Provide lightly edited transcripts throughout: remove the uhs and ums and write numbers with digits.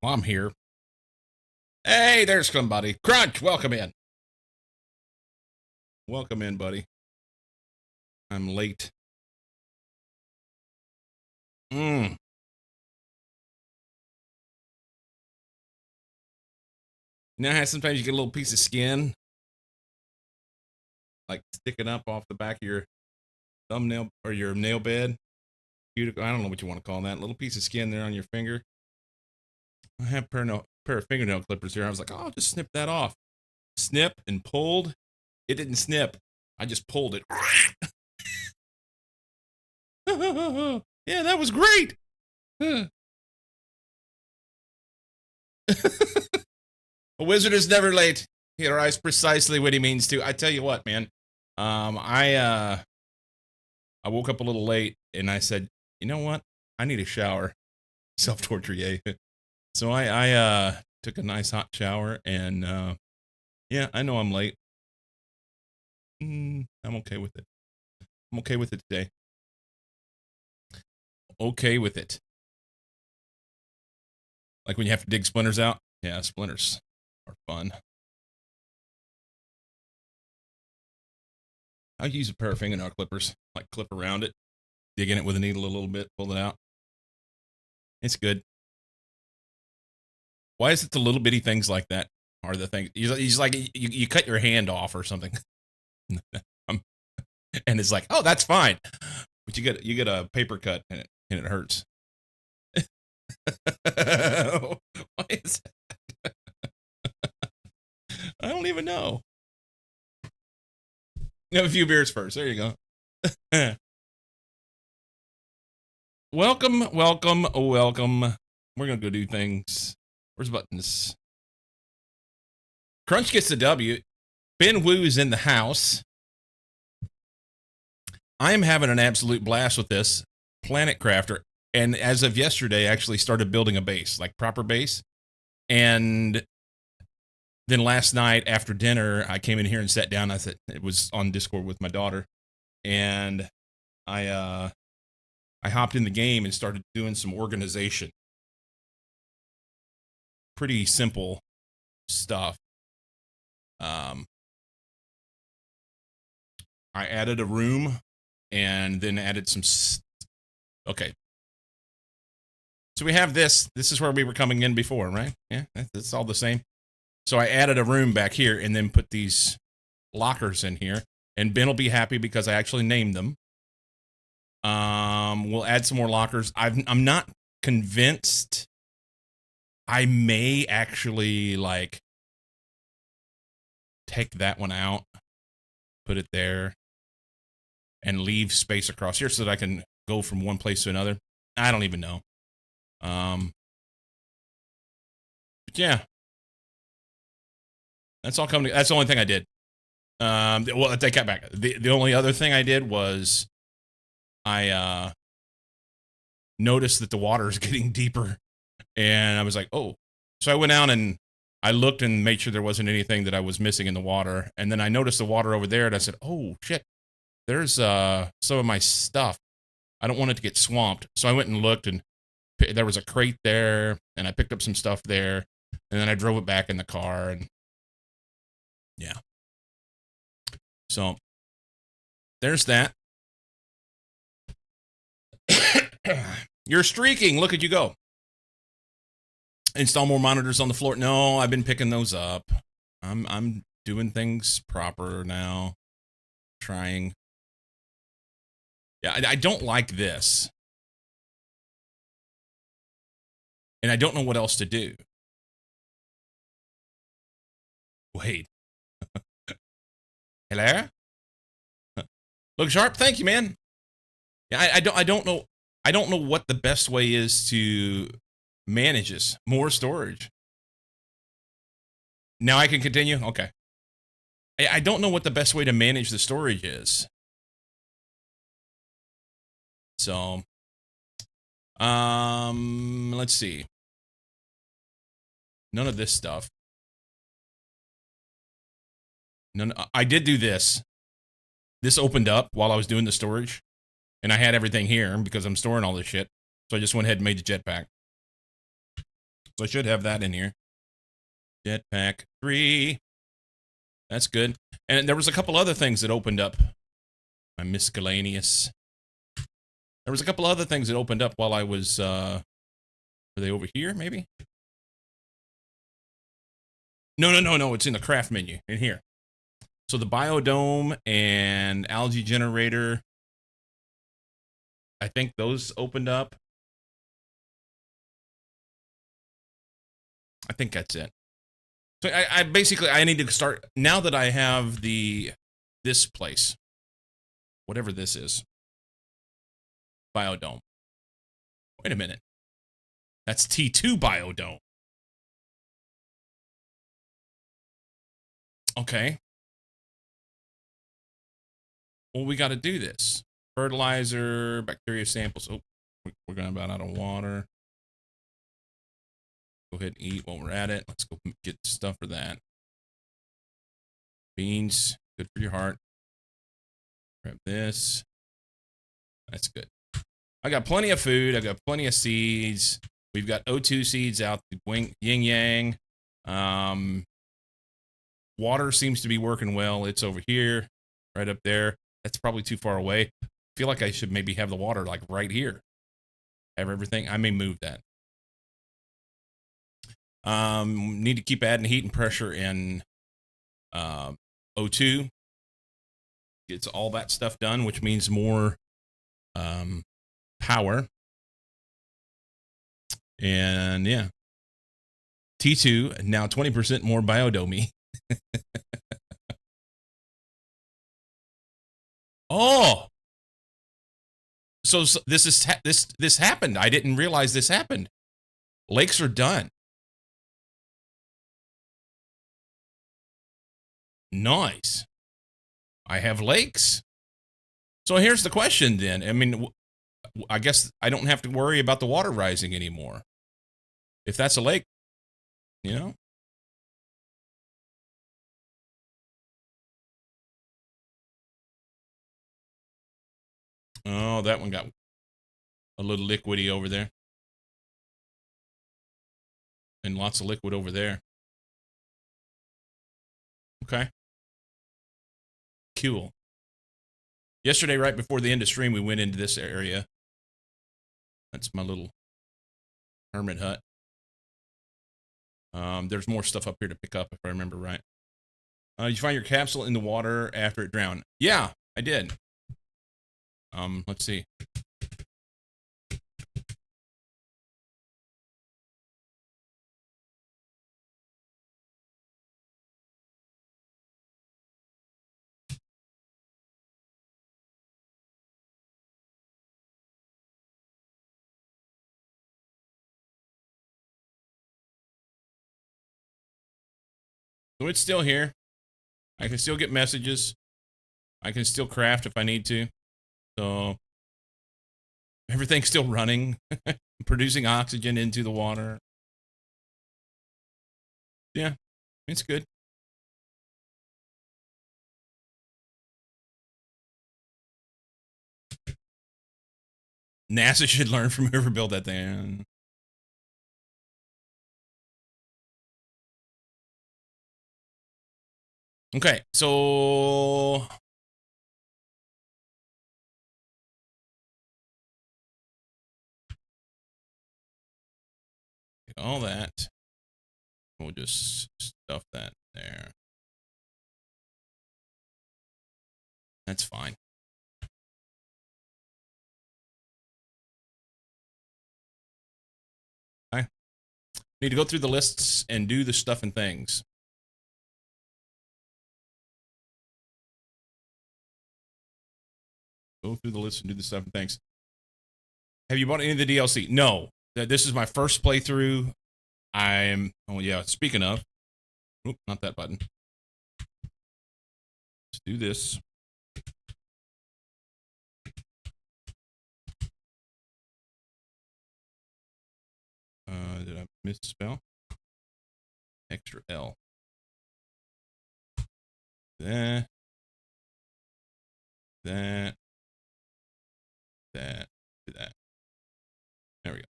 Well, I'm here. Hey, there's somebody. Crunch, welcome in. Welcome in, buddy. I'm late. You know how sometimes you get a little piece of skin, like sticking up off the back of your thumbnail or your nail bed? Cuticle, I don't know what you want to call that. Little piece of skin there on your finger. I have a pair of fingernail clippers here. I was like, oh, I'll just snip that off. Snip and pulled. It didn't snip. I just pulled it. Yeah, that was great. A wizard is never late. He arrives precisely when he means to. I tell you what, man. I woke up a little late and I said, you know what? I need a shower. Self-torture, yay. So I took a nice hot shower and yeah, I know I'm late. I'm okay with it. I'm okay with it today. Okay with it. Like when you have to dig splinters out? Yeah, splinters are fun. I use a pair of fingernail clippers, like clip around it, dig in it with a needle a little bit, pull it out. It's good. Why is it the little bitty things like that are the things? He's like, you cut your hand off or something. And it's like, oh, that's fine. But you get a paper cut and it hurts. Why is that? I don't even know. You have a few beers first. There you go. Welcome. We're going to go do things. Where's buttons? Crunch gets the W. Ben Wu is in the house. I am having an absolute blast with this planetcrafter. And as of yesterday, I actually started building a base, like proper base. And then last night after dinner, I came in here and sat down. I said, it was on Discord with my daughter. And I hopped in the game and started doing some organization. Pretty simple stuff. I added a room and then added some. Okay. So we have this. This is where we were coming in before, right? Yeah, it's all the same. So I added a room back here and then put these lockers in here. And Ben will be happy because I actually named them. We'll add some more lockers. I'm not convinced. I may actually like take that one out, put it there, and leave space across here so that I can go from one place to another. I don't even know. But yeah, that's all coming. That's the only thing I did. Well, I take that back. The only other thing I did was I noticed that the water is getting deeper, and I was like, oh. So I went out and I looked and made sure there wasn't anything that I was missing in the water, and then I noticed the water over there, and I said, oh shit, there's some of my stuff. I don't want it to get swamped. So I went and looked, and there was a crate there, and I picked up some stuff there, and then I drove it back in the car, and yeah. So there's that. You're streaking. Look at you go. Install more monitors on the floor. No, I've been picking those up. I'm doing things proper now. Trying. Yeah, I don't like this. And I don't know what else to do. Wait. Hello? Look sharp. Thank you, man. Yeah, I don't know. I don't know what the best way is to manage this. More storage. Now I can continue? Okay. I don't know what the best way to manage the storage is. So, let's see. None of this stuff. None. I did do this. This opened up while I was doing the storage, and I had everything here because I'm storing all this shit. So I just went ahead and made the jetpack. So I should have that in here. Jetpack 3. That's good. And there was a couple other things that opened up. My miscellaneous. There was a couple other things that opened up while I was, were they over here, maybe? No. It's in the craft menu, in here. So the biodome and algae generator, I think those opened up. I think that's it. So I basically, I need to start, now that I have this place, whatever this is, biodome. Wait a minute. That's T2 biodome. Okay. Well, we got to do this. Fertilizer, bacteria samples. Oh, we're going to run out of water. Go ahead and eat while we're at it. Let's go get stuff for that. Beans, good for your heart. Grab this. That's good. I got plenty of food. I got plenty of seeds. We've got O2 seeds out the yin yang. Water seems to be working well. It's over here, right up there. That's probably too far away. I feel like I should maybe have the water like right here. Have everything. I may move that. Need to keep adding heat and pressure in O2. Gets all that stuff done, which means more power. And yeah. T2, now 20% more biodomy. Oh. So this happened. I didn't realize this happened. Lakes are done. Nice. I have lakes. So here's the question then. I mean, I guess I don't have to worry about the water rising anymore. If that's a lake, you know? Oh, that one got a little liquidy over there. And lots of liquid over there. Okay. Cool. Yesterday, right before the end of stream, we went into this area. That's my little hermit hut. There's more stuff up here to pick up, if I remember right. You find your capsule in the water after it drowned. Yeah, I did. Let's see. So it's still here. I can still get messages. I can still craft if I need to. So everything's still running, producing oxygen into the water. Yeah, it's good. NASA should learn from whoever built that thing. Okay, so all that. We'll just stuff that there. That's fine. I need to go through the lists and do the stuff and things. Go through the list and do the stuff and things. Have you bought any of the DLC? No. This is my first playthrough. Oh yeah, speaking of. Oop, not that button. Let's do this. Did I misspell? Extra L. That. That. That. That. There we go.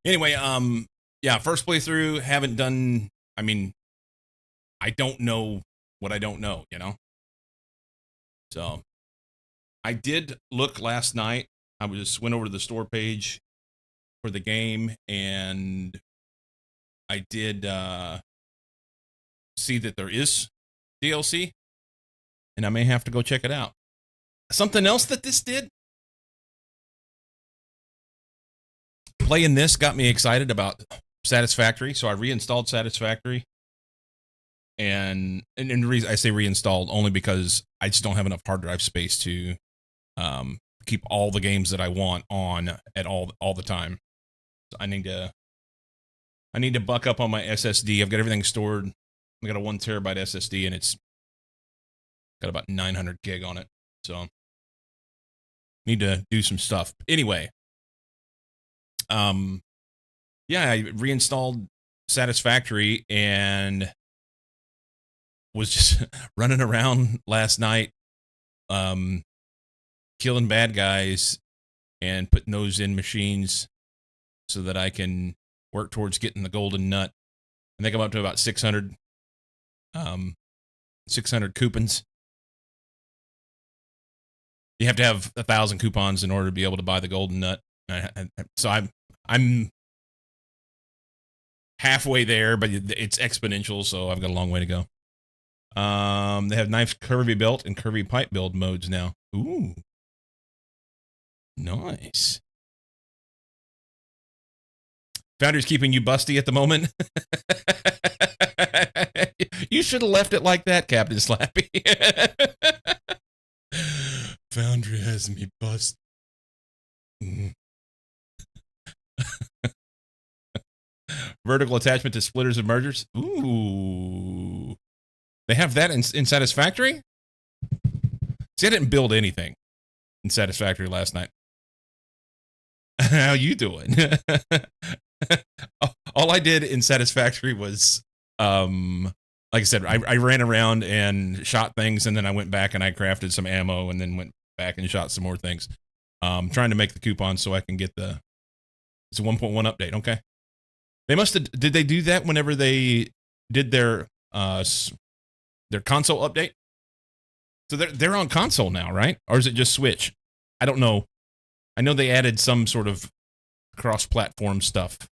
Anyway, yeah, first playthrough, haven't done, I mean, I don't know what I don't know, you know? So, I did look last night. I just went over to the store page for the game, and I did see that there is DLC, and I may have to go check it out. Something else that this did, playing this got me excited about Satisfactory, so I reinstalled Satisfactory. And the reason I say reinstalled only because I just don't have enough hard drive space to keep all the games that I want on at all the time. So I need to buck up on my SSD. I've got everything stored. I got a 1 terabyte SSD, and it's got about 900 gig on it. So need to do some stuff. Anyway, yeah, I reinstalled Satisfactory and was just running around last night, killing bad guys and putting those in machines so that I can work towards getting the golden nut. I think I'm up to about 600 coupons. You have to have 1,000 coupons in order to be able to buy the golden nut. So I'm halfway there, but it's exponential, so I've got a long way to go. They have knife curvy belt and curvy pipe build modes now. Ooh. Nice. Foundry's keeping you busty at the moment. You should have left it like that, Captain Slappy. Foundry has me bust. Vertical attachment to splitters and mergers. Ooh. They have that in Satisfactory? See, I didn't build anything in Satisfactory last night. How you doing? All I did in Satisfactory was, like I said, I ran around and shot things, and then I went back and I crafted some ammo, and then went back and shot some more things. Trying to make the coupons so I can get the... It's a 1.1 update, okay. They must have... Did they do that whenever they did their console update? So they're on console now, right? Or is it just Switch? I don't know. I know they added some sort of cross-platform stuff.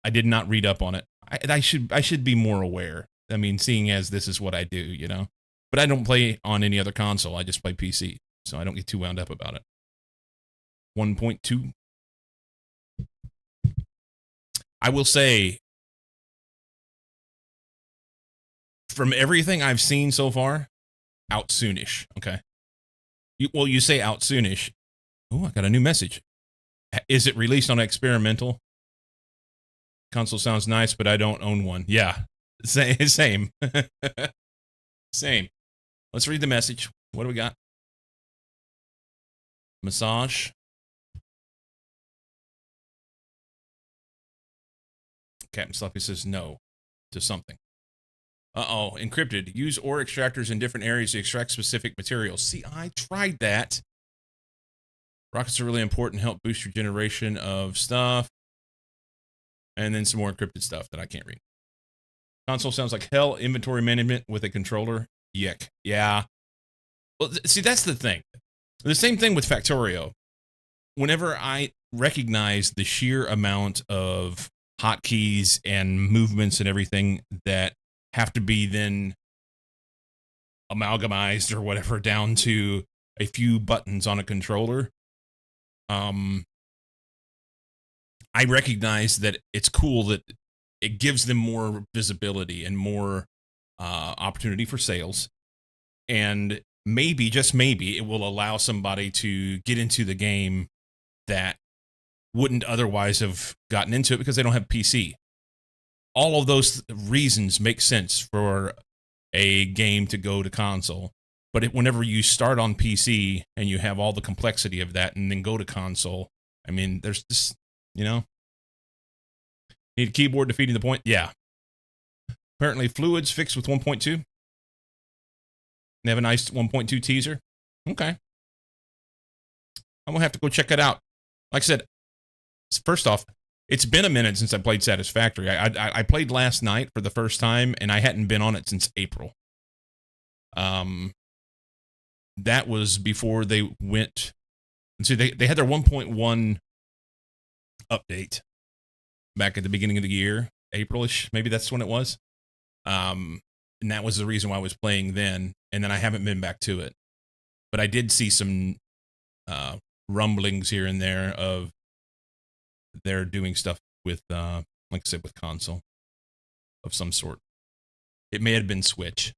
I did not read up on it. I should be more aware. I mean, seeing as this is what I do, you know. But I don't play on any other console. I just play PC, so I don't get too wound up about it. 1.2. I will say, from everything I've seen so far, out soonish. Okay. You say out soonish. Oh, I got a new message. Is it released on experimental? Console sounds nice, but I don't own one. Yeah, same. Same. Let's read the message. What do we got? Massage. Captain Sluffy says no to something. Uh-oh, encrypted. Use ore extractors in different areas to extract specific materials. See, I tried that. Rockets are really important. Help boost your generation of stuff. And then some more encrypted stuff that I can't read. Console sounds like hell. Inventory management with a controller. Yuck. Yeah. Well, see, that's the thing. The same thing with Factorio. Whenever I recognize the sheer amount of hotkeys and movements and everything that have to be then amalgamized or whatever down to a few buttons on a controller, I recognize that it's cool that it gives them more visibility and more opportunity for sales. And maybe, just maybe, it will allow somebody to get into the game that wouldn't otherwise have gotten into it because they don't have PC. All of those reasons make sense for a game to go to console. But whenever you start on PC and you have all the complexity of that and then go to console, I mean, there's this, you know. Need a keyboard defeating the point? Yeah. Apparently fluids fixed with 1.2. They have a nice 1.2 teaser. Okay. I'm going to have to go check that out. Like I said, first off, It's been a minute since I played Satisfactory. I played last night for the first time, and I hadn't been on it since April. That was before they went. See, they had their 1.1 update back at the beginning of the year, Aprilish. Maybe that's when it was. And that was the reason why I was playing then. And then I haven't been back to it. But I did see some rumblings here and there of they're doing stuff with, like I said, with console of some sort. It may have been Switch.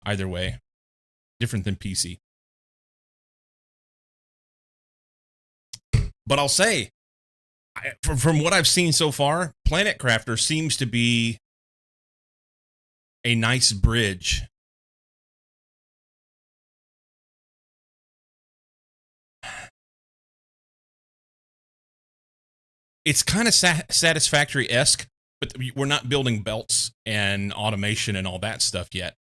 Either way, different than PC. But I'll say, from what I've seen so far, PlanetCrafter seems to be a nice bridge. It's kind of Satisfactory-esque, but we're not building belts and automation and all that stuff yet.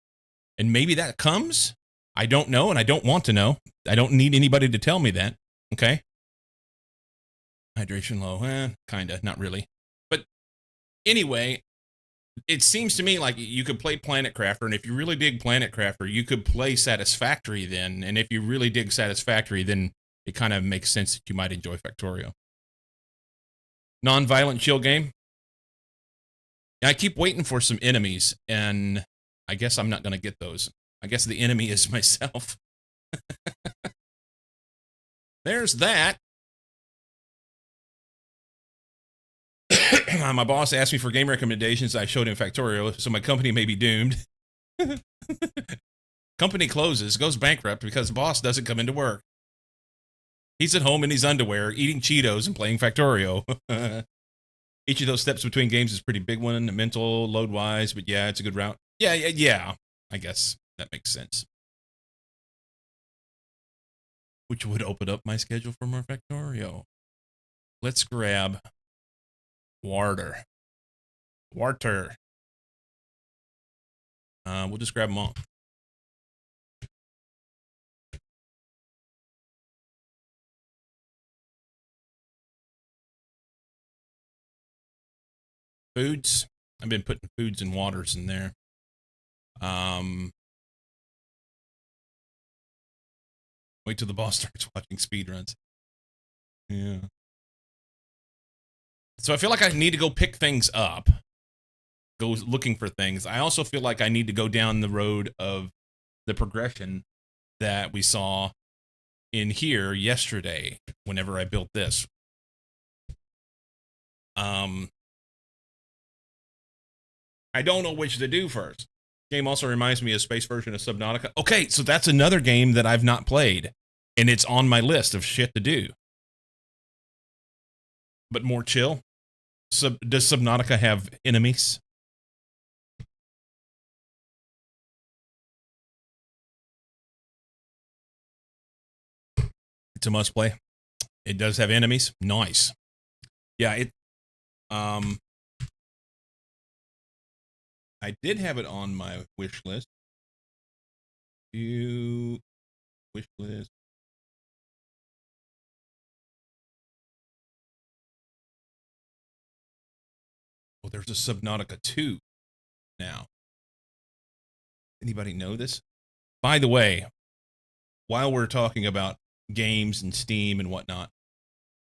And maybe that comes. I don't know, and I don't want to know. I don't need anybody to tell me that. Okay? Hydration low. Kind of. Not really. But anyway, it seems to me like you could play PlanetCrafter, and if you really dig PlanetCrafter, you could play Satisfactory then. And if you really dig Satisfactory, then it kind of makes sense that you might enjoy Factorio. Non-violent chill game. I keep waiting for some enemies, and I guess I'm not going to get those. I guess the enemy is myself. There's that. My boss asked me for game recommendations. I showed him Factorio, so my company may be doomed. Company closes, goes bankrupt because the boss doesn't come into work. He's at home in his underwear, eating Cheetos and playing Factorio. Each of those steps between games is a pretty big one, mental, load-wise, but yeah, it's a good route. Yeah, I guess that makes sense. Which would open up my schedule for more Factorio. Let's grab Water. We'll just grab them all. Foods. I've been putting foods and waters in there. Wait till the boss starts watching speedruns. Yeah. So I feel like I need to go pick things up. Go looking for things. I also feel like I need to go down the road of the progression that we saw in here yesterday whenever I built this. I don't know which to do first. Game also reminds me of space version of Subnautica. Okay, so that's another game that I've not played, and it's on my list of shit to do. But more chill. Does Subnautica have enemies? It's a must play. It does have enemies. Nice. Yeah, I did have it on my wish list. Wish list. Oh, there's a Subnautica 2 now. Anybody know this? By the way, while we're talking about games and Steam and whatnot,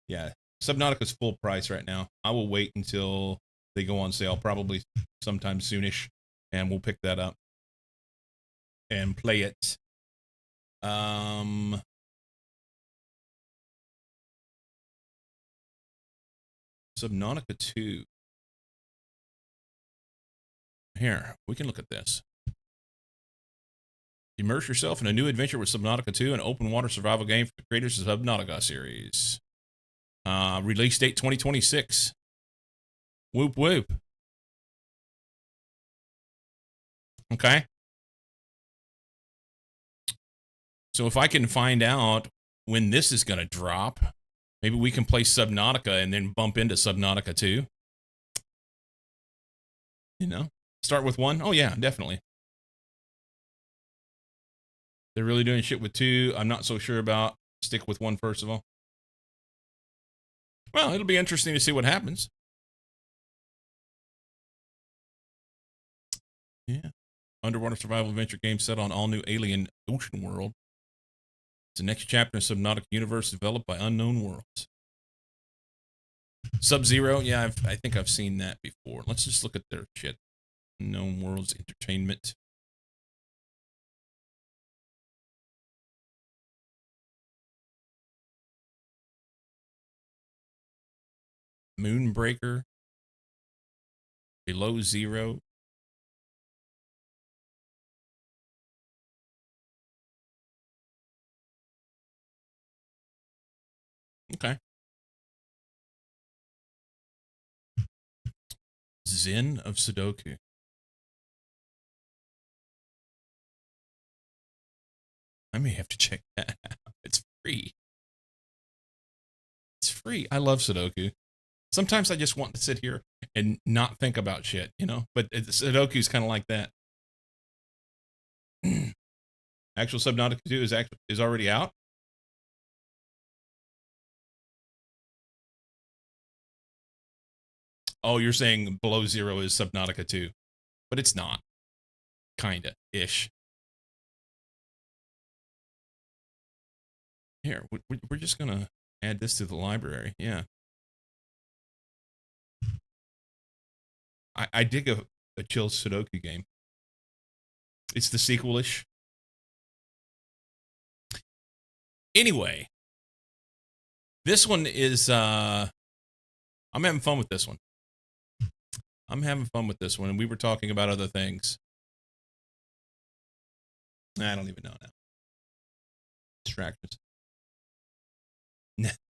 yeah, Subnautica's full price right now. I will wait until they go on sale, probably sometime soonish, and we'll pick that up and play it. Subnautica 2. Here, we can look at this. Immerse yourself in a new adventure with Subnautica 2, an open water survival game for the creators of the Subnautica series. Release date 2026. Whoop whoop. Okay. So if I can find out when this is going to drop, maybe we can play Subnautica and then bump into Subnautica 2. You know, start with 1. Oh yeah, definitely. They're really doing shit with 2. I'm not so sure about. Stick with 1 first of all. Well, it'll be interesting to see what happens. underwater survival adventure game set on all new alien ocean world. It's the next chapter in Subnautica universe developed by Unknown Worlds. Sub-Zero, yeah, I think I've seen that before. Let's just look at their shit. Unknown Worlds Entertainment. Moonbreaker. Below Zero. Okay. Zen of Sudoku. I may have to check that out. It's free. It's free. I love Sudoku. Sometimes I just want to sit here and not think about shit, you know? But Sudoku's kind of like that. Actual Subnautica 2 is already out. Oh, you're saying Below Zero is Subnautica 2, but it's not. Kinda ish. Here, we're just gonna add this to the library. Yeah. I dig a chill Sudoku game. It's the sequel-ish. Anyway, this one is I'm having fun with this one. I'm having fun with this one, and we were talking about other things. I don't even know now. Distractions.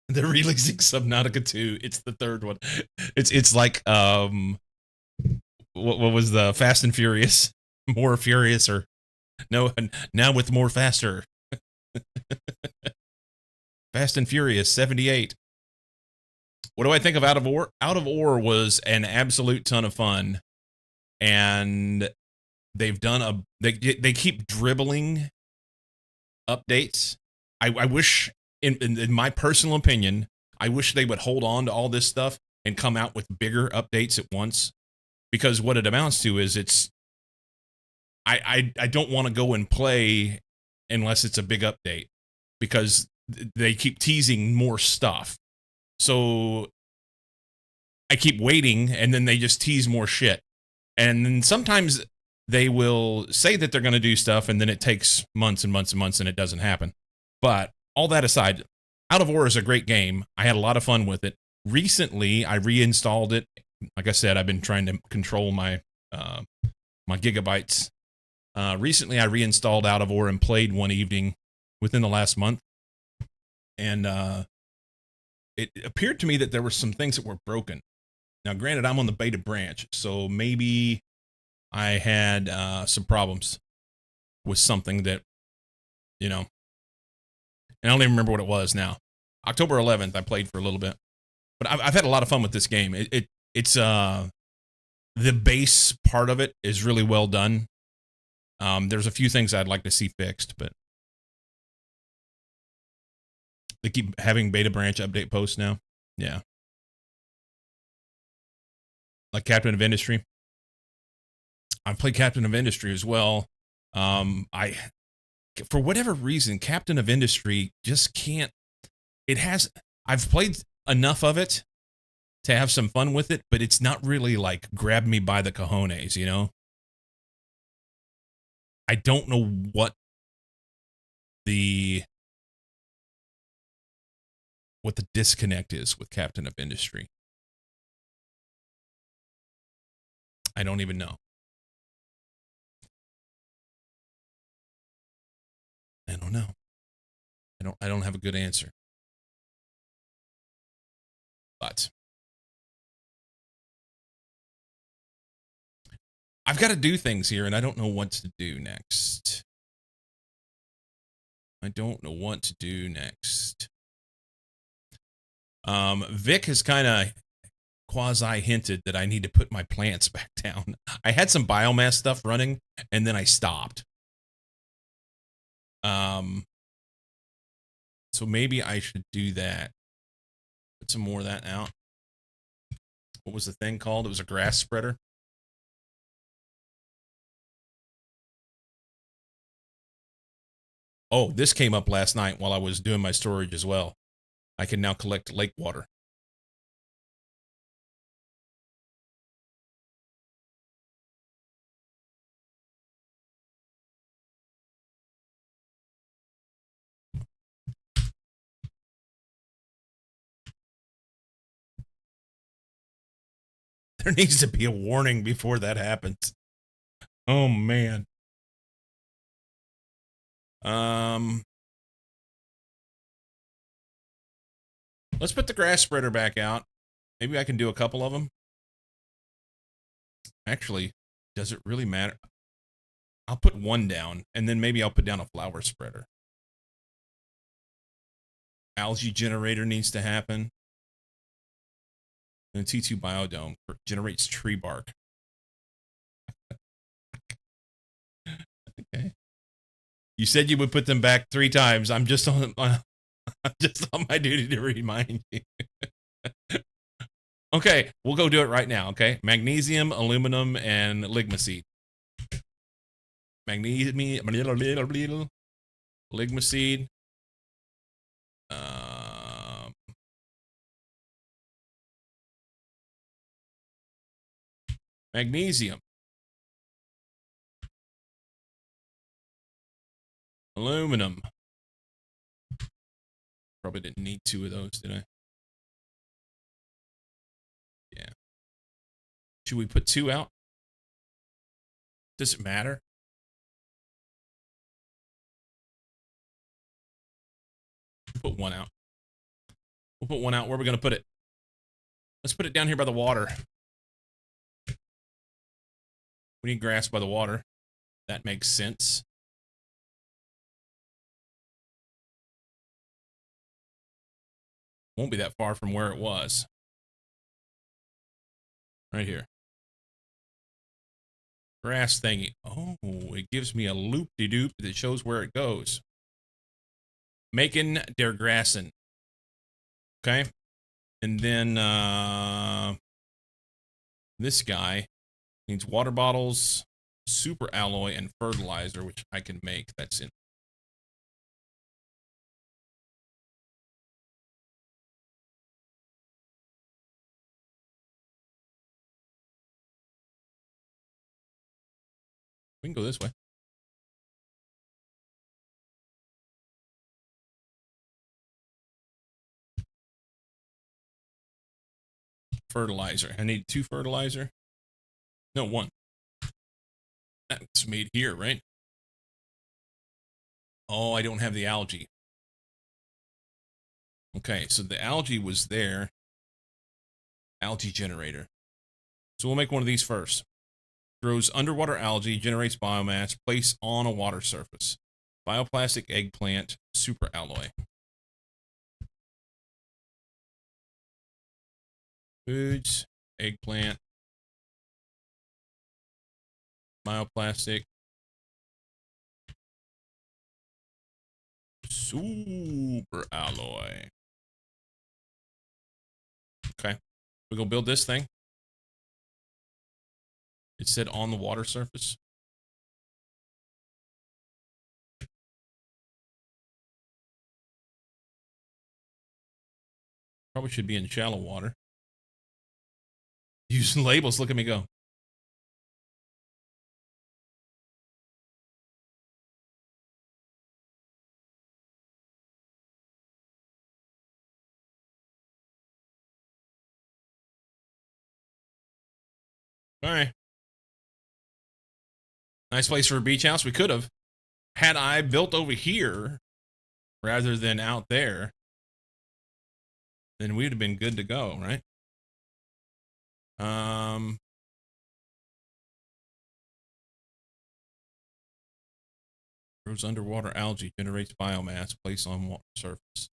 They're releasing Subnautica 2. It's the third one. It's like what was the Fast and Furious? More Furious, or no, now with more faster. Fast and Furious 78. What do I think of Out of Ore? Out of Ore was an absolute ton of fun, and they've done they keep dribbling updates. I wish, in my personal opinion, I wish they would hold on to all this stuff and come out with bigger updates at once, because what it amounts to is I don't want to go and play unless it's a big update, because they keep teasing more stuff. So I keep waiting, and then they just tease more shit. And then sometimes they will say that they're going to do stuff, and then it takes months and months and months, and it doesn't happen. But all that aside, Out of Ore is a great game. I had a lot of fun with it. Recently, I reinstalled it. Like I said, I've been trying to control my my gigabytes. Recently, I reinstalled Out of Ore and played one evening within the last month. And it appeared to me that there were some things that were broken. Now, granted, I'm on the beta branch, so maybe I had some problems with something that, you know, and I don't even remember what it was now. October 11th, I played for a little bit. But I've had a lot of fun with this game. It's the base part of it is really well done. There's a few things I'd like to see fixed, but they keep having beta branch update posts now. Yeah. Like Captain of Industry. I've played Captain of Industry as well. For whatever reason, Captain of Industry just can't. I've played enough of it to have some fun with it, but it's not really like grab me by the cojones, you know? I don't know what the disconnect is with Captain of Industry. I don't even know. I don't know. I don't have a good answer. But I've got to do things here, and I don't know what to do next. Vic has kind of quasi hinted that I need to put my plants back down. I had some biomass stuff running, and then I stopped. So maybe I should do that. Put some more of that out. What was the thing called? It was a grass spreader. Oh, this came up last night while I was doing my storage as well. I can now collect lake water. There needs to be a warning before that happens. Oh man. Um, let's put the grass spreader back out. Maybe I can do a couple of them. Actually, does it really matter? I'll put one down, and then maybe I'll put down a flower spreader. Algae generator needs to happen. And the T2 biodome generates tree bark. Okay. You said you would put them back 3 times. I'm just on my duty to remind you. Okay, we'll go do it right now, okay? Magnesium, aluminum, and ligmaseed. Magnesium, ligmaseed. Magnesium. Aluminum. Probably didn't need 2 of those, did I? Yeah. Should we put 2 out? Does it matter? We'll put 1 out. We'll put 1 out. Where are we going to put it? Let's put it down here by the water. We need grass by the water. That makes sense. Won't be that far from where it was. Right here. Grass thingy. Oh, it gives me a loop-de-doop that shows where it goes. Making der Grassen. Okay. And then this guy needs water bottles, super alloy, and fertilizer, which I can make. That's in. We can go this way. Fertilizer. I need 2 fertilizer. No, 1. That's made here, right? Oh, I don't have the algae. Okay, so the algae was there. Algae generator. So we'll make one of these first. Grows underwater algae, generates biomass, place on a water surface. Bioplastic eggplant, super alloy. Foods, eggplant, bioplastic, super alloy. Okay, we're gonna build this thing. It said on the water surface. Probably should be in shallow water. Using labels, look at me go. All right. Nice place for a beach house. We could have. Had I built over here rather than out there, then we'd have been good to go, right? Grows underwater algae, generates biomass, place on water surface.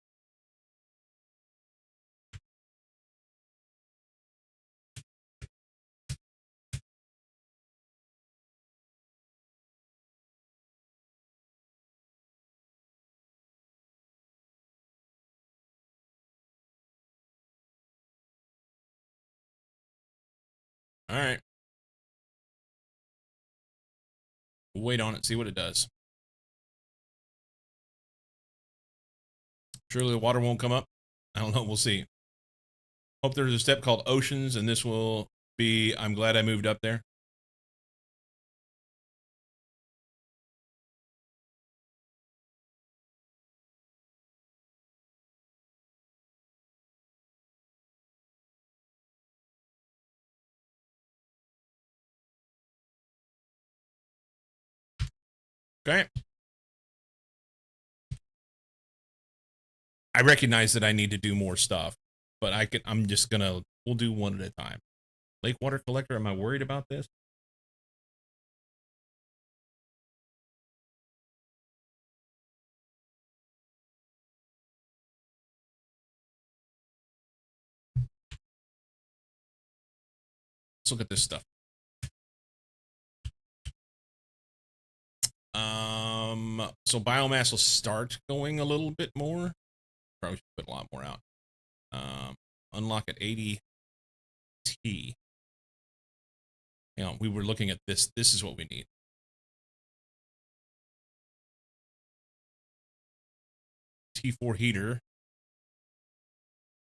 All right. We'll wait on it, see what it does. Surely the water won't come up. I don't know. We'll see. Hope there's a step called oceans, and this will be. I'm glad I moved up there. Okay. I recognize that I need to do more stuff, but I'm just gonna. We'll do one at a time. Lake water collector. Am I worried about this? Let's look at this stuff. So biomass will start going a little bit more. Probably should put a lot more out. Unlock at 80 T. You know, we were looking at this. This is what we need. T4 heater.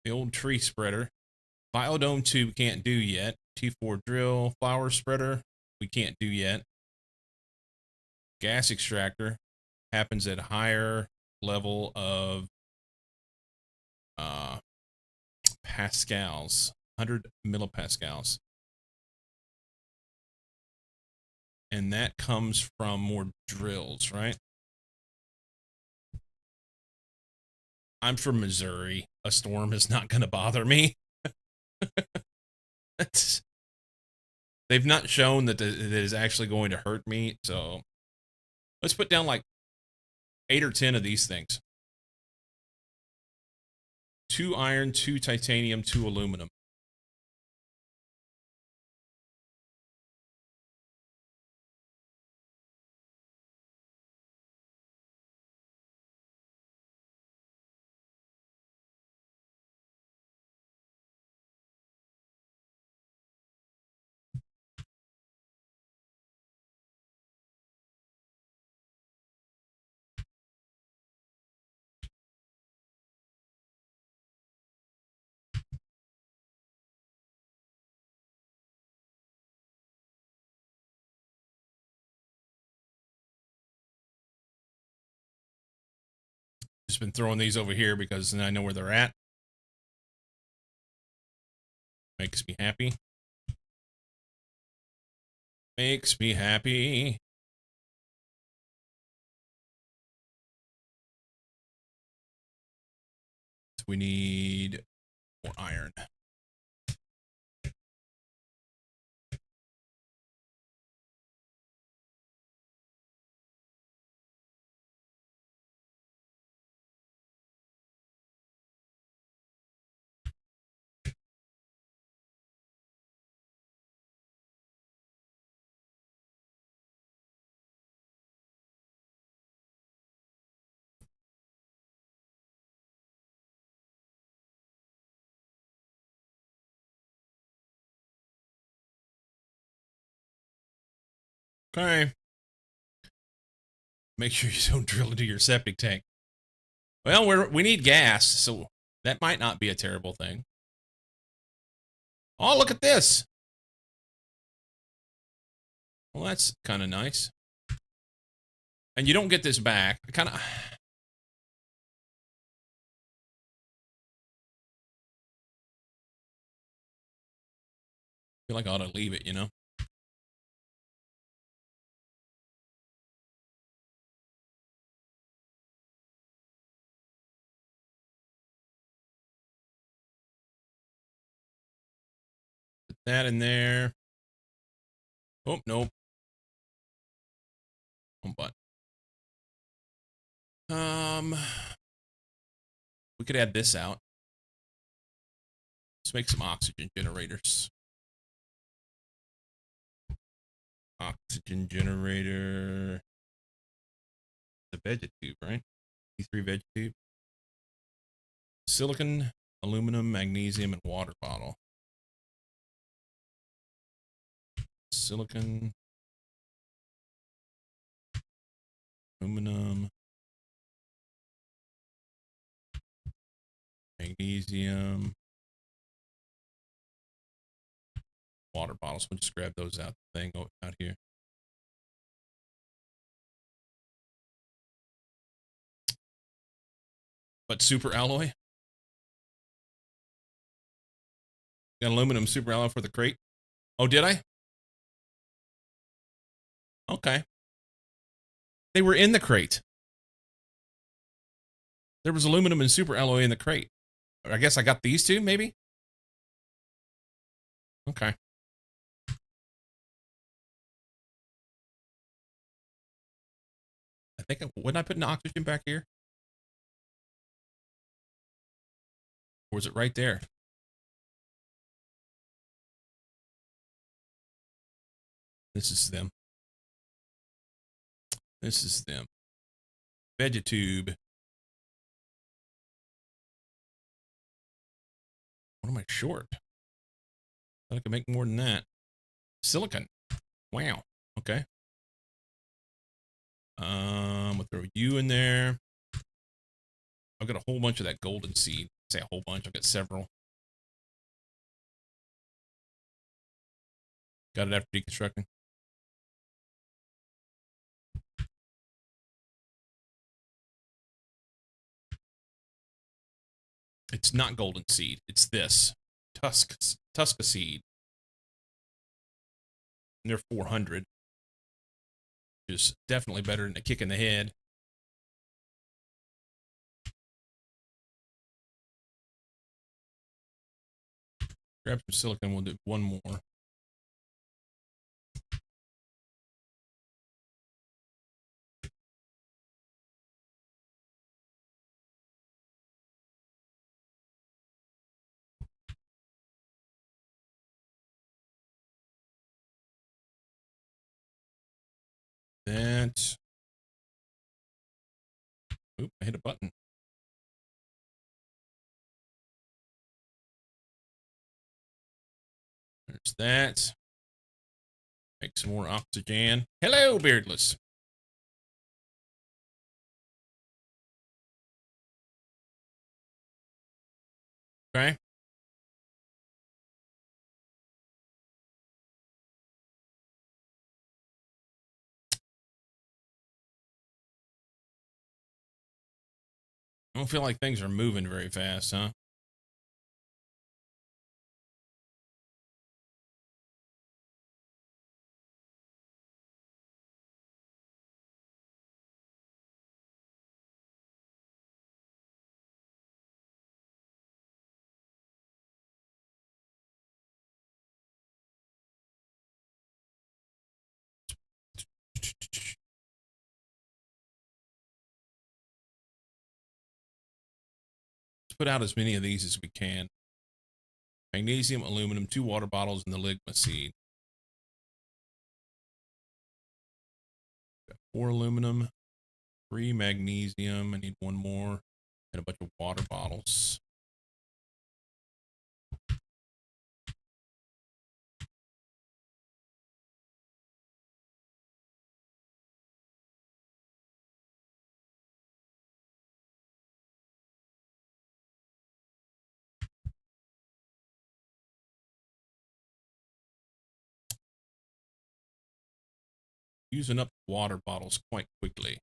The old tree spreader. Biodome 2 we can't do yet. T4 drill. Flower spreader we can't do yet. Gas extractor happens at higher level of pascals, 100 millipascals. And that comes from more drills, right? I'm from Missouri. A storm is not going to bother me. They've not shown that it is actually going to hurt me, so let's put down like 8 or 10 of these things. 2 iron, 2 titanium, 2 aluminum. Just been throwing these over here because then I know where they're at. Makes me happy. Makes me happy. We need more iron. Okay. Make sure you don't drill into your septic tank. Well, we need gas, so that might not be a terrible thing. Oh, look at this. Well, that's kind of nice. And you don't get this back. I kind of... feel like I ought to leave it, you know? Put that in there. Oh, nope. Oh, but. We could add this out. Let's make some oxygen generators. Oxygen generator. The vegetube, right? E3 vegetube. Silicon, aluminum, magnesium, and water bottle. Silicon, aluminum, magnesium. Water bottles. We'll just grab those out out here. But super alloy? Got aluminum super alloy for the crate. Oh, did I? Okay. They were in the crate. There was aluminum and super alloy in the crate. I guess I got these two, maybe? Okay. I think, wouldn't I put an oxygen back here? Or was it right there? This is them. This is them. Vegetube. What am I short? I can make more than that. Silicon. Wow. Okay. We'll throw you in there. I've got a whole bunch of that golden seed. Say a whole bunch. I've got several. Got it after deconstructing. It's not golden seed. It's this. Tusca seed. And they're 400. Which is definitely better than a kick in the head. Grab some silicon. We'll do one more. That. Oop, I hit a button. There's that. Make some more oxygen. Hello, Beardless. Okay. I don't feel like things are moving very fast, huh? Let's put out as many of these as we can. Magnesium, aluminum, 2 water bottles, and the ligma seed. Got 4 aluminum, 3 magnesium. I need 1 more. And a bunch of water bottles. Using up water bottles quite quickly.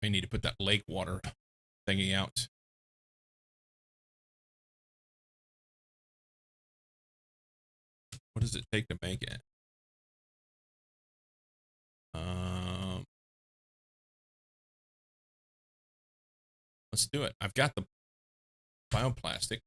I need to put that lake water thingy out. What does it take to make it? Let's do it. I've got the bioplastic.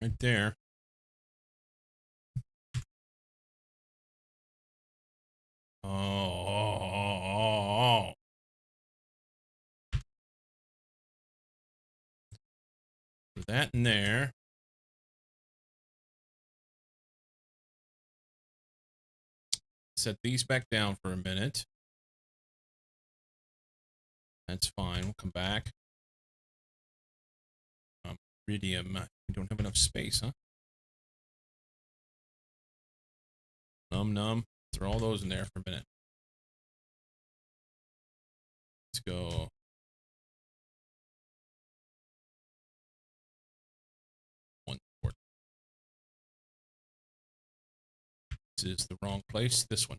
Right there. Oh. Put that in there. Set these back down for a minute. That's fine. We'll come back. Iridium. We don't have enough space, huh? Num. Throw all those in there for a minute. Let's go. One port. This is the wrong place. This one.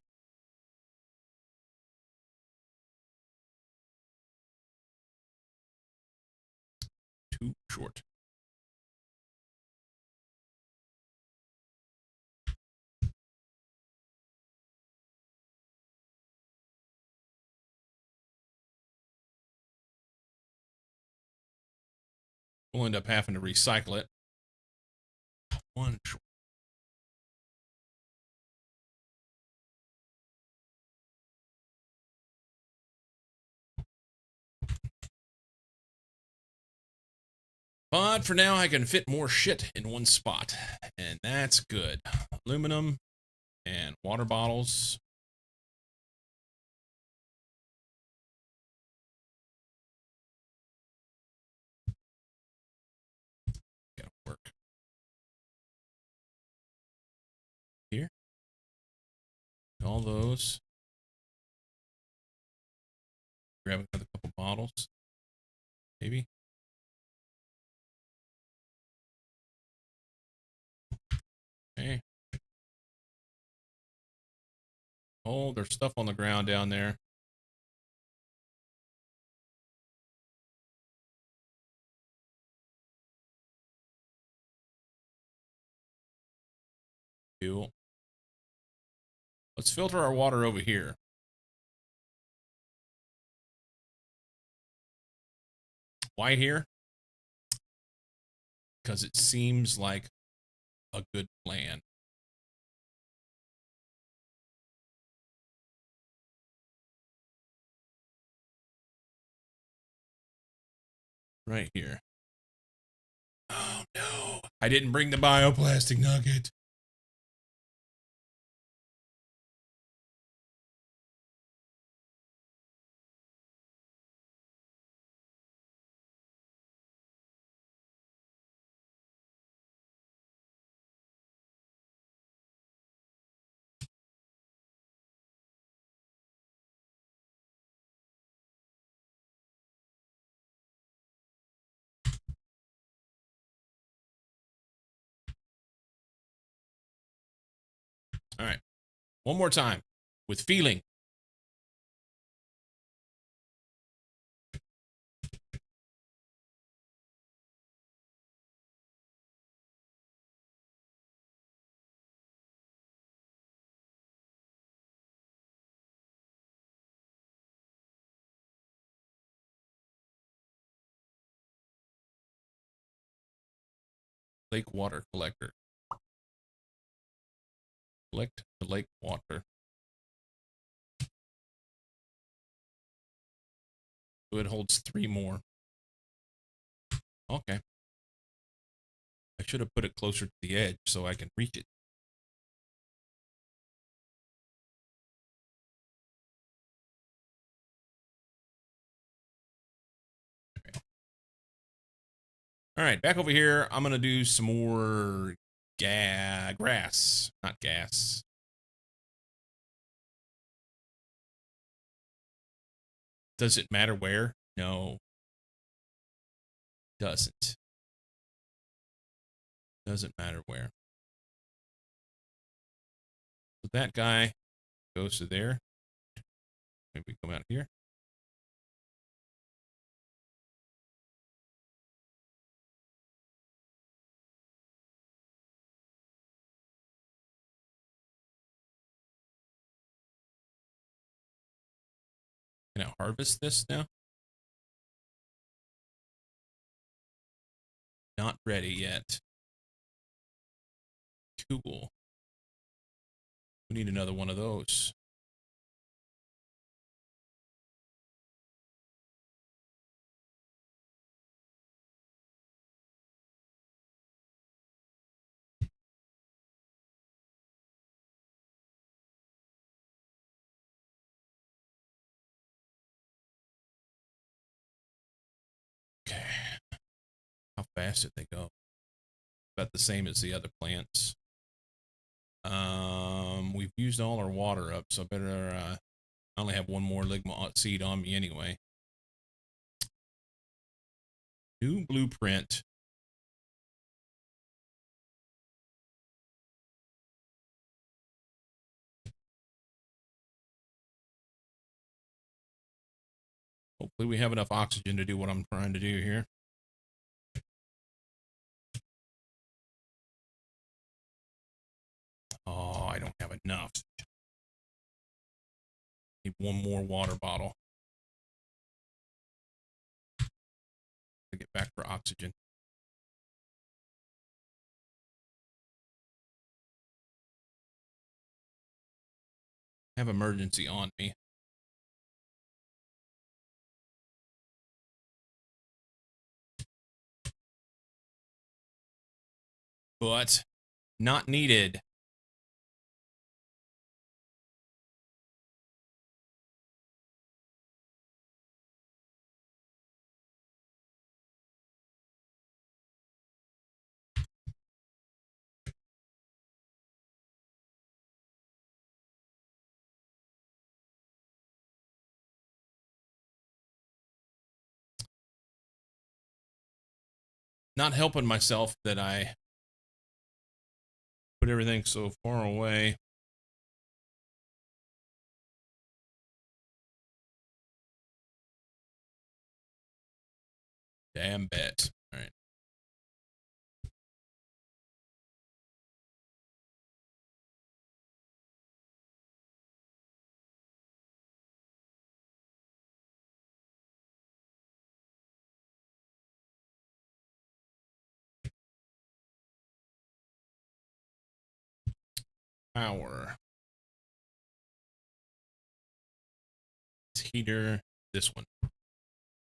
Too short. We'll end up having to recycle it. One short. But for now, I can fit more shit in one spot, and that's good. Aluminum and water bottles. Gotta work. Here. All those. Grab another couple bottles. Maybe. Okay. Oh, there's stuff on the ground down there. Cool. Let's filter our water over here. Why here? Because it seems like a good plan. Right here. Oh no. I didn't bring the bioplastic nugget. All right. One more time. With feeling. Lake water collector. Collect the lake water. So it holds 3 more. Okay. I should have put it closer to the edge so I can reach it. Okay. All right, back over here. I'm going to do some more grass, not gas. Does it matter where? No. Doesn't. Doesn't matter where. So that guy goes to there. Maybe come out here. Can I harvest this now? Not ready yet. Cool. We need another one of those. fast did they go? About the same as the other plants. We've used all our water up, so I better, I only have one more ligma seed on me anyway. New blueprint. Hopefully we have enough oxygen to do what I'm trying to do here. Oh, I don't have enough. Need one more water bottle to get back for oxygen. I have emergency on me. But not needed. Not helping myself that I put everything so far away. Damn bet. All right. Power. Heater. This one.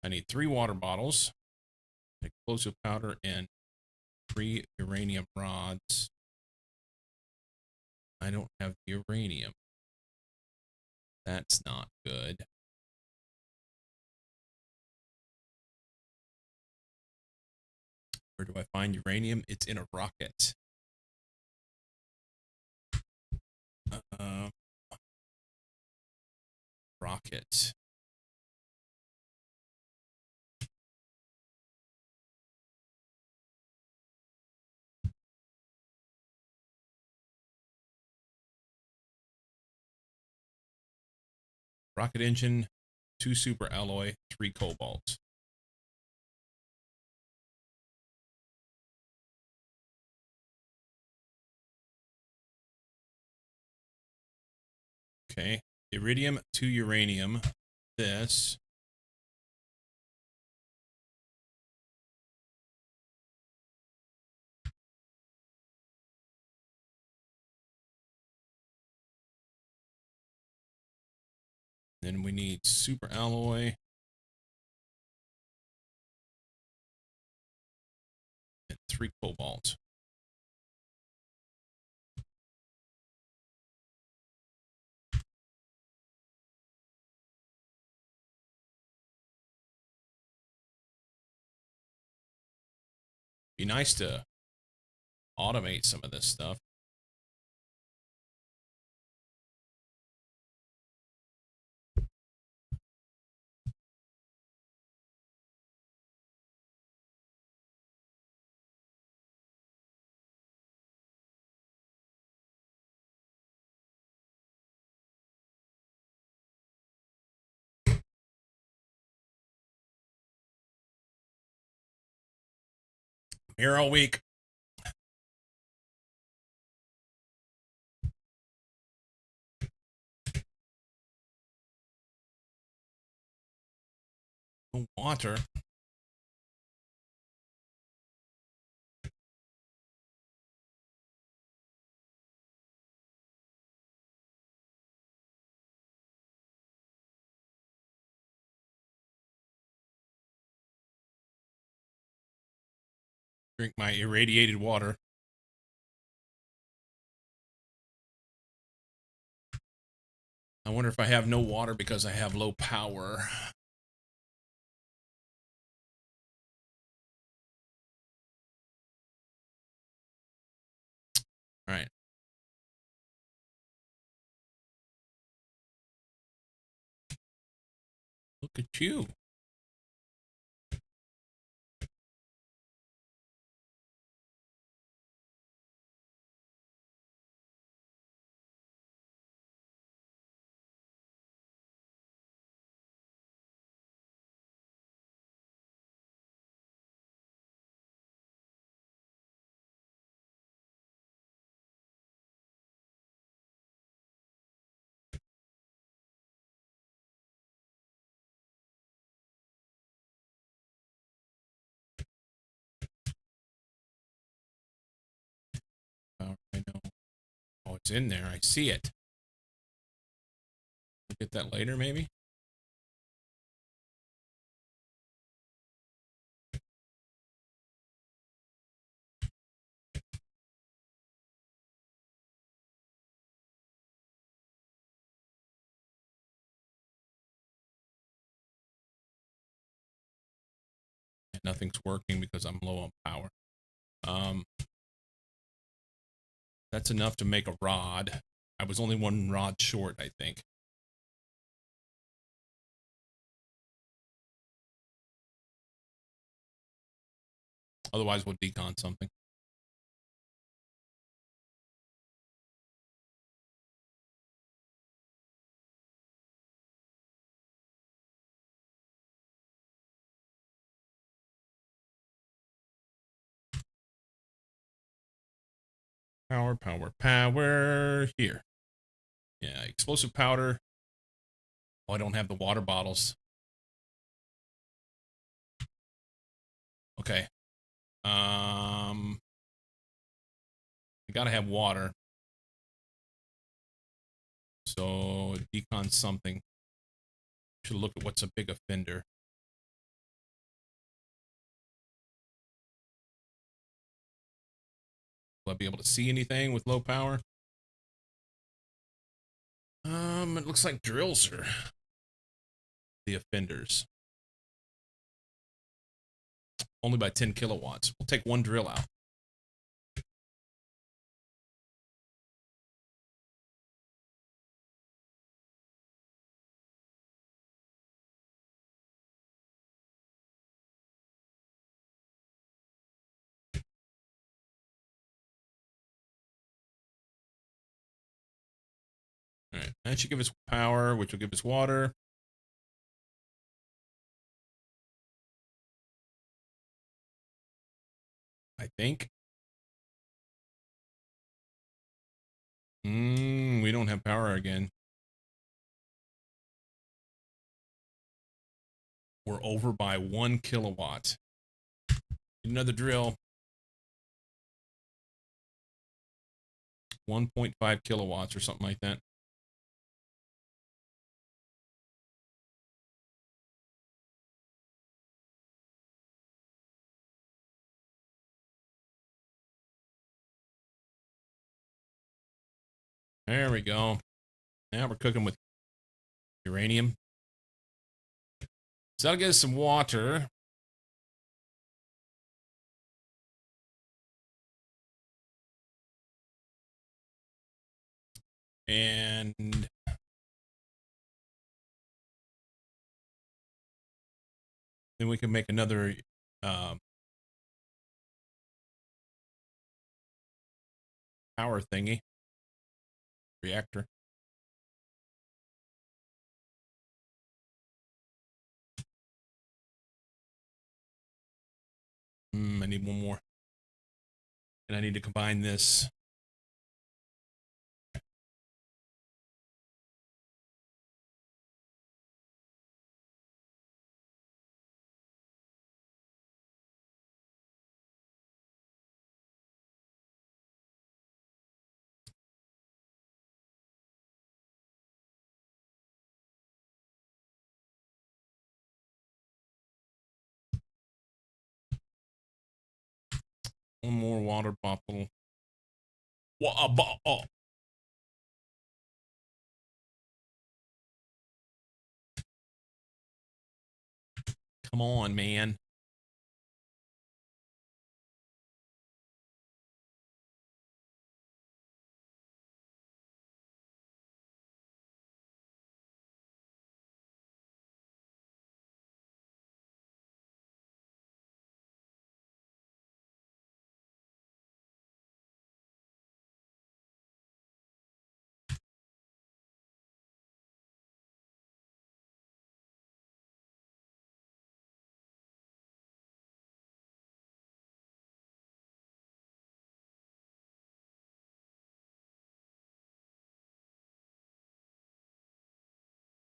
I need 3 water bottles, explosive powder, and 3 uranium rods. I don't have the uranium. That's not good. Where do I find uranium? It's in a rocket. Rocket. Rocket engine, 2 super alloy, 3 cobalt. Okay. Iridium, 2 uranium. This. Then we need super alloy. And 3 cobalt. Be nice to automate some of this stuff. I'm here all week. No water. Drink my irradiated water. I wonder if I have no water because I have low power. Look at you. Oh, I know. Oh, it's in there. I see it. We'll get that later, maybe? Nothing's working because I'm low on power. That's enough to make a rod. I was only one rod short, I think. Otherwise, we'll decon something. Power, power, power. Here. Yeah, explosive powder. Oh, I don't have the water bottles. Okay. I gotta have water. So decon something. Should look at what's a big offender. Will I be able to see anything with low power? It looks like drills are the offenders. Only by 10 kilowatts. We'll take one drill out. All right, that should give us power, which will give us water. I think. We don't have power again. We're over by 1 kilowatt. Another drill. 1.5 kilowatts or something like that. There we go. Now we're cooking with uranium. So that'll get us some water. And then we can make another power thingy. Reactor. I need one more. And I need to combine this. One more water bottle. Oh. Come on, man.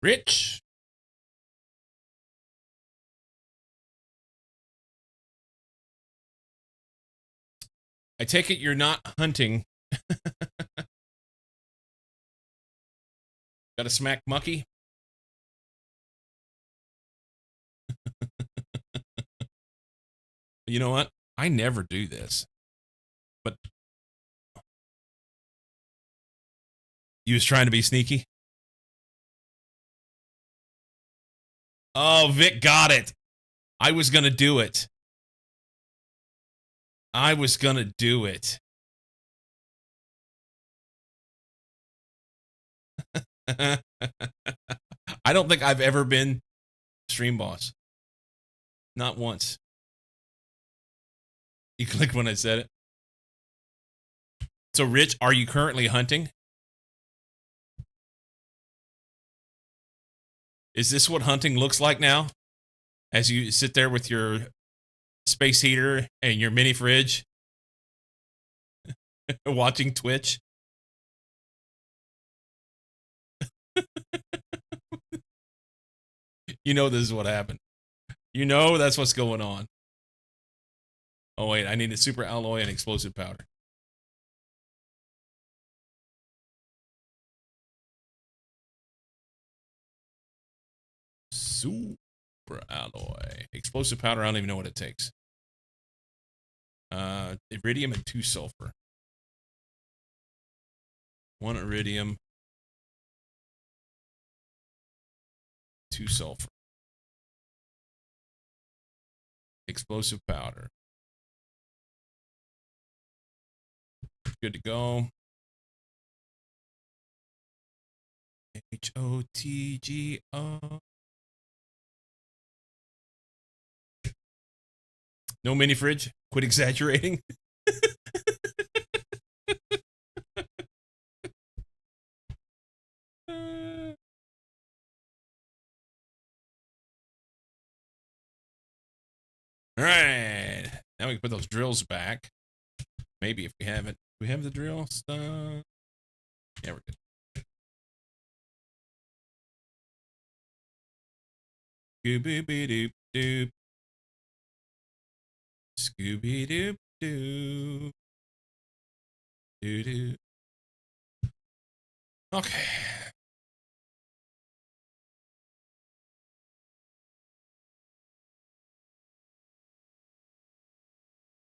Rich. I take it you're not hunting. Got a smack mucky? You know what? I never do this. But you was trying to be sneaky? Oh, Vic got it. I was going to do it. I was going to do it. I don't think I've ever been stream boss. Not once. You clicked when I said it. So, Rich, are you currently hunting? Is this what hunting looks like now? As you sit there with your space heater and your mini fridge watching Twitch? You know this is what happened. You know that's what's going on. Oh, wait, I need a super alloy and explosive powder. Super alloy. Explosive powder, I don't even know what it takes. Iridium and 2 sulfur. 1 iridium. 2 sulfur. Explosive powder. Good to go. HOTGO. No mini fridge? Quit exaggerating. All right. Now we can put those drills back. Maybe if we have it. Do we have the drill stuff? Yeah, we're good. Scooby-Doo-Doo. Scooby-Doo-Doo. Doo-doo. Okay.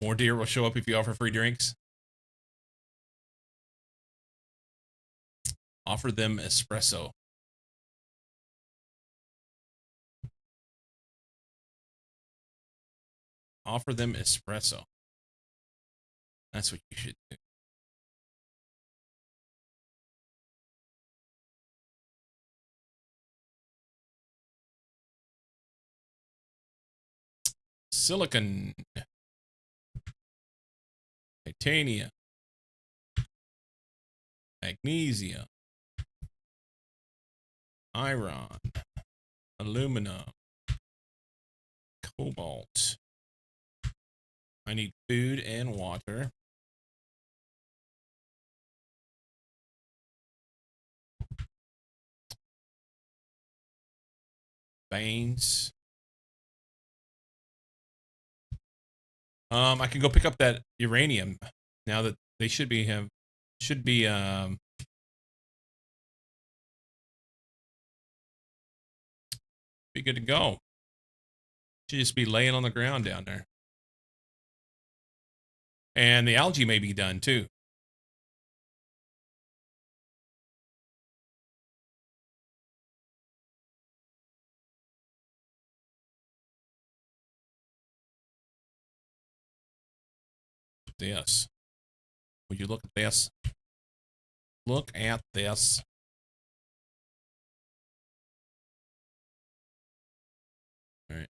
More deer will show up if you offer free drinks. Offer them espresso. Offer them espresso. That's what you should do. Silicon. Titanium. Magnesium. Iron. Aluminum. Cobalt. I need food and water. Veins. I can go pick up that uranium now that they should be be good to go. Should just be laying on the ground down there. And the algae may be done too. This. Will you look at this? Look at this. All right. Is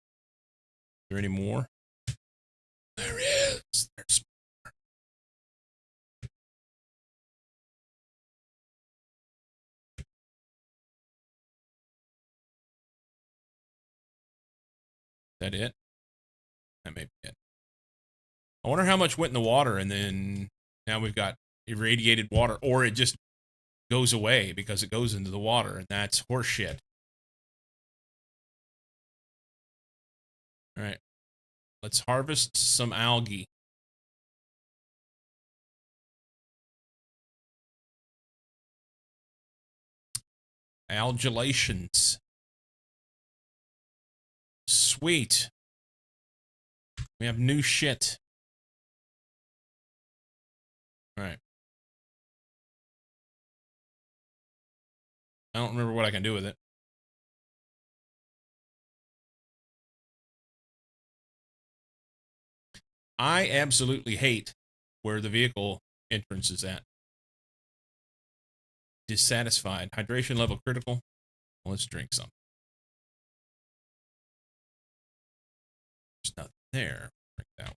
there any more? There is. There's more. Is that it? That may be it. I wonder how much went in the water, and then now we've got irradiated water, or it just goes away because it goes into the water, and that's horse shit. All right. Let's harvest some algae. Algulations. Sweet. We have new shit. All right. I don't remember what I can do with it. I absolutely hate where the vehicle entrance is at. Dissatisfied. Hydration level critical. Let's drink some. There's nothing there. Drink that one.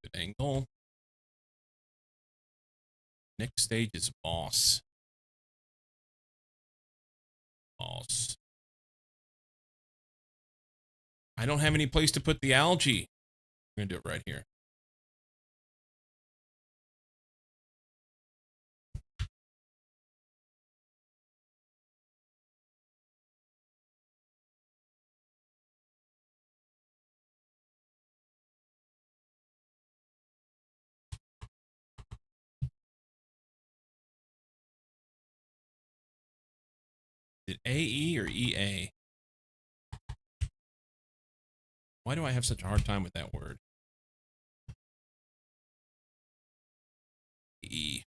Good angle. Next stage is boss. Boss. I don't have any place to put the algae. I'm going to do it right here. Is it AE or EA? Why do I have such a hard time with that word? E.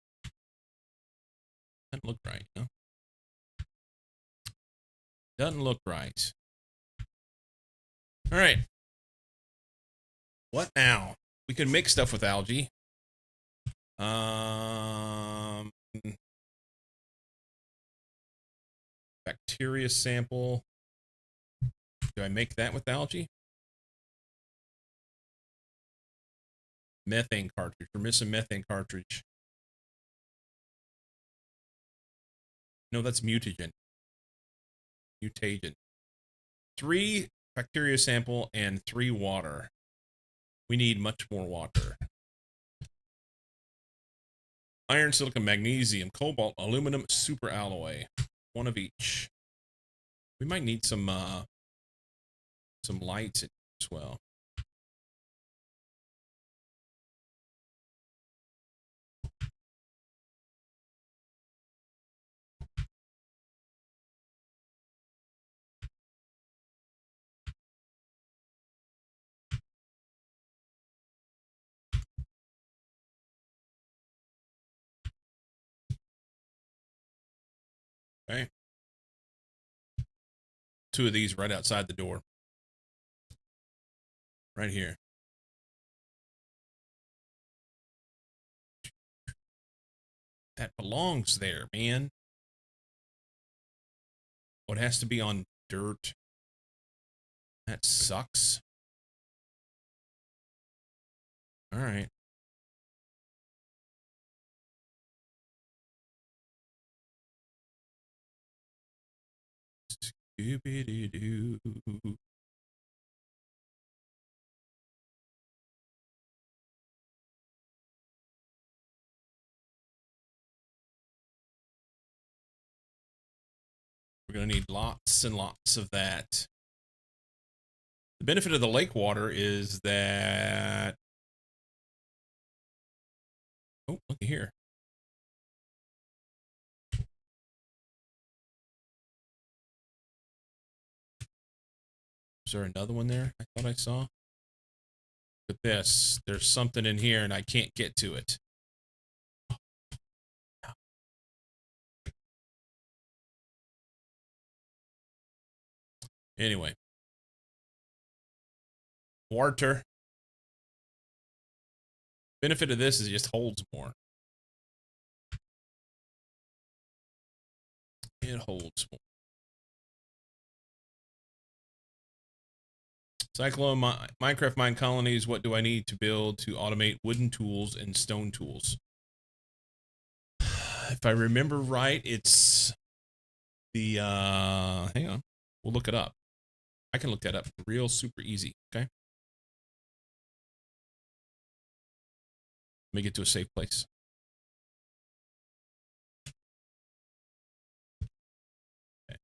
Doesn't look right, huh? Doesn't look right. All right. What now? We can make stuff with algae. Bacteria sample. Do I make that with algae? Methane cartridge. We're missing methane cartridge. No, that's mutagen. Mutagen. 3 bacteria sample and 3 water. We need much more water. Iron, silicon, magnesium, cobalt, aluminum, super alloy. 1 of each. We might need some lights as well. Okay. 2 of these right outside the door. Right here. That belongs there, man. Oh, it has to be on dirt. That sucks. All right. Scooby-Doo. We're going to need lots and lots of that. The benefit of the lake water is that... Oh, looky here. Is there another one there? I thought I saw. Look at this. There's something in here and I can't get to it. Anyway. Water. Benefit of this is it just holds more. It holds more. Cyclone Minecraft mine colonies. What do I need to build to automate wooden tools and stone tools? If I remember right, it's the hang on. We'll look it up. I can look that up real super easy. Okay. Let me get to a safe place. Okay.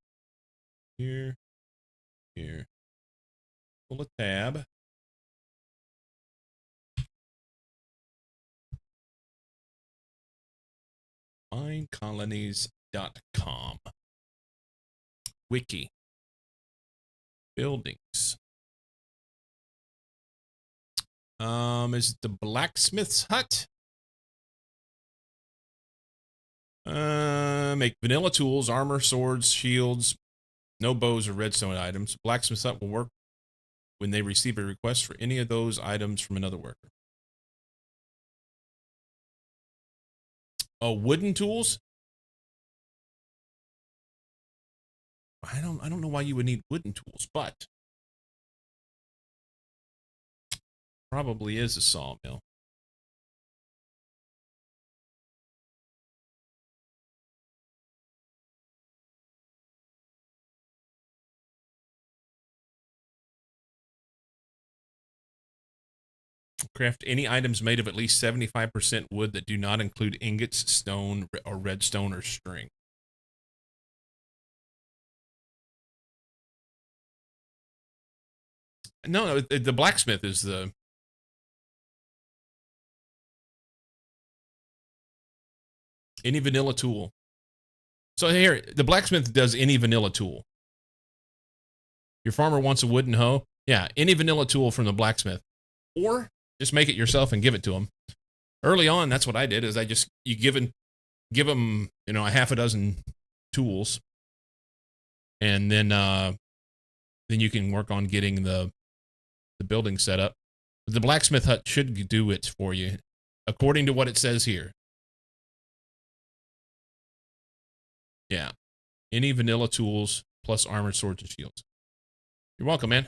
Here. Pull a tab. Minecolonies.com. Wiki. Buildings. Is it the blacksmith's hut? Make vanilla tools, armor, swords, shields, no bows or redstone items. Blacksmith's hut will work when they receive a request for any of those items from another worker. Oh, wooden tools? I don't know why you would need wooden tools, but probably is a sawmill. Craft any items made of at least 75% wood that do not include ingots, stone, or redstone or string. No, the blacksmith is the... Any vanilla tool. So here, the blacksmith does any vanilla tool. Your farmer wants a wooden hoe. Yeah, any vanilla tool from the blacksmith. Or just make it yourself and give it to him. Early on, that's what I did, is you give him, a half a dozen tools. And then you can work on getting the building set up. The blacksmith hut should do it for you, according to what it says here. Yeah. Any vanilla tools plus armored swords and shields. You're welcome, man.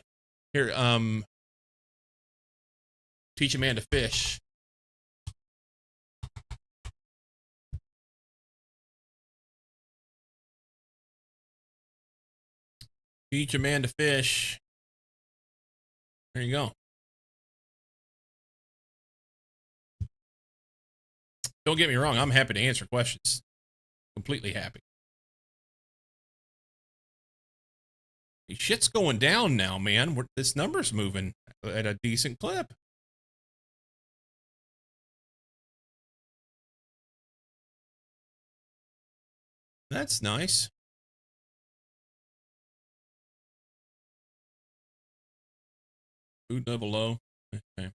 Here, teach a man to fish. Teach a man to fish. There you go. Don't get me wrong, I'm happy to answer questions. Completely happy. Shit's going down now, man. This number's moving at a decent clip. That's nice. Food level low. Okay.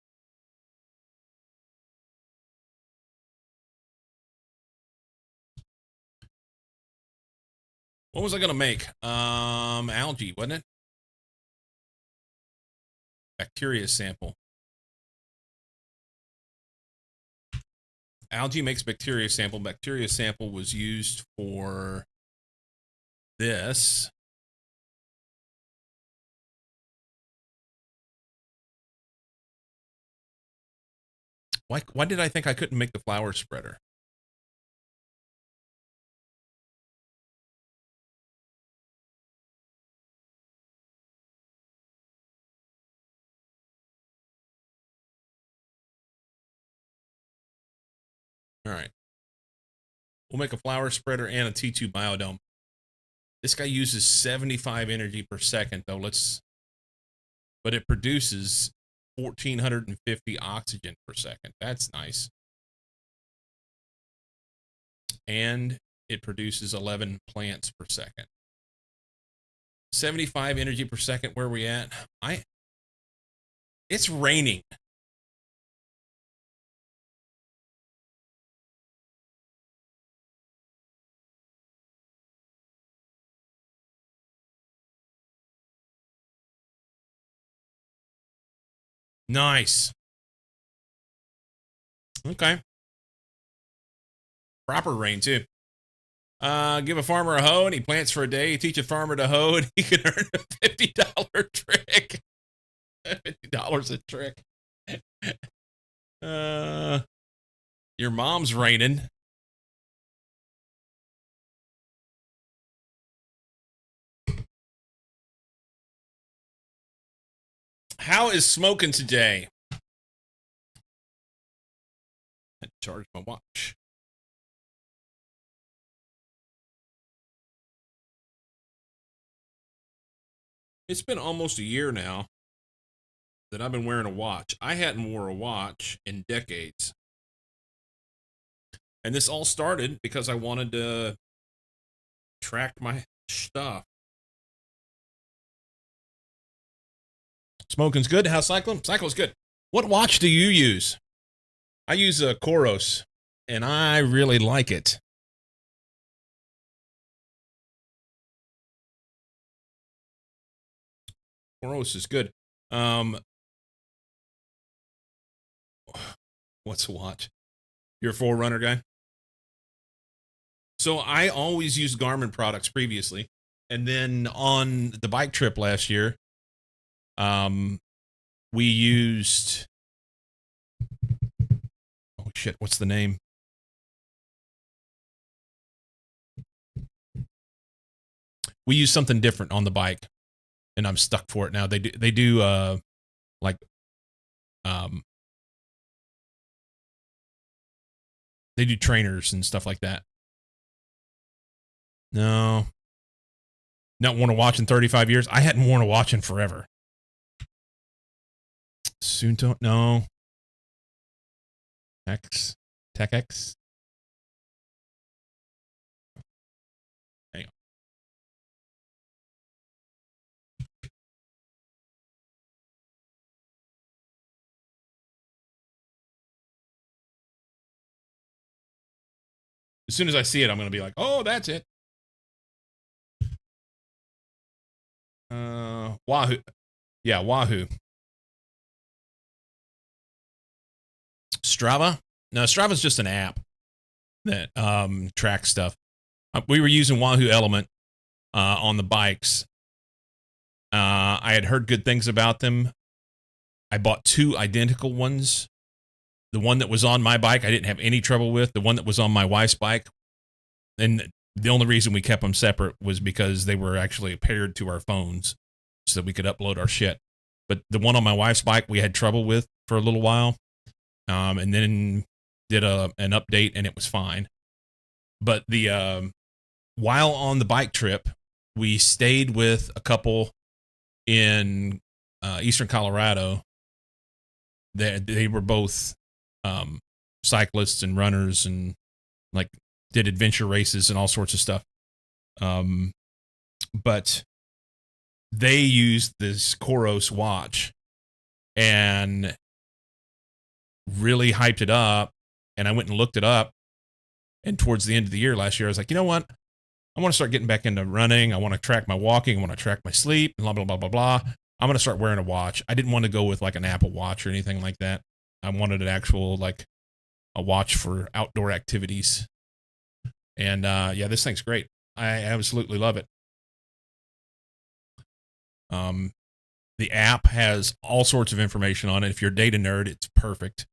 What was I gonna make? Algae, wasn't it? Bacteria sample. Algae makes bacteria sample. Bacteria sample was used for this. Why did I think I couldn't make the flower spreader? All right. We'll make a flower spreader and a T2 biodome. This guy uses 75 energy per second, though. But it produces 1,450 oxygen per second. That's nice. And it produces 11 plants per second. 75 energy per second. Where are we at? It's raining. Nice. Okay. Proper rain, too. Give a farmer a hoe and he plants for a day. You teach a farmer to hoe and he can earn a $50 trick. $50 a trick. Your mom's raining. How is smoking today? I had to charge my watch. It's been almost a year now that I've been wearing a watch. I hadn't worn a watch in decades. And this all started because I wanted to track my stuff. Smoking's good. How's cycling? Cycling's good. What watch do you use? I use a Coros, and I really like it. Coros is good. What's a watch? You're a Forerunner guy? So I always used Garmin products previously. And then on the bike trip last year, we used, oh shit, what's the name? We used something different on the bike, and I'm stuck for it now. They do like they do trainers and stuff like that. No. Not worn a watch in 35 years. I hadn't worn a watch in forever. Sunto? No. Tech X? Hang on. As soon as I see it, I'm going to be like, oh, that's it. Wahoo. Yeah, Wahoo. Strava? No, Strava's just an app that tracks stuff. We were using Wahoo Element on the bikes. I had heard good things about them. I bought 2 identical ones. The one that was on my bike, I didn't have any trouble with. The one that was on my wife's bike, and the only reason we kept them separate was because they were actually paired to our phones so that we could upload our shit. But the one on my wife's bike, we had trouble with for a little while, and then did an update, and it was fine. But the while on the bike trip, we stayed with a couple in eastern Colorado. They were both cyclists and runners, and like did adventure races and all sorts of stuff. But they used this Coros watch and really hyped it up. And I went and looked it up. And towards the end of the year last year, I was like, you know what? I want to start getting back into running. I want to track my walking. I want to track my sleep, blah, blah, blah, blah, blah. I'm going to start wearing a watch. I didn't want to go with like an Apple Watch or anything like that. I wanted an actual, like, a watch for outdoor activities. And yeah, this thing's great. I absolutely love it. The app has all sorts of information on it. If you're a data nerd, it's perfect.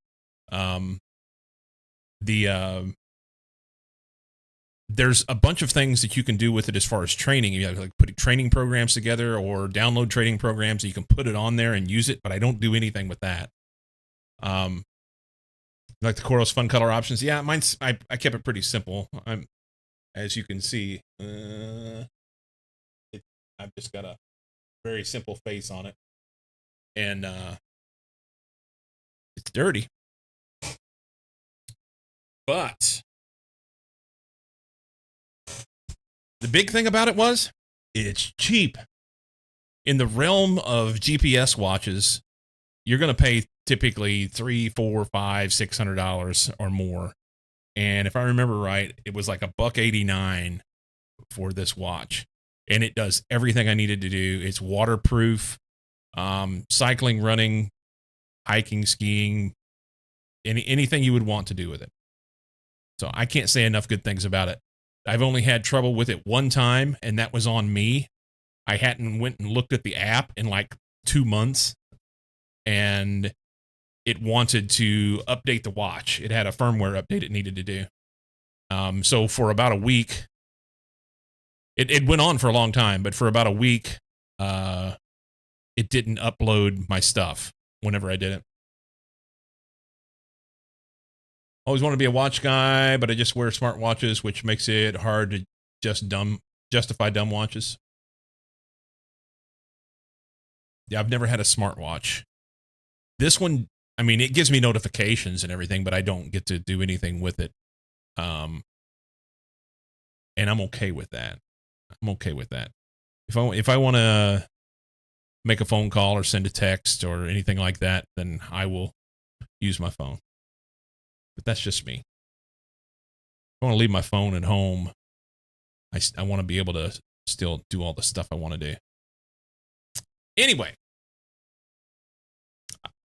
There's a bunch of things that you can do with it as far as training. You have like putting training programs together or download training programs, and you can put it on there and use it, but I don't do anything with that. Like the Coros fun color options. Yeah, mine's, I kept it pretty simple. As you can see, I've just got a very simple face on it, and it's dirty, but the big thing about it was it's cheap. In the realm of GPS watches, you're going to pay typically $300, $400, $500, $600 or more. And if I remember right, it was like $189 for this watch. And it does everything I needed to do. It's waterproof, cycling, running, hiking, skiing, anything you would want to do with it. So I can't say enough good things about it. I've only had trouble with it one time, and that was on me. I hadn't went and looked at the app in like 2 months, and it wanted to update the watch. It had a firmware update it needed to do. So for about a week, it went on for a long time, but for about a week, it didn't upload my stuff whenever I did it. Always want to be a watch guy, but I just wear smart watches, which makes it hard to justify dumb watches. Yeah, I've never had a smartwatch. This one, I mean, it gives me notifications and everything, but I don't get to do anything with it. And I'm okay with that. I'm okay with that. If I want to make a phone call or send a text or anything like that, then I will use my phone. But that's just me. If I want to leave my phone at home, I want to be able to still do all the stuff I want to do. Anyway,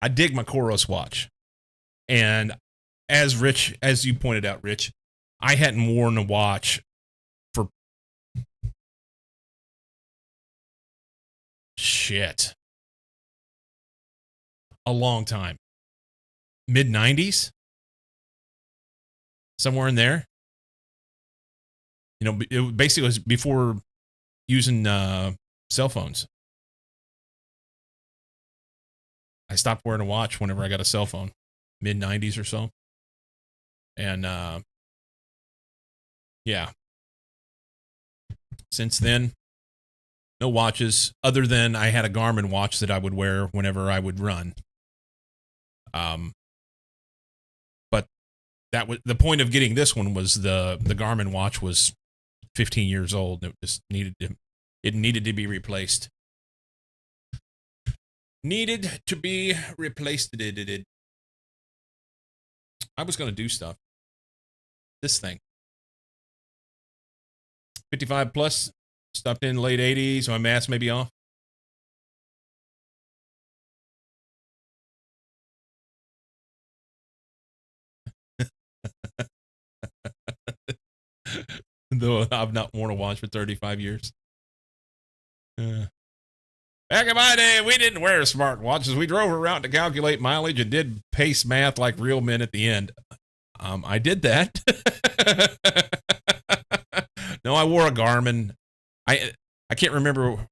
I dig my Koros watch. And as you pointed out, Rich, I hadn't worn a watch for a long time. Mid-90s? Somewhere in there. You know, it basically was before using cell phones. I stopped wearing a watch whenever I got a cell phone. Mid-90s or so. And, yeah. Since then, no watches, other than I had a Garmin watch that I would wear whenever I would run. But that was the point of getting this one was the Garmin watch was 15 years old. It just needed to be replaced. Needed to be replaced. I was going to do stuff. This thing. 55 plus. Stopped in late 80s. My mask may be off. Though I've not worn a watch for 35 years. Back in my day, we didn't wear smart watches. We drove around to calculate mileage and did pace math like real men at the end. I did that. No, I wore a Garmin. I can't remember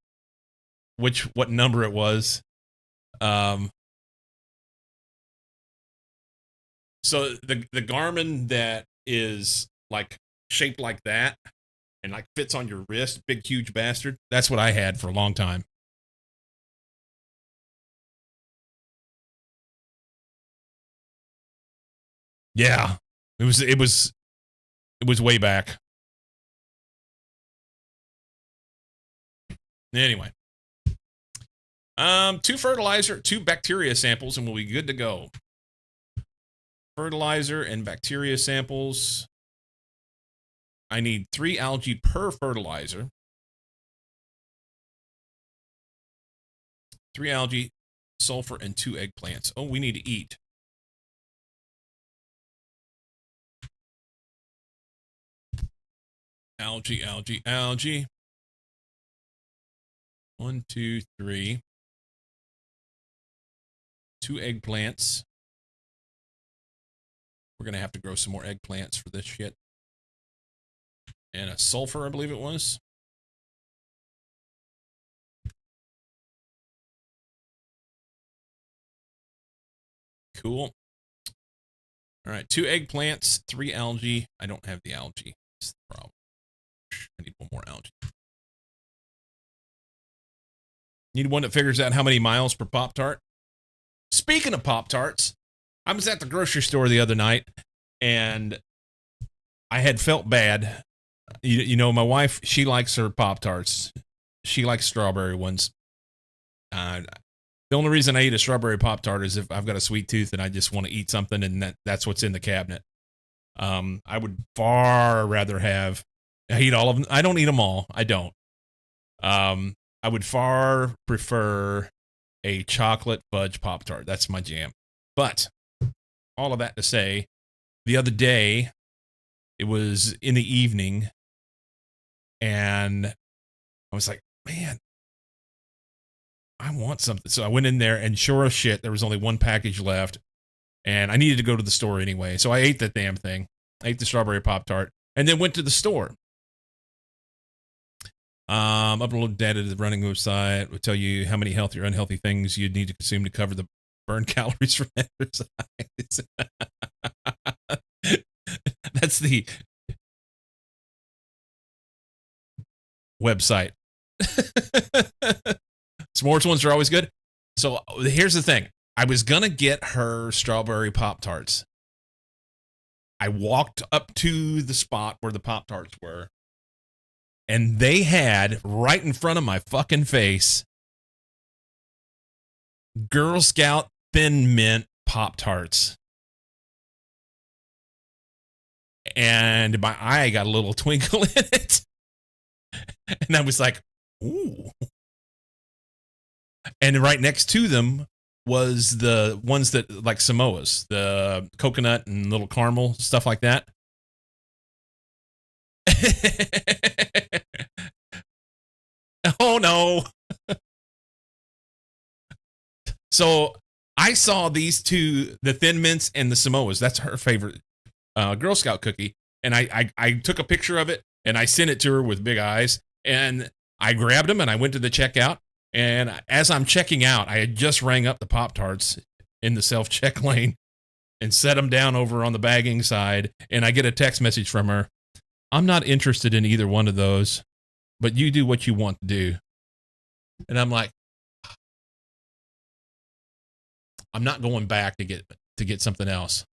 what number it was. So the Garmin that is like shaped like that and like fits on your wrist, big huge bastard. That's what I had for a long time. Yeah, it was way back. Anyway, 2 bacteria samples, and we'll be good to go. Fertilizer and bacteria samples. I need 3 algae per fertilizer. 3 algae, sulfur, and 2 eggplants. Oh, we need to eat. Algae. 1, 2, 3. 2 eggplants. We're going to have to grow some more eggplants for this shit. And a sulfur, I believe it was. Cool. All right, 2 eggplants, 3 algae. I don't have the algae. That's the problem. I need 1 more algae. Need one that figures out how many miles per Pop-Tart. Speaking of Pop-Tarts, I was at the grocery store the other night, and I had felt bad. You know, my wife, she likes her Pop-Tarts. She likes strawberry ones. The only reason I eat a strawberry Pop-Tart is if I've got a sweet tooth and I just want to eat something, and that's what's in the cabinet. I would far rather have... I eat all of them. I don't eat them all. I don't. I would far prefer a chocolate fudge Pop-Tart. That's my jam. But all of that to say, the other day, it was in the evening, and I was like, man, I want something. So I went in there, and sure as shit, there was only 1 package left, and I needed to go to the store anyway. So I ate that damn thing. I ate the strawberry Pop-Tart, and then went to the store. Upload data to the running website will tell you how many healthy or unhealthy things you'd need to consume to cover the burn calories from exercise. That's the website. S'mores ones are always good. So here's the thing. I was going to get her strawberry Pop-Tarts. I walked up to the spot where the Pop-Tarts were, and they had right in front of my fucking face Girl Scout Thin Mint Pop-Tarts. And my eye got a little twinkle in it. And I was like, ooh. And right next to them was the ones that like Samoas, the coconut and little caramel, stuff like that. Oh, no. So I saw these two, the Thin Mints and the Samoas. That's her favorite Girl Scout cookie. And I took a picture of it and I sent it to her with big eyes. And I grabbed them and I went to the checkout. And as I'm checking out, I had just rang up the Pop-Tarts in the self-check lane and set them down over on the bagging side. And I get a text message from her. I'm not interested in either one of those, but you do what you want to do. And I'm like, I'm not going back to get something else.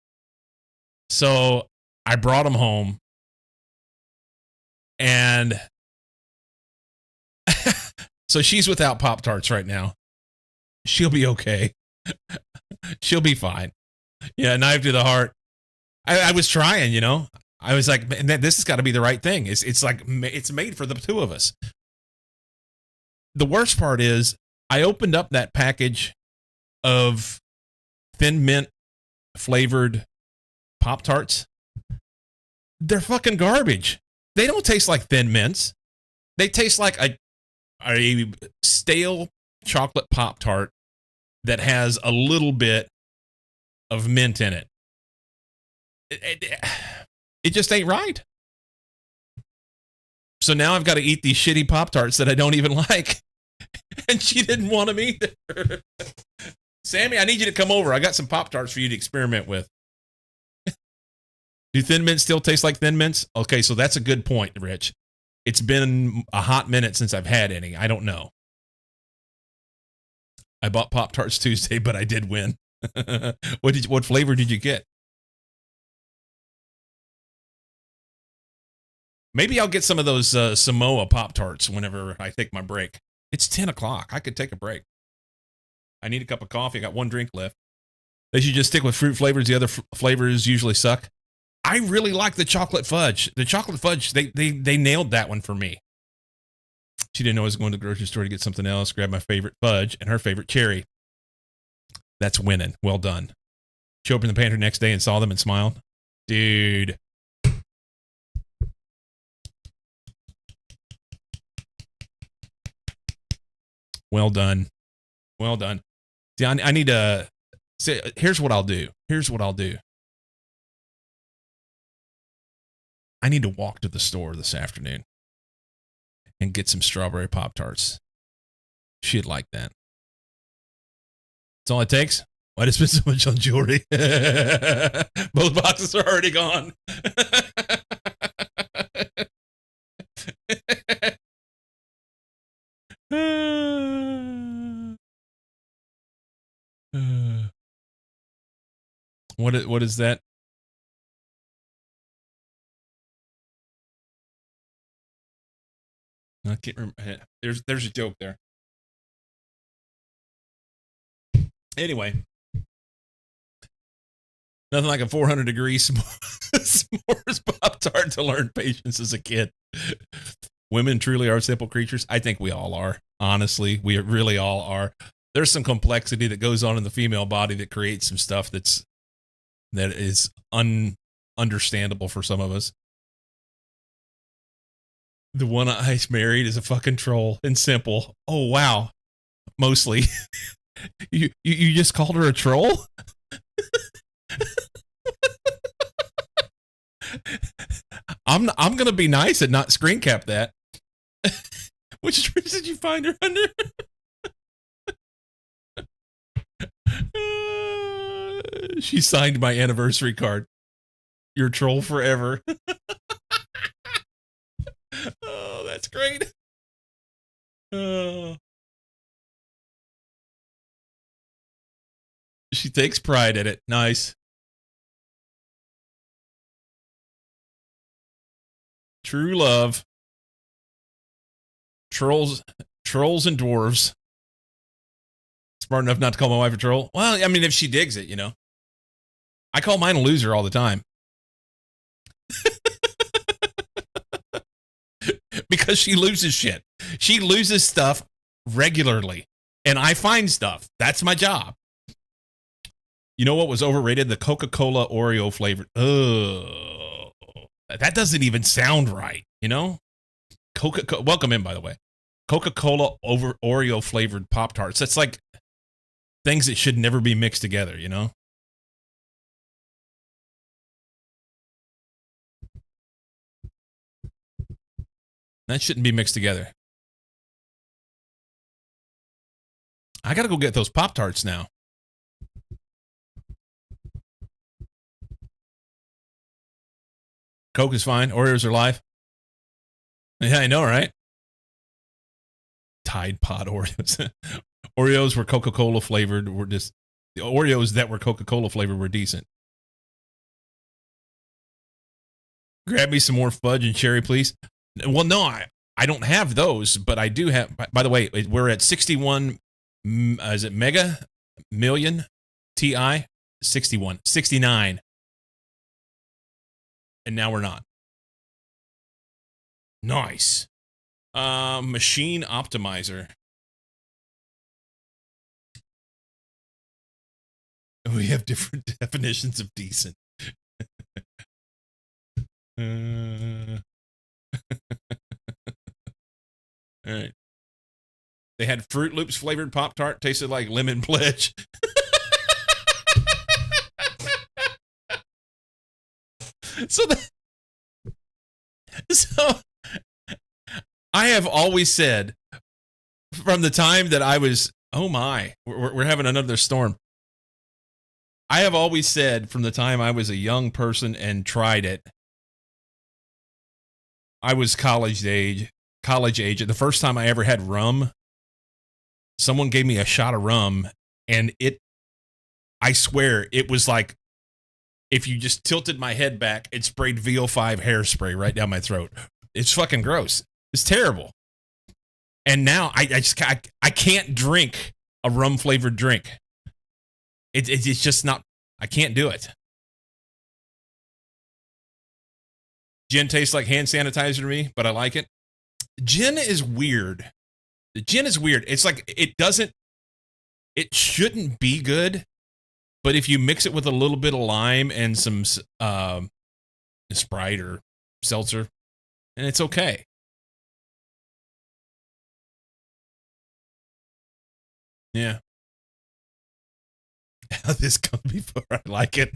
So I brought them home, and so she's without Pop-Tarts right now. She'll be okay. She'll be fine. Yeah, knife to the heart. I was trying, you know. I was like, man, this has got to be the right thing. It's like it's made for the two of us. The worst part is I opened up that package of Thin Mint flavored Pop-Tarts. They're fucking garbage. They don't taste like Thin Mints. They taste like a stale chocolate Pop-Tart that has a little bit of mint in it. It just ain't right. So now I've got to eat these shitty Pop-Tarts that I don't even like. And she didn't want them either. Sammy, I need you to come over. I got some Pop-Tarts for you to experiment with. Do Thin Mints still taste like Thin Mints? Okay, so that's a good point, Rich. It's been a hot minute since I've had any. I don't know. I bought Pop-Tarts Tuesday, but I did win. What flavor did you get? Maybe I'll get some of those Samoa Pop-Tarts whenever I take my break. It's 10 o'clock. I could take a break. I need a cup of coffee. I got one drink left. They should just stick with fruit flavors. The other flavors usually suck. I really like the chocolate fudge. The chocolate fudge, they nailed that one for me. She didn't know I was going to the grocery store to get something else, grab my favorite fudge and her favorite cherry. That's winning. Well done. She opened the pantry next day and saw them and smiled. Dude. Well done. Well done. See, I need to say, here's what I'll do. I need to walk to the store this afternoon and get some strawberry Pop-Tarts. She'd like that. That's all it takes. Why did I spend so much on jewelry? Both boxes are already gone. What is that? I can't remember. There's a joke there. Anyway, nothing like a 400-degree s'mores Pop-Tart to learn patience as a kid. Women truly are simple creatures. I think we all are. Honestly, we really all are. There's some complexity that goes on in the female body that creates some stuff that is understandable for some of us. The one I married is a fucking troll and simple. Oh, wow. Mostly. You just called her a troll? I'm going to be nice and not screen cap that. Which tree did you find her under? She signed my anniversary card. Your troll forever. Oh, that's great. She takes pride in it. Nice. True love. Trolls and dwarves. Smart enough not to call my wife a troll. Well, I mean, if she digs it, you know. I call mine a loser all the time. Because she loses shit. She loses stuff regularly. And I find stuff. That's my job. You know what was overrated? The Coca-Cola Oreo flavored. Ugh. That doesn't even sound right, you know? Welcome in, by the way. Coca-Cola over Oreo flavored Pop-Tarts. That's like things that should never be mixed together, you know? That shouldn't be mixed together. I gotta go get those Pop-Tarts now. Coke is fine. Oreos are live. Yeah, I know, right? Tide Pod Oreos. Oreos were Coca-Cola flavored. Were just the Oreos that were Coca-Cola flavored were decent. Grab me some more fudge and cherry, please. Well, no, I don't have those, but I do have. By the way, we're at 61. Is it mega million TI? 61, 69, and now we're not. Nice. Machine optimizer. We have different definitions of decent. All right. They had Fruit Loops flavored Pop-Tart, tasted like lemon pledge. So I have always said from the time that I was, oh my, we're having another storm. I have always said from the time I was a young person and tried it, I was college age. The first time I ever had rum, someone gave me a shot of rum, and I swear, it was like if you just tilted my head back, it sprayed VO5 hairspray right down my throat. It's fucking gross. It's terrible. And now I can't drink a rum flavored drink. It's just not. I can't do it. Gin tastes like hand sanitizer to me, but I like it. Gin is weird. The gin is weird. It's like it shouldn't be good, but if you mix it with a little bit of lime and some Sprite or seltzer, and it's okay. Yeah. This comes before I like it.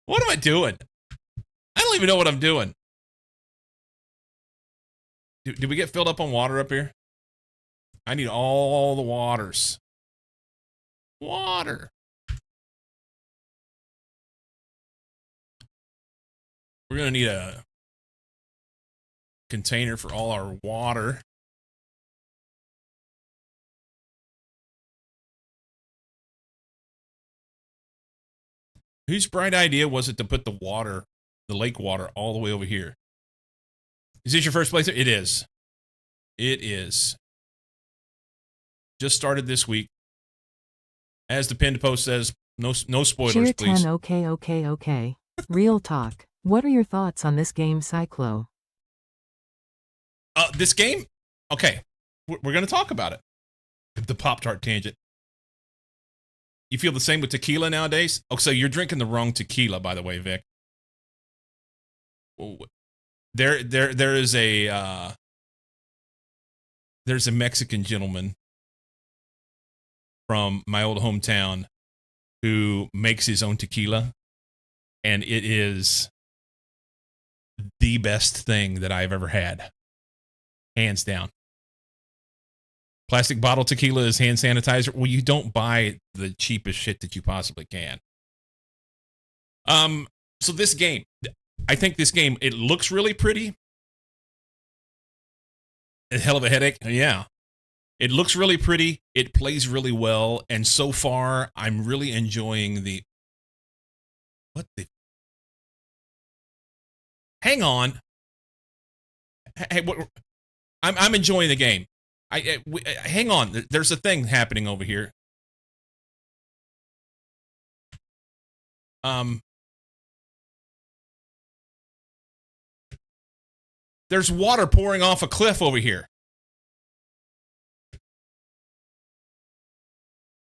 What am I doing? I don't even know what I'm doing. Did we get filled up on water up here? I need all the waters. Water. We're going to need a container for all our water. Whose bright idea was it to put the lake water, all the way over here? Is this your first playthrough? It is. It is. Just started this week. As the pinned post says, no spoilers, Cheer please. 10, okay. Real talk. What are your thoughts on this game, Cyclo? This game? Okay. We're going to talk about it. The Pop-Tart tangent. You feel the same with tequila nowadays? Oh, so you're drinking the wrong tequila, by the way, Vic. There's a Mexican gentleman from my old hometown who makes his own tequila, and it is the best thing that I've ever had. Hands down. Plastic bottle tequila is hand sanitizer. Well, you don't buy the cheapest shit that you possibly can. So this game, I think this game, it looks really pretty. A hell of a headache. Yeah. It looks really pretty. It plays really well. And so far, I'm really enjoying the... What the... Hang on. Hey, what... I'm enjoying the game. Hang on. There's a thing happening over here. There's water pouring off a cliff over here.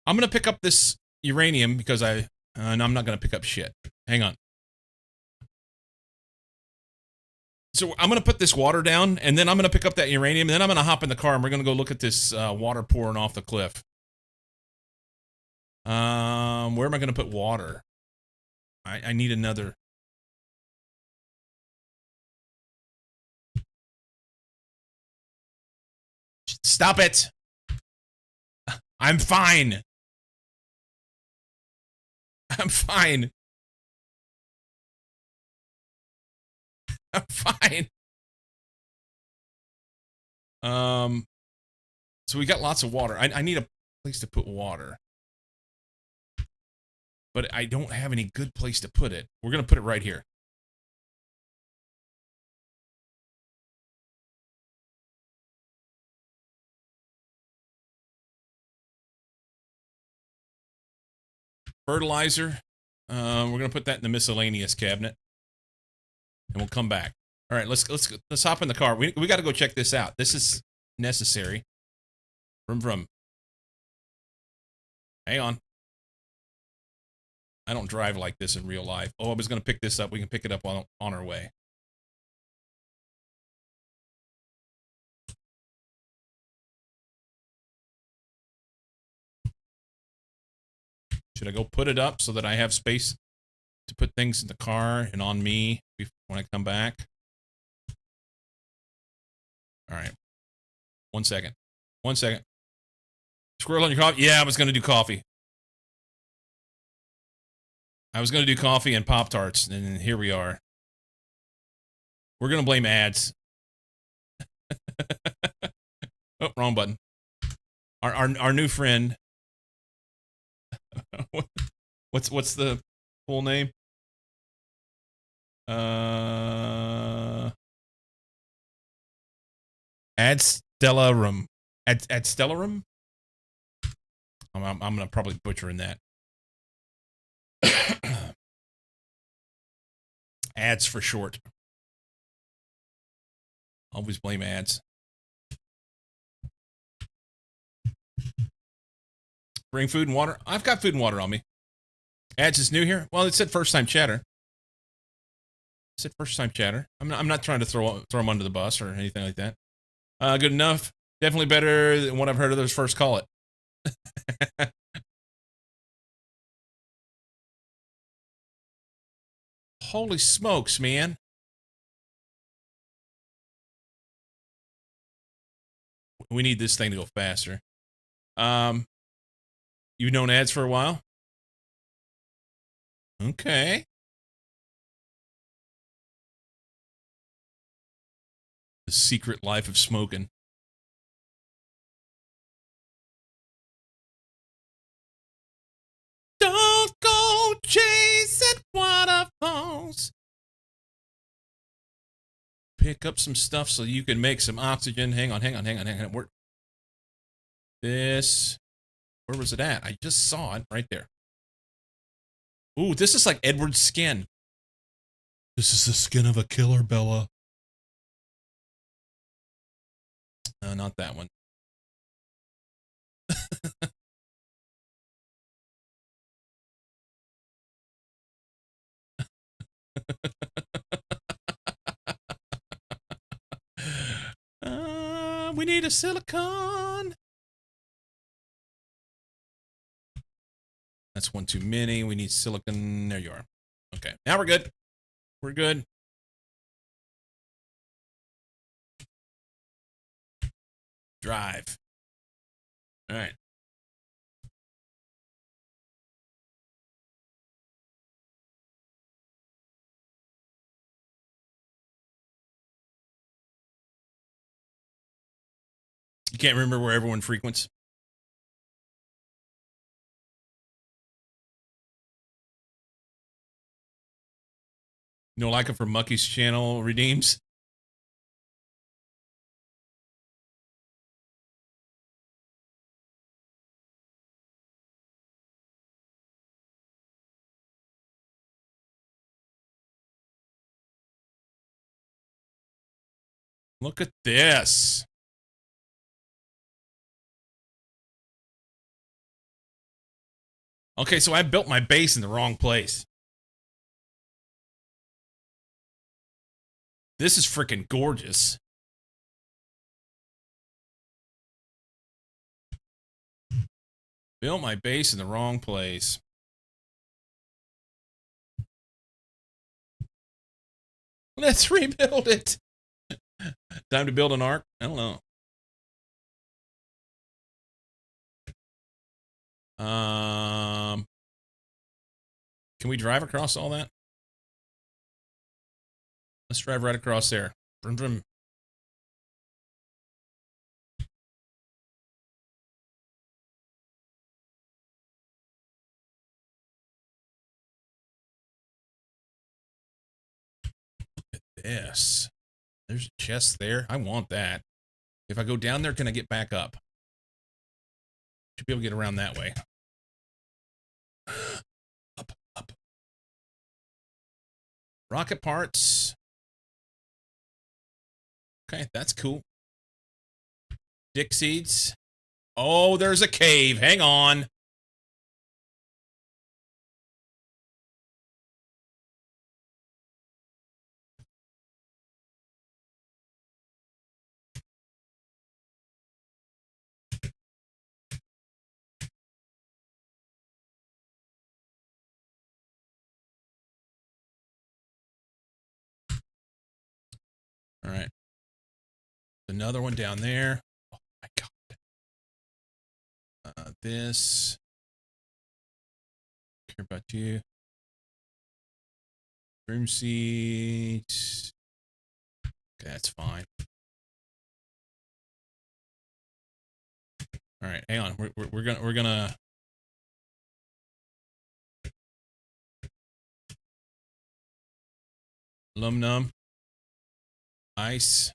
I'm going to pick up this uranium because no, I'm not going to pick up shit. Hang on. So I'm going to put this water down, and then I'm going to pick up that uranium, and then I'm going to hop in the car, and we're going to go look at this water pouring off the cliff. Where am I going to put water? I need another... Stop it! I'm fine. I'm fine. I'm fine. So we got lots of water. I need a place to put water. But I don't have any good place to put it. We're going to put it right here. Fertilizer. We're going to put that in the miscellaneous cabinet. And we'll come back. All right, let's hop in the car. We got to go check this out. This is necessary. Vroom vroom. Hang on. I don't drive like this in real life. Oh, I was going to pick this up. We can pick it up on our way. Should I go put it up so that I have space to put things in the car and on me when I come back? All right. 1 second. 1 second. Squirrel on your coffee? Yeah, I was going to do coffee. I was going to do coffee and Pop-Tarts, and here we are. We're going to blame ads. Oh, wrong button. Our new friend. What's the full name? Ad Stellarum. Ad Stellarum? I'm gonna probably butcher in that. Ads for short. Always blame ads. Bring food and water. I've got food and water on me. Ads is new here. Well, it said first time chatter. It said first time chatter. I'm not trying to throw them under the bus or anything like that. Good enough. Definitely better than what I've heard others first call it. Holy smokes, man. We need this thing to go faster. You've known ads for a while? Okay. The secret life of smoking. Don't go chasing waterfalls. Pick up some stuff so you can make some oxygen. Hang on. Where was it at? I just saw it right there. Ooh, this is like Edward's skin. This is the skin of a killer, Bella. No, not that one. We need a silicone. That's one too many. We need silicon. There you are. Okay, now we're good. We're good. Drive. All right. You can't remember where everyone frequents? No like it for Mucky's channel redeems? Look at this. Okay, so I built my base in the wrong place. This is freaking gorgeous. Built my base in the wrong place. Let's rebuild it. Time to build an ark? I don't know. Can we drive across all that? Let's drive right across there. Vroom, vroom. Look at this. There's a chest there. I want that. If I go down there, can I get back up? Should be able to get around that way. Up, up. Rocket parts. Okay, that's cool. Dick seeds. Oh, there's a cave. Hang on. All right. Another one down there. Oh my god. This. Care about you. Room seats. Okay, that's fine. All right, hang on. We're gonna. Aluminum. Ice.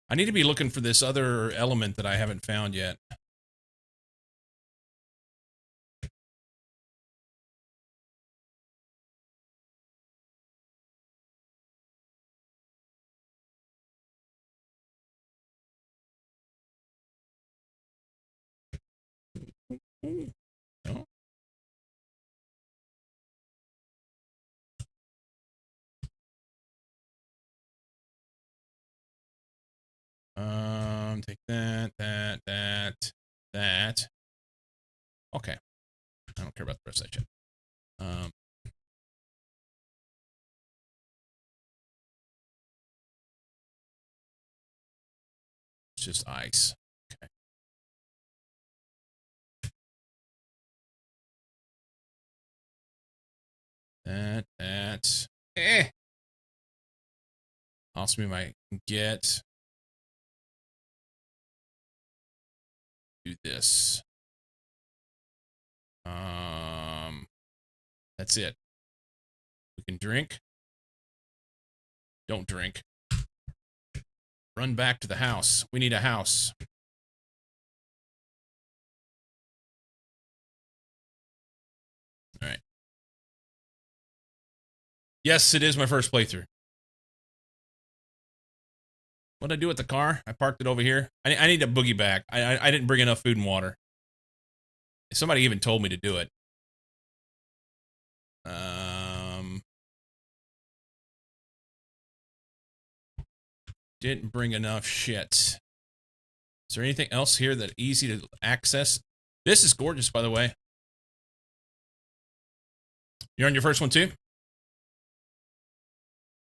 I need to be looking for this other element that I haven't found yet. No. Take that. Okay. I don't care about the rest of that shit. It's just ice. Okay. That. Also, we might get. Do this. That's it. We can drink. Don't drink. Run back to the house. We need a house. All right. Yes, it is my first playthrough. What did I do with the car? I parked it over here. I need to boogie back. I didn't bring enough food and water. Somebody even told me to do it. Didn't bring enough shit. Is there anything else here that easy to access? This is gorgeous, by the way. You're on your first one too?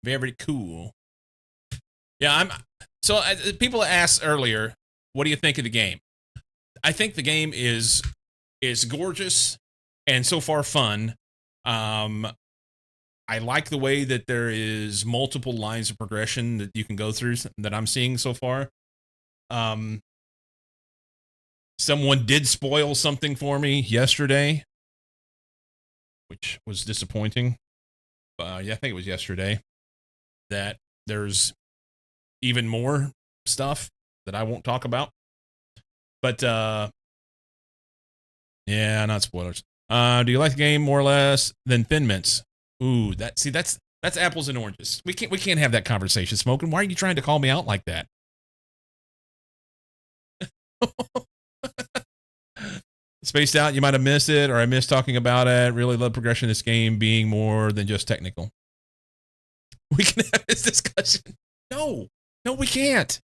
Very cool. Yeah, I'm. So people asked earlier, what do you think of the game? I think the game is gorgeous and so far fun. Um, I like the way that there is multiple lines of progression that you can go through that I'm seeing so far. Someone did spoil something for me yesterday, which was disappointing. Yeah, I think it was yesterday that there's even more stuff that I won't talk about. But yeah, not spoilers. Do you like the game more or less than Thin Mints? Ooh, that's apples and oranges. We can't have that conversation, Smoking. Why are you trying to call me out like that? Spaced Out, you might have missed it, or I missed talking about it. Really love progression in this game being more than just technical. We can have this discussion. No, we can't.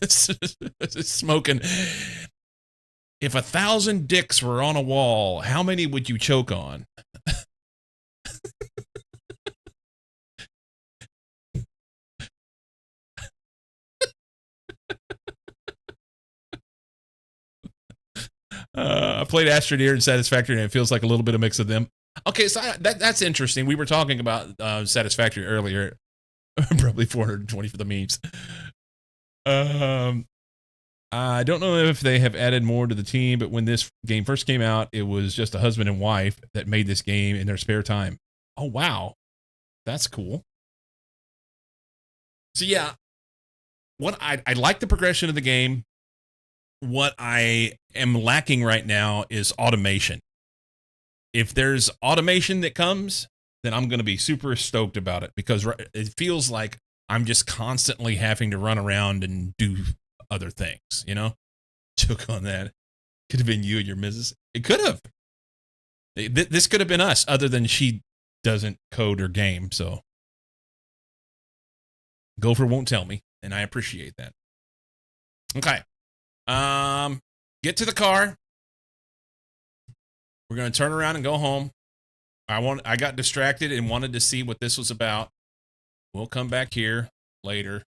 Smoking. If 1,000 dicks were on a wall, how many would you choke on? I played Astroneer and Satisfactory, and it feels like a little bit of mix of them. Okay, so that's interesting. We were talking about Satisfactory earlier. Probably 420 for the memes. I don't know if they have added more to the team, but when this game first came out, it was just a husband and wife that made this game in their spare time. Oh, wow. That's cool. So, yeah, what I like the progression of the game. What I am lacking right now is automation. If there's automation that comes, then I'm going to be super stoked about it because it feels like I'm just constantly having to run around and do other things, you know? Took on that. Could have been you and your missus. It could have. This could have been us, other than she doesn't code or game, so. Gopher won't tell me, and I appreciate that. Okay. Get to the car. We're going to turn around and go home. I got distracted and wanted to see what this was about. We'll come back here later.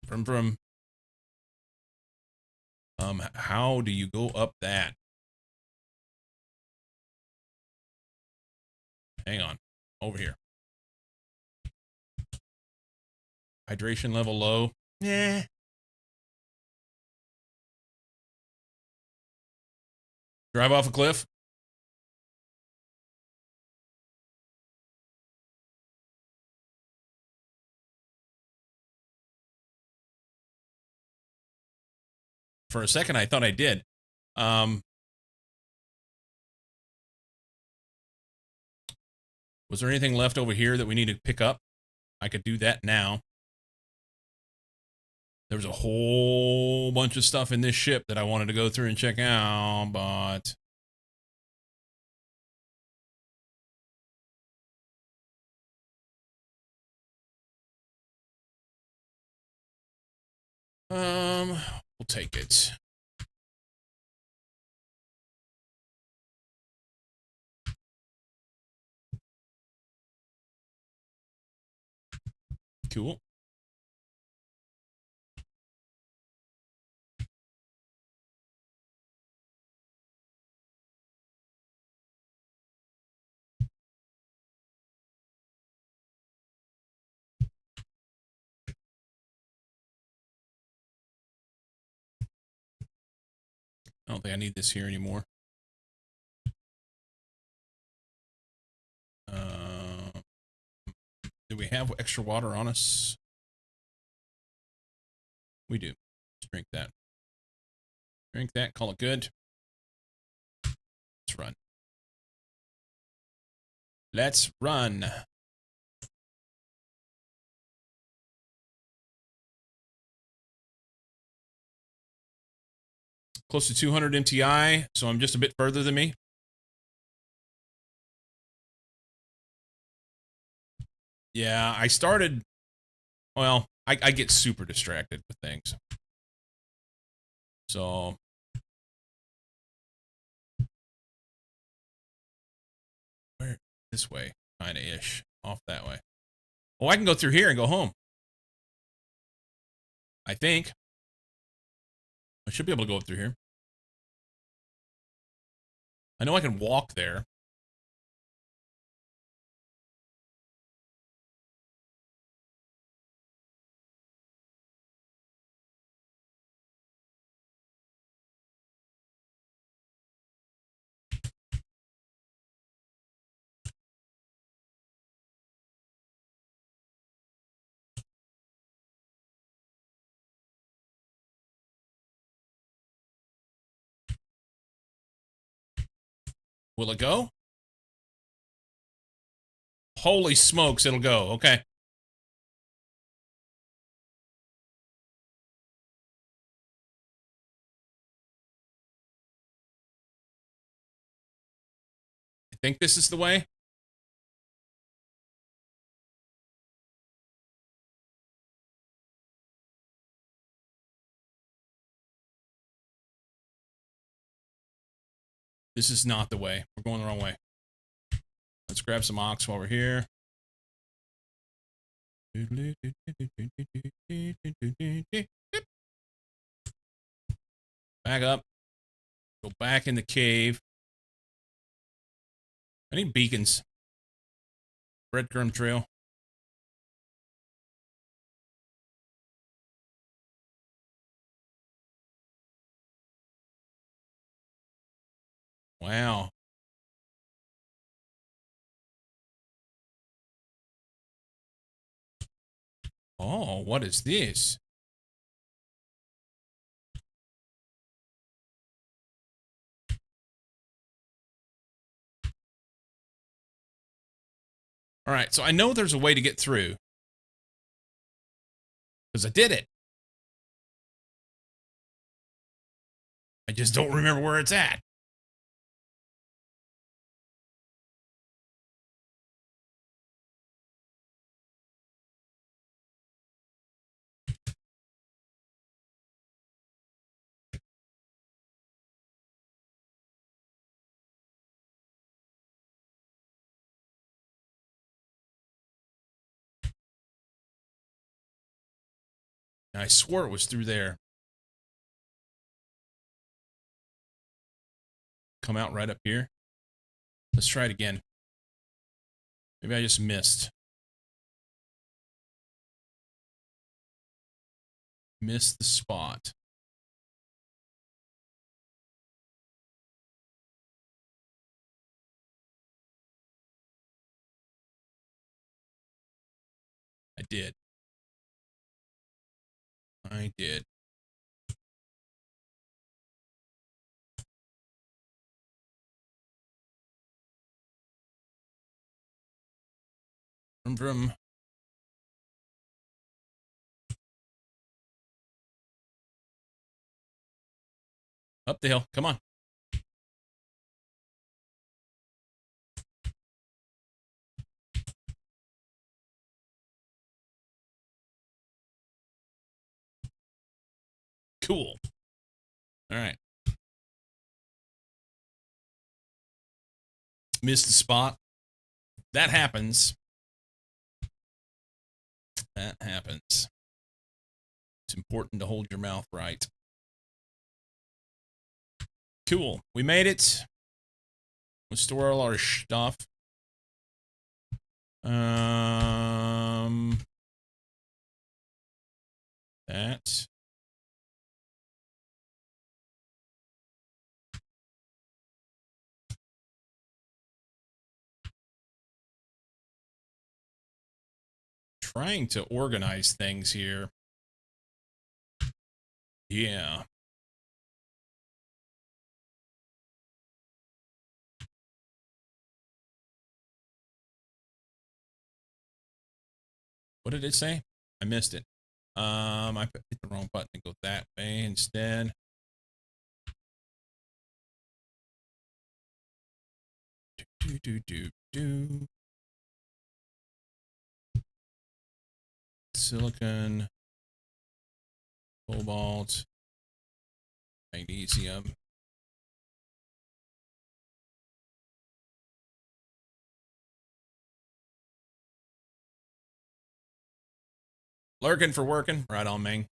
From. How do you go up that? Hang on. Over here. Hydration level low. Yeah. Drive off a cliff. For a second, I thought I did. Was there anything left over here that we need to pick up? I could do that now. There was a whole bunch of stuff in this ship that I wanted to go through and check out, but... we'll take it. Cool. I don't think I need this here anymore. Do we have extra water on us? We do. Let's drink that. Drink that, call it good. Let's run. Let's run. Close to 200 MTI, so I'm just a bit further than me. Yeah, I started... Well, I get super distracted with things. So... Where? This way, kind of ish. Off that way. Oh, I can go through here and go home. I think. I should be able to go up through here. I know I can walk there. Will it go? Holy smokes, it'll go. Okay. I think this is the way. This is not the way. We're going the wrong way. Let's grab some ox while we're here. Back up. Go back in the cave. I need beacons. Breadcrumb trail. Wow. Oh, what is this? All right, so I know there's a way to get through. Because I did it. I just don't remember where it's at. I swore it was through there. Come out right up here. Let's try it again. Maybe I just missed. Missed the spot. I did. I did. Vroom. Up the hill. Come on. Cool. All right. Missed the spot. That happens. That happens. It's important to hold your mouth right. Cool. We made it. We'll store all our stuff. That. Trying to organize things here. Yeah. What did it say? I missed it. I hit the wrong button to go that way instead. Do. Silicon, cobalt, magnesium. Lurking for working. Right on, man.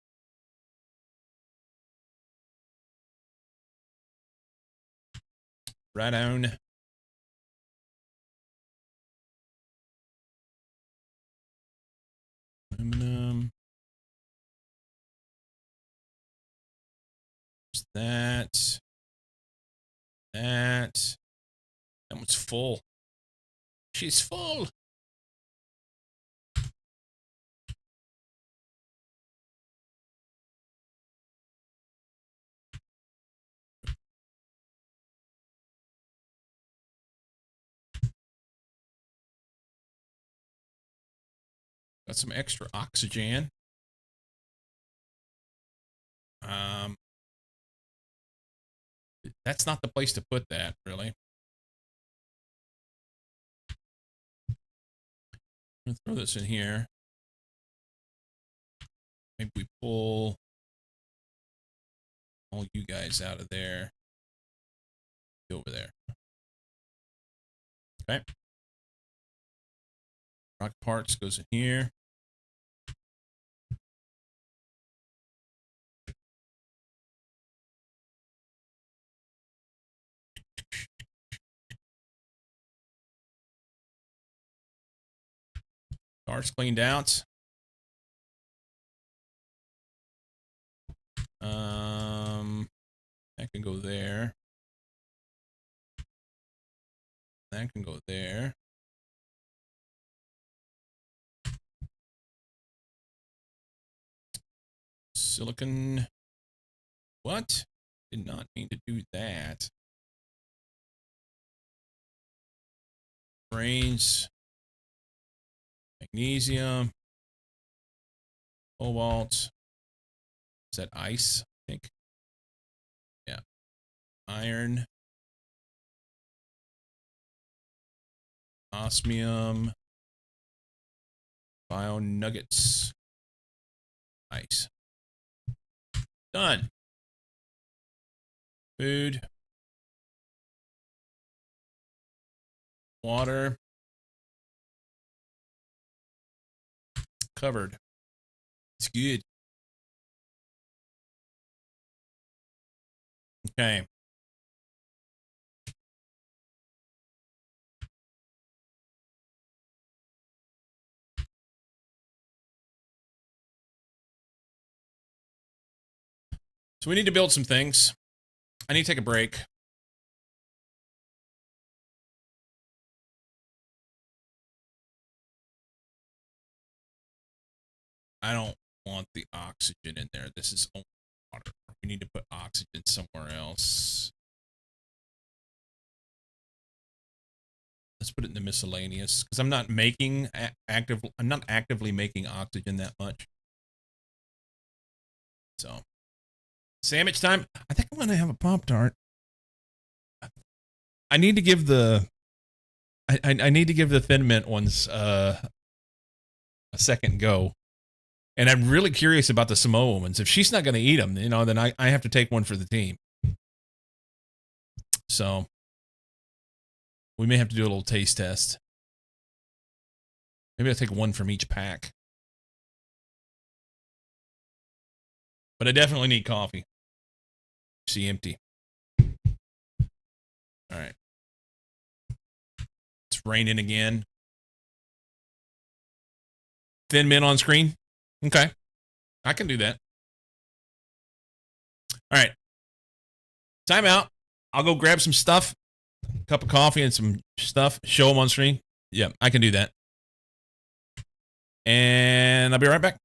Right on. Aluminum. That. That. That one's full. She's full. Got some extra oxygen. That's not the place to put that, really. I'm gonna throw this in here. Maybe we pull all you guys out of there. Go over there. Okay. Rock parts goes in here. Car's cleaned out. That can go there. That can go there. Silicon. What? Did not mean to do that. Brains. Magnesium. Cobalt. Is that ice? I think. Yeah. Iron. Osmium. Bio nuggets. Ice. Done. Food. Water. Covered. It's good. Okay. So we need to build some things. I need to take a break. I don't want the oxygen in there. This is only water. We need to put oxygen somewhere else. Let's put it in the miscellaneous because I'm not making I'm not actively making oxygen that much. So, sandwich time. I think I'm gonna have a Pop-Tart. I need to give the I need to give the Thin Mint ones a second go. And I'm really curious about the Samoa ones. If she's not going to eat them, then I have to take one for the team. So we may have to do a little taste test. Maybe I'll take one from each pack. But I definitely need coffee. See, empty. All right. It's raining again. Thin Mint on screen. Okay. I can do that. All right. Time out. I'll go grab some stuff. A cup of coffee and some stuff. Show them on screen. Yeah, I can do that. And I'll be right back.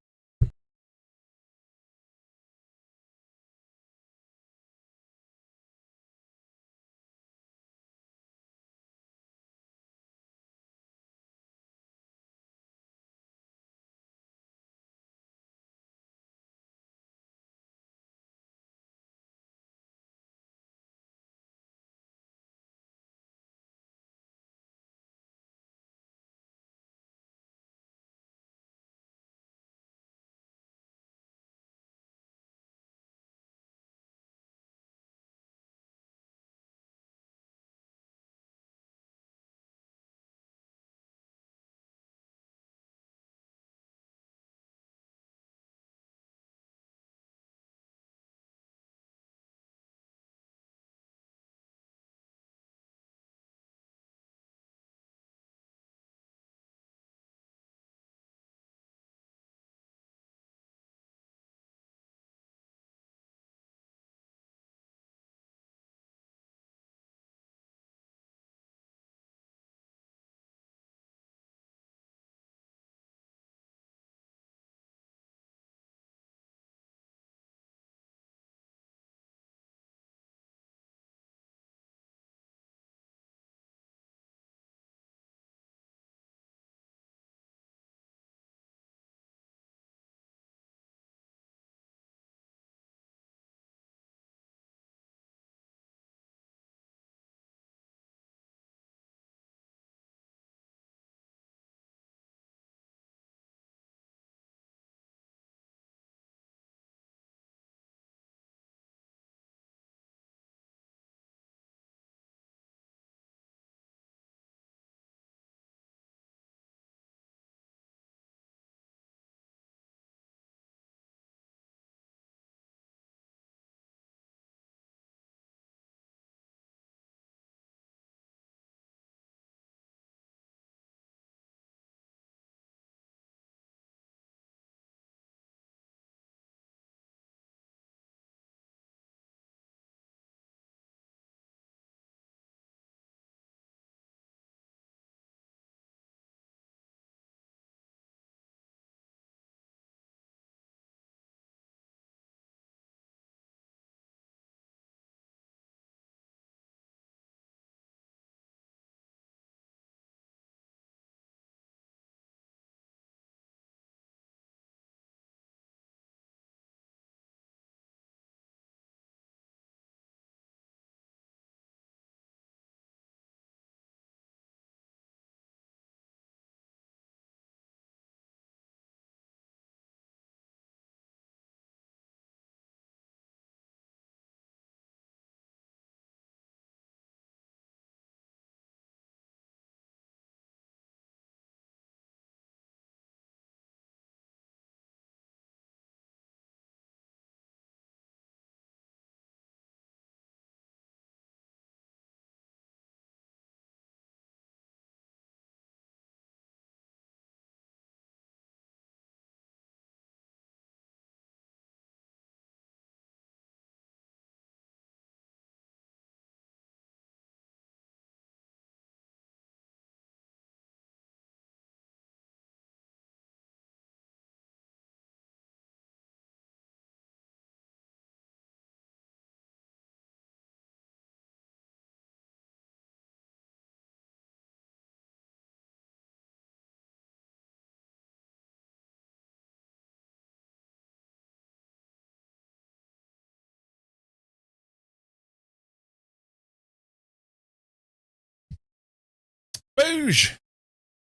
Booge.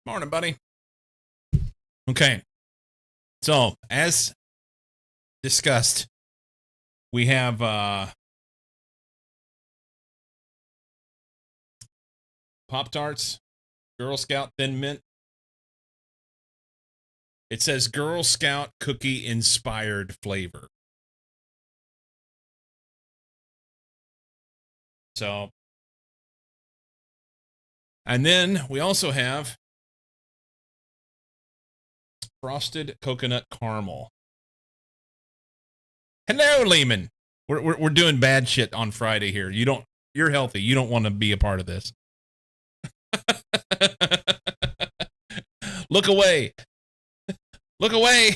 Morning, buddy. Okay. So, as discussed, we have Pop-Tarts, Girl Scout Thin Mint. It says Girl Scout cookie inspired flavor. So, and then we also have frosted coconut caramel. Hello, Lehman. We're doing bad shit on Friday here. You're healthy. You don't want to be a part of this. Look away. Look away.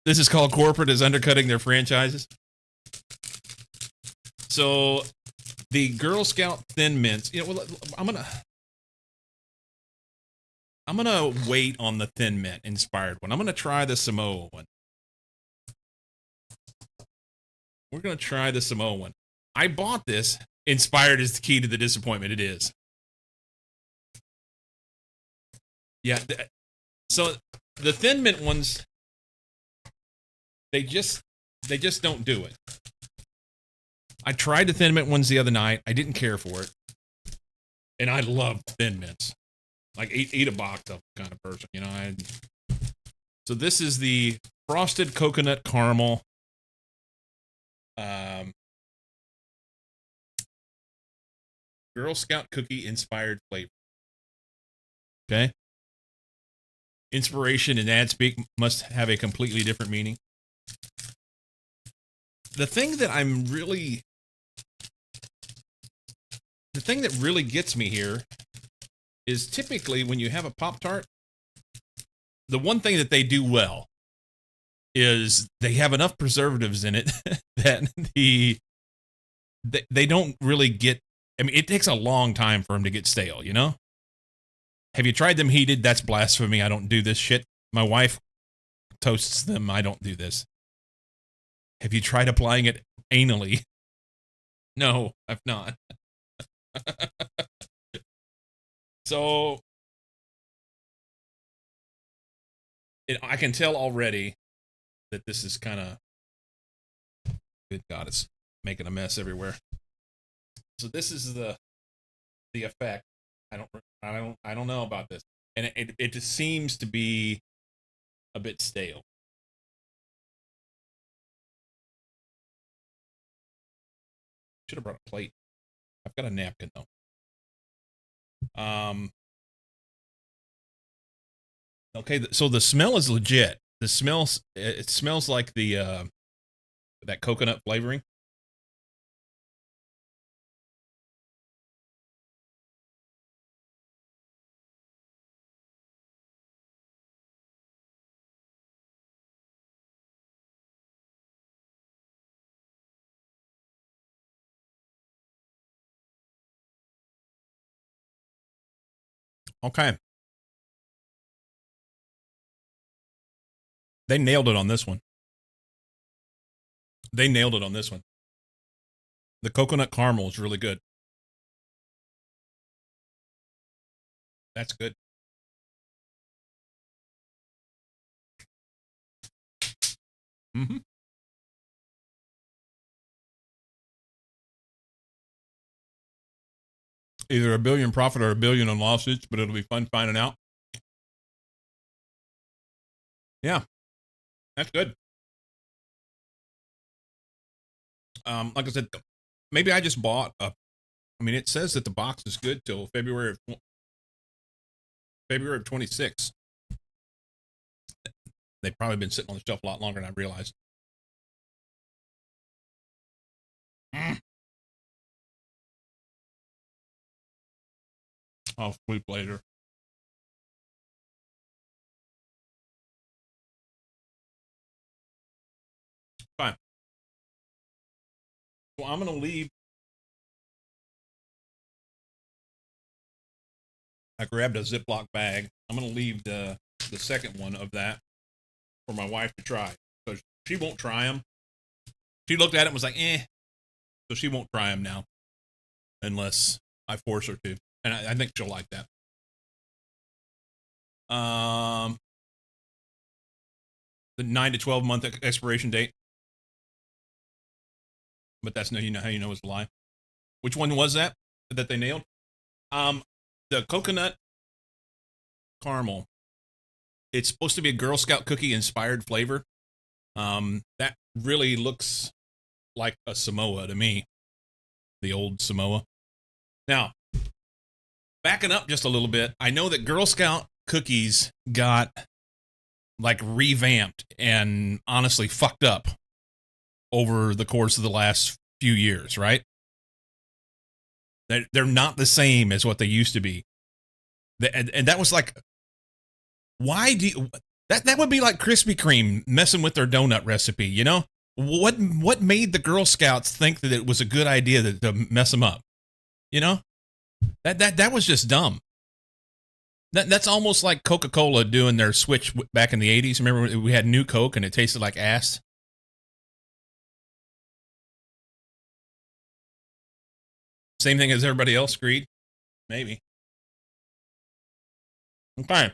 This is called corporate is undercutting their franchises. So the Girl Scout Thin Mints, I'm gonna wait on the Thin Mint inspired one. I'm gonna try the Samoa one. We're gonna try the Samoa one. I bought this. Inspired is the key to the disappointment. It is. Yeah. So the Thin Mint ones, they just don't do it. I tried the Thin Mint ones the other night. I didn't care for it, and I love Thin Mints. Like eat a box of kind of person, you know. So this is the frosted coconut caramel. Girl Scout cookie inspired flavor. Okay. Inspiration in ad speak must have a completely different meaning. The thing that really gets me here is typically when you have a Pop-Tart, the one thing that they do well is they have enough preservatives in it that they don't really get. I mean, it takes a long time for them to get stale, you know? Have you tried them heated? That's blasphemy. I don't do this shit. My wife toasts them. I don't do this. Have you tried applying it anally? No, I've not. So, I can tell already that this is kind of, good God, it's making a mess everywhere. So this is the effect. I don't know about this, and it just seems to be a bit stale. Should have brought a plate. I've got a napkin though. Okay, so the smell is legit. It smells like the that coconut flavoring. Okay. They nailed it on this one. The coconut caramel is really good. That's good. Mm-hmm. Either a billion profit or a billion on lawsuits, but it'll be fun finding out. Yeah, that's good. Like I said, maybe I just bought a. I mean, it says that the box is good till February of 26th. They've probably been sitting on the shelf a lot longer than I realized. I'll sleep later. Fine. So I'm gonna leave. I grabbed a Ziploc bag. I'm gonna leave the second one of that for my wife to try because she won't try them. She looked at it and was like, "eh," so she won't try them now. unless I force her to, and I think she'll like that. The 9 to 12 month expiration date, but that's no, you know how you know it's a lie. Which one was that they nailed? The coconut caramel. It's supposed to be a Girl Scout cookie inspired flavor. That really looks like a Samoa to me, the old Samoa. Now, backing up just a little bit, I know that Girl Scout cookies got like revamped and honestly fucked up over the course of the last few years, right? They're not the same as what they used to be. And that was like, why do you, that would be like Krispy Kreme messing with their donut recipe, you know? What made the Girl Scouts think that it was a good idea to mess them up? You know? That was just dumb. That's almost like Coca-Cola doing their switch back in the 80s. Remember we had New Coke and it tasted like ass? Same thing as everybody else, Creed? Maybe. Okay.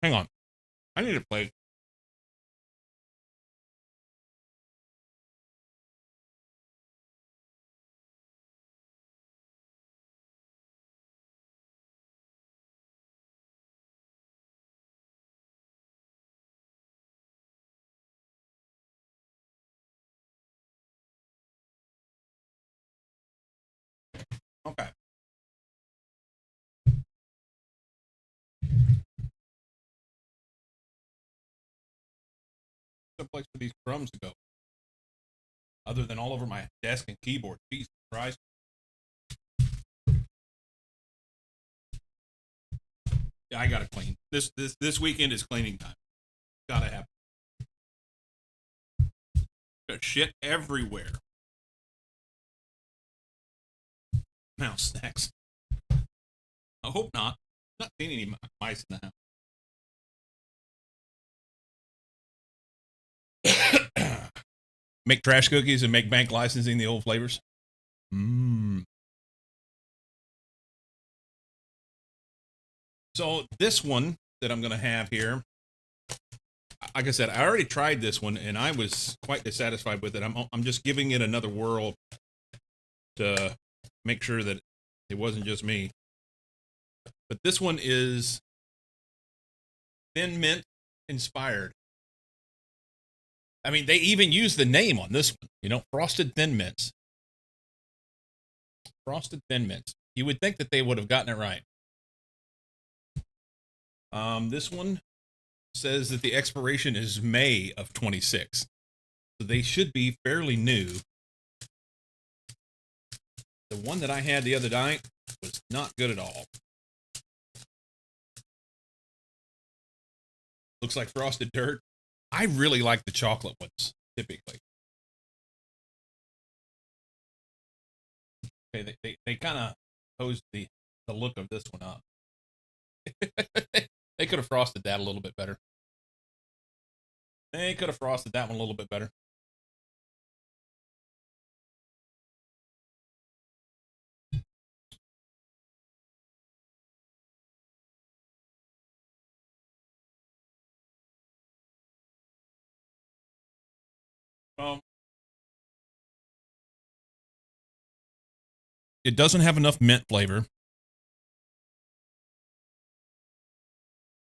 Hang on. I need to play. Okay. No place for these crumbs to go, other than all over my desk and keyboard. Jesus Christ. Yeah, I gotta clean. This weekend is cleaning time. Gotta happen. There's shit everywhere. Now snacks. I hope not. Not seeing any mice in the house. Make trash cookies and make bank licensing the old flavors. So this one that I'm going to have here, like I said, I already tried this one and I was quite dissatisfied with it. I'm just giving it another whirl to make sure that it wasn't just me. But this one is Thin Mint inspired. I mean, they even use the name on this one, you know, Frosted Thin Mints. Frosted Thin Mints. You would think that they would have gotten it right. This one says that the expiration is May of 26. So they should be fairly new. The one that I had the other night was not good at all. Looks like frosted dirt. I really like the chocolate ones, typically. Okay, they kind of posed the look of this one up. They could have frosted that a little bit better. They could have frosted that one a little bit better. It doesn't have enough mint flavor.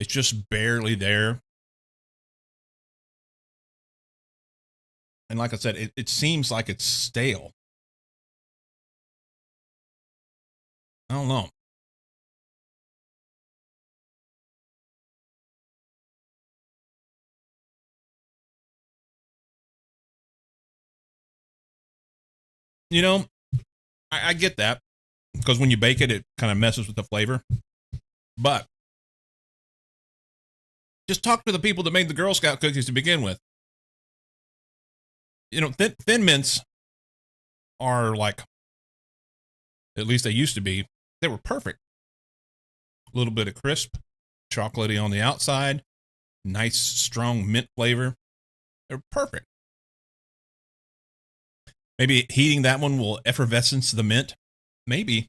It's just barely there. And like I said, it seems like it's stale. I don't know. You know, I get that because when you bake it, it kind of messes with the flavor. But just talk to the people that made the Girl Scout cookies to begin with. You know, thin mints are like, at least they used to be, they were perfect. A little bit of crisp, chocolatey on the outside, nice strong mint flavor. They're perfect. Maybe heating that one will effervescence the mint. Maybe.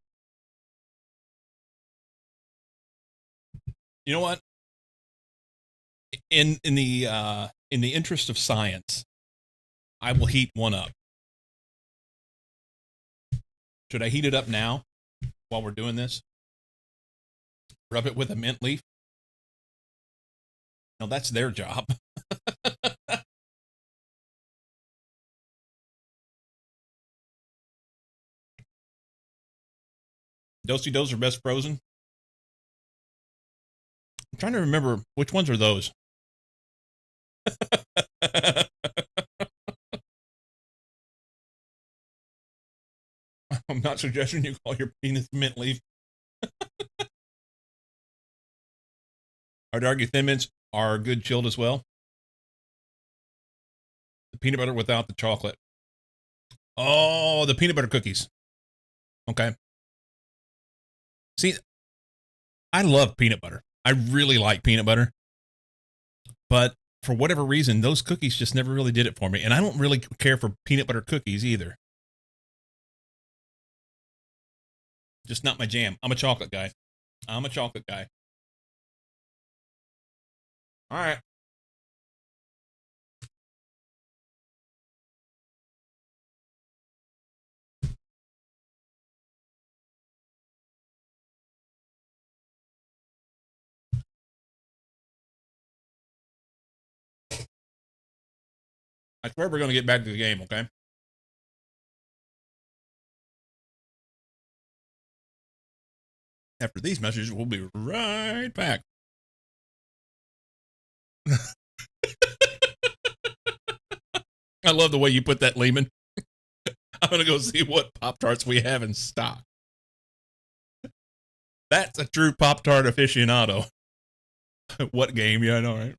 You know what? In the interest of science, I will heat one up. Should I heat it up now while we're doing this? Rub it with a mint leaf? No, that's their job. Do-si-dos are best frozen. I'm trying to remember which ones are those. I'm not suggesting you call your penis mint leaf. I'd argue Thin Mints are good chilled as well. The peanut butter without the chocolate. Oh, the peanut butter cookies. Okay. See, I love peanut butter. I really like peanut butter. But for whatever reason, those cookies just never really did it for me. And I don't really care for peanut butter cookies either. Just not my jam. I'm a chocolate guy. I'm a chocolate guy. All right. I swear we're going to get back to the game, okay? After these messages, we'll be right back. I love the way you put that, Lehman. I'm going to go see what Pop-Tarts we have in stock. That's a true Pop-Tart aficionado. What game? Yeah, I know, right?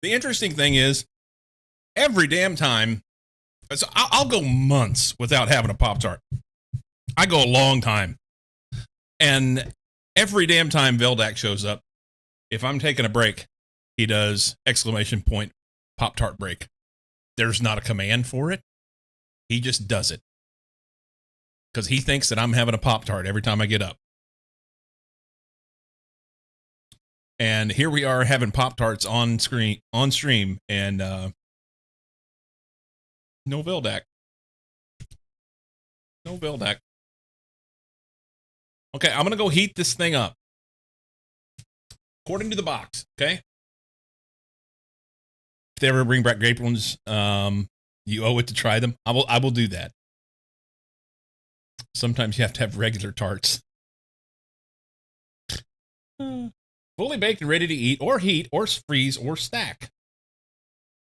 The interesting thing is, every damn time, so I'll go months without having a Pop-Tart. I go a long time. And every damn time Veldak shows up, if I'm taking a break, he does exclamation point Pop-Tart break. There's not a command for it. He just does it. Because he thinks that I'm having a Pop-Tart every time I get up. And here we are having Pop-Tarts on stream, and no Veldak. No Veldak. Okay, I'm going to go heat this thing up. According to the box, okay? If they ever bring back grape ones, you owe it to try them. I will do that. Sometimes you have to have regular tarts. Fully baked and ready to eat, or heat, or freeze, or stack.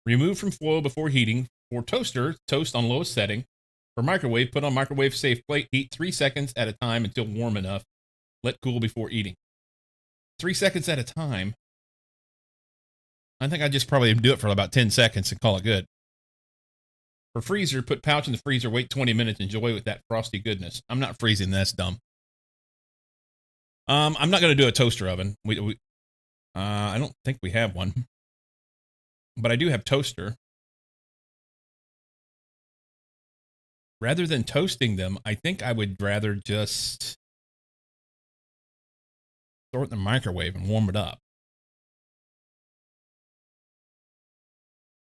Remove from foil before heating. For toaster, toast on lowest setting. For microwave, put on microwave safe plate. Heat 3 seconds at a time until warm enough. Let cool before eating. 3 seconds at a time. I think I just probably do it for about 10 seconds and call it good. For freezer, put pouch in the freezer. Wait 20 minutes. Enjoy with that frosty goodness. I'm not freezing. That's dumb. I'm not going to do a toaster oven. I don't think we have one. But I do have toaster. Rather than toasting them, I think I would rather just throw it in the microwave and warm it up.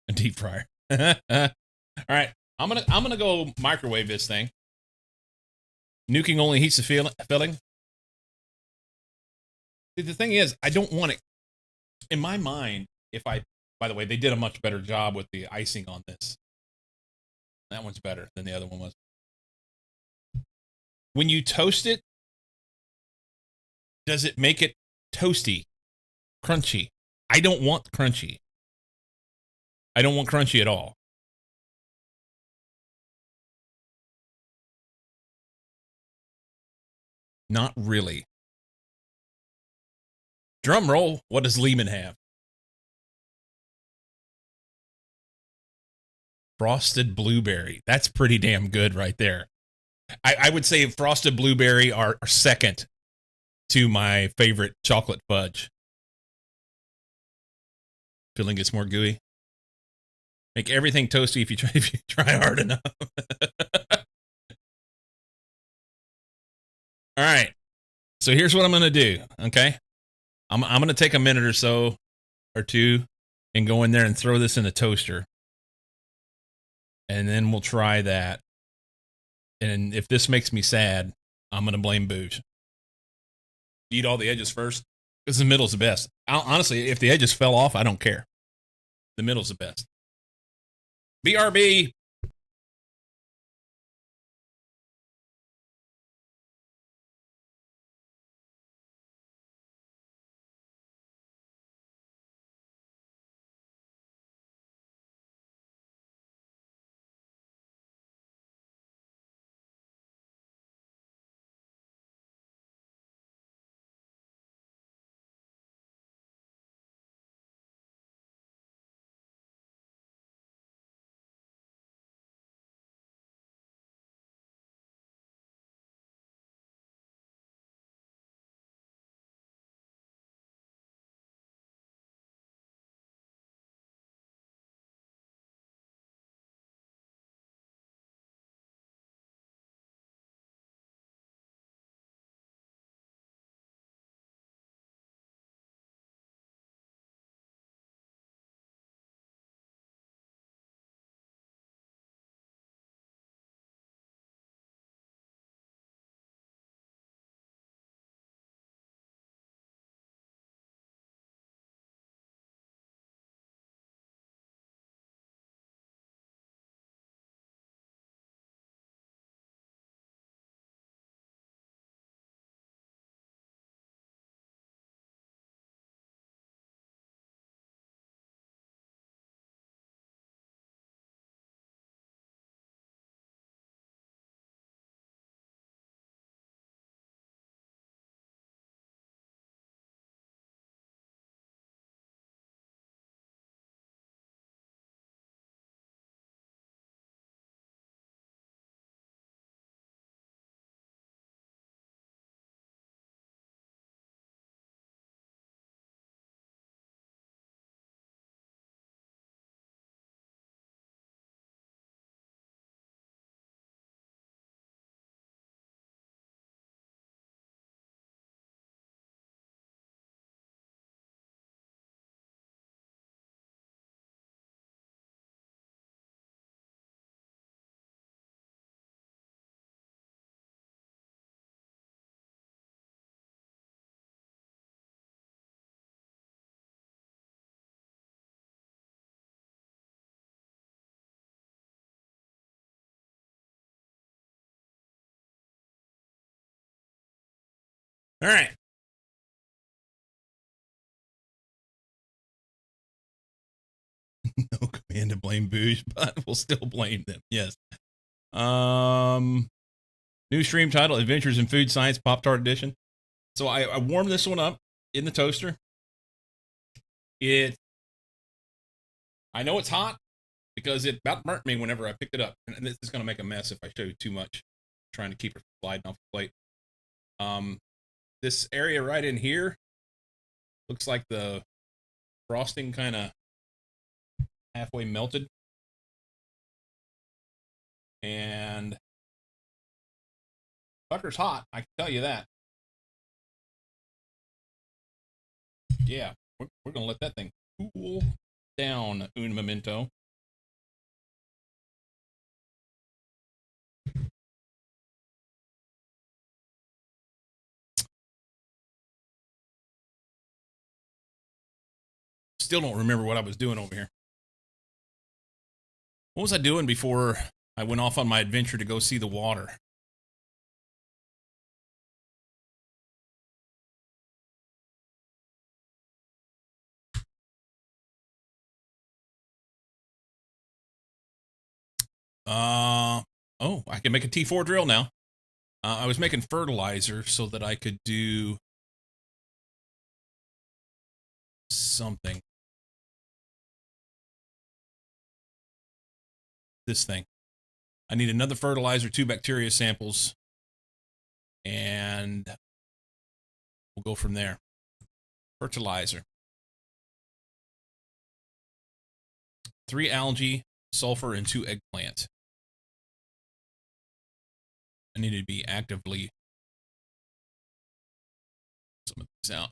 A deep fryer. All right. I'm gonna go microwave this thing. Nuking only heats the filling. See, the thing is, I don't want it. In my mind, by the way, they did a much better job with the icing on this. That one's better than the other one was. When you toast it, does it make it toasty, crunchy? I don't want crunchy. I don't want crunchy at all. Not really. Drum roll, what does Lehman have? Frosted blueberry. That's pretty damn good right there. I would say frosted blueberry are second to my favorite chocolate fudge. Filling gets more gooey. Make everything toasty if you try hard enough. All right. So here's what I'm going to do. Okay. I'm going to take a minute or so or two and go in there and throw this in the toaster. And then we'll try that. And if this makes me sad, I'm going to blame Booge. Eat all the edges first. Because the middle's the best. Honestly, if the edges fell off, I don't care. The middle's the best. BRB. All right. No command to blame Booge, but we'll still blame them. Yes. New stream title: Adventures in Food Science Pop-Tart Edition. So I warmed this one up in the toaster. I know it's hot because it about burnt me whenever I picked it up, and this is going to make a mess if I show you too much. I'm trying to keep it sliding off the plate. This area right in here looks like the frosting kind of halfway melted, and bucker's hot. I can tell you that. Yeah, we're gonna let that thing cool down. Un momento. Still don't remember what I was doing over here. What was I doing before I went off on my adventure to go see the water? Oh, I can make a T4 drill now. I was making fertilizer so that I could do something. This thing. I need another fertilizer, 2 bacteria samples, and We'll go from there. Fertilizer. 3 algae, sulfur, and 2 eggplant. I need to be actively some of these out.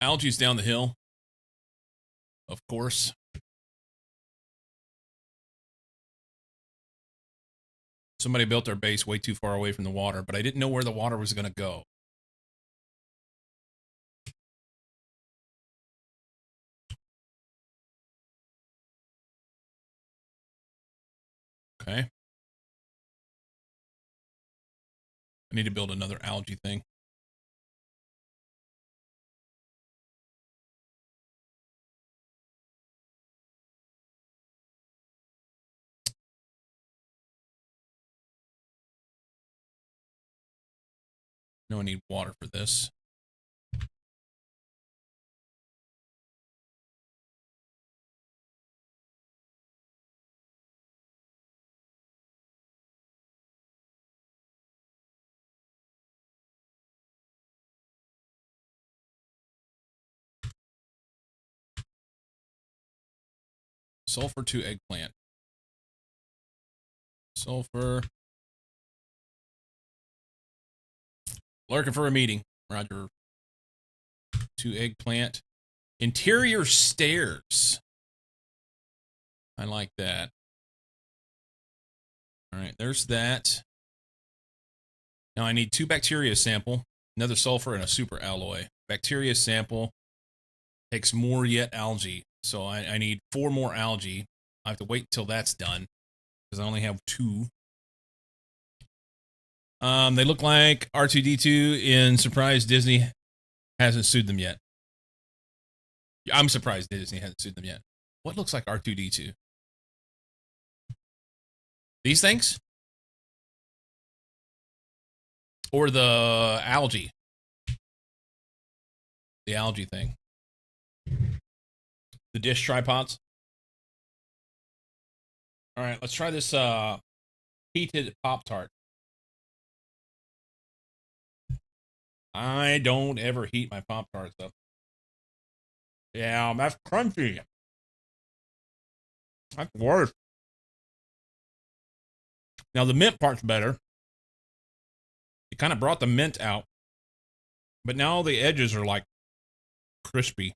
Algae's down the hill, of course. Somebody built their base way too far away from the water, but I didn't know where the water was going to go. Okay. I need to build another algae thing. No, I need water for this. Sulfur to eggplant. Sulfur. Lurking for a meeting. Roger. To eggplant. Interior stairs. I like that. All right, there's that. Now I need 2 bacteria sample, another sulfur, and a super alloy. Bacteria sample takes more yet algae. So I need 4 more algae. I have to wait until that's done because I only have 2. They look like R2-D2 in surprise Disney hasn't sued them yet. I'm surprised Disney hasn't sued them yet. What looks like R2-D2? These things? Or the algae? The algae thing. The dish tripods. All right, let's try this heated Pop-Tart. I don't ever heat my Pop-Tarts up. Yeah, that's crunchy. That's worse. Now the mint part's better. It kind of brought the mint out. But now the edges are like crispy.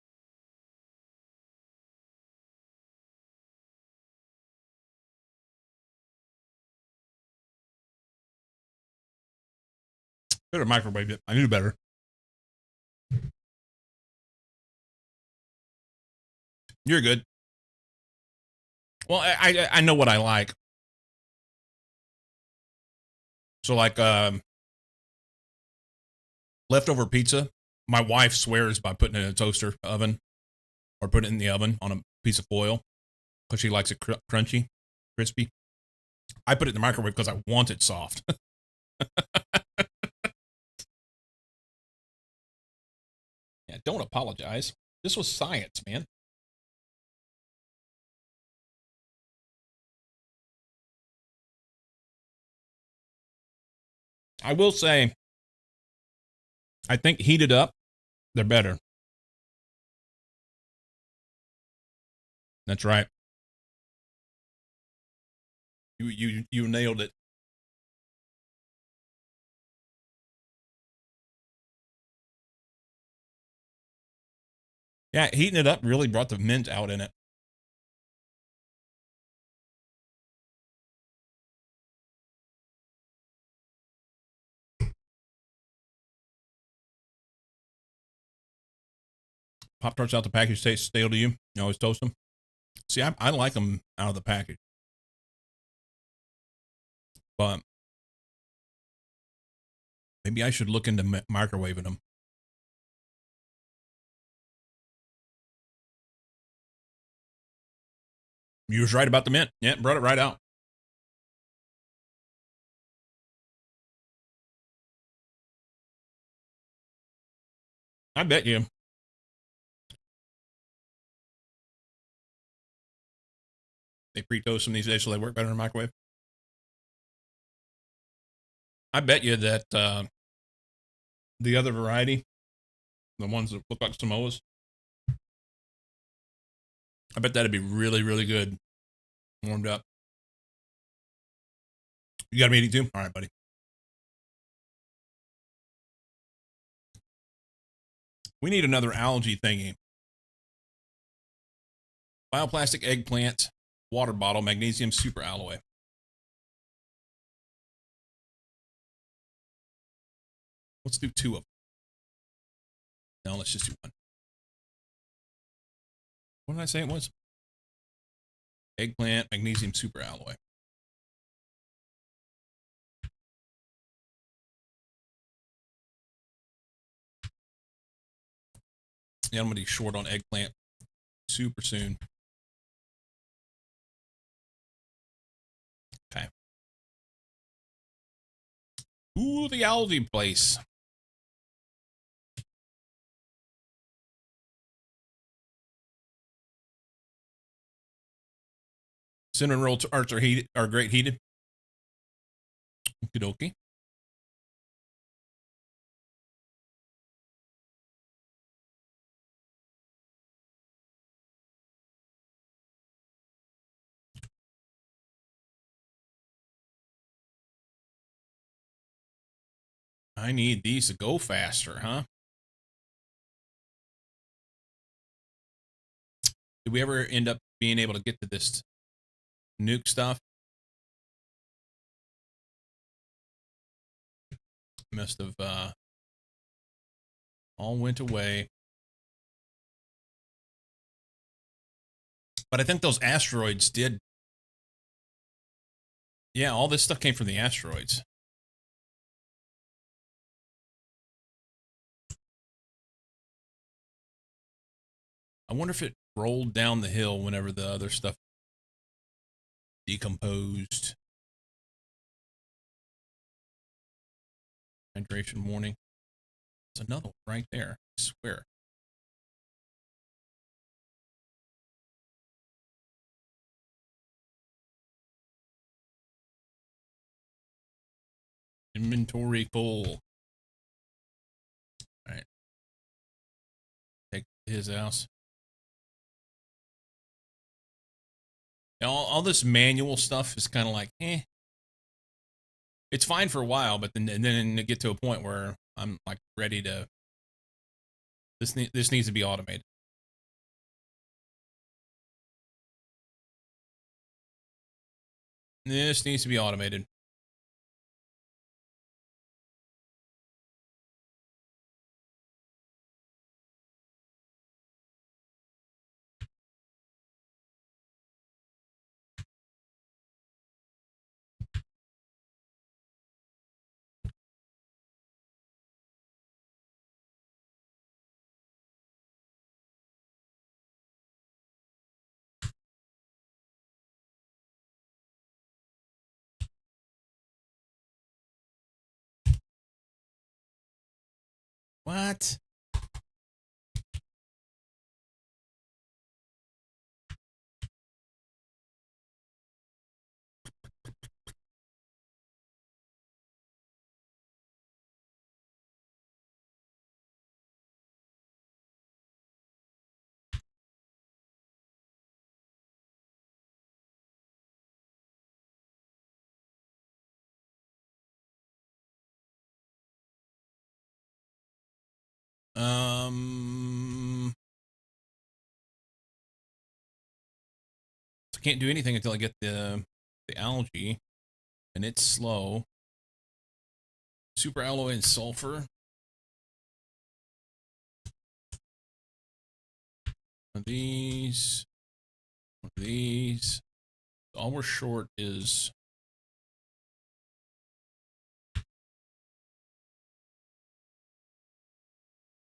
Could have microwaved it. I knew better. You're good. Well, I know what I like. So like leftover pizza, my wife swears by putting it in a toaster oven or putting it in the oven on a piece of foil because she likes it crunchy, crispy. I put it in the microwave because I want it soft. Yeah, don't apologize. This was science, man. I will say, I think heated up, they're better. That's right. You nailed it. Yeah, heating it up really brought the mint out in it. Pop-Tarts out the package taste stale to you? You always toast them? See, I like them out of the package. But maybe I should look into microwaving them. You was right about the mint. Yeah, brought it right out. I bet you. They pre-toast them these days so they work better in the microwave. I bet you that the other variety, the ones that look like Samoas. I bet that'd be really, really good warmed up. You got a meeting too? All right, buddy. We need another algae thingy. Bioplastic eggplant, water bottle, magnesium super alloy. Let's do 2 of them. No, let's just do 1. What did I say it was? Eggplant, magnesium super alloy. Yeah, I'm going to be short on eggplant super soon. Okay. Ooh, the algae place. Cinnamon roll arts are great heated. Okie dokie. I need these to go faster, huh? Did we ever end up being able to get to this nuke stuff? Must have all went away. But I think those asteroids did. Yeah, all this stuff came from the asteroids. I wonder if it rolled down the hill whenever the other stuff decomposed. Hydration warning. There's another one right there. I swear. Inventory full. All right. Take his house. All this manual stuff is kind of like, eh. It's fine for a while, but then it get to a point where I'm like ready to. This needs to be automated. This needs to be automated. What? Can't do anything until I get the algae, and it's slow. Super alloy and sulfur. One of these. One of these. All we're short is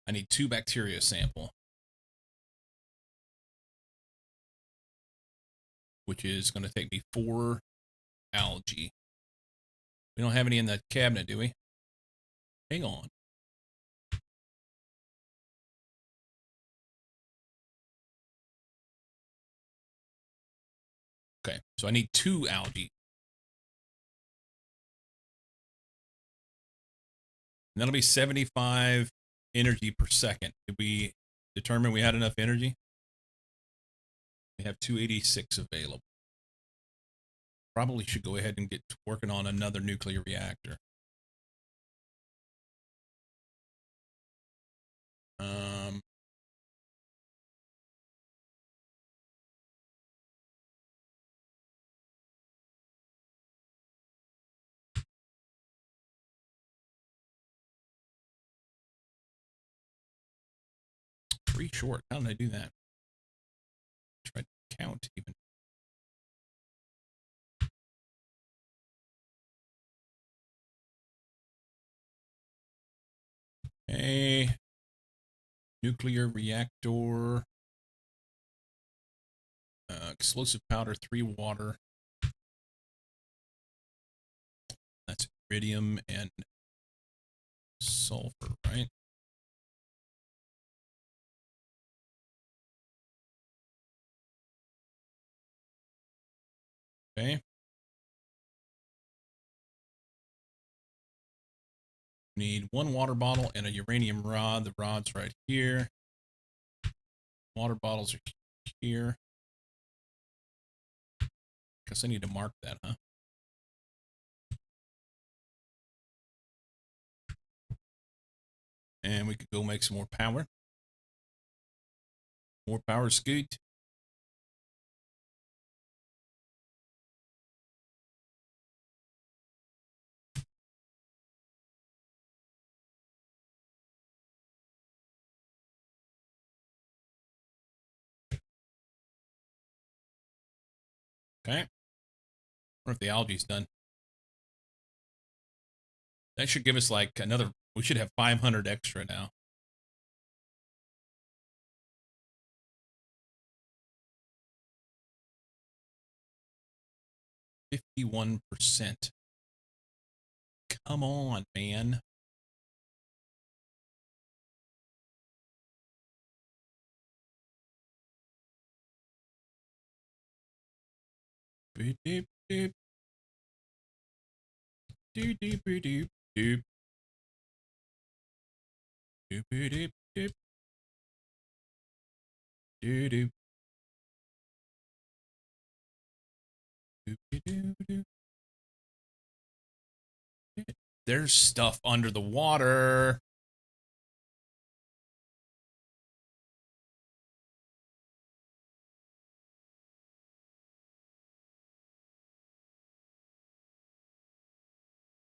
I need 2 bacteria sample, which is going to take me 4 algae. We don't have any in that cabinet, do we? Hang on. Okay, so I need 2 algae. And that'll be 75 energy per second. Did we determine we had enough energy? We have 286 available. Probably should go ahead and get working on another nuclear reactor. Three short. How did I do that? Try to count even. A nuclear reactor, explosive powder, 3 water. That's iridium and sulfur, right? Okay. Need 1 water bottle and a uranium rod. The rod's right here. Water bottles are here. Guess I need to mark that, huh? And we could go make some more power. More power, Scoot. Okay. Wonder if the algae's done. That should give us like another. We should have 500 extra now. %. Come on, man. Doop doop doop. Doop doop doop doop. Doop doop doop. Doop doop. Doop doop doop. There's stuff under the water.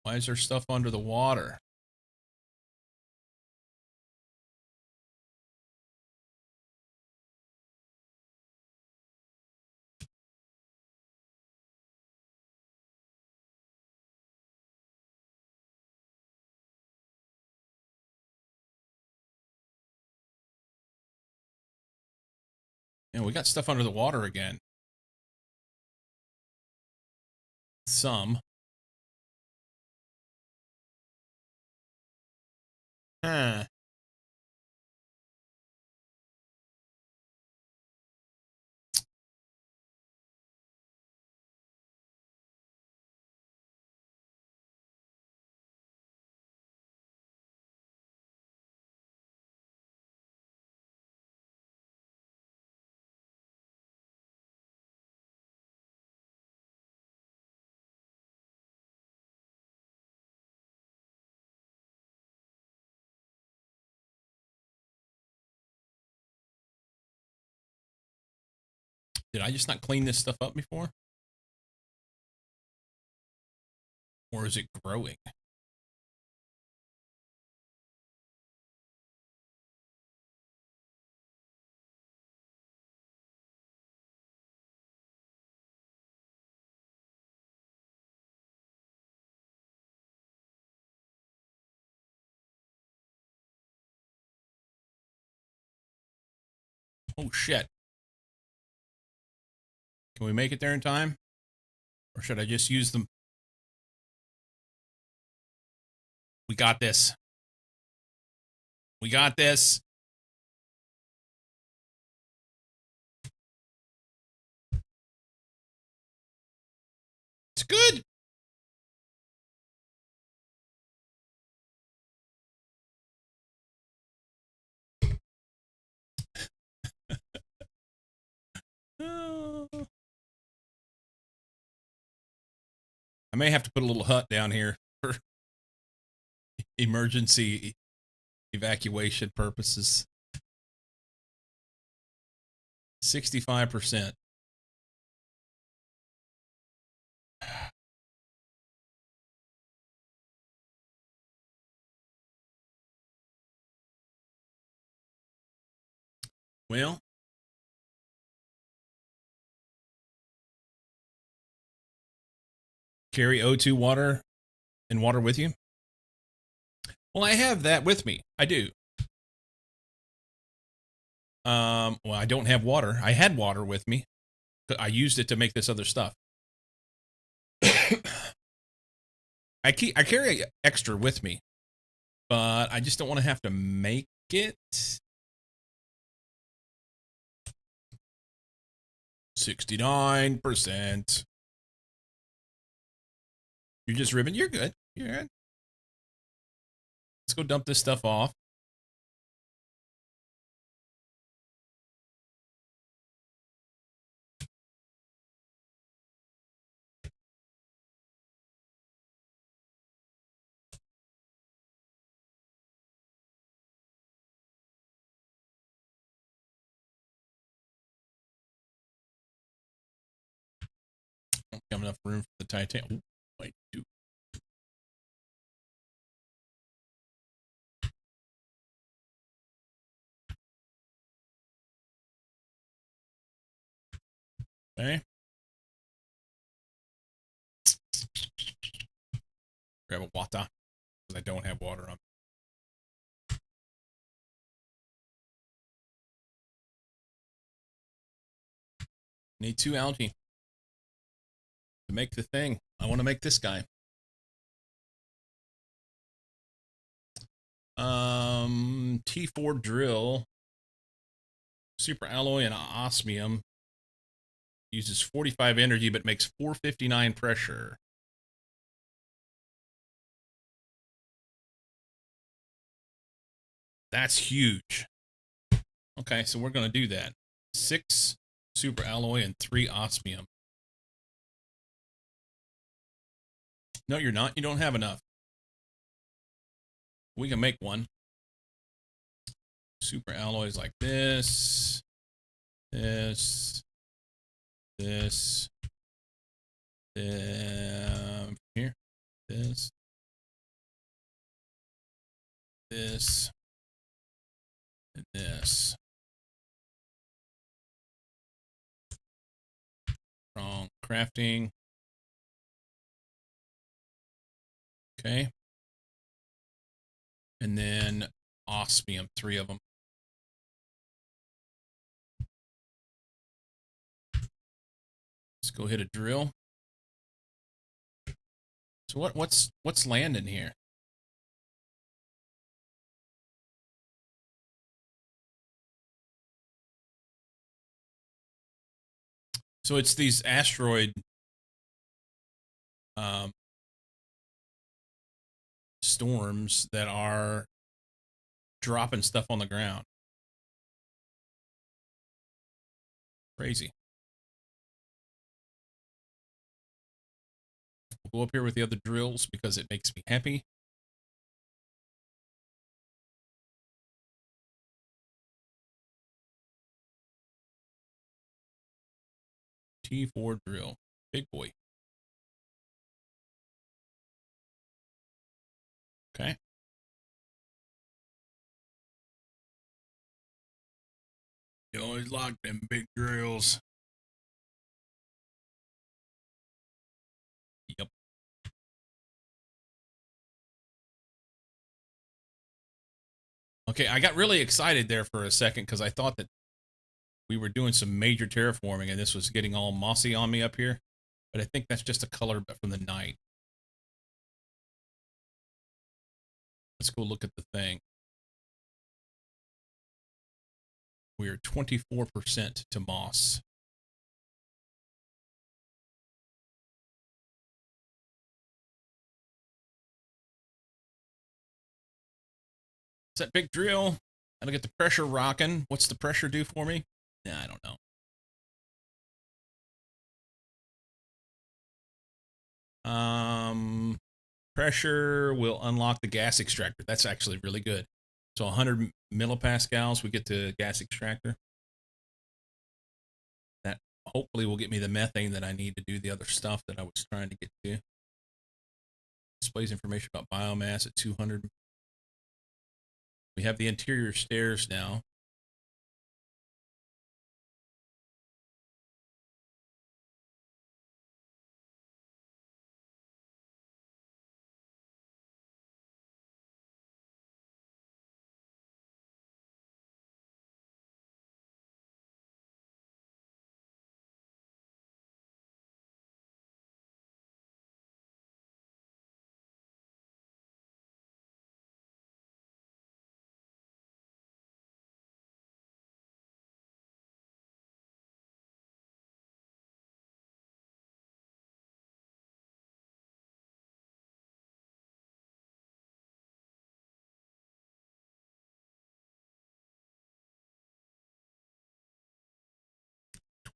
Why is there stuff under the water? Yeah, we got stuff under the water again. Some. Huh. Did I just not clean this stuff up before? Or is it growing? Oh, shit. Can we make it there in time? Or should I just use them? We got this. We got this. It's good. I may have to put a little hut down here for emergency evacuation purposes. 65%. Well, carry O2 water and water with you? Well, I have that with me. I do. Well, I don't have water. I had water with me. I used it to make this other stuff. I carry extra with me, but I just don't want to have to make it. 69%. You're just ribbing. You're good. You're good. Let's go dump this stuff off. Don't have enough room for the Titanic. I do. Okay. Grab a water because I don't have water on. Need 2 algae to make the thing. I want to make this guy. T4 drill, super alloy and osmium. Uses 45 energy but makes 459 pressure. That's huge. Okay, so we're going to do that. 6 super alloy and 3 osmium. No, you're not. You don't have enough. We can make one. Super alloys like this, this, this, here, this, this, and this. Strong crafting. Okay. And then osmium, 3 of them. Let's go hit a drill. So what's landing here? So it's these asteroid storms that are dropping stuff on the ground. Crazy. We'll go up here with the other drills because it makes me happy. T4 drill. Big boy. Okay. You always like them big drills. Yep. Okay, I got really excited there for a second because I thought that we were doing some major terraforming and this was getting all mossy on me up here. But I think that's just a color from the night. Let's go look at the thing. We are 24% to moss. Is that big drill? Gotta get the pressure rocking. What's the pressure do for me? Nah, I don't know. pressure will unlock the gas extractor. That's actually really good. So 100 millipascals, we get the gas extractor. That hopefully will get me the methane that I need to do the other stuff that I was trying to get to. Displays information about biomass at 200. We have the interior stairs now.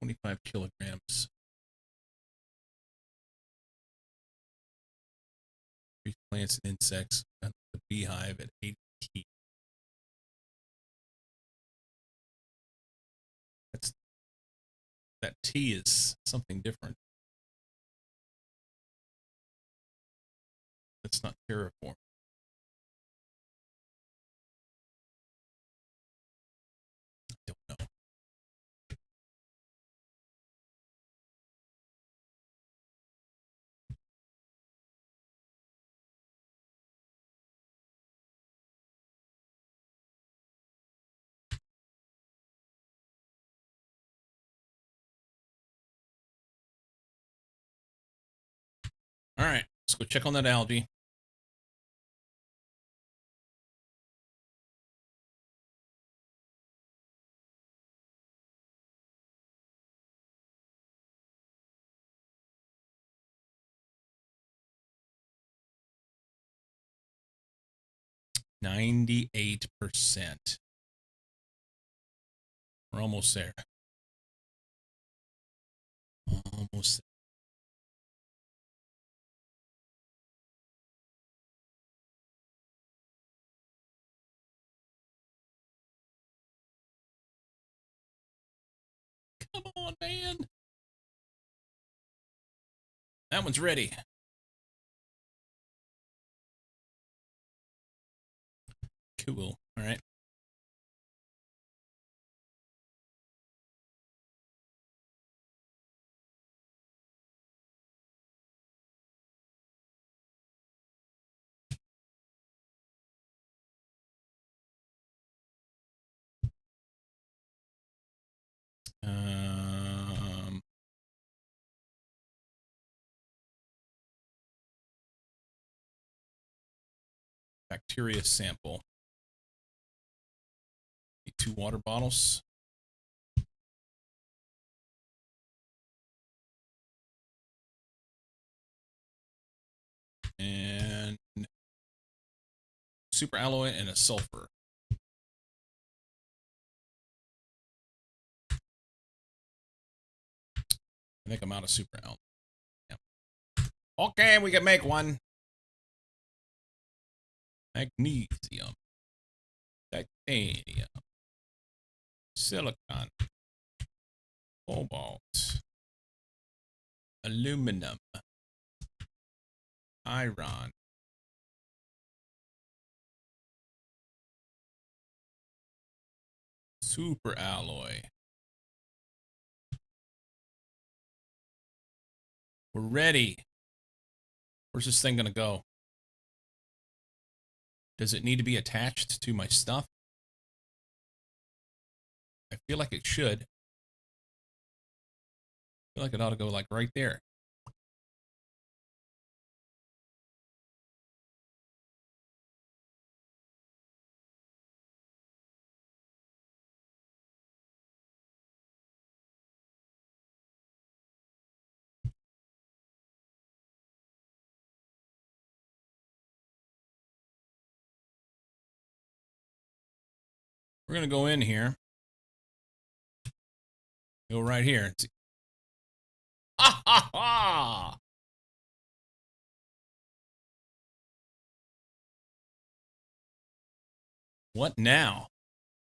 .25 kilograms. Plants and insects. The beehive at 80 T. That T is something different. That's not terraform. I don't know. All right, let's go check on that algae. %98. We're almost there. Almost there. Come on, man. That one's ready. Cool. All right. Bacteria sample. Need 2 water bottles. And super alloy and a sulfur. I think I'm out of super alloy. Yeah. Okay, we can make one. Magnesium. Titanium. Silicon. Cobalt. Aluminum. Iron. Super alloy. We're ready. Where's this thing gonna go? Does it need to be attached to my stuff? I feel like it should. I feel like it ought to go like right there. We're gonna go in here. Go right here. Ha ha ha! What now?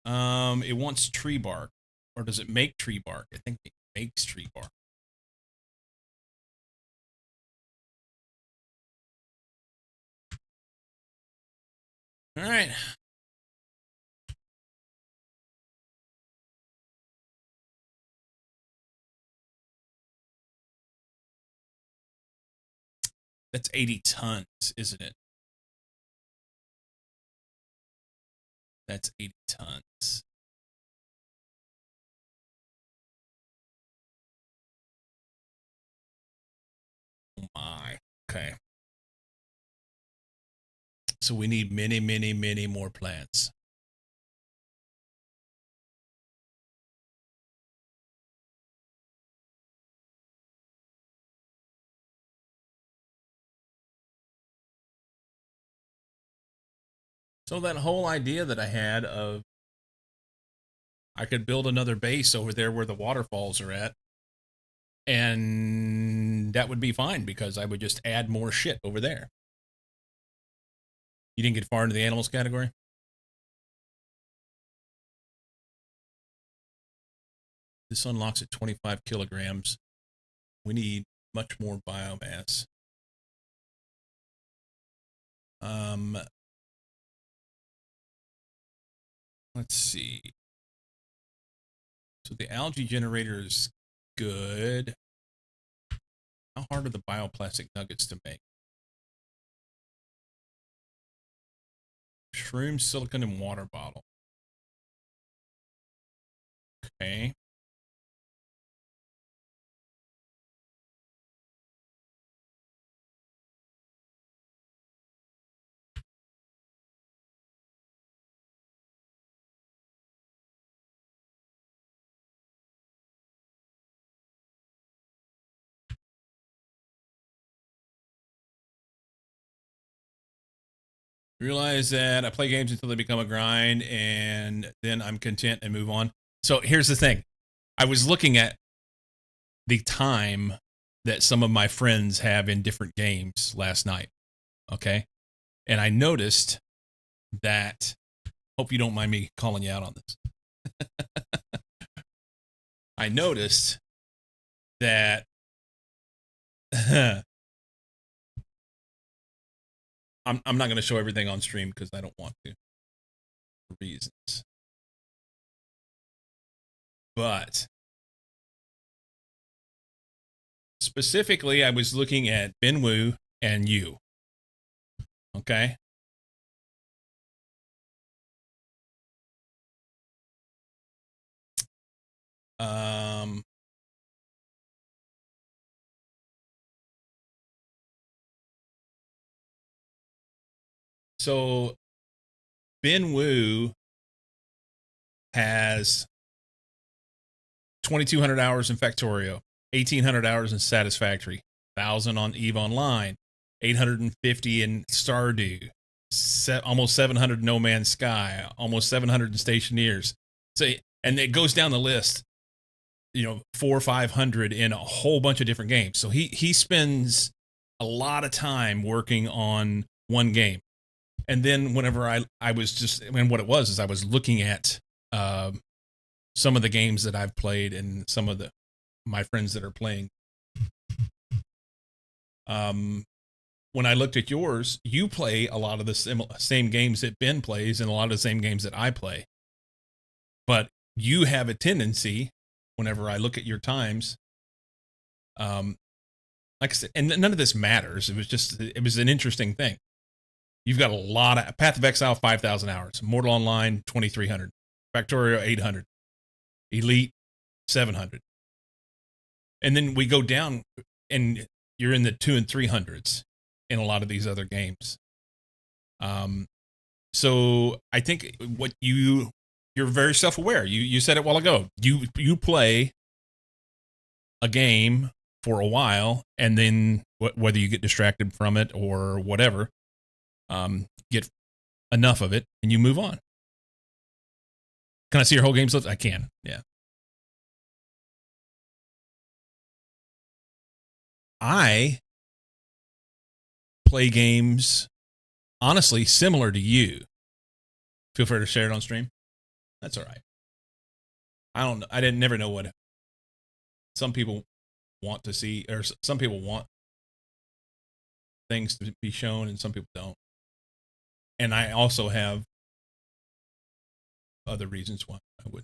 It wants tree bark. Or does it make tree bark? I think it makes tree bark. All right. That's 80 tons, isn't it? That's 80 tons. Oh my. Okay. So we need many, many, many more plants. So that whole idea that I had of I could build another base over there where the waterfalls are at, and that would be fine because I would just add more shit over there. You didn't get far into the animals category? This unlocks at 25 kilograms. We need much more biomass. Let's see. So the algae generator is good. How hard are the bioplastic nuggets to make? Shroom, silicone, and water bottle. Okay. Realize that I play games until they become a grind, and then I'm content and move on. So here's the thing. I was looking at the time that some of my friends have in different games last night. Okay. And I noticed that, hope you don't mind me calling you out on this. I noticed that I'm not going to show everything on stream because I don't want to for reasons. But specifically, I was looking at Ben Wu and you. Okay. So Ben Wu has 2,200 hours in Factorio, 1,800 hours in Satisfactory, 1,000 on EVE Online, 850 in Stardew, almost 700 No Man's Sky, almost 700 in Stationeers. So, and it goes down the list, 400 or 500 in a whole bunch of different games. So he spends a lot of time working on one game. And then whenever I was just, what it was is I was looking at some of the games that I've played and some of my friends that are playing. When I looked at yours, you play a lot of the same games that Ben plays and a lot of the same games that I play. But you have a tendency, whenever I look at your times, like I said, and none of this matters. It was an interesting thing. You've got a lot of Path of Exile, 5,000 hours, Mortal Online, 2,300, Factorio, 800, Elite, 700. And then we go down and you're in the 200 and 300s in a lot of these other games. So I think you're very self-aware. You said it a while ago. You play a game for a while, and then whether you get distracted from it or whatever, get enough of it, and you move on. Can I see your whole games list? I can. Yeah. I play games honestly similar to you. Feel free to share it on stream. That's all right. I don't know. I didn't never know what some people want to see, or some people want things to be shown and some people don't. And I also have other reasons why I would.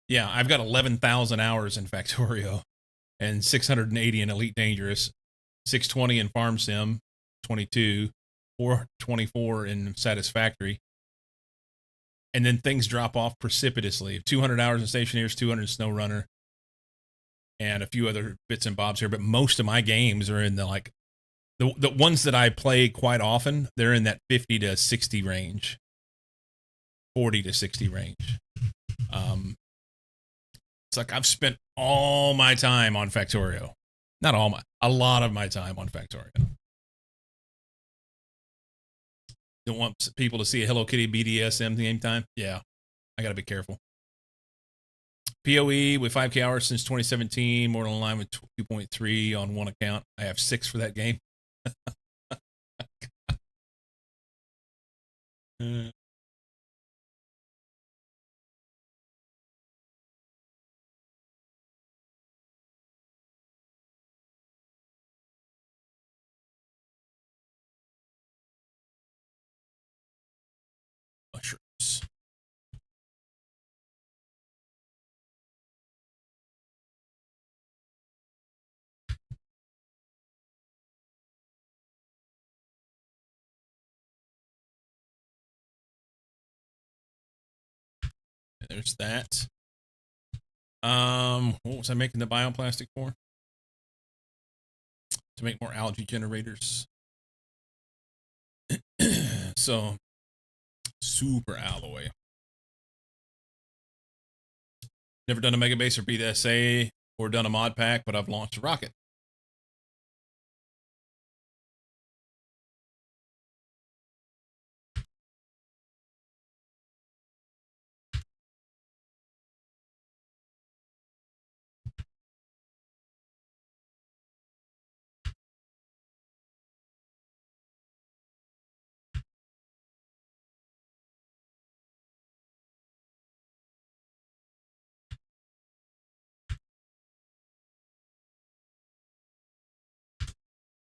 Yeah, I've got 11,000 hours in Factorio and 680 in Elite Dangerous, 620 in Farm Sim, 22, 424 in Satisfactory. And then things drop off precipitously. 200 hours in Stationeers, 200 in SnowRunner, and a few other bits and bobs here. But most of my games are in the ones that I play quite often, they're in that 50 to 60 range, 40 to 60 range. It's like I've spent all my time on Factorio. Not all a lot of my time on Factorio. Don't want people to see a Hello Kitty BDSM game time? Yeah, I got to be careful. PoE with 5K hours since 2017, more in line with 2.3 on one account. I have 6 for that game. Mushrooms. There's that. What was I making the bioplastic for? To make more algae generators. So, super alloy. Never done a Mega Base or BDSA or done a mod pack, but I've launched a rocket.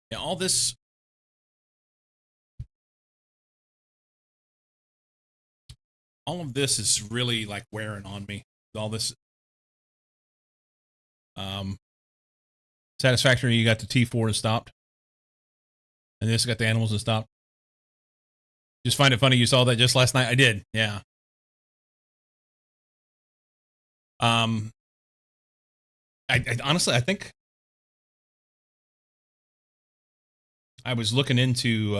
Yeah, all this. All of this is really like wearing on me. All this. Satisfactory, you got the T4 and stopped. And this got the animals and stopped. Just find it funny you saw that just last night. I did, yeah. I honestly, I think I was looking into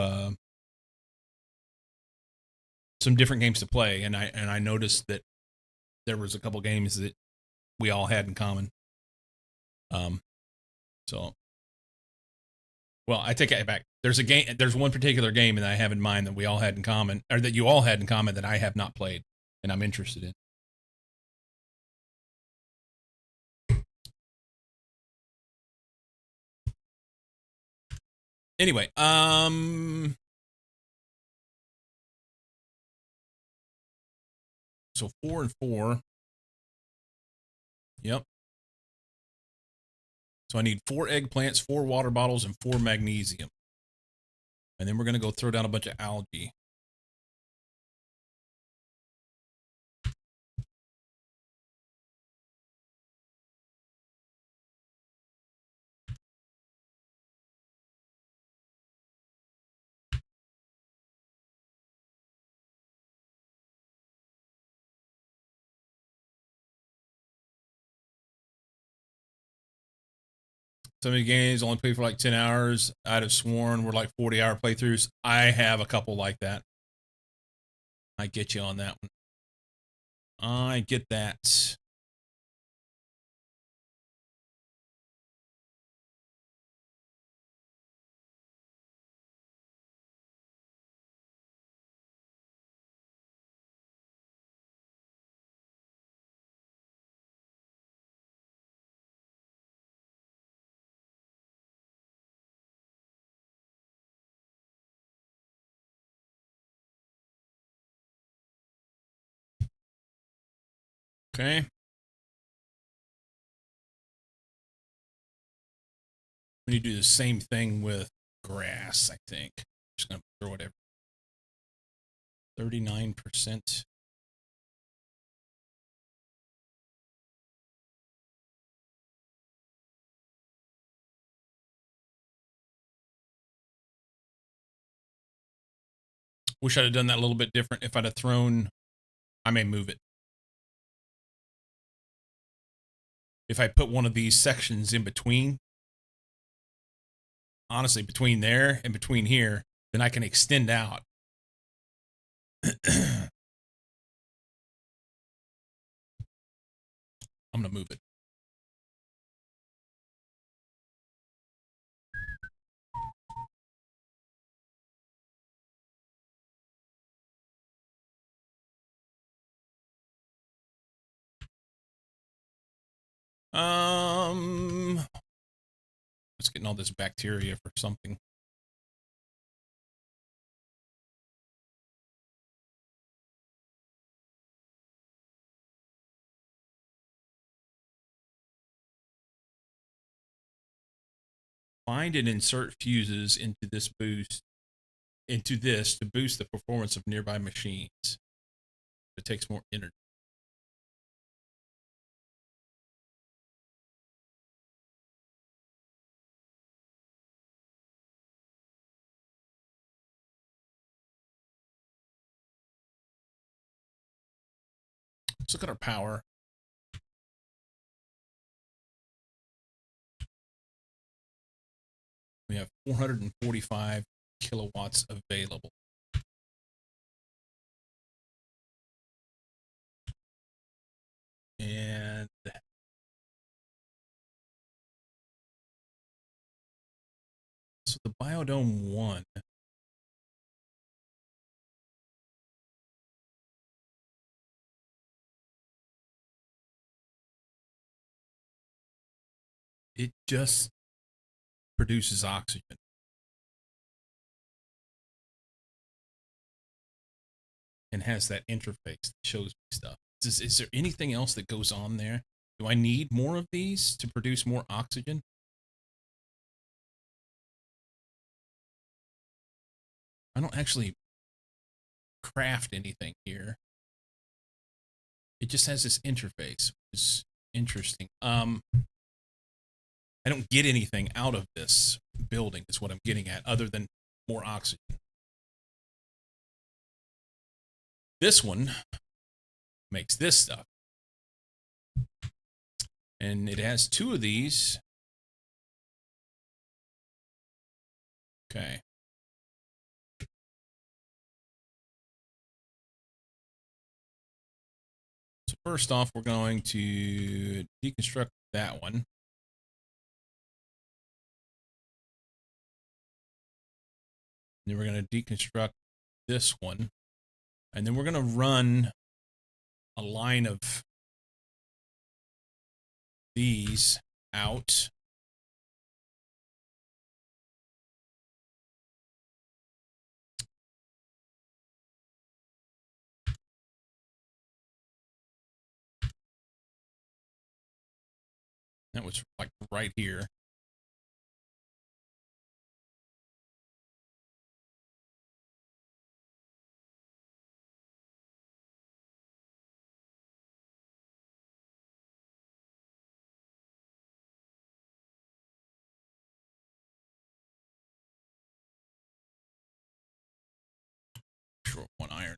some different games to play, and I noticed that there was a couple games that we all had in common. So, well, I take it back. There's a game. There's one particular game that I have in mind that we all had in common, or that you all had in common that I have not played, and I'm interested in. Anyway, so 4 and 4. Yep. So I need 4 eggplants, 4 water bottles, and 4 magnesium. And then we're going to go throw down a bunch of algae. Some of the games only play for like 10 hours. I'd have sworn we're like 40-hour playthroughs. I have a couple like that. I get you on that one. I get that. Okay. We need to do the same thing with grass, I think. Just gonna throw it every 39%. Wish I'd have done that a little bit different. If I'd have thrown, I may move it. If I put one of these sections in between, honestly, between there and between here, then I can extend out. I'm gonna move it. Let's get all this bacteria for something. Find and insert fuses into this to boost the performance of nearby machines. It takes more energy. Let's look at our power. We have 445 kilowatts available. And so the Biodome 1, it just produces oxygen. And has that interface that shows me stuff. Is there anything else that goes on there? Do I need more of these to produce more oxygen? I don't actually craft anything here. It just has this interface, which is interesting. I don't get anything out of this building, is what I'm getting at, other than more oxygen. This one makes this stuff. And it has 2 of these. Okay. So first off, we're going to deconstruct that one. Then we're going to deconstruct this one. And then we're going to run a line of these out. That was like right here. Short one iron.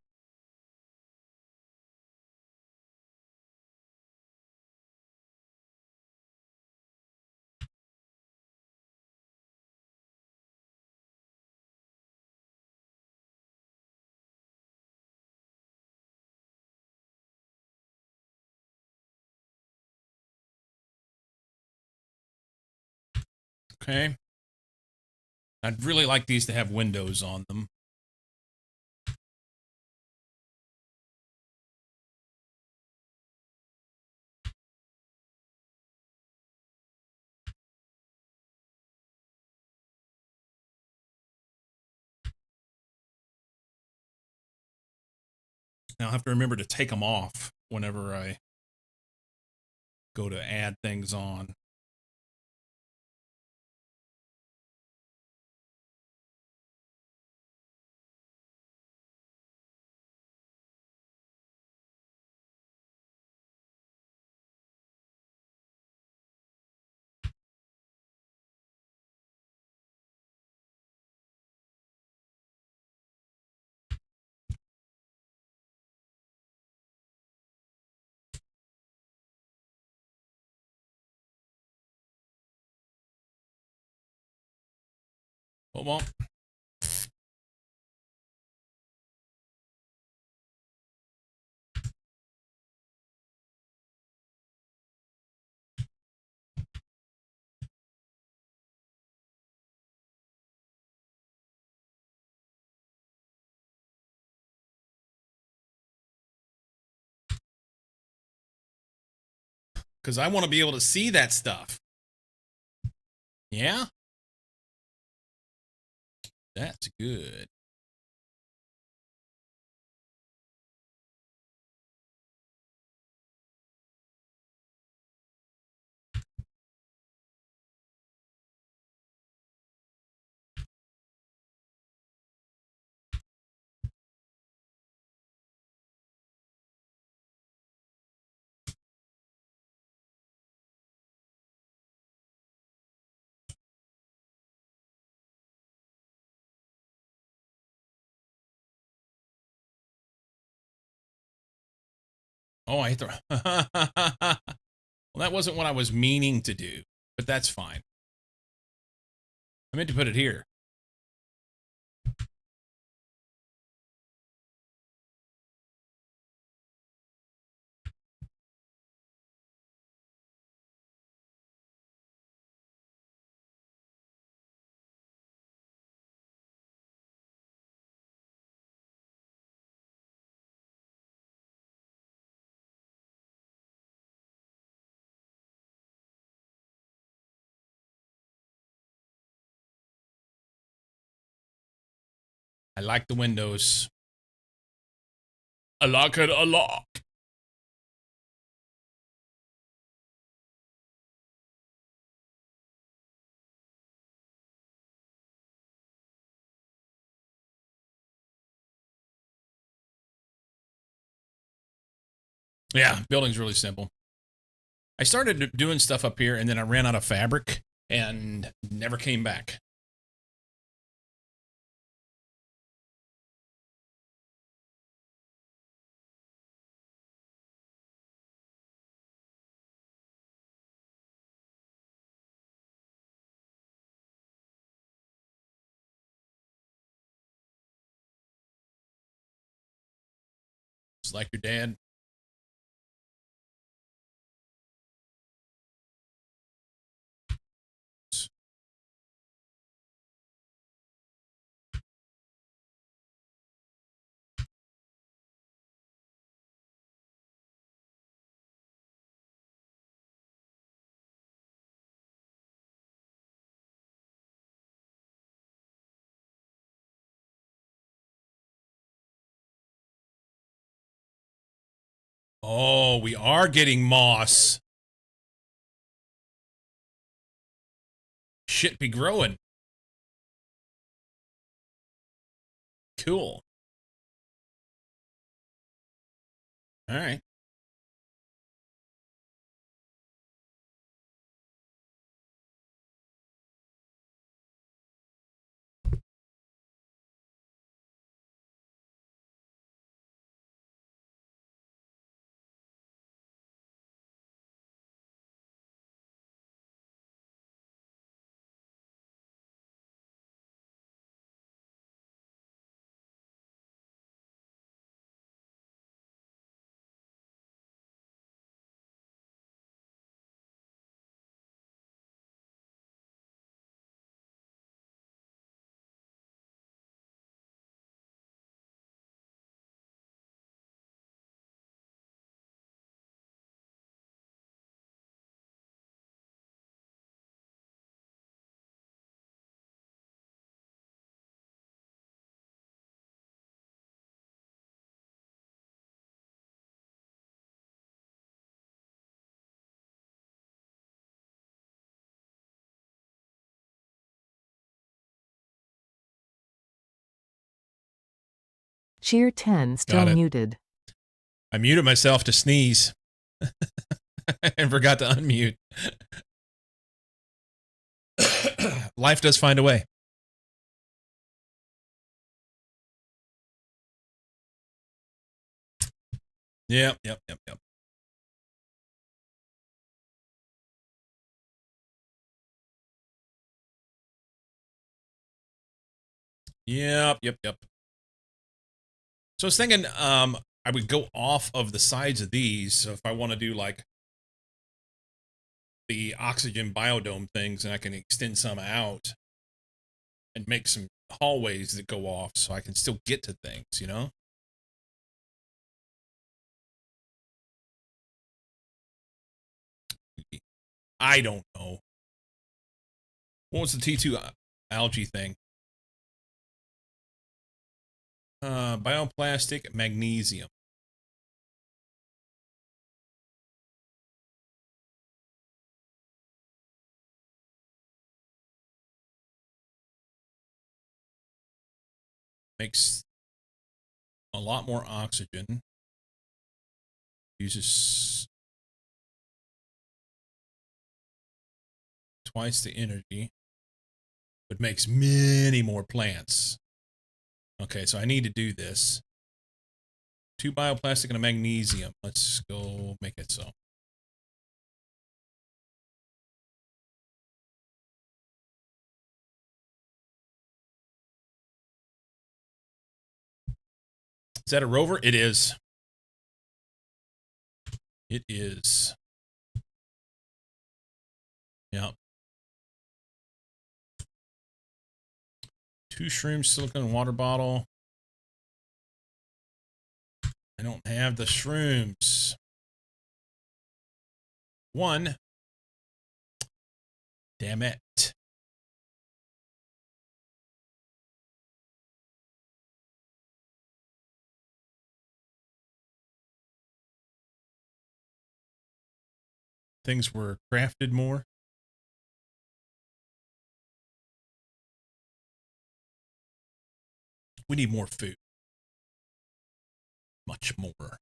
Okay. I'd really like these to have windows on them. Now I'll have to remember to take them off whenever I go to add things on. Hold on. Because I want to be able to see that stuff. Yeah? That's good. Oh, I hit the. Well, that wasn't what I was meaning to do, but that's fine. I meant to put it here. I like the windows. I like it a lot. Yeah, building's really simple. I started doing stuff up here and then I ran out of fabric and never came back. It's like your dad. Oh, we are getting moss. Shit be growing. Cool. All right. Cheer 10 still Got it. muted. I muted myself to sneeze and forgot to unmute. Life does find a way. Yep. So I was thinking, I would go off of the sides of these. So if I want to do like the oxygen biodome things, and I can extend some out and make some hallways that go off so I can still get to things, you know? I don't know. What was the T2 algae thing? Bioplastic magnesium. Makes a lot more oxygen. Uses twice the energy, but makes many more plants. Okay, so I need to do this. 2 bioplastic and a magnesium. Let's go make it so. Is that a rover? It is. It is. Yeah. 2 shrooms, silicone water bottle. I don't have the shrooms. 1. Damn it. Things were crafted more. We need more food. Much more.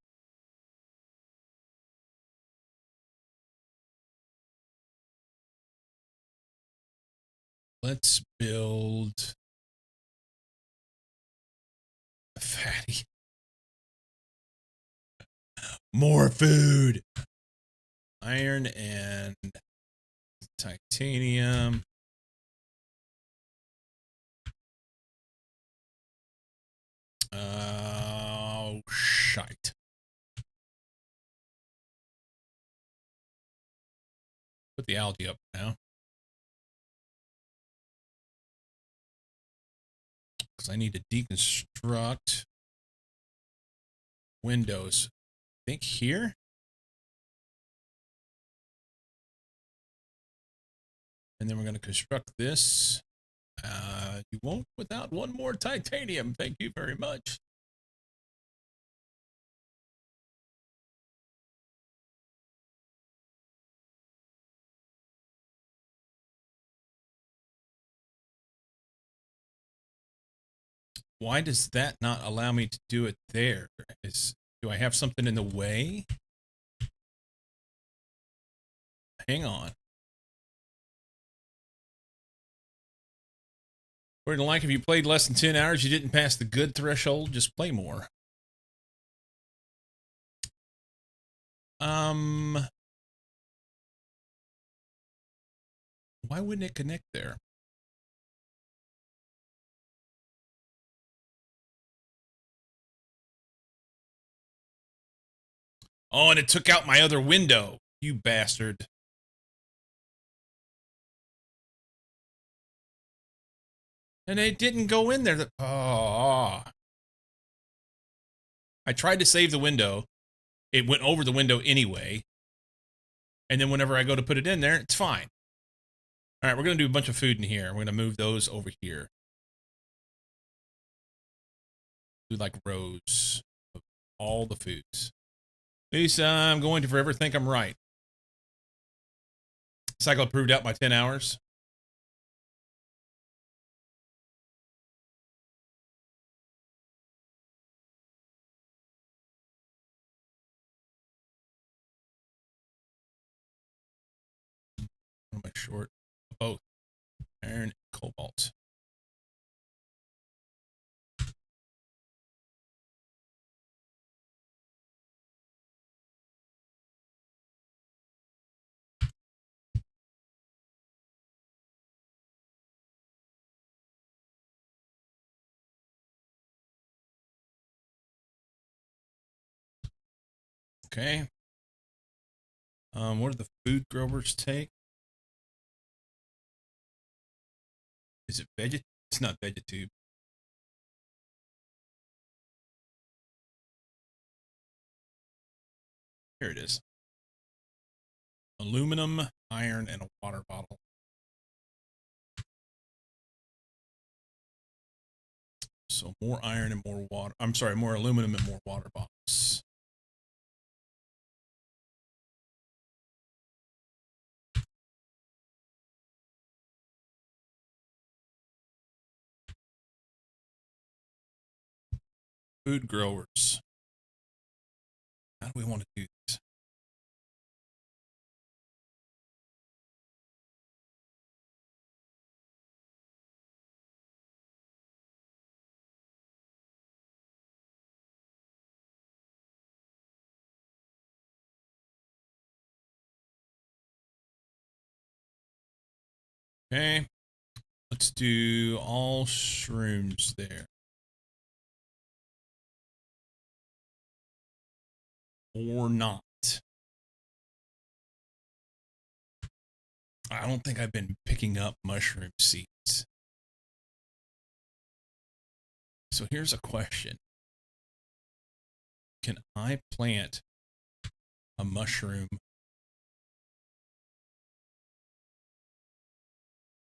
Let's build a fatty. More food. Iron and titanium. Oh, shite. Put the algae up now. Because I need to deconstruct windows. I think here. And then we're going to construct this. You won't without 1 more titanium. Thank you very much. Why does that not allow me to do it there? Do I have something in the way? Hang on. We're like if you played less than 10 hours, you didn't pass the good threshold, just play more. Why wouldn't it connect there? Oh, and it took out my other window. You bastard. And it didn't go in there. Oh. I tried to save the window. It went over the window anyway. And then whenever I go to put it in there, it's fine. All right, we're going to do a bunch of food in here. We're going to move those over here. Do like rows of all the foods. Lisa, I'm going to forever think I'm right. Cycle approved out by 10 hours. What am I short? Both iron and cobalt. Okay. What do the food growers take? Is it veget? It's not vegetube. Here it is. Aluminum, iron, and a water bottle. So more iron and more water. I'm sorry, more aluminum and more water bottles. Food growers. How do we want to do this? Okay. Let's do all shrooms there. Or not. I don't think I've been picking up mushroom seeds. So here's a question. Can I plant a mushroom?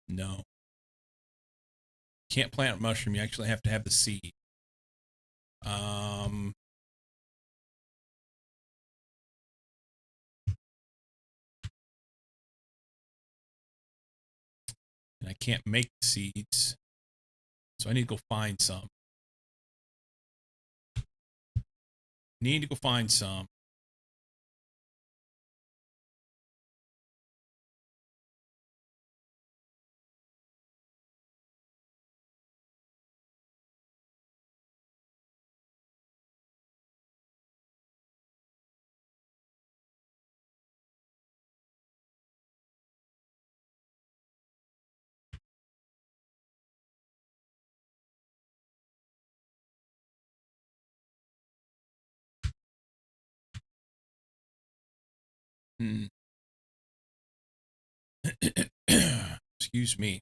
No. Can't plant a mushroom. You actually have to have the seed. And I can't make the seeds. So I need to go find some. Need to go find some. Excuse me.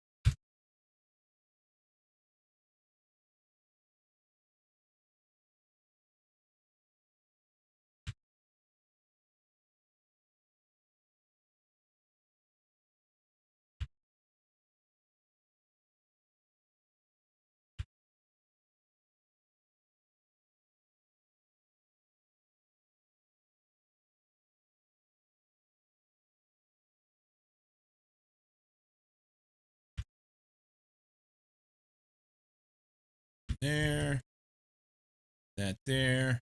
There. That there.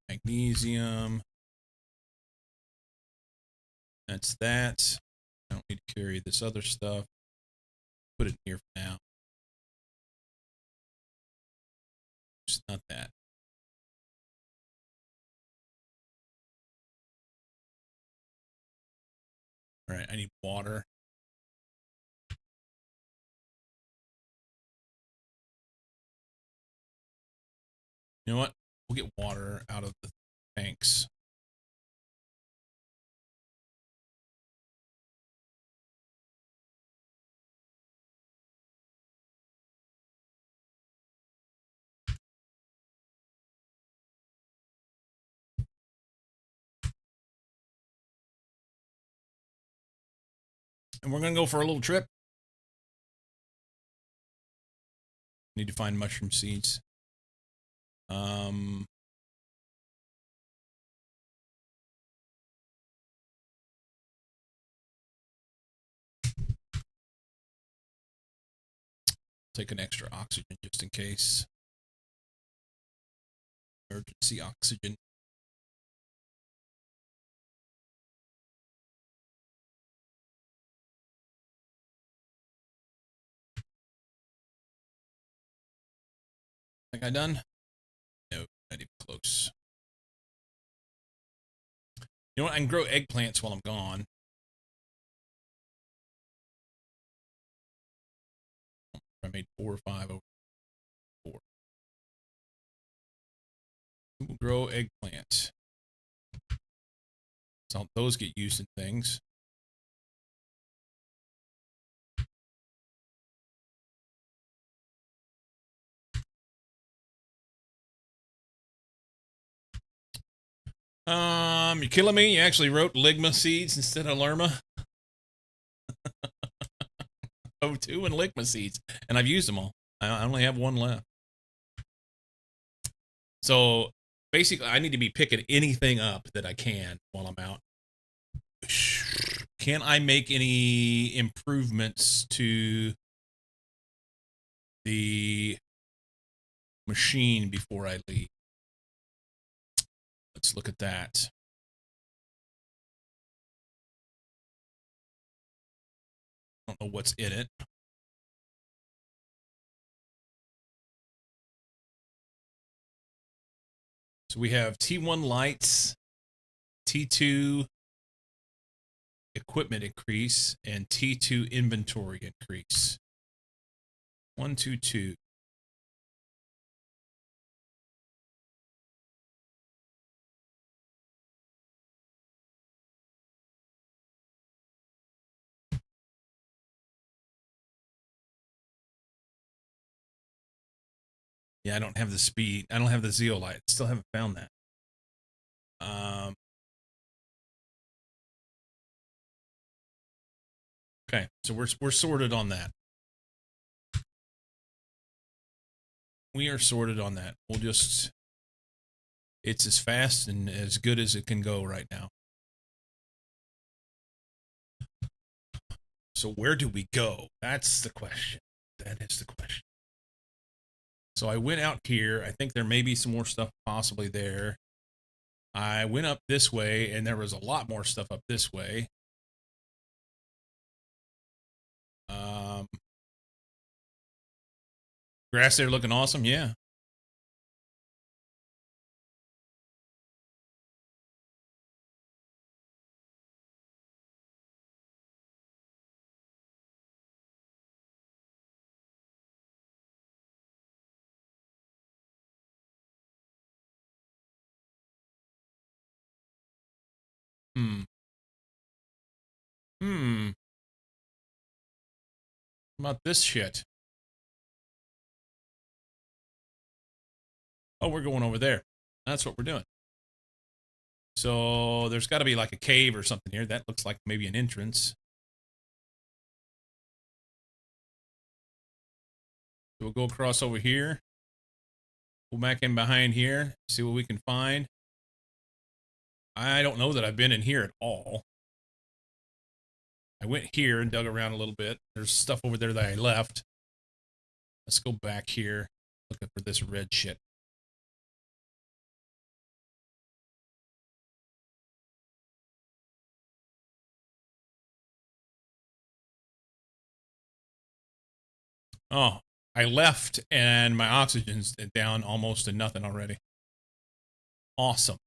Magnesium. That's that. I don't need to carry this other stuff. Put it in here for now. Just not that. All right, I need water. You know what? We'll get water out of the tanks. And we're going to go for a little trip. Need to find mushroom seeds. Take an extra oxygen just in case. Emergency oxygen. Think I done? No, not even close. You know what? I can grow eggplants while I'm gone. I made 4 or 5 over 4. We'll grow eggplant. So those get used in things. You're killing me. You actually wrote ligma seeds instead of lerma. O2 and ligma seeds, and I've used them all. I only have one left. So basically, I need to be picking anything up that I can while I'm out. Can I make any improvements to the machine before I leave? Let's look at that. I don't know what's in it. So we have T1 lights, T2 equipment increase, and T2 inventory increase. 1, 2, 2. Yeah, I don't have the speed. I don't have the zeolite. Still haven't found that. Okay, so we're sorted on that. We are sorted on that. We'll just, it's as fast and as good as it can go right now. So where do we go? That's the question. That is the question. So I went out here. I think there may be some more stuff possibly there. I went up this way, and there was a lot more stuff up this way. Grass there looking awesome, yeah. Hmm. Hmm. How about this shit? Oh, we're going over there. That's what we're doing. So there's got to be like a cave or something here. That looks like maybe an entrance. So we'll go across over here. Go back in behind here. See what we can find. I don't know that I've been in here at all. I went here and dug around a little bit. There's stuff over there that I left. Let's go back here. Looking for this red shit. Oh, I left and my oxygen's down almost to nothing already. Awesome.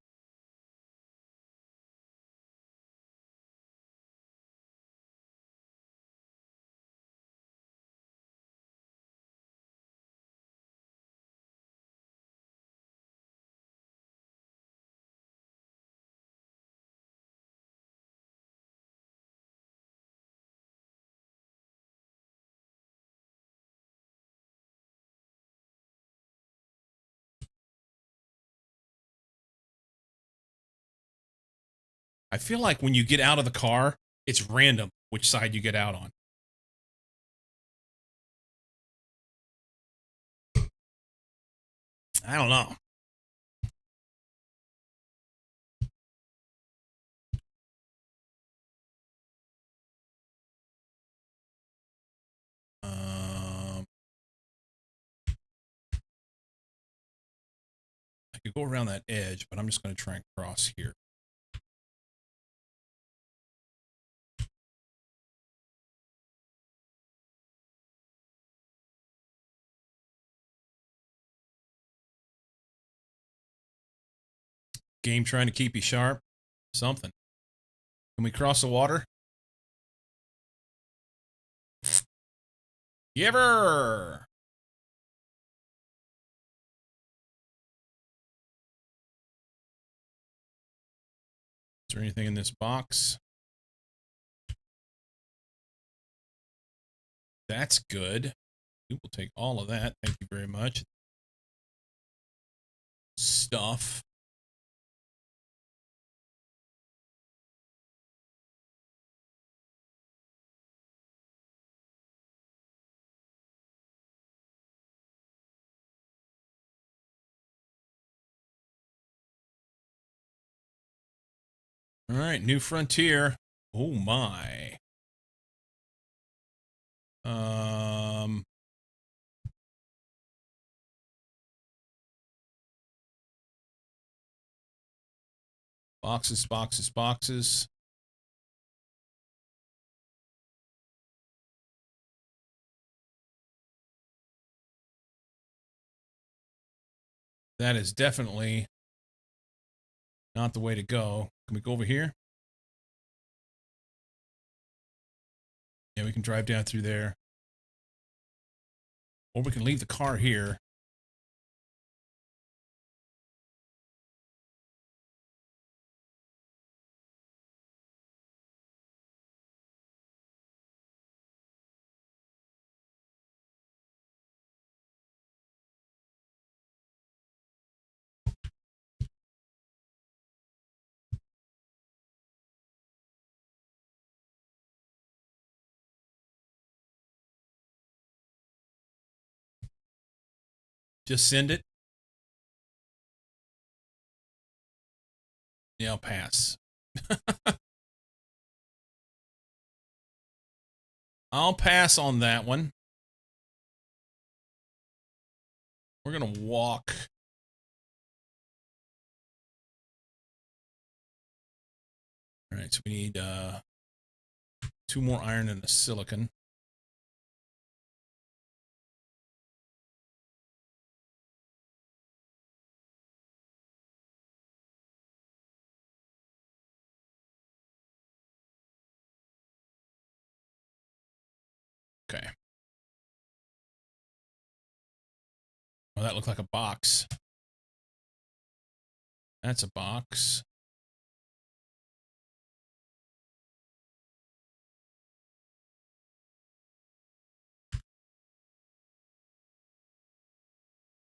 I feel like when you get out of the car, it's random which side you get out on. I don't know. I could go around that edge, but I'm just going to try and cross here. Game trying to keep you sharp. Something. Can we cross the water? Giver! Is there anything in this box? That's good. We will take all of that. Thank you very much. Stuff. All right, new frontier. Oh my. Boxes, boxes, boxes. That is definitely not the way to go. Can we go over here? Yeah, we can drive down through there. Or we can leave the car here. Just send it. Yeah, I'll pass. I'll pass on that one. We're going to walk. All right, so we need 2 more iron and a silicon. Okay. Oh, that looked like a box. That's a box.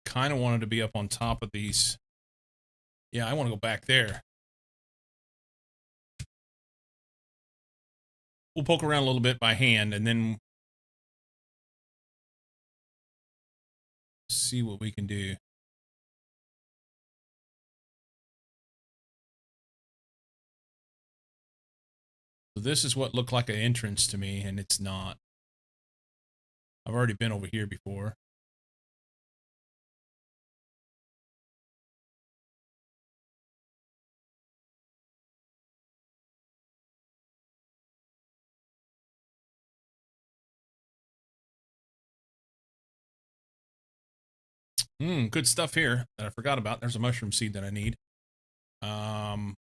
Kind of wanted to be up on top of these. Yeah, I want to go back there. We'll poke around a little bit by hand and then see what we can do. So this is what looked like an entrance to me, and it's not. I've already been over here before. Good stuff here that I forgot about. There's a mushroom seed that I need.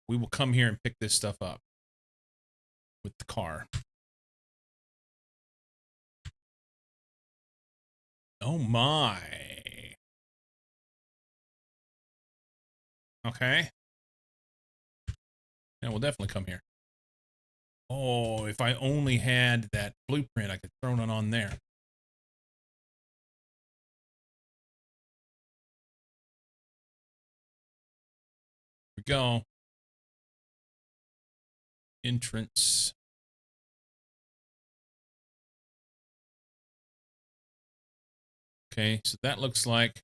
We will come here and pick this stuff up with the car. Oh my. Okay. Yeah, we'll definitely come here. Oh, if I only had that blueprint, I could throw it on there. Here we go. Entrance. Okay, so that looks like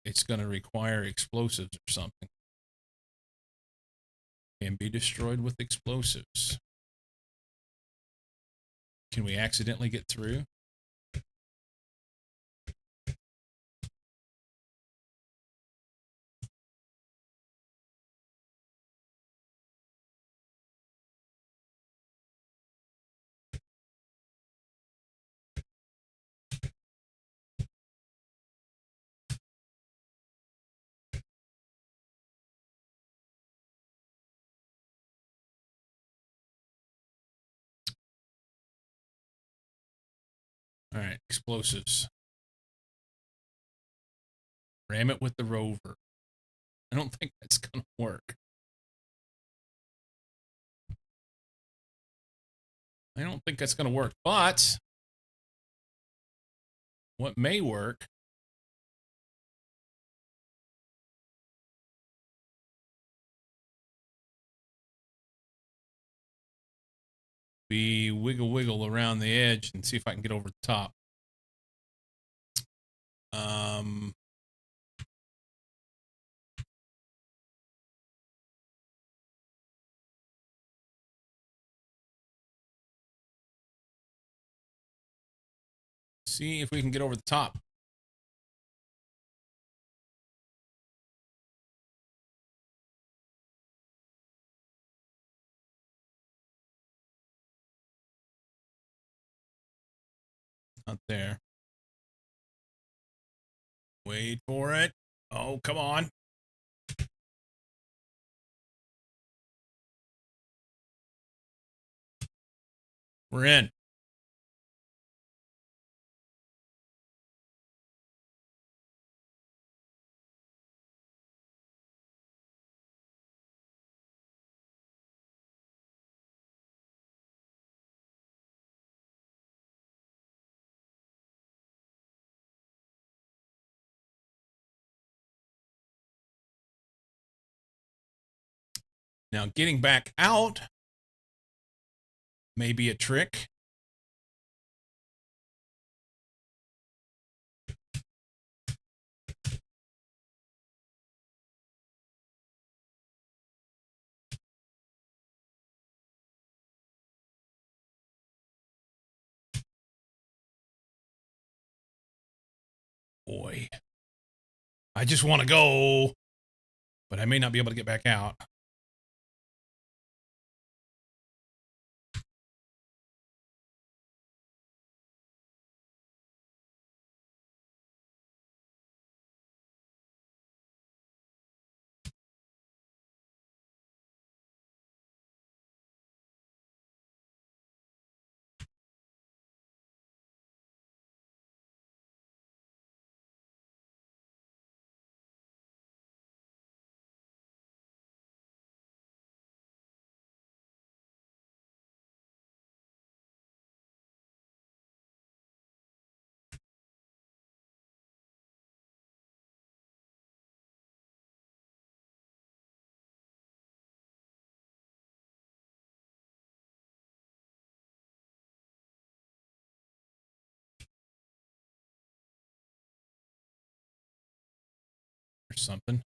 it's going to require explosives or something. Can be destroyed with explosives. Can we accidentally get through? All right, explosives. Ram it with the rover. I don't think that's gonna work. I don't think that's gonna work, but what may work be wiggle around the edge and see if I can get over the top. Um, see if we can get over the top. Not there. Wait for it. Oh, come on. We're in. Now, getting back out may be a trick. Boy. I just want to go, but I may not be able to get back out. Or something.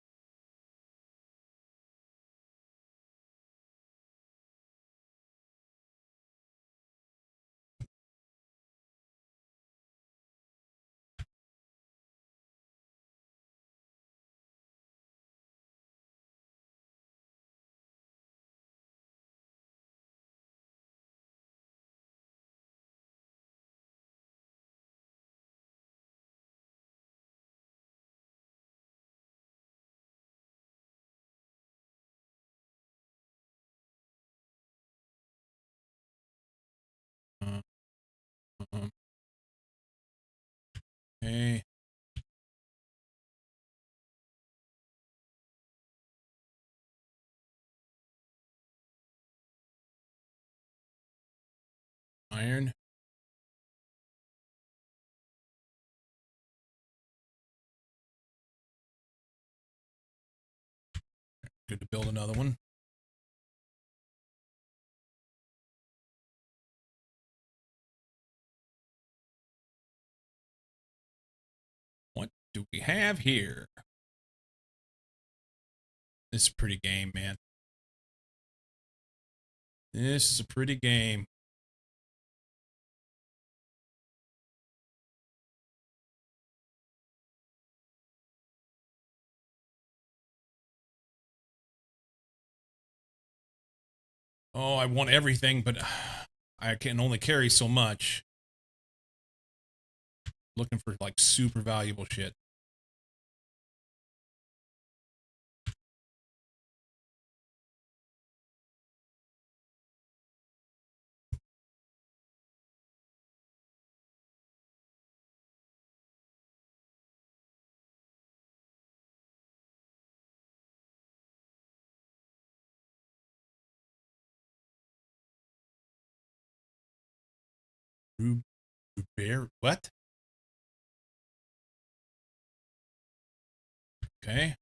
Uh, okay. Iron. Good to build another one. What do we have here? This is a pretty game, man. This is a pretty game. Oh, I want everything, but I can only carry so much. Looking for like super valuable shit. Bear? What? Okay.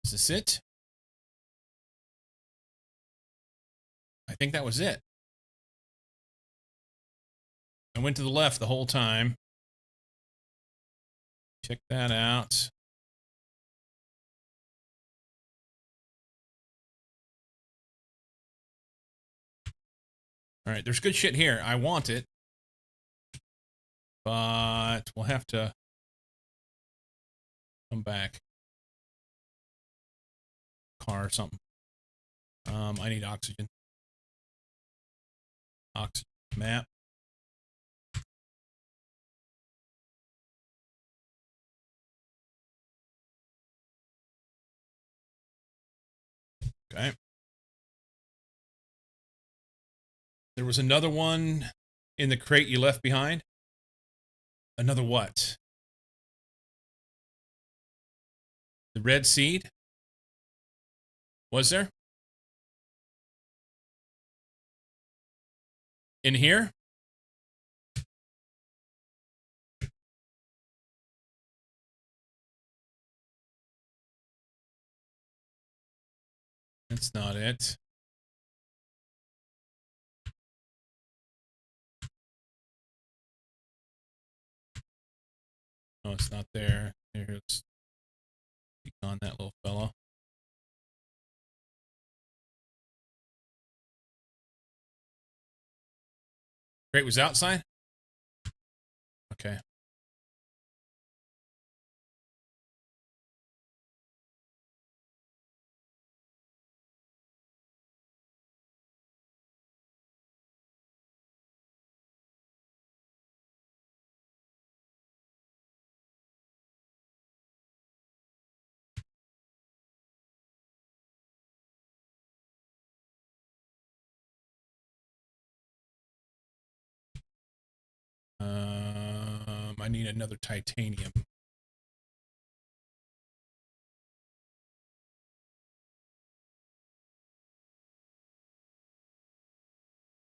Is this it? I think that was it. I went to the left the whole time. Check that out. All right, there's good shit here. I want it. But we'll have to come back. Car or something. I need oxygen. Oxygen map. Okay. There was another one in the crate you left behind. Another what? The red seed? Was there? In here? That's not it. No, it's not there. Here's on that little fellow. Crate was outside? Okay. I need another titanium.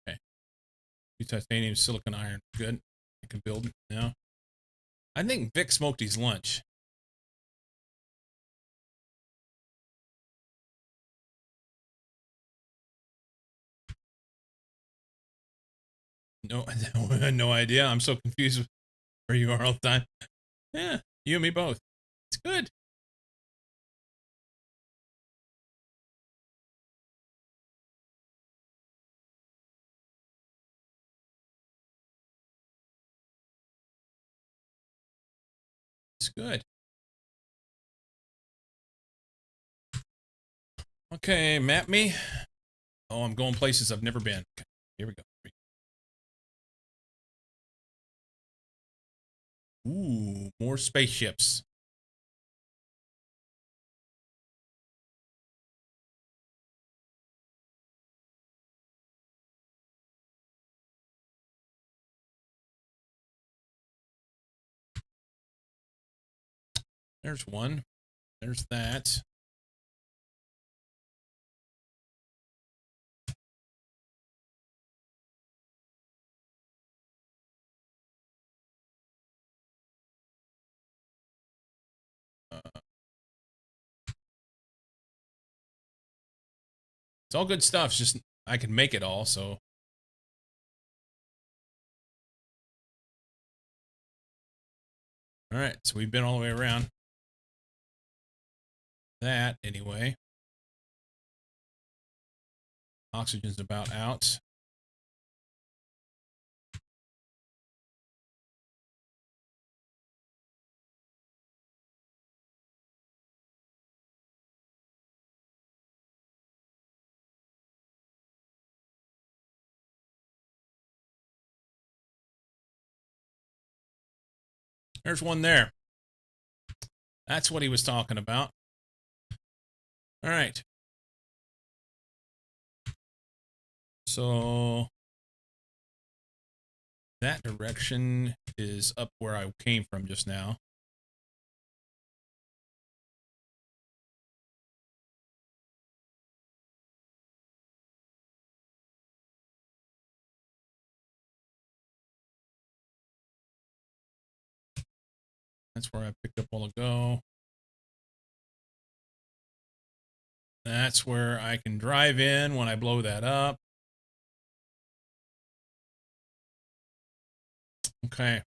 Okay. Titanium, silicon, iron. Good. I can build now. I think Vic smoked his lunch. No, no idea. I'm so confused with where you are all the time. Yeah, you and me both. It's good. It's good. Okay, map me. Oh, I'm going places I've never been. Okay, here we go. Ooh, more spaceships. There's one. There's that. It's all good stuff. It's just I can make it all, so. All right, so we've been all the way around. That, anyway. Oxygen's about out. There's one there. That's what he was talking about. All right. So that direction is up where I came from just now. That's where I picked up all ago. That's where I can drive in when I blow that up. Okay.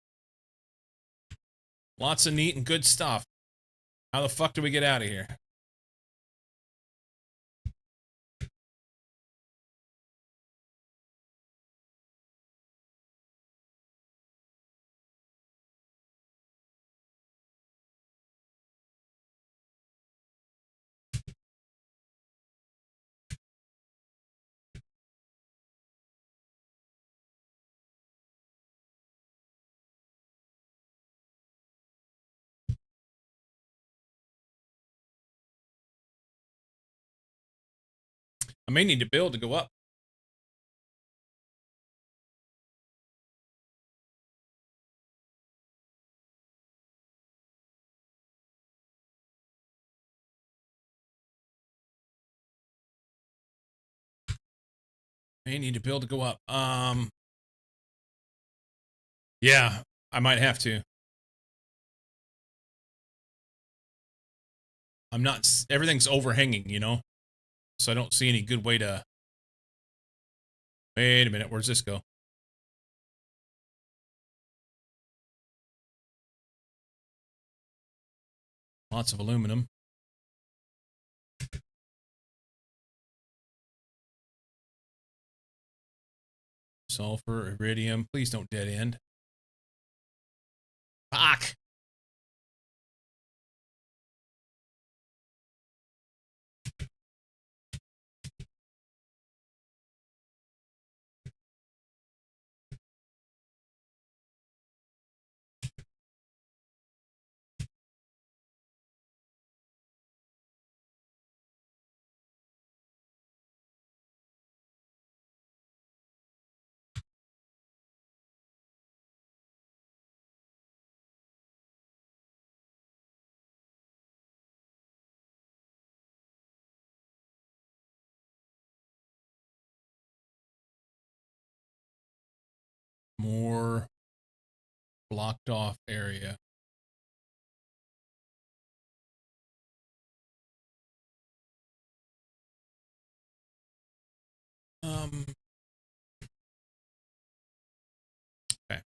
Lots of neat and good stuff. How the fuck do we get out of here? I may need to build to go up. May need to build to go up. Yeah, I might have to. I'm not. Everything's overhanging, you know, so I don't see any good way to. Wait a minute. Where's this go? Lots of aluminum. Sulfur, iridium. Please don't dead end. Fuck. More blocked off area. Okay.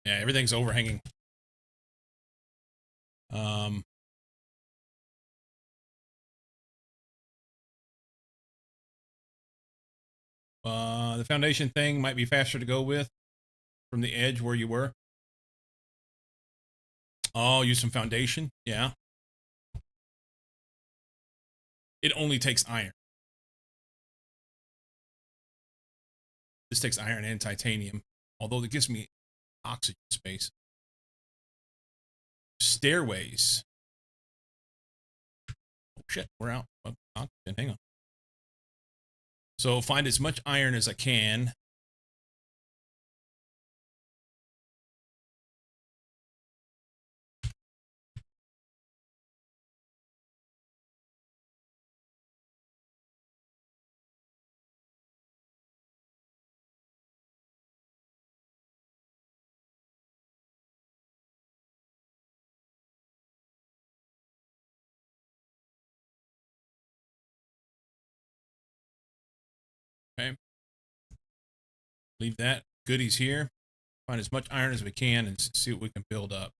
Yeah, everything's overhanging. The foundation thing might be faster to go with from the edge where you were. Oh, use some foundation. Yeah. It only takes iron. This takes iron and titanium, although it gives me oxygen space. Stairways. Oh shit, we're out of oxygen. Hang on. So find as much iron as I can. Leave that goodies here. Find as much iron as we can and see what we can build up.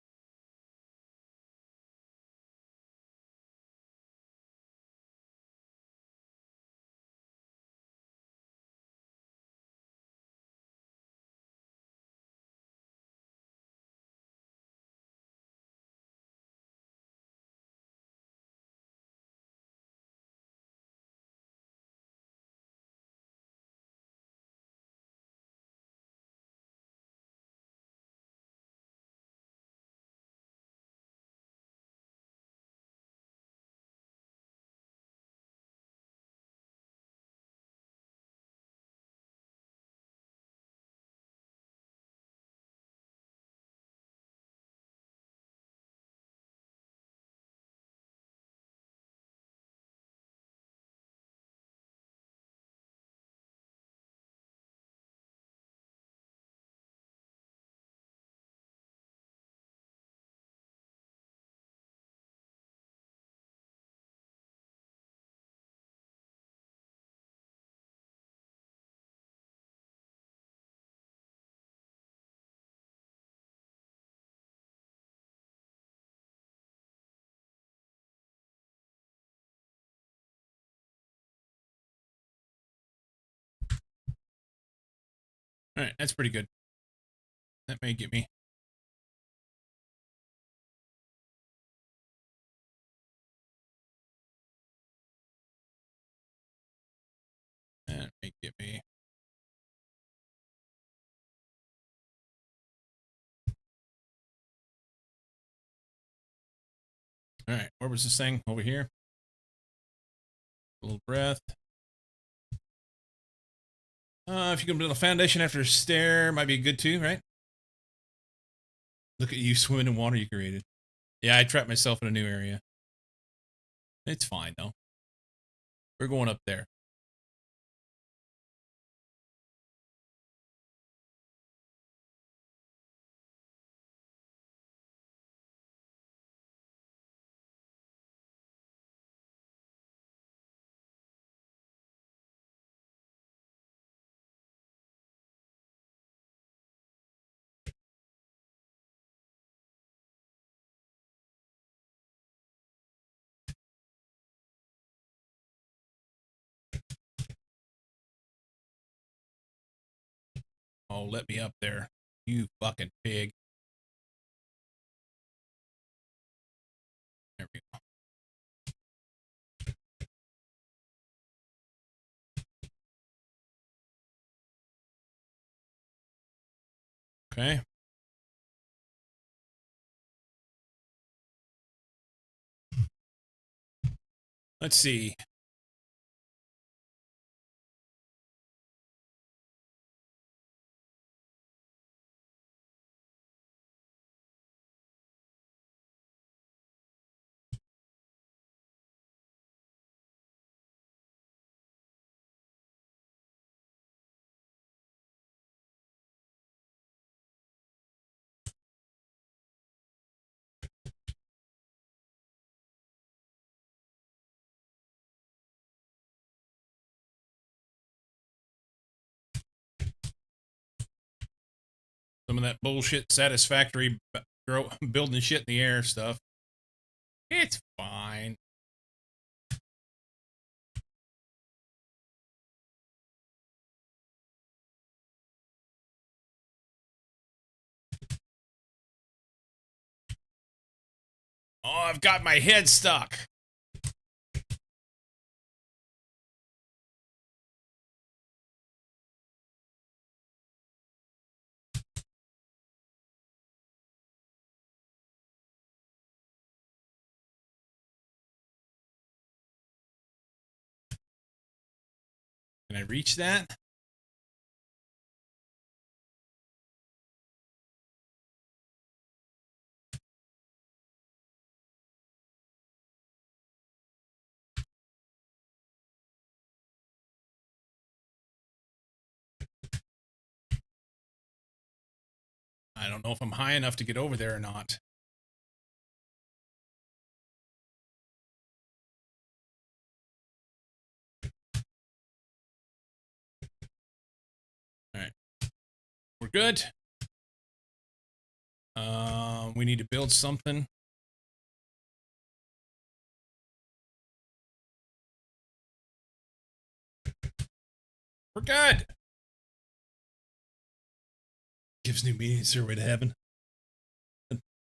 All right, that's pretty good. That may get me. That may get me. All right, where was this thing? Over here. A little breath. If you can build a foundation after a stair, might be good too, right? Look at you swimming in water you created. Yeah, I trapped myself in a new area. It's fine though. We're going up there. Oh, let me up there. You fucking pig. There we go. Okay. Let's see. Some of that bullshit satisfactory building shit in the air stuff. It's fine. Oh, I've got my head stuck. Can I reach that? I don't know if I'm high enough to get over there or not. All right. We're good. We need to build something. We're good. Gives new meaning to Stairway to Heaven.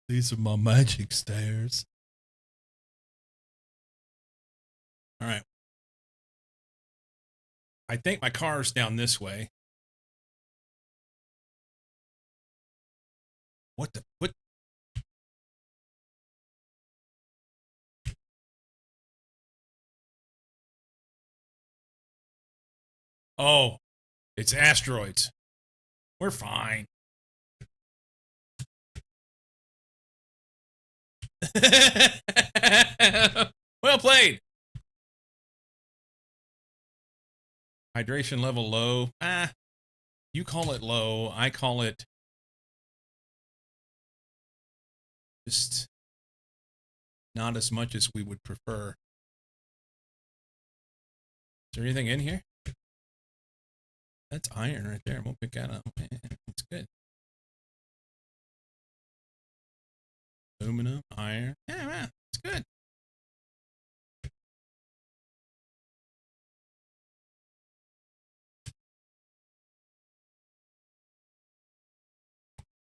These are my magic stairs. All right. I think my car's down this way. What the? What? Oh, it's asteroids. We're fine. Well played. Hydration level low. You call it low. I call it just not as much as we would prefer. Is there anything in here? That's iron right there. We'll pick that up. It's good. Aluminum, iron. Yeah, it's good.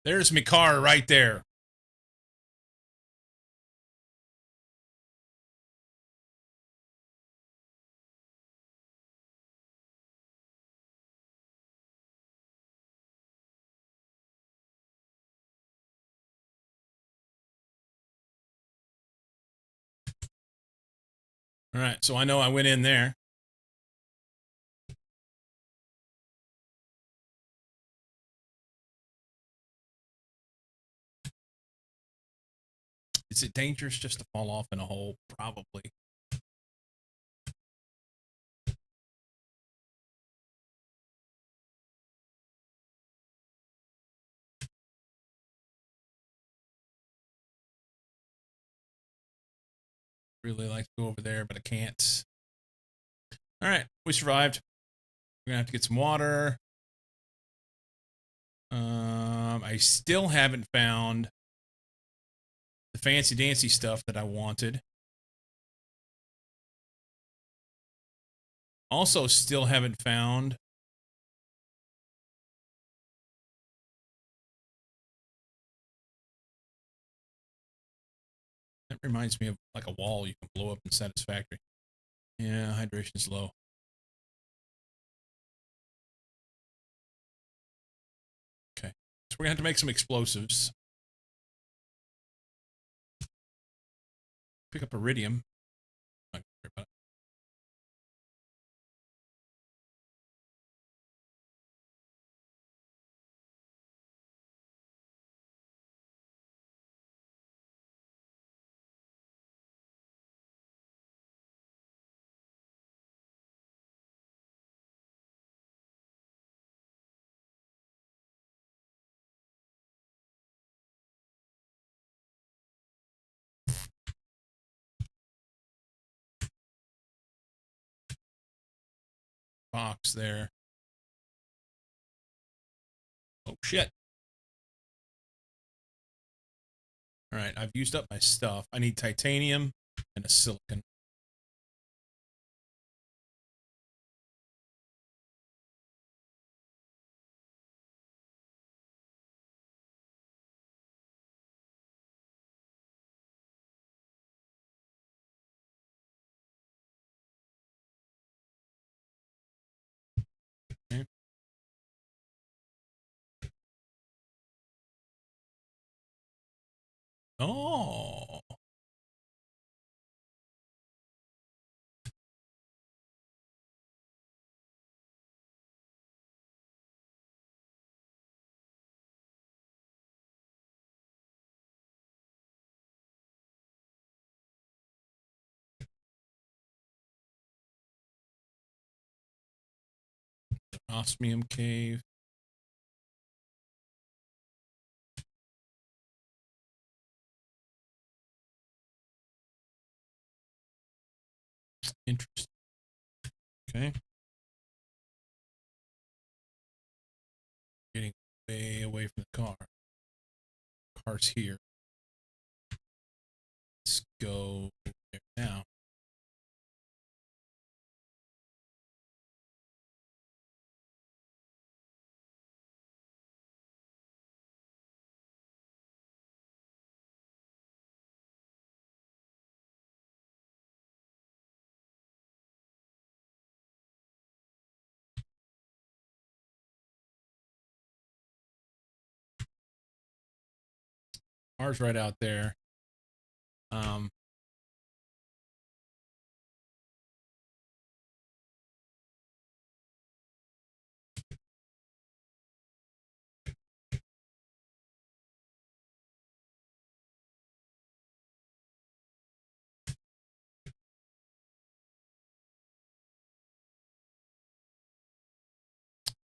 There's my car right there. All right, so I know I went in there. Is it dangerous just to fall off in a hole? Probably. Really like to go over there, but I can't. All right, we survived. We're gonna have to get some water. I still haven't found the fancy dancy stuff that I wanted. Also, still haven't found that reminds me of like a wall you can blow up in Satisfactory. Yeah, hydration's low. Okay, so we're gonna have to make some explosives. Pick up iridium. Not worry about it. Box there. Oh shit. All right, I've used up my stuff. I need titanium and a silicon. Okay. Oh. Osmium cave. Interesting. Okay. Getting way away from the car. Car's here. Let's go there now. Car's right out there.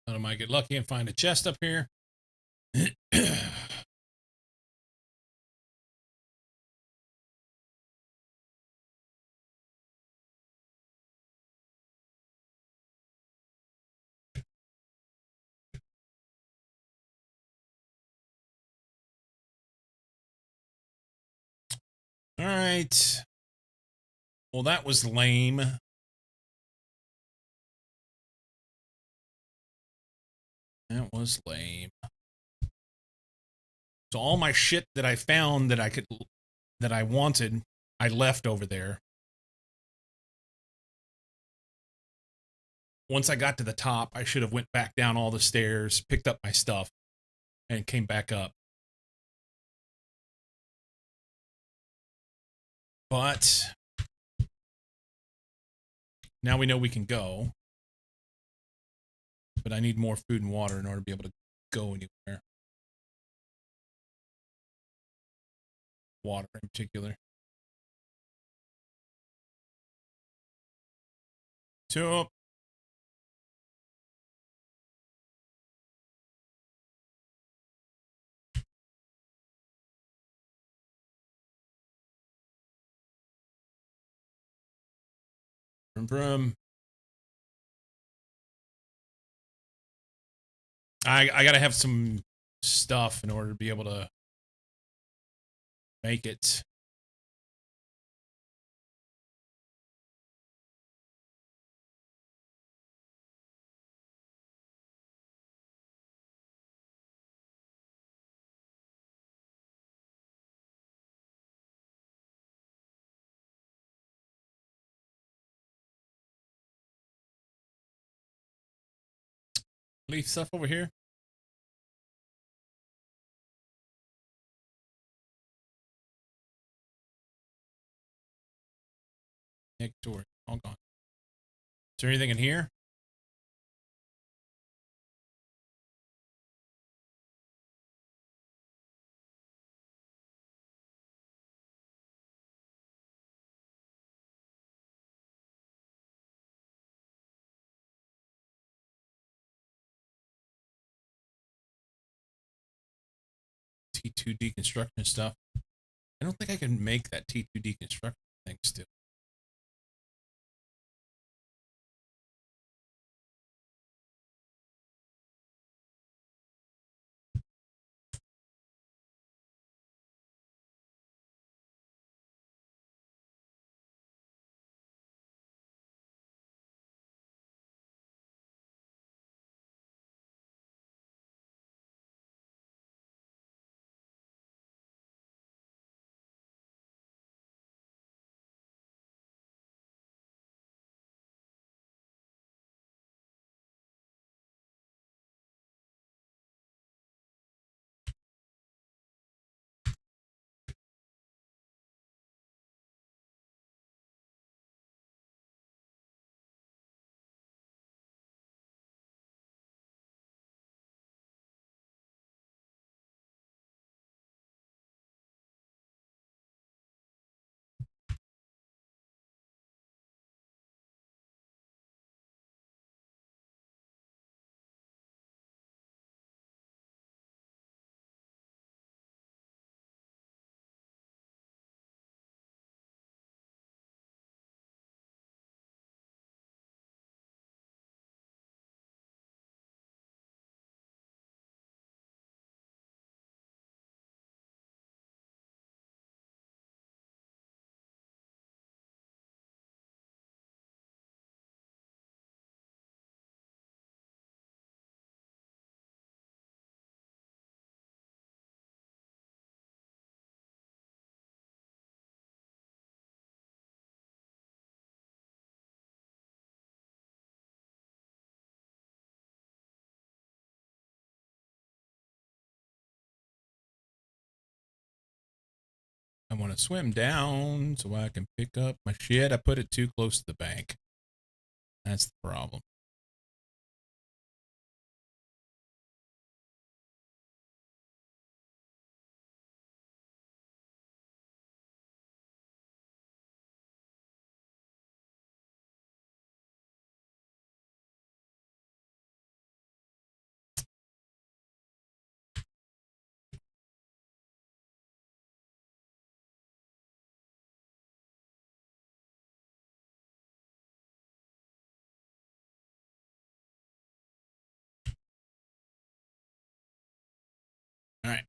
I might get lucky and find a chest up here. All right. Well, that was lame. That was lame. So all my shit that I found that I wanted, I left over there. Once I got to the top, I should have went back down all the stairs, picked up my stuff, and came back up. But now we know we can go. But I need more food and water in order to be able to go anywhere. Water in particular. So vroom. I gotta have some stuff in order to be able to make it. Leave stuff over here. Next door. All gone. Is there anything in here? T2 deconstruction stuff. I don't think I can make that T2 deconstruction thing still. I want to swim down so I can pick up my shit. I put it too close to the bank. That's the problem. All right.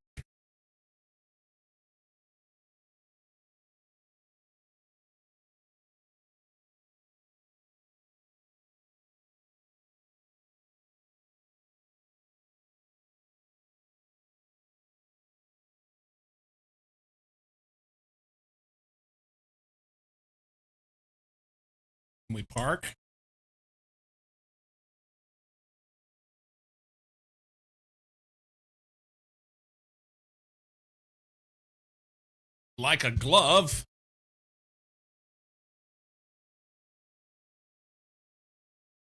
Can we park? Like a glove.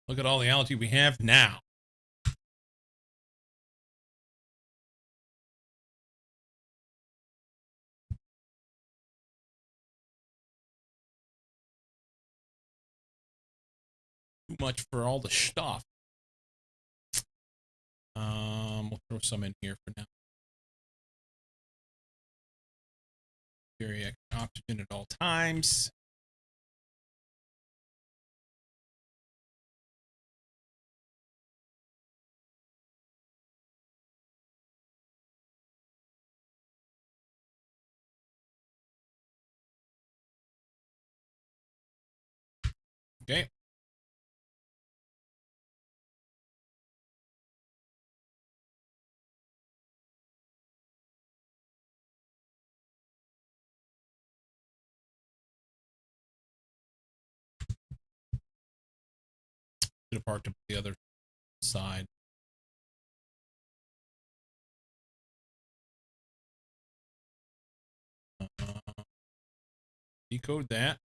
Look at all the algae we have now. Too much for all the stuff. We'll throw some in here for now. Carry extra oxygen at all times. Okay. Should have parked up the other side. Decode that.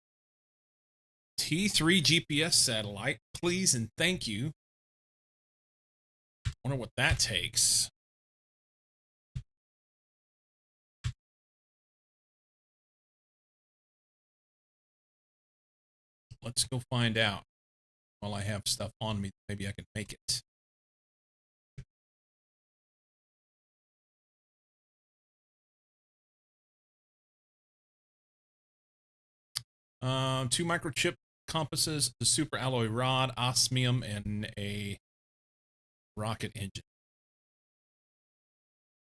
T3 GPS satellite, please and thank you. Wonder what that takes. Let's go find out. While I have stuff on me, maybe I can make it. Two microchip compasses, the super alloy rod, osmium, and a rocket engine.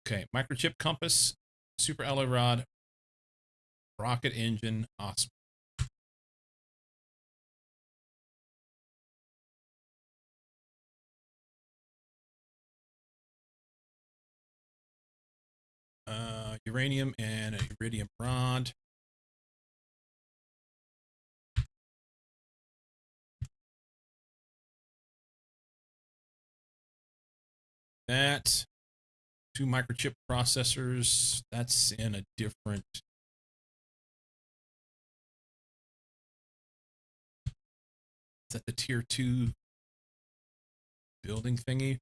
Okay, microchip compass, super alloy rod, rocket engine, osmium. Uranium and a iridium rod. That. Two microchip processors. That's in a different. Is that the tier 2 building thingy?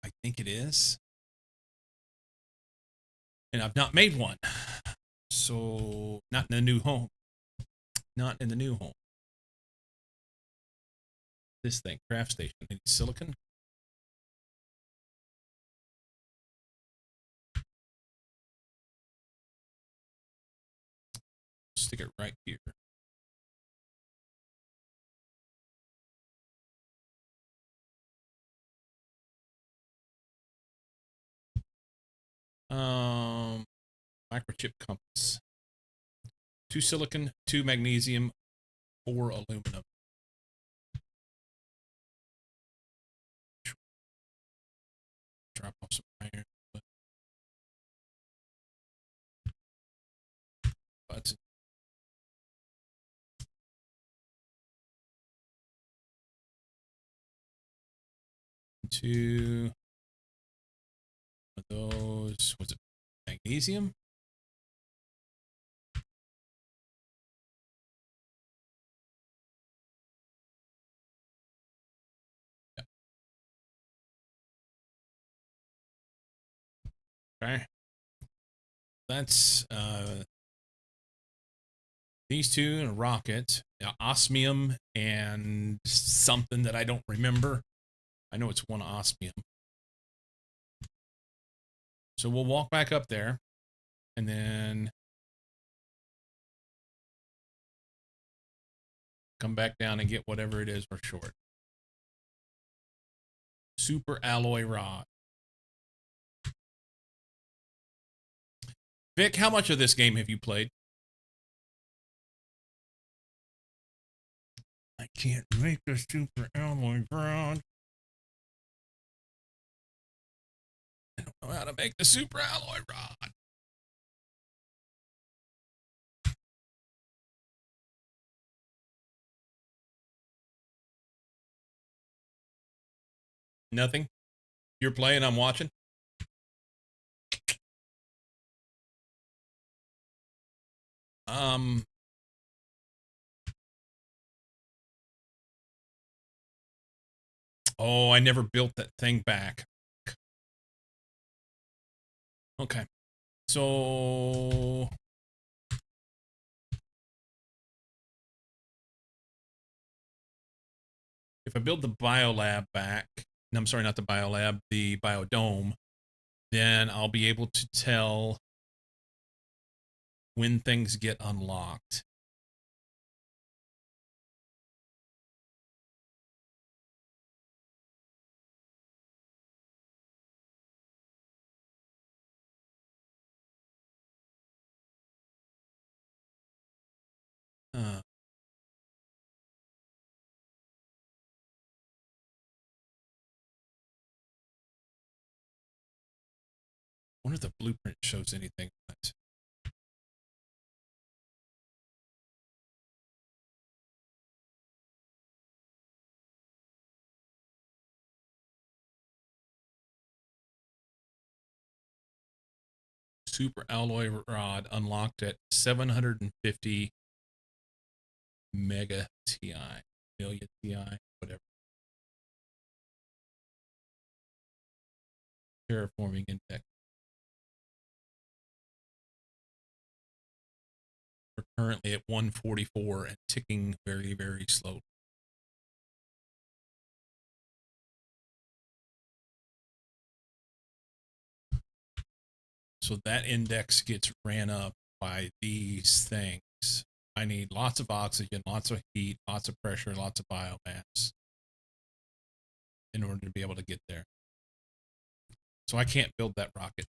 I think it is. And I've not made one. So, not in the new home. Not in the new home. This thing, craft station. I need silicon. Stick it right here. Microchip compass. 2 silicon, 2 magnesium, 4 aluminum. Drop off some iron. Button. Two of those. Was it magnesium? Okay. That's these two and a rocket, osmium and something that I don't remember. I know it's one osmium. So we'll walk back up there and then come back down and get whatever it is we're short. Super alloy rod. Vic, how much of this game have you played? I can't make the super alloy rod. I don't know how to make the super alloy rod. Nothing? You're playing, I'm watching? Um, oh, I never built that thing back. Okay. So if I build the biolab back, no, I'm sorry, not the biolab, the biodome, then I'll be able to tell when things get unlocked. Uh, I wonder if the blueprint shows anything on it. Super alloy rod unlocked at 750 mega TI, million TI, whatever. Terraforming index. We're currently at 144 and ticking very, very slowly. So that index gets ran up by these things. I need lots of oxygen, lots of heat, lots of pressure, lots of biomass in order to be able to get there. So I can't build that rocket.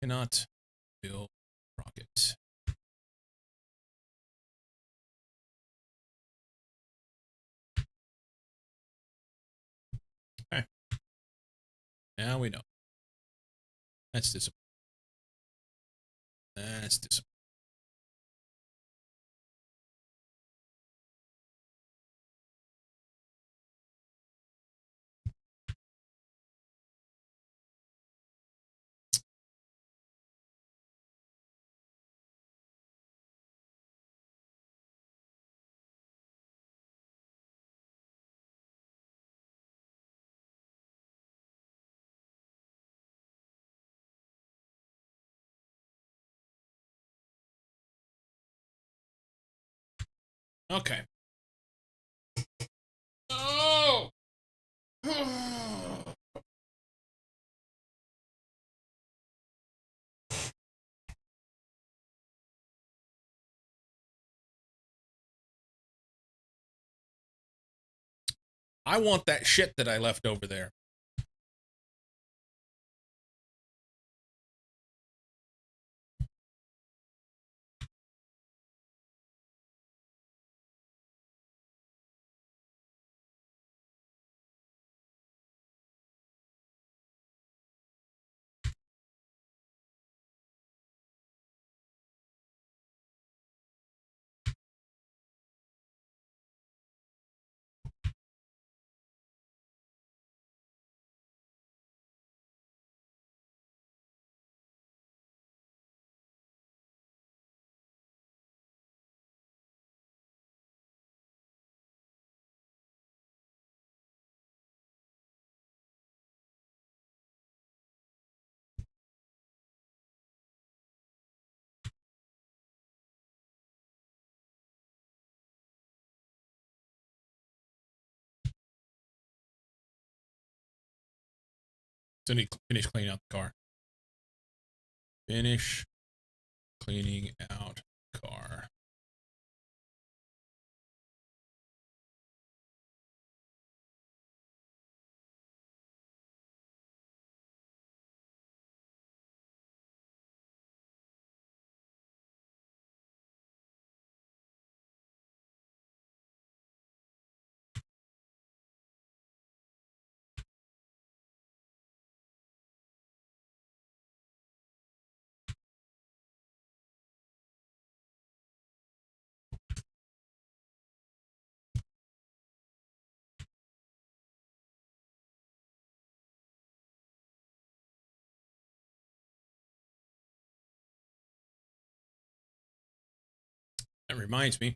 Cannot build rocket. Okay. Now we know. That's disappointing. That's disappointing. Okay. Oh! I want that shit that I left over there. So I need to finish cleaning out the car. Finish cleaning out car. That reminds me,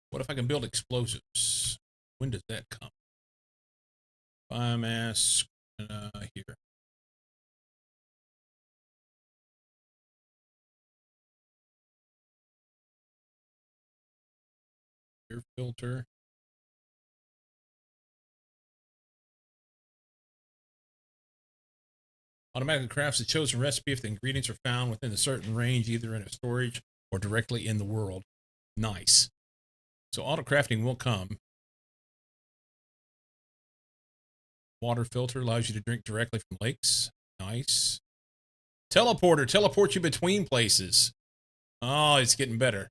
what if I can build explosives? When does that come? Biomass here. Air filter. Automatically crafts the chosen recipe if the ingredients are found within a certain range, either in a storage or directly in the world. Nice. So auto crafting will come. Water filter allows you to drink directly from lakes. Nice. Teleporter teleports you between places. Oh, it's getting better.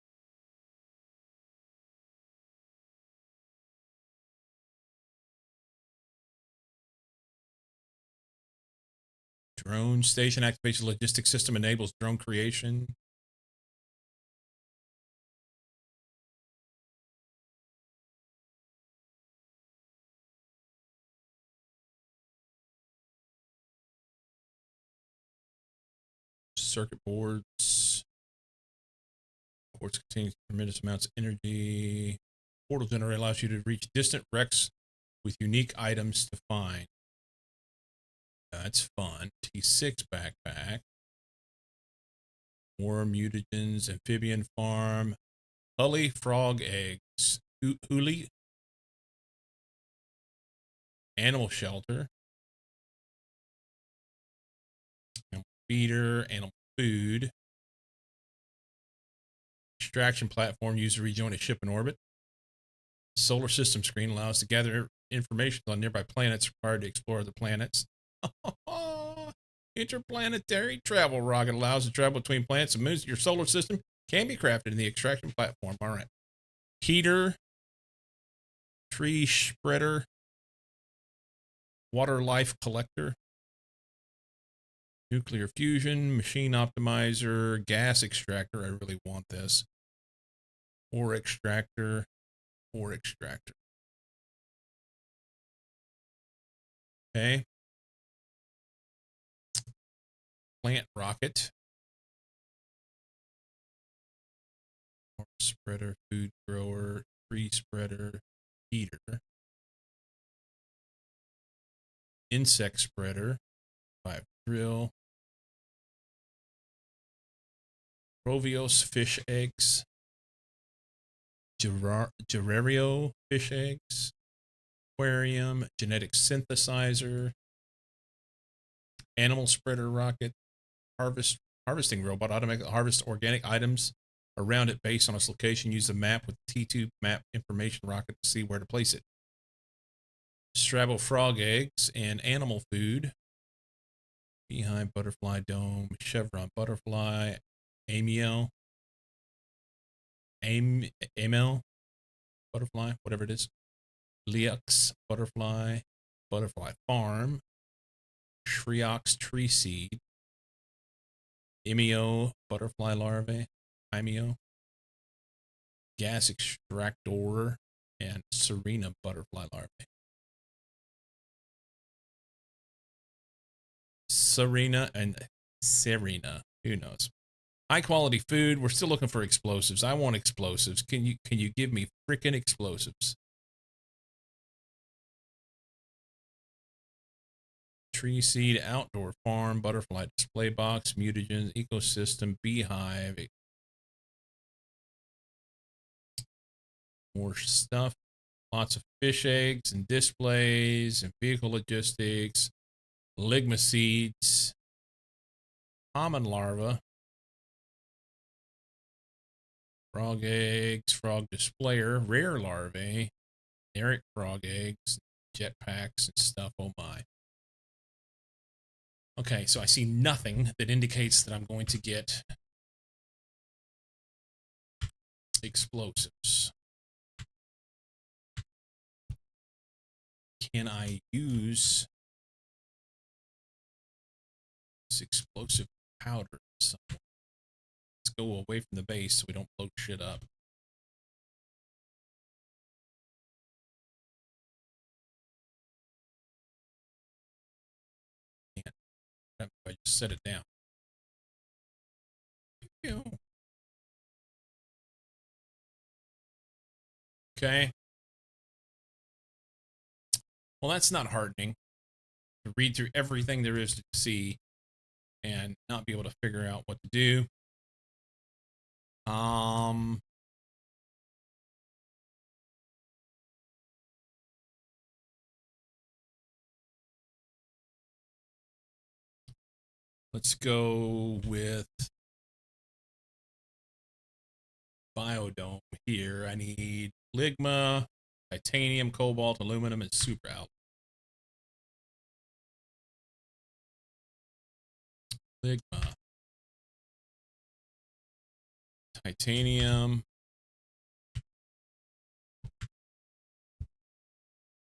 Drone station activation logistics system enables drone creation. Circuit boards. Quartz contains tremendous amounts of energy. Portal generator allows you to reach distant wrecks with unique items to find. That's fun. T6 backpack. More mutagens. Amphibian farm. Hully frog eggs. Huli. Animal shelter. Animal feeder. Animal food. Extraction platform used to rejoin a ship in orbit. Solar system screen allows to gather information on nearby planets required to explore the planets. Interplanetary travel rocket allows to travel between planets and moons. Your solar system can be crafted in the extraction platform. All right. Heater, tree spreader, water life collector, nuclear fusion, machine optimizer, gas extractor. I really want this. Ore extractor, ore extractor. Okay. Plant rocket. Spreader, food grower, tree spreader, heater, insect spreader, 5 drill, Provios fish eggs, Gerardio fish eggs, aquarium, genetic synthesizer, animal spreader rocket, harvesting robot, automatically harvest organic items around it based on its location. Use the map with T2 map information rocket to see where to place it. Strabo frog eggs and animal food. Beehive, butterfly dome, chevron butterfly, amiel, butterfly, whatever it is. Leox butterfly, butterfly farm, Shriox tree seed, Imeo butterfly larvae, Imeo, gas extractor, and Serena butterfly larvae. Serena and Serena, who knows? High quality food. We're still looking for explosives. I want explosives. Can you give me freaking explosives? Tree seed, outdoor farm, butterfly display box, mutagens, ecosystem, beehive. More stuff. Lots of fish eggs and displays and vehicle logistics. ligma seeds, common larva, frog eggs, frog displayer, rare larvae, generic frog eggs, jetpacks, and stuff. Oh my. Okay, so I see nothing that indicates that I'm going to get explosives. Can I use this explosive powder somewhere? Let's go away from the base so we don't blow shit up. And I just set it down. Okay. Well, that's not hardening. To read through everything there is to see and not be able to figure out what to do. Let's go with biodome here. I need ligma, titanium, cobalt, aluminum, and super alloy. Ligma, titanium,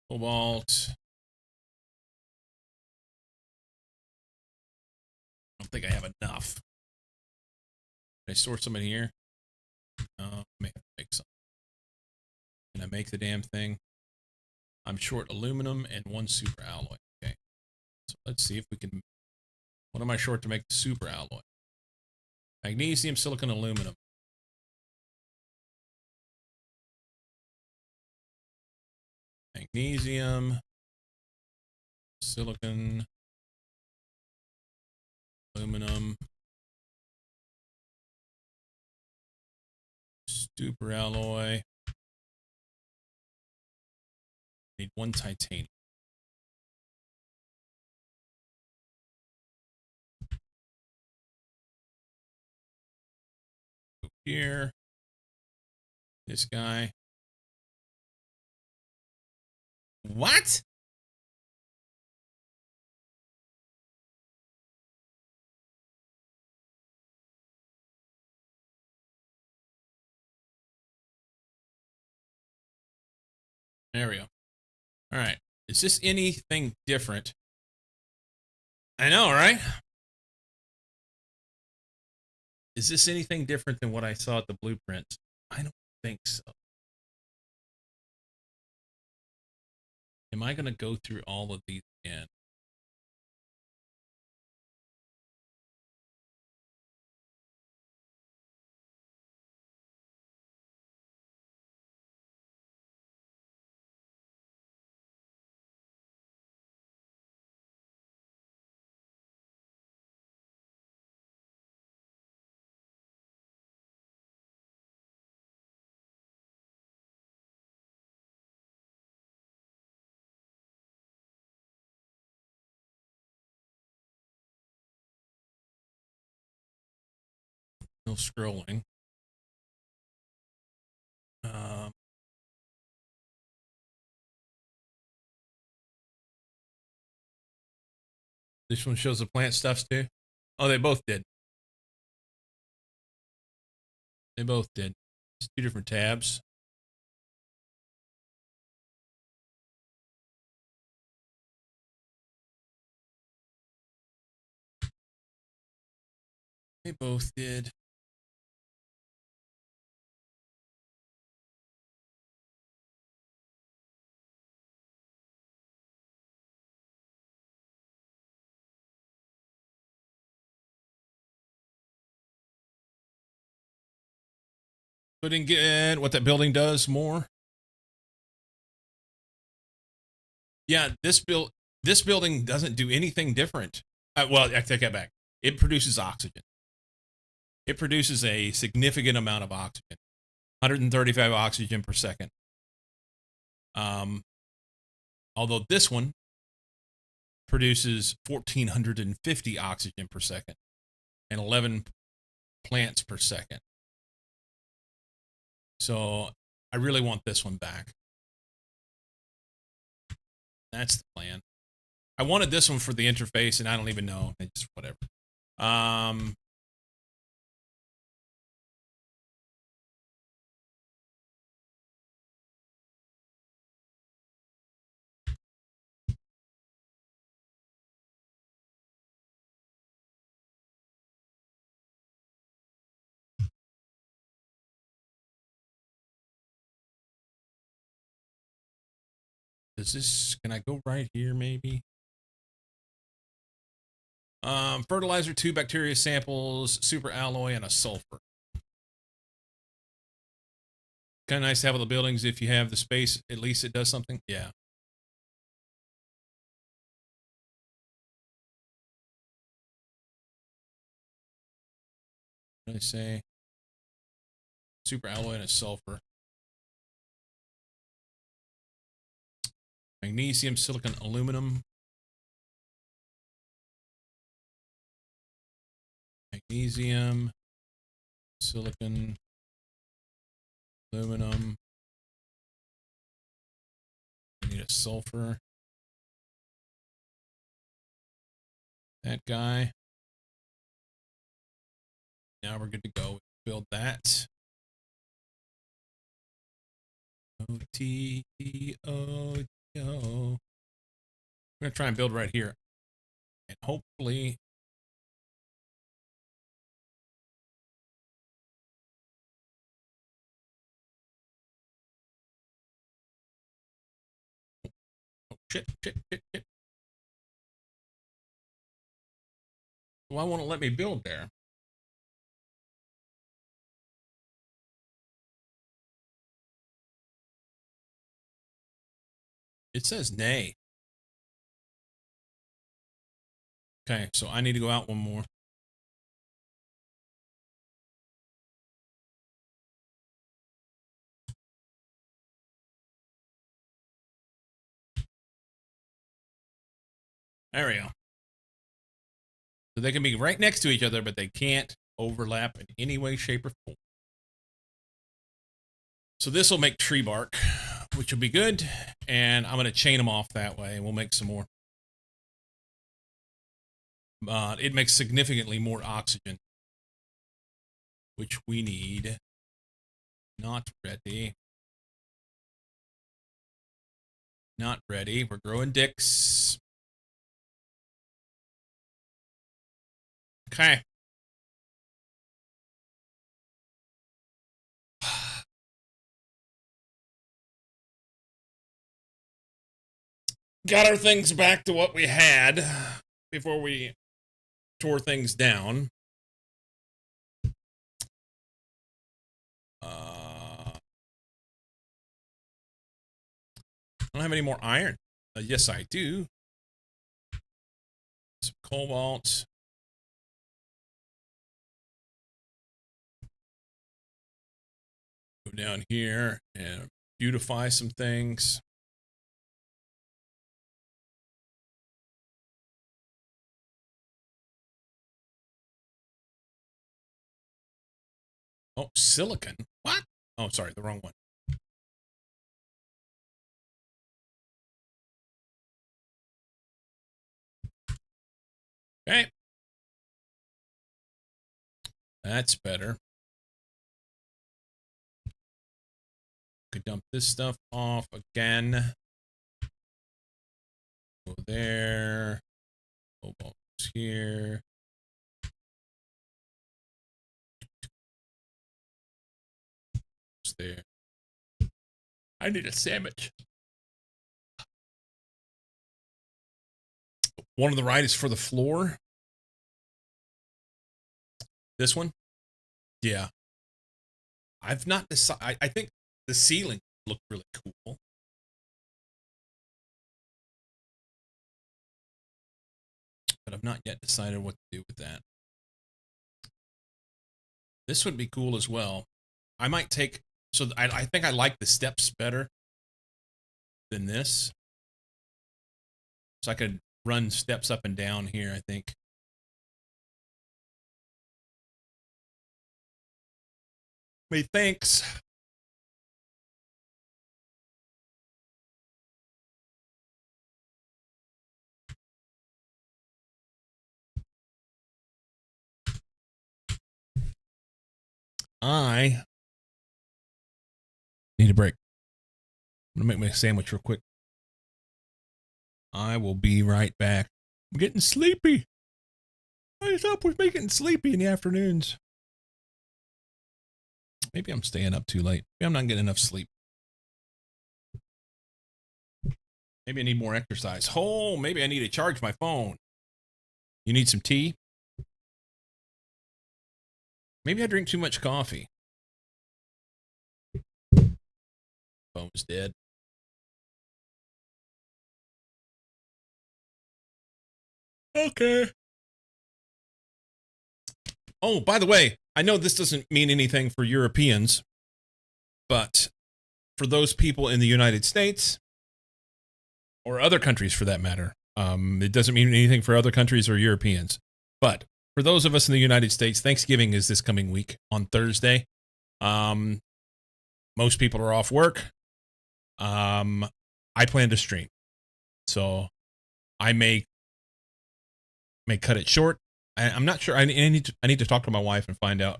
cobalt. I don't think I have enough. Can I store some in here? No, I may have to make some. Can I make the damn thing? I'm short aluminum and 1 super alloy. Okay. So let's see if we can. What am I short to make the super alloy? Magnesium, silicon, aluminum. Magnesium, silicon, aluminum, super alloy. Need 1 titanium. Go here. This guy. What? There we go. All right. Is this anything different? I know, right? Is this anything different than what I saw at the blueprint? I don't think so. Am I going to go through all of these again? No scrolling. This one shows the plant stuffs too. Oh, they both did. They both did. It's 2 different tabs. They both did. Couldn't get what that building does more. Yeah, this building doesn't do anything different. Well, I take that back. It produces oxygen. It produces a significant amount of oxygen, 135 oxygen per second. Although this one produces 1,450 oxygen per second and 11 plants per second. So I really want this one back. That's the plan. I wanted this one for the interface, and I don't even know. It's whatever. Does this, can I go right here maybe? Fertilizer, 2 bacteria samples, super alloy, and a sulfur. Kind of nice to have all the buildings. If you have the space, at least it does something. Yeah. What did I say? Super alloy and a sulfur. Magnesium, silicon, aluminum. Magnesium, silicon, aluminum. We need a sulfur. That guy. Now we're good to go. Build that. O-T-E-O-T-O. I'm going to try and build right here. And hopefully... Oh, shit. Why won't it let me build there? It says nay. Okay, so I need to go out one more. There we go. So they can be right next to each other, but they can't overlap in any way, shape, or form. So this will make tree bark, which will be good. And I'm going to chain them off that way, and we'll make some more. It makes significantly more oxygen, which we need. Not ready. Not ready. We're growing dicks. Okay. Got our things back to what we had before we tore things down. I don't have any more iron. Yes, I do. Some cobalt. Go down here and beautify some things. Oh, silicon. What? Oh, sorry, the wrong one. Okay. That's better. Could dump this stuff off again. Go there. Cobalt's here. It's there. I need a sandwich. One on the right is for the floor. This one? Yeah. I've not decided. I think the ceiling looked really cool. But I've not yet decided what to do with that. This would be cool as well. I might take... So I think I like the steps better than this. So I could run steps up and down here, I think. Thanks. I need a break. I'm going to make my sandwich real quick. I will be right back. I'm getting sleepy. What's up with me getting sleepy in the afternoons? Maybe I'm staying up too late. Maybe I'm not getting enough sleep. Maybe I need more exercise. Oh, maybe I need to charge my phone. You need some tea? Maybe I drink too much coffee. Phone's dead. Okay. Oh, by the way, I know this doesn't mean anything for Europeans, but for those people in the United States, or other countries for that matter, it doesn't mean anything for other countries or Europeans. But for those of us in the United States, Thanksgiving is this coming week on Thursday. Most people are off work. I plan to stream, so I may cut it short. I'm not sure. I need to talk to my wife and find out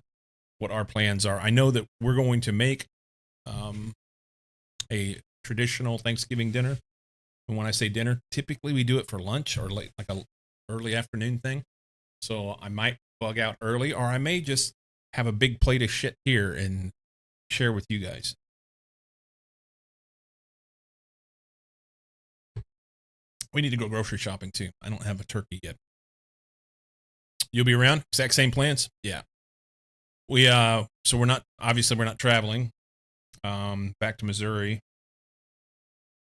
what our plans are. I know that we're going to make a traditional Thanksgiving dinner. And when I say dinner, typically we do it for lunch or like a early afternoon thing. So I might bug out early, or I may just have a big plate of shit here and share with you guys. We need to go grocery shopping too. I don't have a turkey yet. You'll be around? Exact same plans? Yeah. So we're not traveling back to Missouri.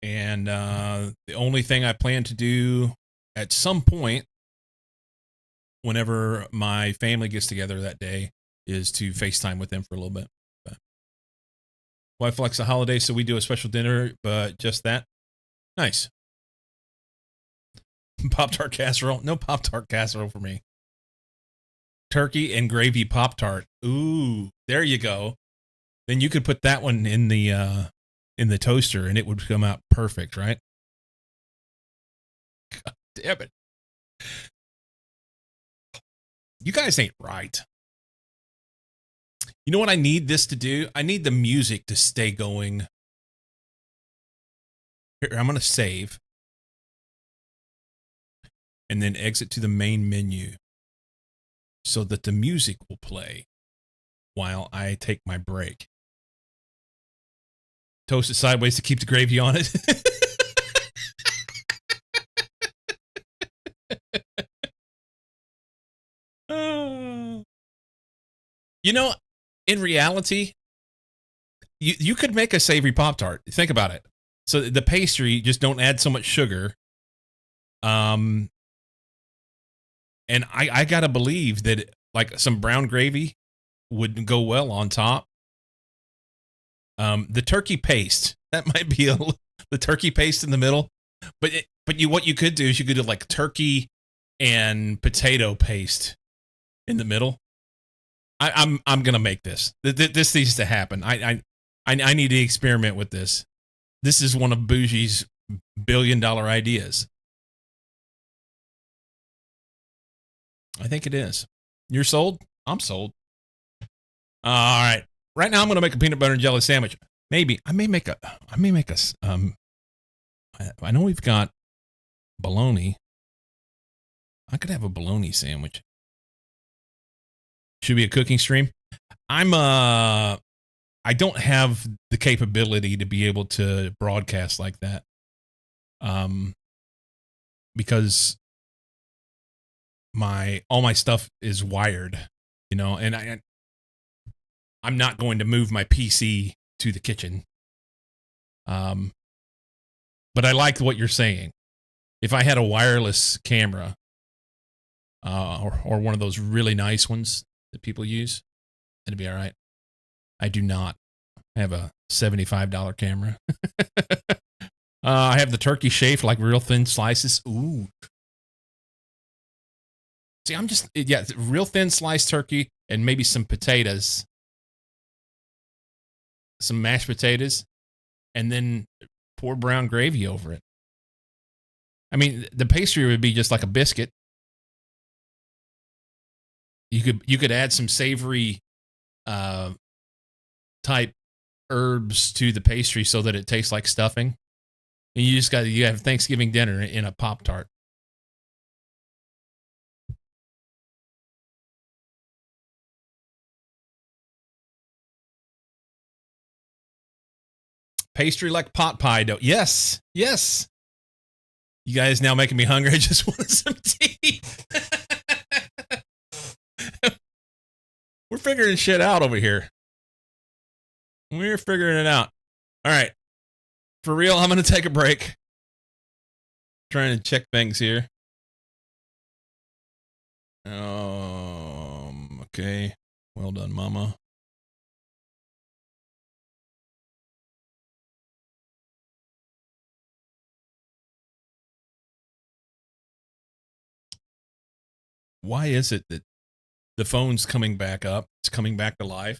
And the only thing I plan to do at some point, whenever my family gets together that day, is to FaceTime with them for a little bit. But wife likes the holiday, so we do a special dinner, but just that. Nice. Pop-Tart casserole. No Pop-Tart casserole for me. Turkey and gravy Pop-Tart. Ooh, there you go. Then you could put that one in the toaster and it would come out perfect, right? God damn it. You guys ain't right. You know what I need this to do? I need the music to stay going. Here, I'm going to save. And then exit to the main menu so that the music will play while I take my break. Toast it sideways to keep the gravy on it. You know, in reality, you could make a savory Pop-Tart. Think about it. So the pastry, just don't add so much sugar. And I gotta believe that like some brown gravy would go well on top. The turkey paste, that might be the turkey paste in the middle. But what you could do is you could do like turkey and potato paste in the middle. I'm gonna make this. This needs to happen. I need to experiment with this. This is one of Bougie's $1 billion ideas. I think it is. You're sold? I'm sold. All right. Right now I'm going to make a peanut butter and jelly sandwich. Maybe I may make a I know we've got bologna. I could have a bologna sandwich. Should be a cooking stream. I don't have the capability to be able to broadcast like that. Because all my stuff is wired, you know, and I'm not going to move my PC to the kitchen. But I like what you're saying. If I had a wireless camera, or one of those really nice ones that people use, it'd be all right. I do not. I have a $75 camera. I have the turkey shaved like real thin slices. Ooh, See, I'm just yeah, real thin sliced turkey and maybe some potatoes, some mashed potatoes, and then pour brown gravy over it. I mean, the pastry would be just like a biscuit. You could add some savory uh, type herbs to the pastry so that it tastes like stuffing. And you have Thanksgiving dinner in a Pop-Tart. Pastry like pot pie dough. Yes. Yes. You guys now making me hungry. I just want some tea. We're figuring shit out over here. We're figuring it out. All right. For real, I'm going to take a break. Trying to check things here. Okay. Well done, mama. Why is it that the phone's coming back up? It's coming back to life,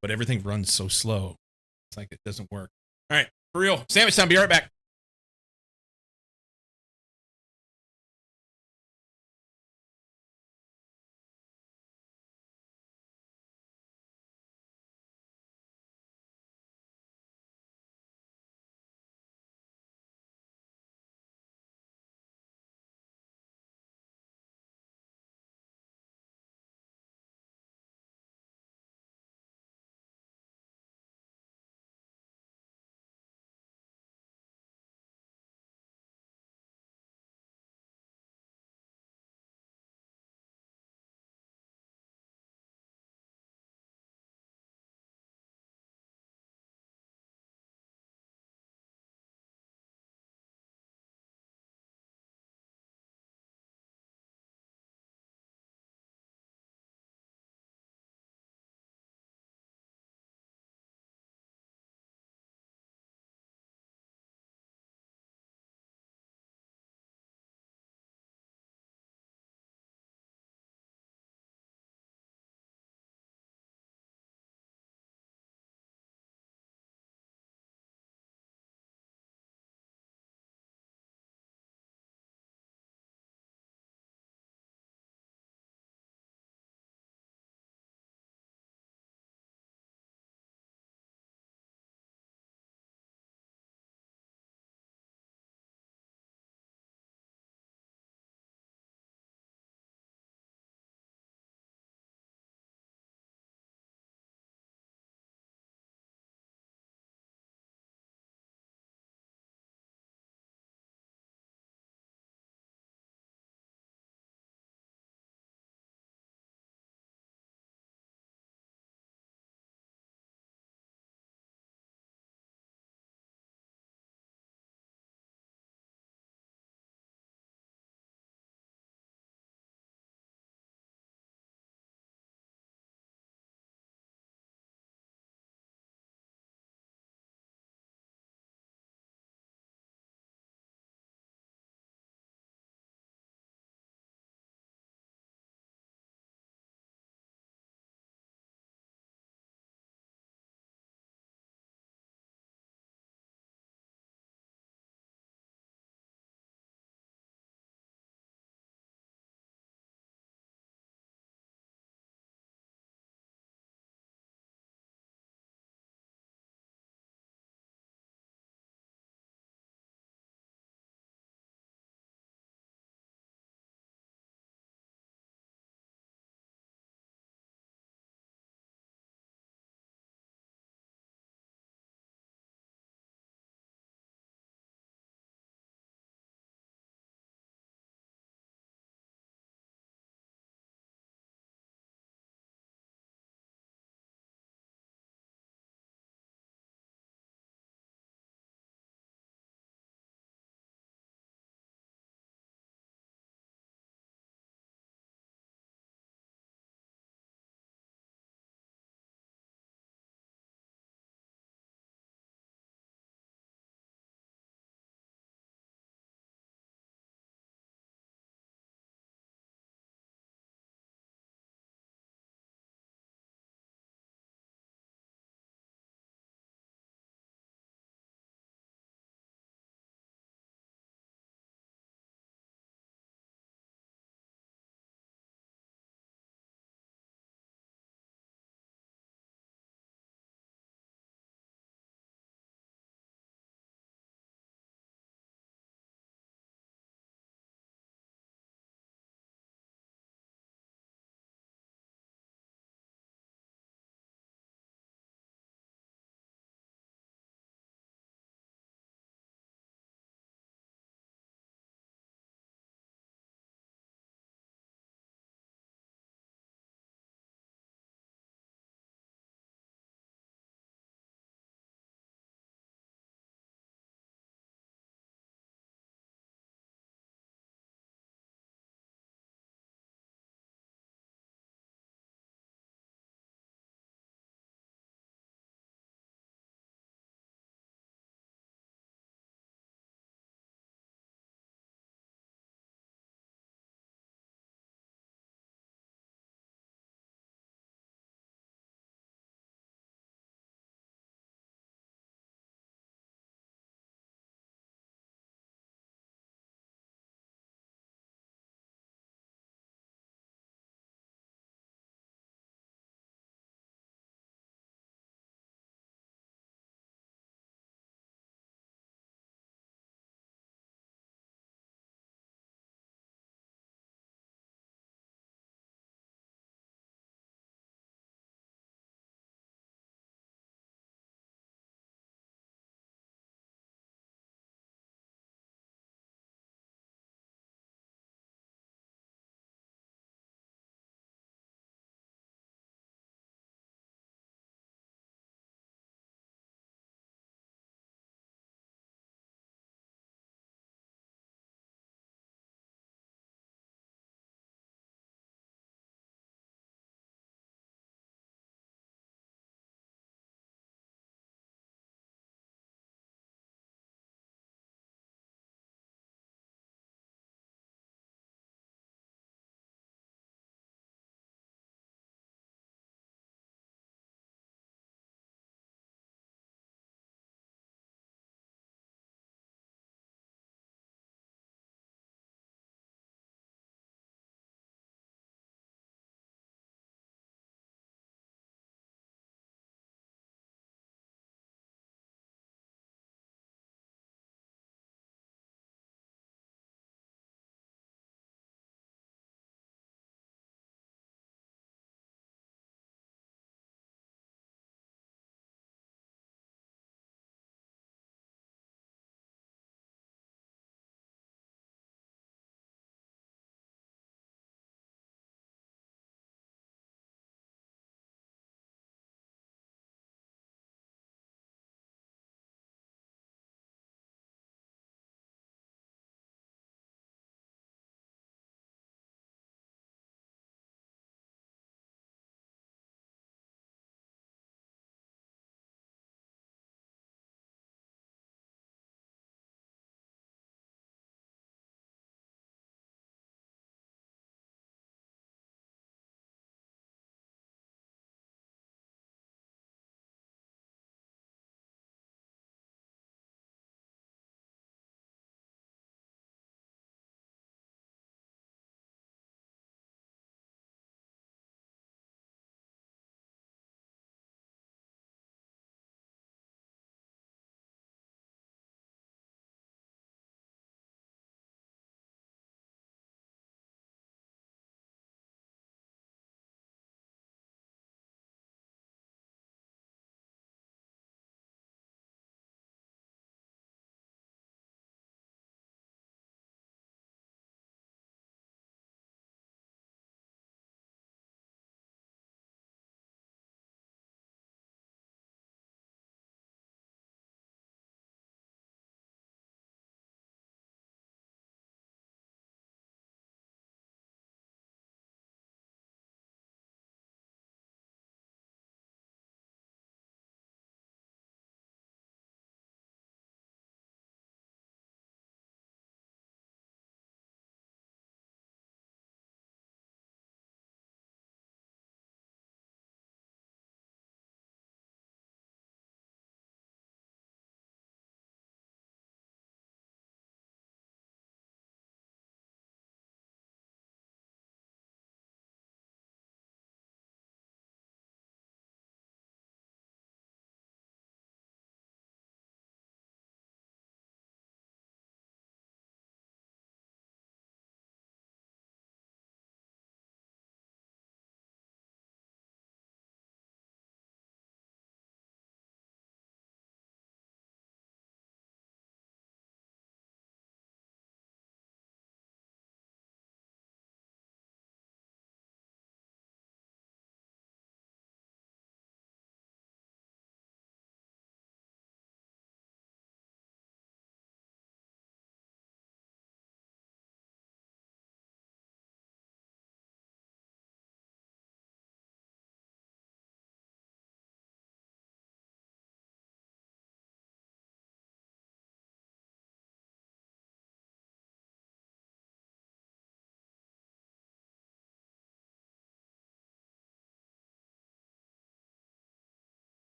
but everything runs so slow. It's like it doesn't work. All right. For real. Sandwich time. Be right back.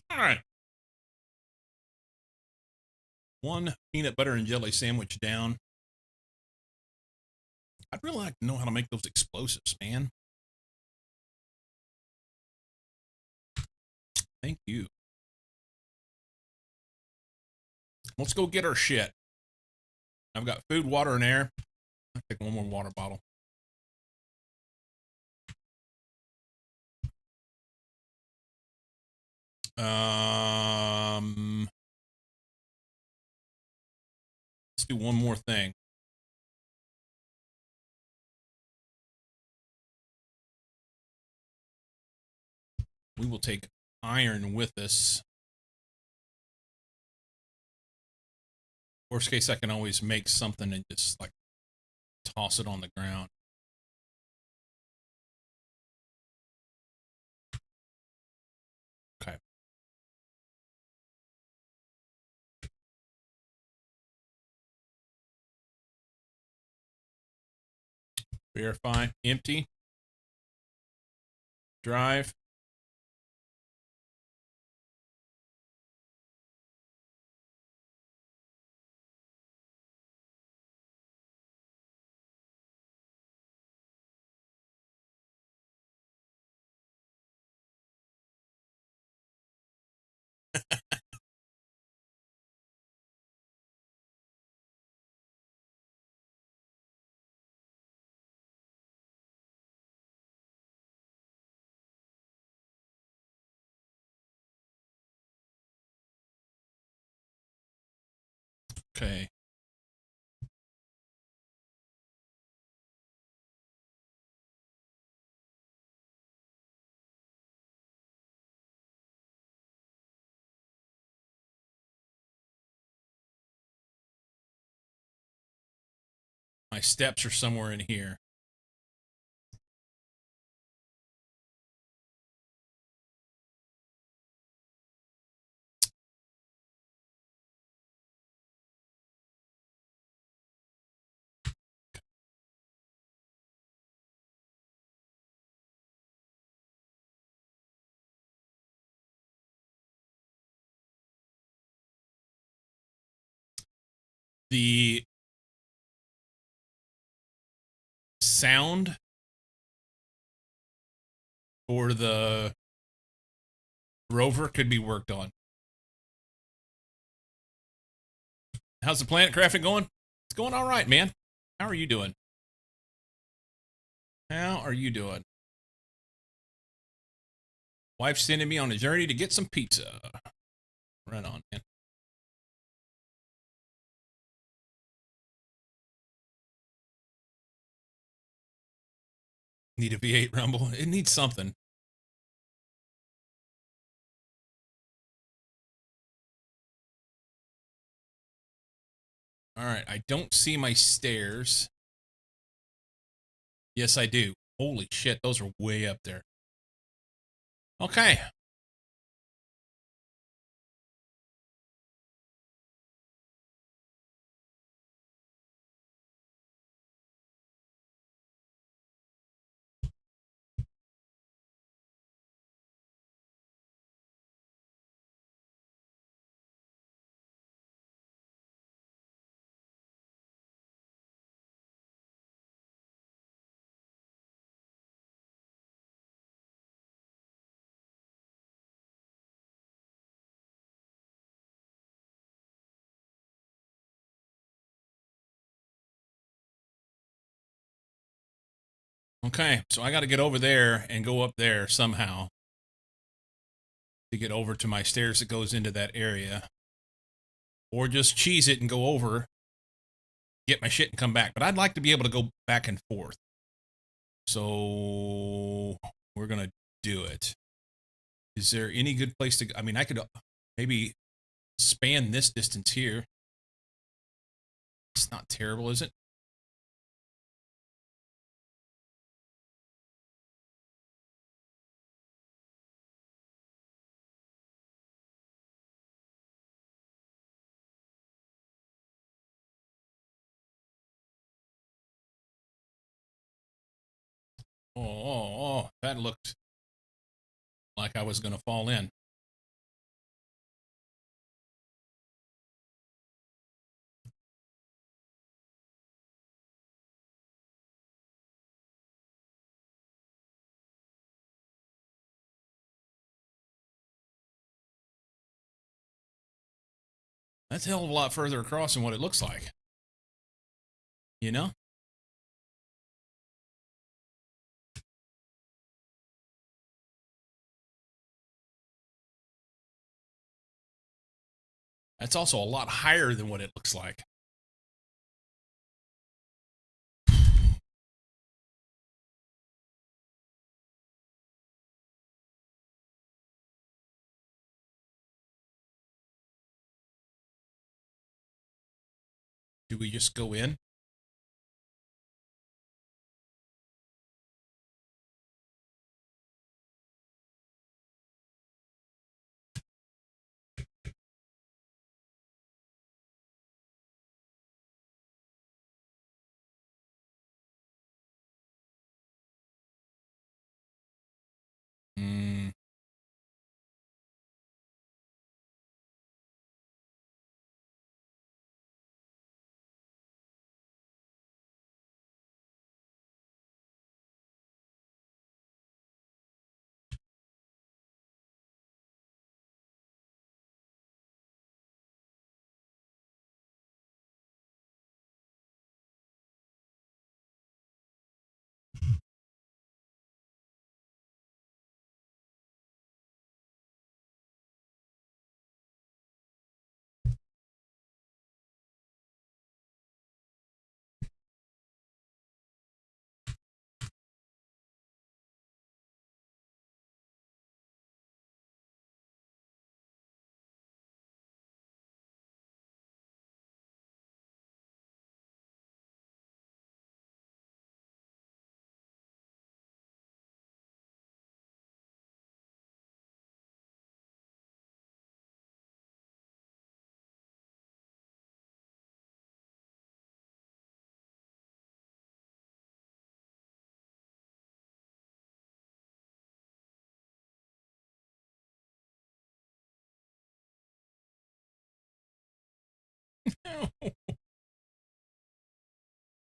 All right. One peanut butter and jelly sandwich down. I'd really like to know how to make those explosives, man. Thank you. Let's go get our shit. I've got food, water, and air. I'll take one more water bottle. Let's do one more thing. We will take iron with us. Worst case, I can always make something and just like toss it on the ground. Okay. Verify. Empty. Drive. Okay. My steps are somewhere in here. The sound for the rover could be worked on. How's the planet crafting going? It's going all right, man. How are you doing? How are you doing? Wife's sending me on a journey to get some pizza. Right on, man. Need a V8 Rumble. It needs something. All right. I don't see my stairs. Yes, I do. Holy shit. Those are way up there. Okay. Okay. So I got to get over there and go up there somehow to get over to my stairs that goes into that area. Or just cheese it and go over, get my shit and come back. But I'd like to be able to go back and forth. So we're going to do it. Is there any good place to go? I mean, I could maybe span this distance here. It's not terrible, is it? Oh, that looked like I was going to fall in. That's a hell of a lot further across than what it looks like. You know? That's also a lot higher than what it looks like. Do we just go in?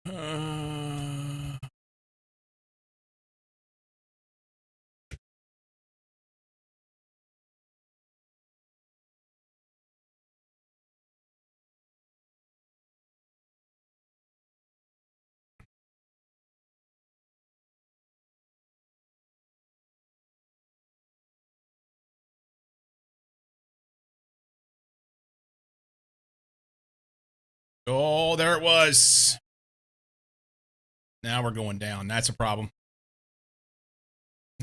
Hmm. Oh, there it was. Now we're going down. That's a problem.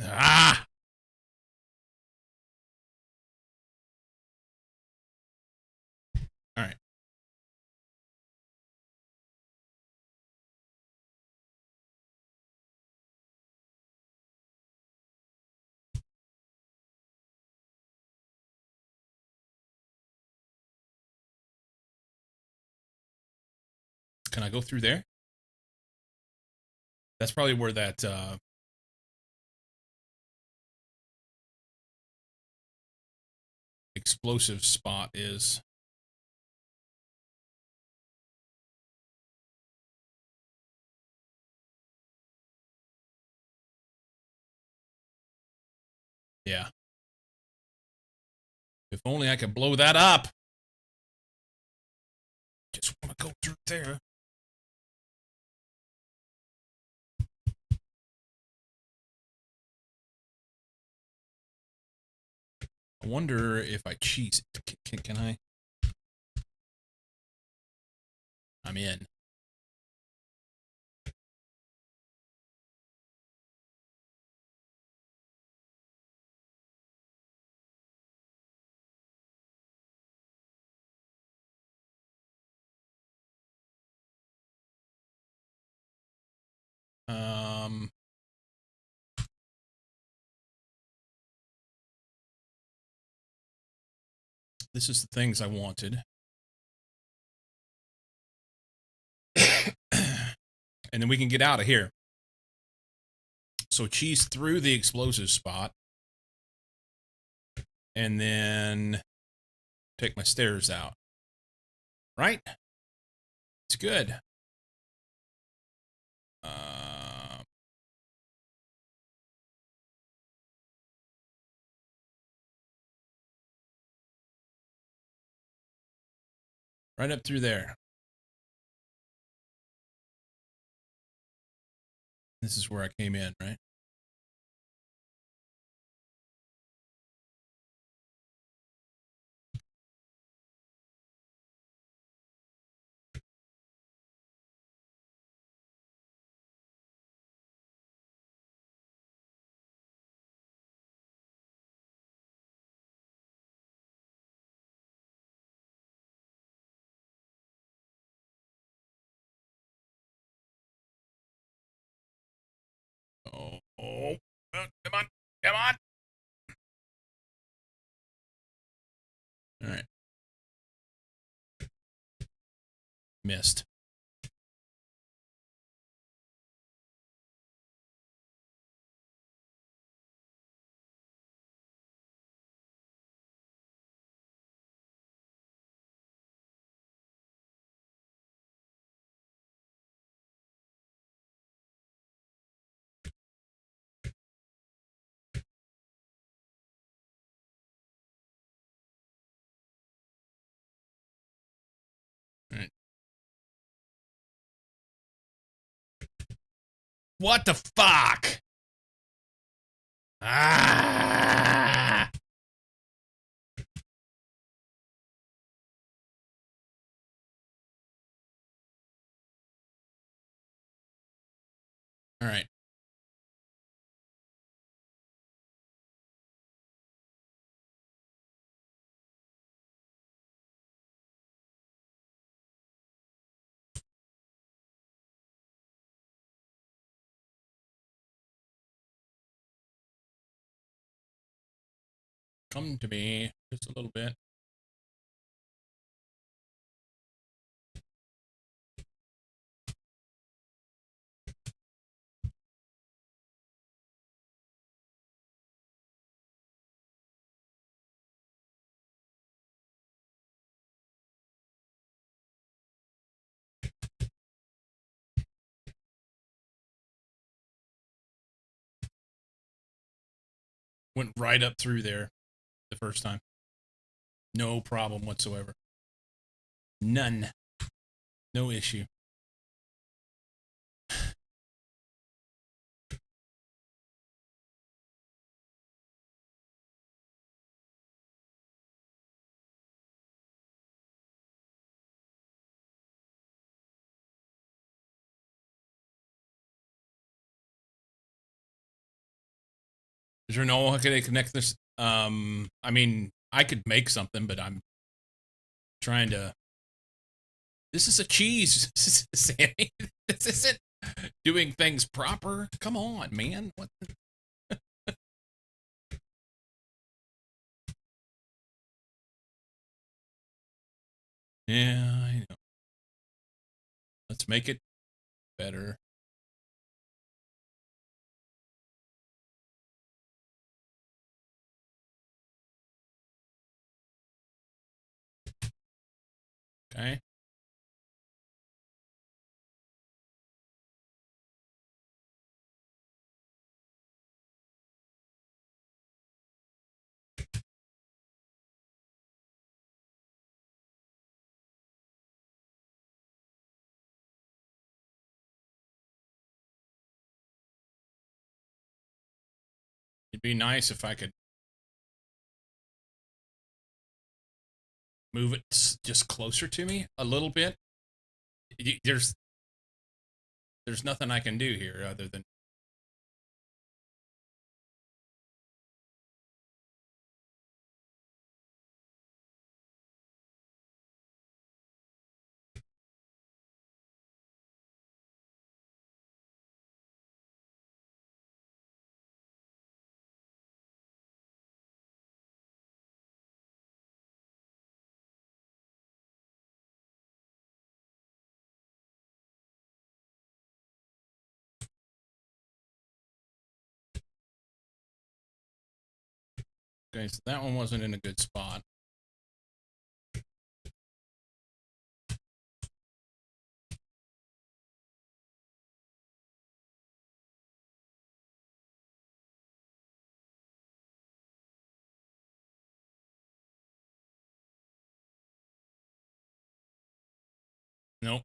Ah! All right. Can I go through there? That's probably where that explosive spot is. Yeah. If only I could blow that up. Just want to go through there. I wonder if I cheese. Can I? I'm in. Um, this is the things I wanted. And then we can get out of here. So cheese through the explosive spot. And then take my stairs out. Right? It's good. Right up through there. This is where I came in, right? Oh, come on, come on. All right. Missed. All right. What the fuck? Ah! All right. Come to me just a little bit. Went right up through there the first time. No problem whatsoever. None. No issue. Is there no way can I connect this? I mean, I could make something, but I'm trying to. This is a cheese, Sammy. This isn't doing things proper. Come on, man. What? Yeah, I know. Let's make it better. Okay. It'd be nice if I could move it just closer to me a little bit. There's nothing I can do here other than okay. So that one wasn't in a good spot. Nope.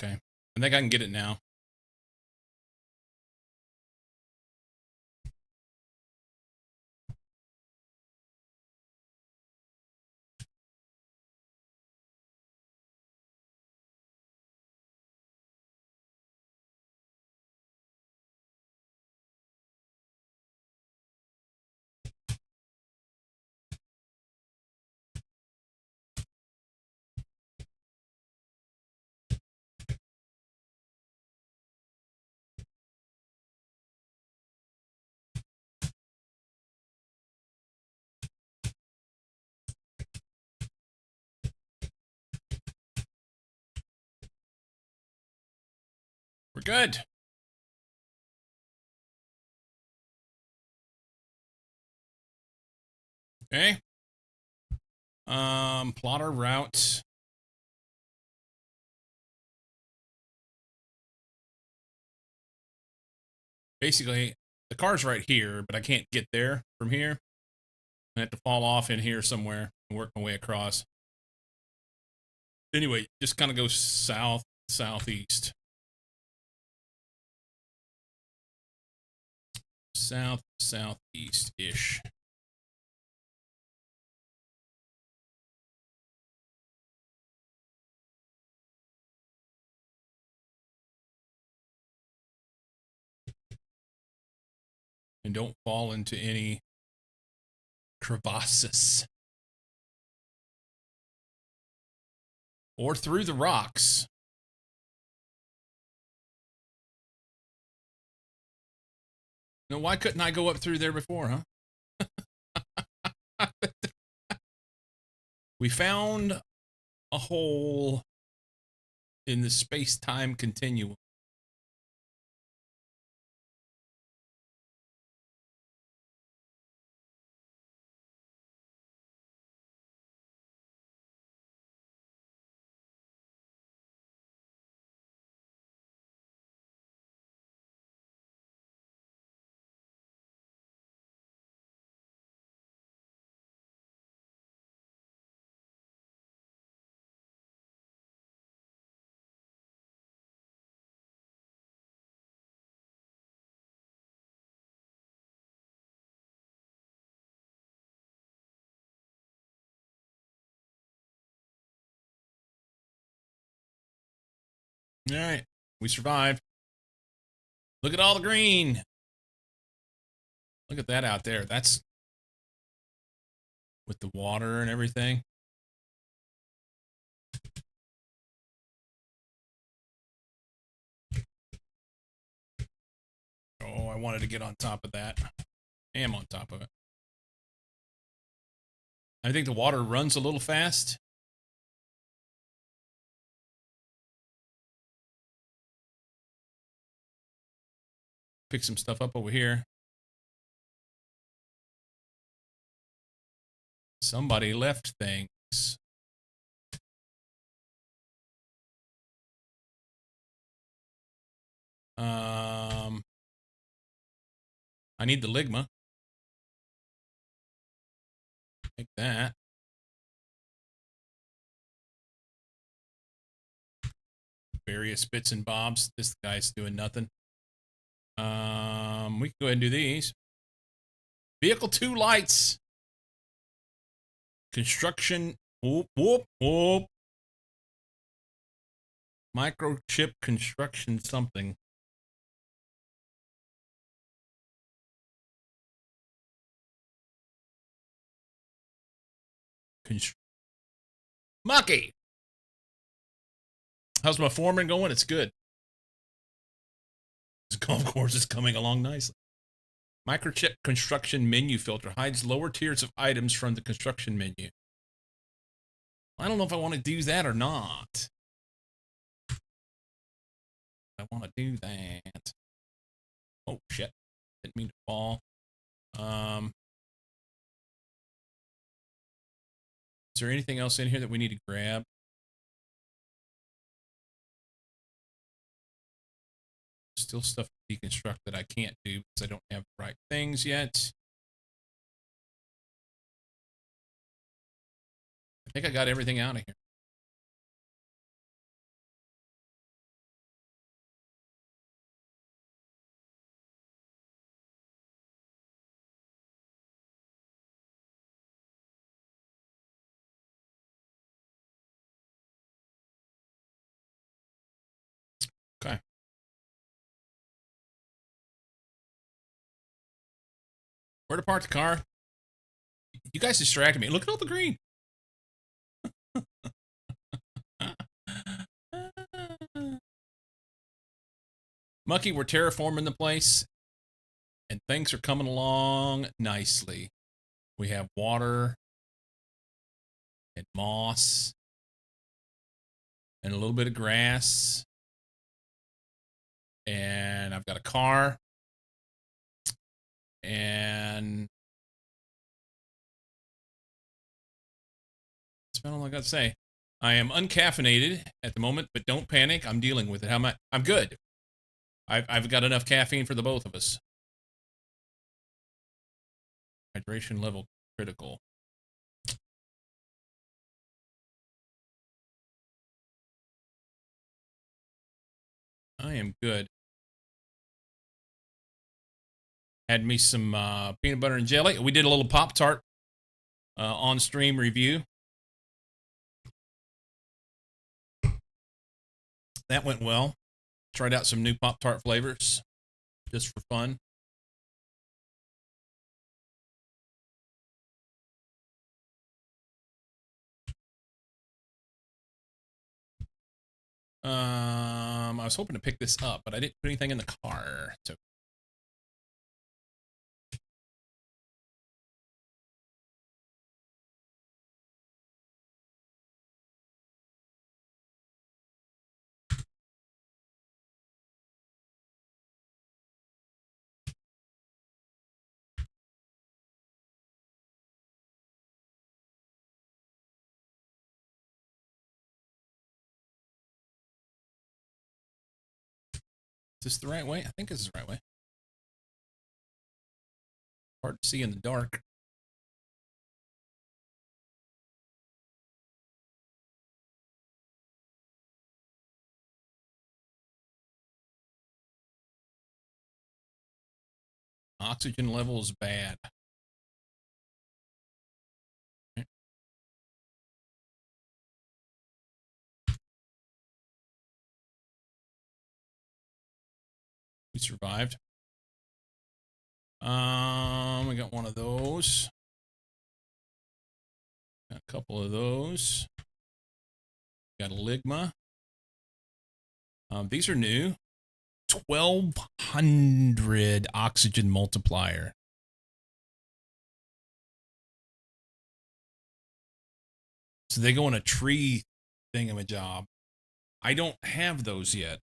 Okay. I think I can get it now. We're good. Okay. Plotter route. Basically, the car's right here, but I can't get there from here. I have to fall off in here somewhere and work my way across. Anyway, just kind of go south, southeast. South, southeast-ish. And don't fall into any crevasses. Or through the rocks. Now, why couldn't I go up through there before, huh? We found a hole in the space-time continuum. All right, we survived. Look at all the green. Look at that out there. That's with the water and everything. Oh, I wanted to get on top of that. I am on top of it. I think the water runs a little fast. Pick some stuff up over here. Somebody left things. I need the ligma. Take that. Various bits and bobs. This guy's doing nothing. We can go ahead and do these. Vehicle 2 lights. Construction. Whoop, whoop, whoop. Microchip construction something. Mucky. How's my foreman going? It's good. This golf course is coming along nicely. Microchip construction menu filter hides lower tiers of items from the construction menu. I don't know if I want to do that or not. I want to do that. Oh, shit. Didn't mean to fall. Is there anything else in here that we need to grab? Still stuff to deconstruct that I can't do because I don't have the right things yet. I think I got everything out of here. Okay. Where to park the car? You guys distracted me. Look at all the green. Mucky, we're terraforming the place, and things are coming along nicely. We have water and moss and a little bit of grass. And I've got a car. And that's about all I got to say. I am uncaffeinated at the moment, but don't panic. I'm dealing with it. I'm good. I've got enough caffeine for the both of us. Hydration level critical. I am good. Had me some peanut butter and jelly. We did a little Pop-Tart on stream review. That went well. Tried out some new Pop-Tart flavors just for fun. I was hoping to pick this up, but I didn't put anything in the car. So is this the right way? I think this is the right way. Hard to see in the dark. Oxygen level is bad. Okay. We survived. We got one of those. Got a couple of those. Got a Ligma. These are new. 1200 oxygen multiplier. So they go in a tree thingamajob. I don't have those yet.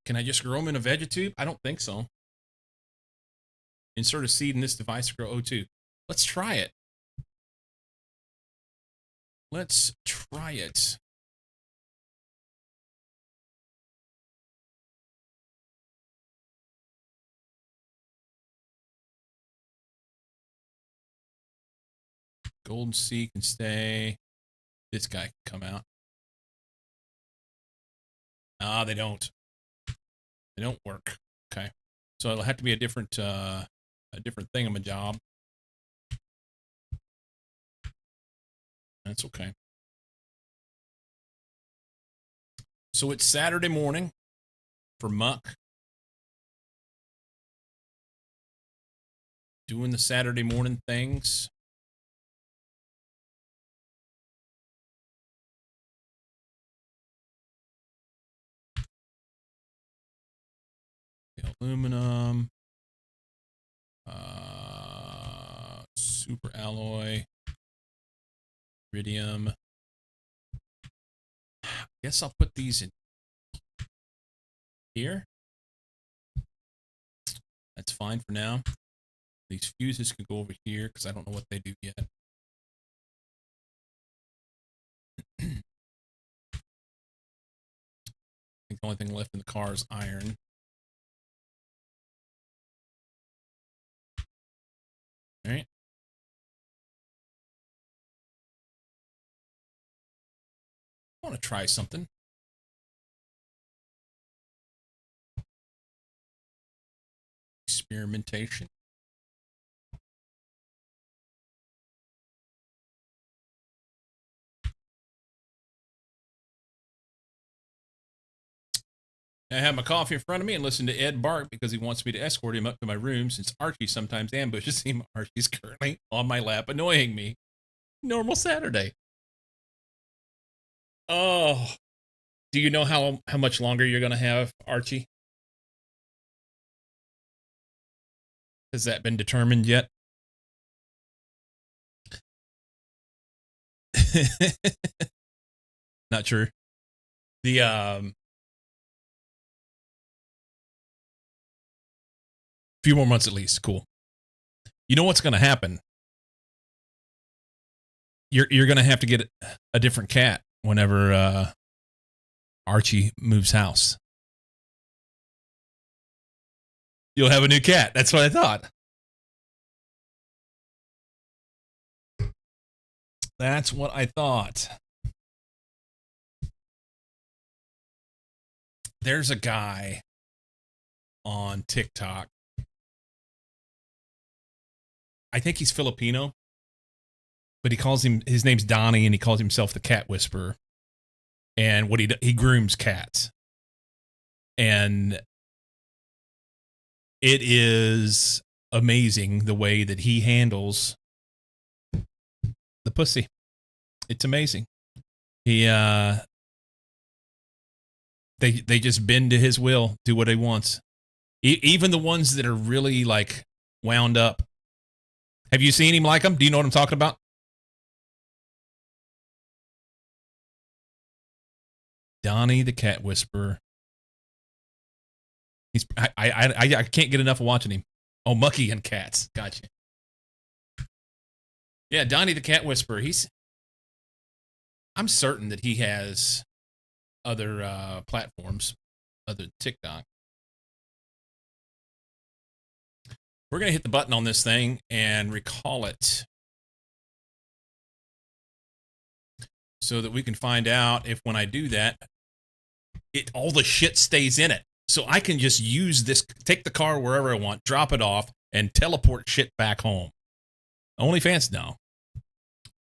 Can I just grow them in a vegetube? I don't think so. Insert a seed in this device to grow O2. Let's try it. Let's try it. Golden seed can stay. This guy can come out. Ah, they don't. They don't work. Okay. So it'll have to be a different thingamajob. That's okay. So it's Saturday morning for Muck. Doing the Saturday morning things. The aluminum. Super alloy. Iridium. Guess I'll put these in here. That's fine for now. These fuses can go over here because I don't know what they do yet. I think the only thing left in the car is iron. All right. I want to try something. Experimentation. I have my coffee in front of me and listen to Ed bark because he wants me to escort him up to my room since Archie sometimes ambushes him. Archie's currently on my lap annoying me. Normal Saturday. Oh, do you know how much longer you're going to have, Archie? Has that been determined yet? Not sure. The few more months at least. Cool. You know what's going to happen? You're going to have to get a different cat whenever Archie moves house. You'll have a new cat. That's what I thought. That's what I thought. There's a guy on TikTok. I think he's Filipino, but his name's Donnie, and he calls himself the Cat Whisperer. And what he grooms cats. And it is amazing the way that he handles the pussy. It's amazing. He they just bend to his will, do what he wants. Even the ones that are really like wound up. Have you seen him like him? Do you know what I'm talking about? Donnie the Cat Whisperer. I can't get enough of watching him. Oh, Mucky and Cats. Gotcha. Yeah, Donnie the Cat Whisperer. I'm certain that he has other platforms other than TikTok. We're going to hit the button on this thing and recall it so that we can find out if when I do that, all the shit stays in it. So I can just use this, take the car wherever I want, drop it off, and teleport shit back home. Only fans know.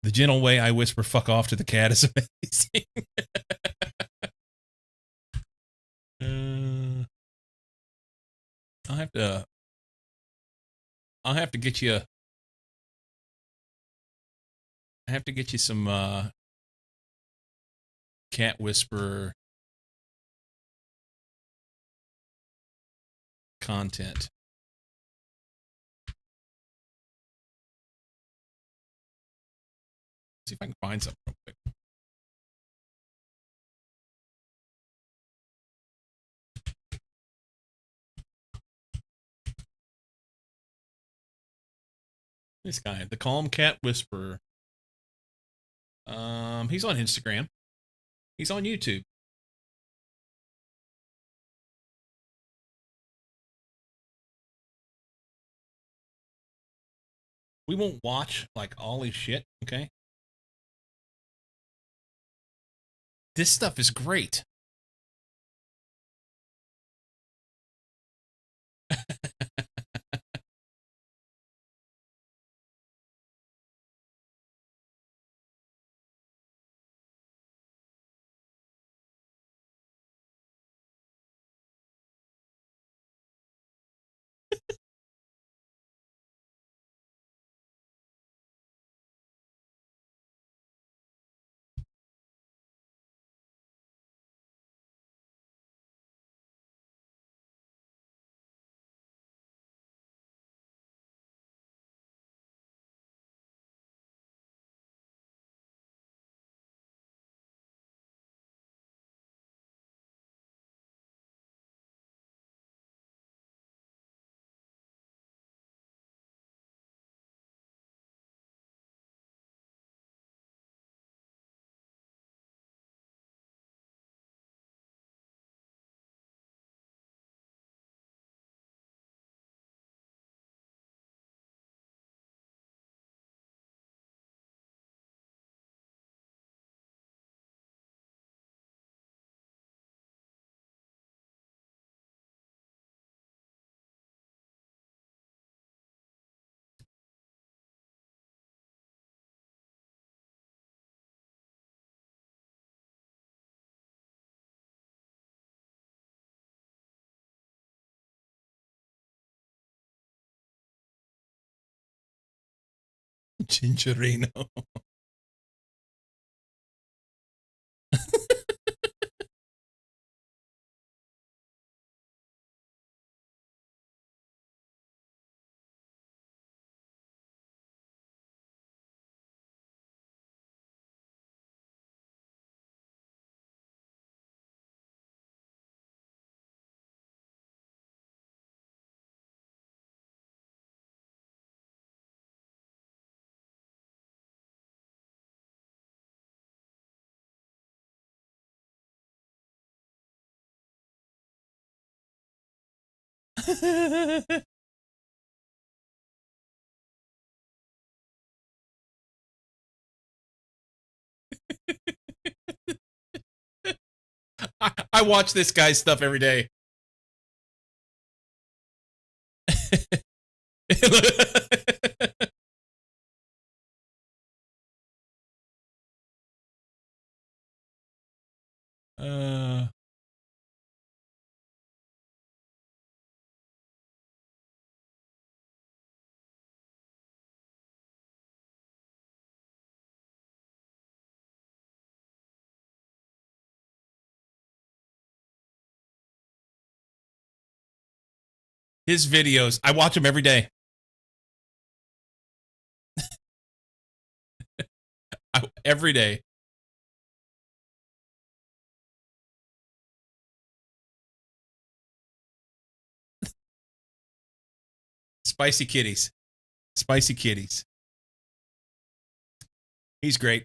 The gentle way I whisper fuck off to the cat is amazing. I'll have to get you some cat whisperer content. See if I can find something real quick. This guy, the Calm Cat Whisperer. He's on Instagram. He's on YouTube. We won't watch like all his shit, okay? This stuff is great. Gingerino. I watch this guy's stuff every day. uh, his videos, I watch them every day. Every day. Spicy kitties. Spicy kitties. He's great.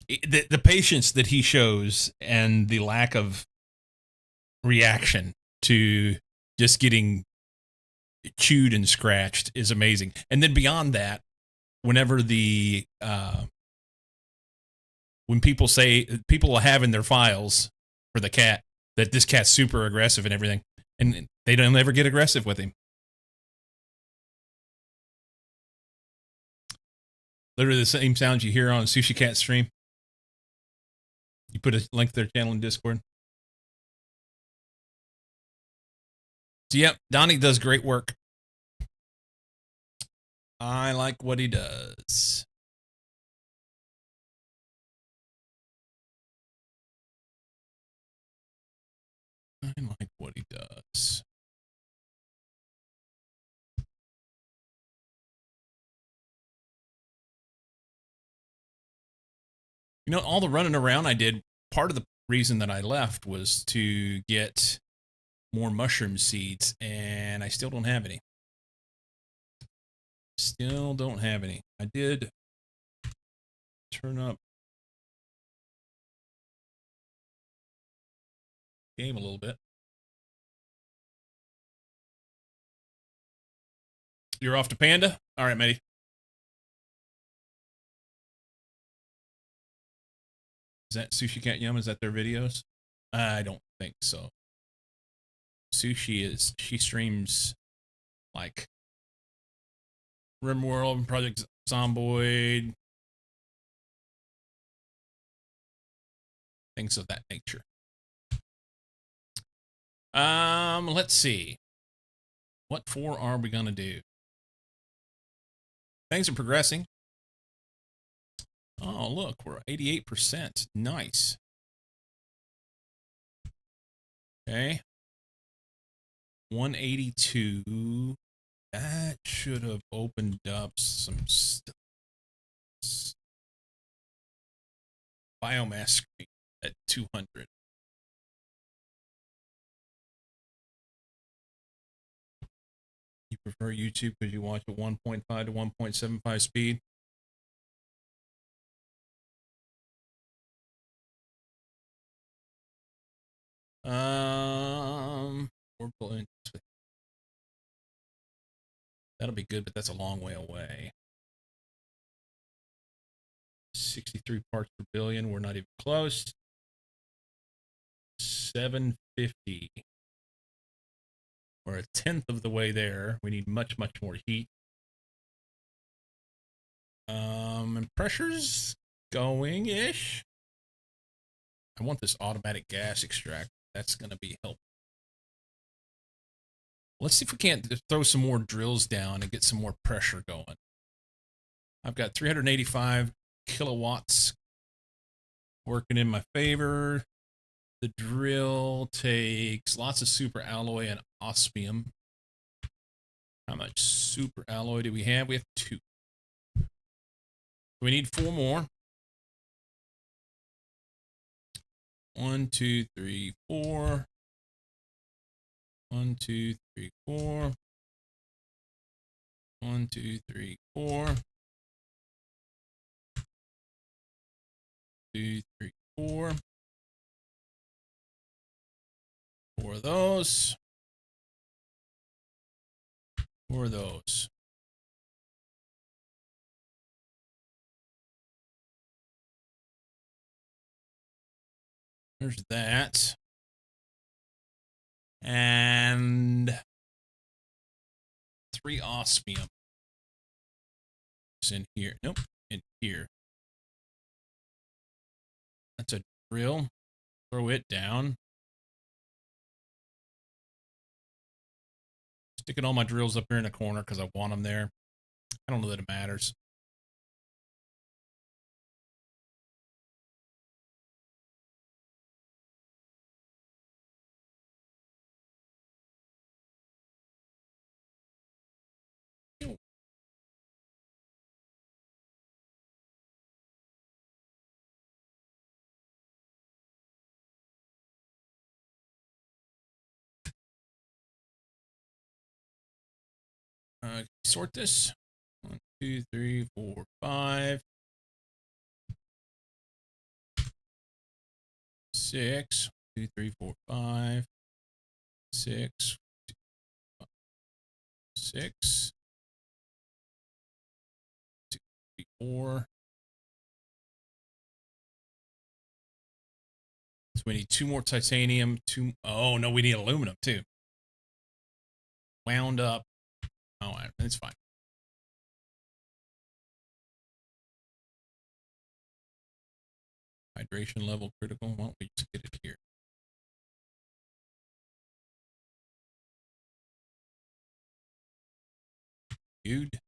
The patience that he shows and the lack of reaction to just getting chewed and scratched is amazing. And then beyond that, whenever when people say people have in their files for the cat that this cat's super aggressive and everything, and they don't ever get aggressive with him. Literally the same sounds you hear on Sushi Cat stream. You put a link to their channel in Discord. So, yep, Donnie does great work. I like what he does. I like what he does. You know, all the running around I did, part of the reason that I left was to get more mushroom seeds, and I still don't have any. Still don't have any. I did turn up game a little bit. You're off to Panda? All right, matey. Is that Sushi Cat Yum? Is that their videos? I don't think so. She streams like RimWorld and Project Zomboid, things of that nature. Let's see. What 4 are we gonna do? Things are progressing. Oh, look, we're 88%. Nice. Okay. 182. That should have opened up some stuff. Biomass screen at 200. You prefer YouTube because you watch at 1.5 to 1.75 speed? We're pulling. That'll be good, but that's a long way away. 63 parts per billion. We're not even close. 750. We're a tenth of the way there. We need much, much more heat. And pressure's going-ish. I want this automatic gas extract. That's going to be helpful. Let's see if we can't throw some more drills down and get some more pressure going. I've got 385 kilowatts working in my favor. The drill takes lots of super alloy and osmium. How much super alloy do we have? We have 2. We need 4 more. 1, 2, 3, 4. 1, 2, 3, 4. 1, 2, 3, 4. 2, 3, 4. 4 of those. 4 of those. There's that. And 3 osmium. It's in here. Nope, in here. That's a drill. Throw it down. Sticking all my drills up here in the corner because I want them there. I don't know that it matters. Sort this. 1, 2, 3, 4, 5, 6. 2, 3, 4, 5, 6, 6, 2, 3, 4. So we need 2 more titanium. 2. Oh no, we need aluminum too. Wound up. Oh, it's fine. Hydration level critical. Why don't we just get it here? Dude.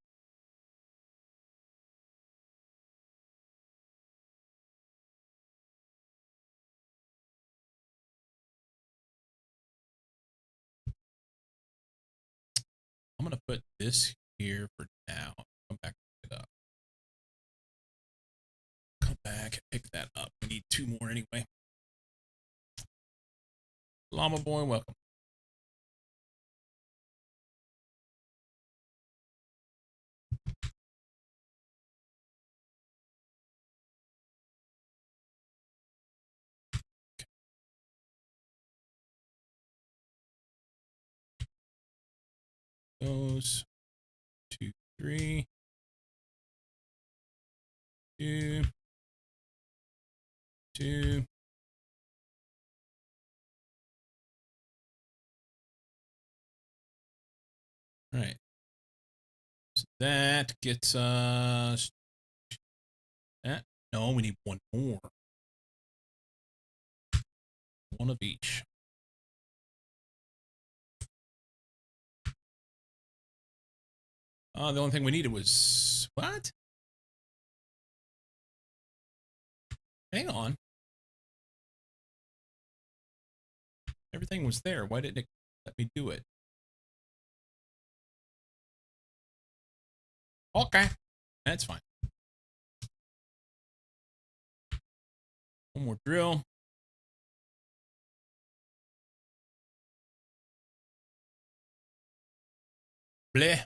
I'm gonna put this here for now. Come back, pick it up. Come back, pick that up. We need 2 more anyway. Llama boy, welcome. Those 2, 3, 2, 2. All right. So that gets us that. No, we need 1 more. 1 of each. The only thing we needed was what? Hang on. Everything was there. Why didn't it let me do it? Okay. That's fine. 1 more drill. Bleh.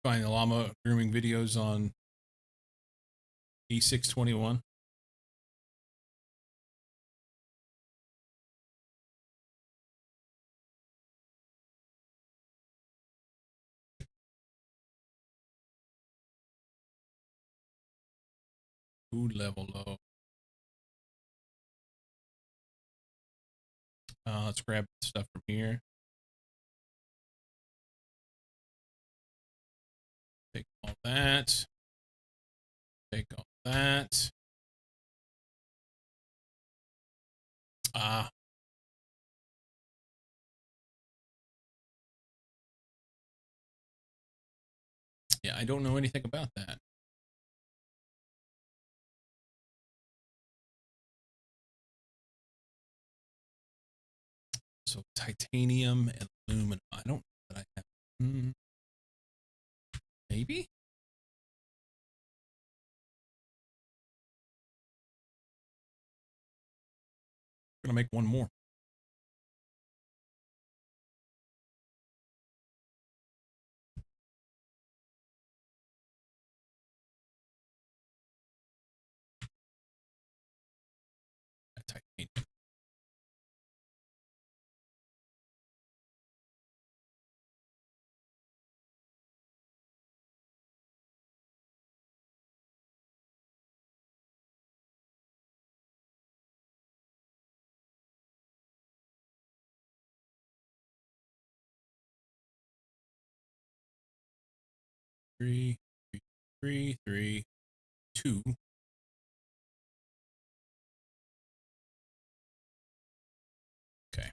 Find the llama grooming videos on E621. Food level low. Let's grab stuff from here. Take all that. Take all that. Yeah, I don't know anything about that. So titanium and aluminum. I don't know that I have. Maybe? We're going to make one more. Titanium. Three, three, three, two. Okay.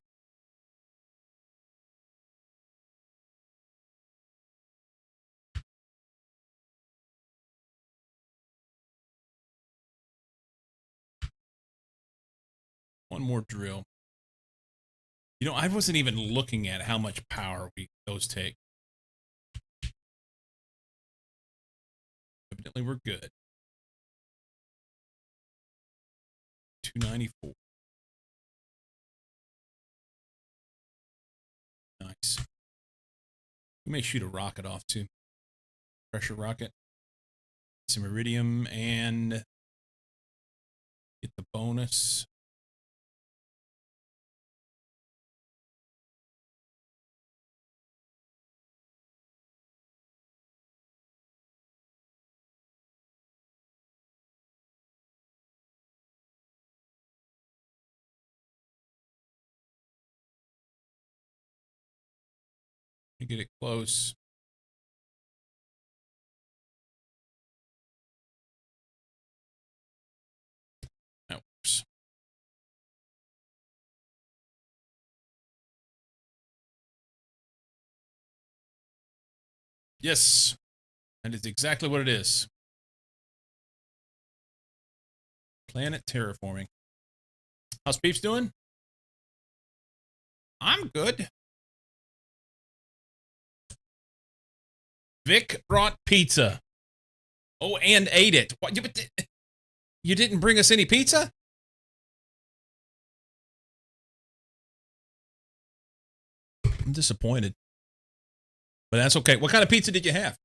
One more drill. You know, I wasn't even looking at how much power those take. Evidently, we're good. 294. Nice. We may shoot a rocket off too. Pressure rocket. Some iridium and get the bonus. Get it close. That works. Yes, that is exactly what it is. Planet terraforming. How's Peeps doing? I'm good. Vic brought pizza. Oh, and ate it. What? You didn't bring us any pizza? I'm disappointed. But that's okay. What kind of pizza did you have?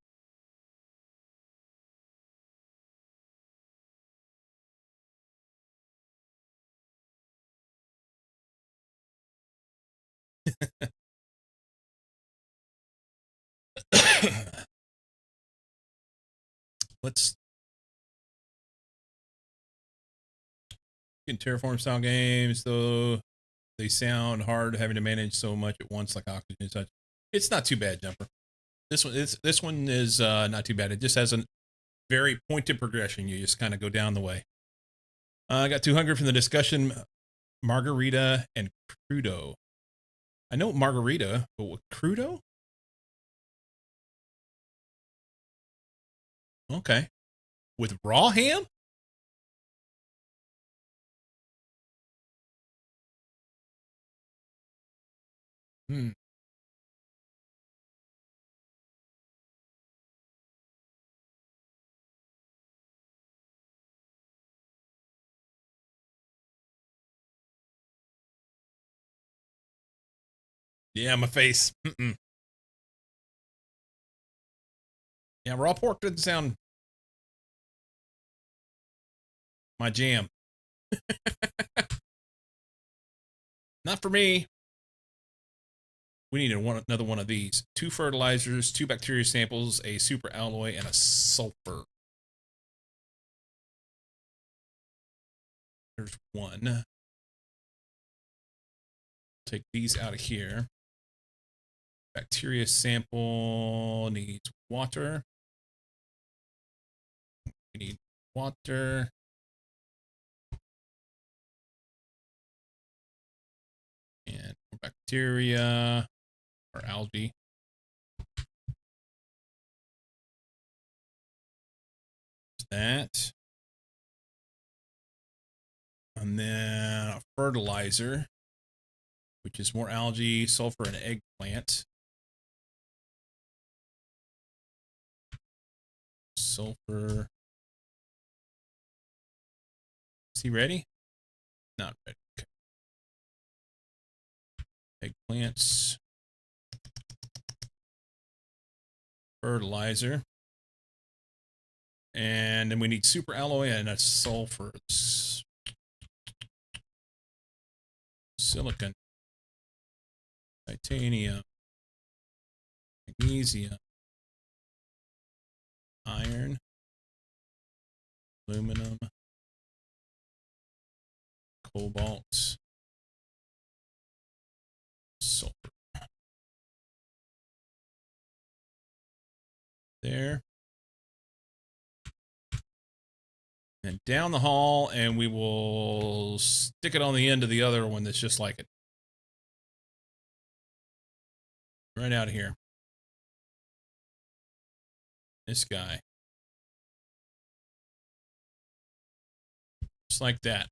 Let's get terraform style games, though they sound hard having to manage so much at once, like oxygen and such. It's not too bad, Jumper. This one is not too bad. It just has a very pointed progression. You just kind of go down the way. I got 200 from the discussion. Margarita and crudo. I know margarita, but what crudo? Okay. With raw ham? Hmm. Yeah, my face. Mm-mm. Yeah, raw pork doesn't sound my jam. Not for me. We need another one of these. 2 fertilizers, 2 bacteria samples, a super alloy, and a sulfur. There's one. Take these out of here. Bacteria sample needs water. We need water. And bacteria or algae. that. And then a fertilizer, which is more algae, sulfur, and eggplant. Sulfur. Is he ready? Not ready. Okay. Eggplants. Fertilizer. And then we need super alloy and a sulfur. Silicon. Titanium. Magnesium. Iron. Aluminum. Cobalt. Sulfur. There. And down the hall, and we will stick it on the end of the other one that's just like it. Right out of here. This guy. Just like that.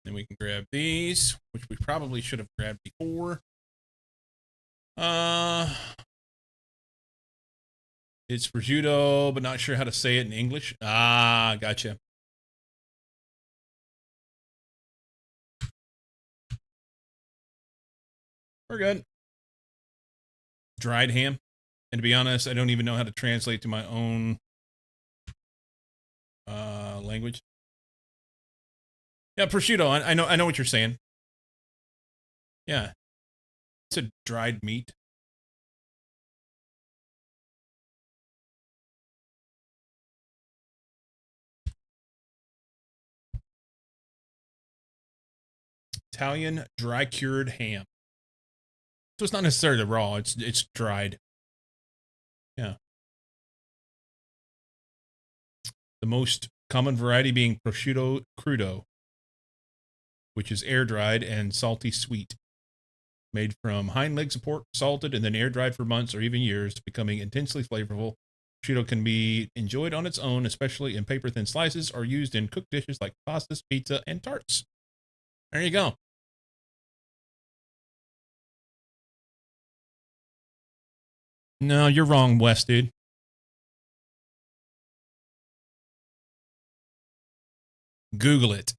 Then we can grab these, which we probably should have grabbed before. It's prosciutto, but not sure how to say it in English. Ah, gotcha. We're good. Dried ham. And to be honest, I don't even know how to translate to my own language. Yeah, prosciutto. I know what you're saying. Yeah. It's a dried meat. Italian dry cured ham. So it's not necessarily raw, it's dried. Yeah. The most common variety being prosciutto crudo, which is air dried and salty sweet. Made from hind legs of pork, salted, and then air dried for months or even years, becoming intensely flavorful. Prosciutto can be enjoyed on its own, especially in paper thin slices, or used in cooked dishes like pastas, pizza, and tarts. There you go. No, you're wrong, Wes, dude. Google it.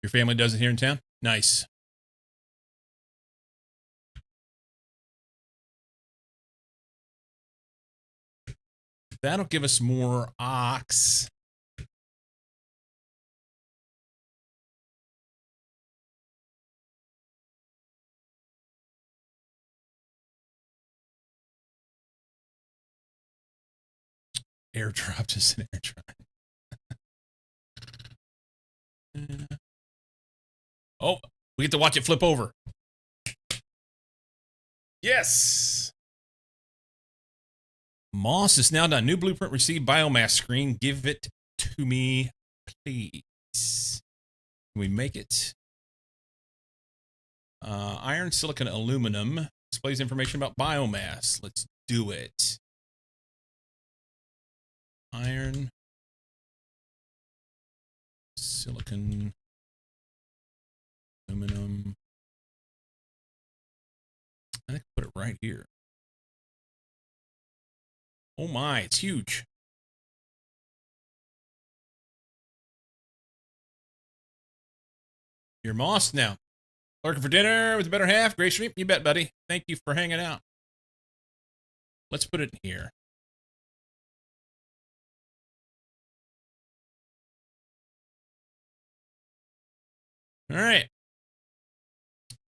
Your family does it here in town? Nice. That'll give us more ox. Airdropped is an airdrop. Oh, we get to watch it flip over. Yes. Moss is now done. New blueprint received biomass screen. Give it to me, please. Can we make it? Iron, silicon, aluminum. Displays information about biomass. Let's do it. Iron, silicon, aluminum. I think I'll put it right here. Oh my, it's huge. You're Moss now. Lurking for dinner with a better half. Great stream. You bet, buddy. Thank you for hanging out. Let's put it in here. All right.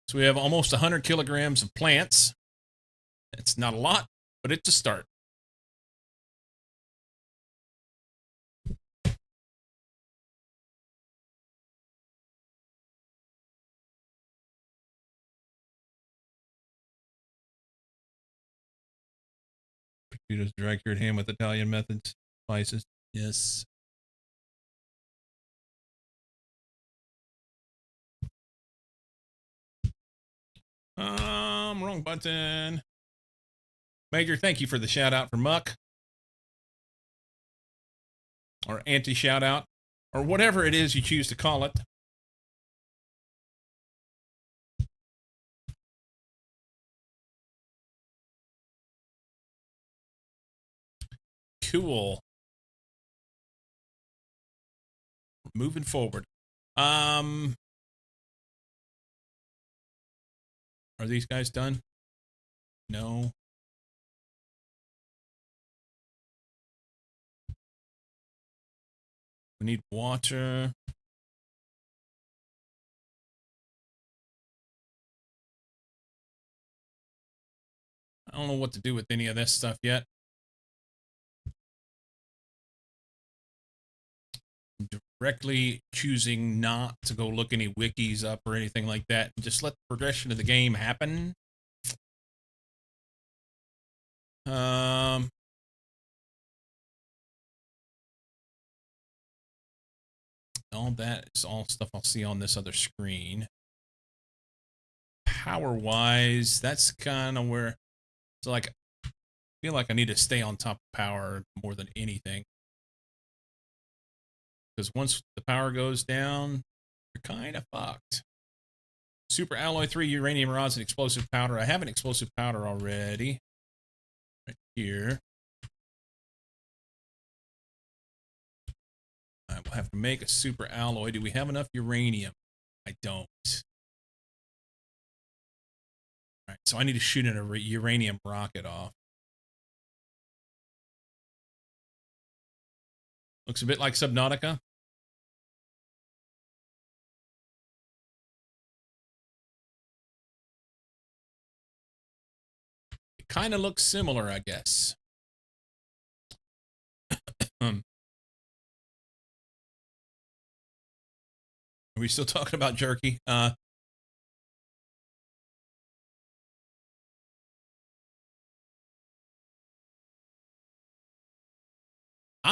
So we have almost 100 kilograms of plants. It's not a lot, but it's a start. You just dry cured ham with Italian methods, spices. Yes. Wrong button. Major, thank you for the shout out for Muck. Or anti shout out. Or whatever it is you choose to call it. Cool. Moving forward. Are these guys done? No. We need water. I don't know what to do with any of this stuff yet. I'm directly choosing not to go look any wikis up or anything like that. Just let the progression of the game happen. All that is all stuff I'll see on this other screen. Power-wise, that's kind of where it's like I feel like I need to stay on top of power more than anything. Because once the power goes down, you're kind of fucked. Super Alloy 3 uranium rods and explosive powder. I have an explosive powder already. Right here. I will have to make a super alloy. Do we have enough uranium? I don't. Alright, so I need to shoot in a uranium rocket off. Looks a bit like Subnautica. It kind of looks similar, I guess. Are we still talking about jerky? I'm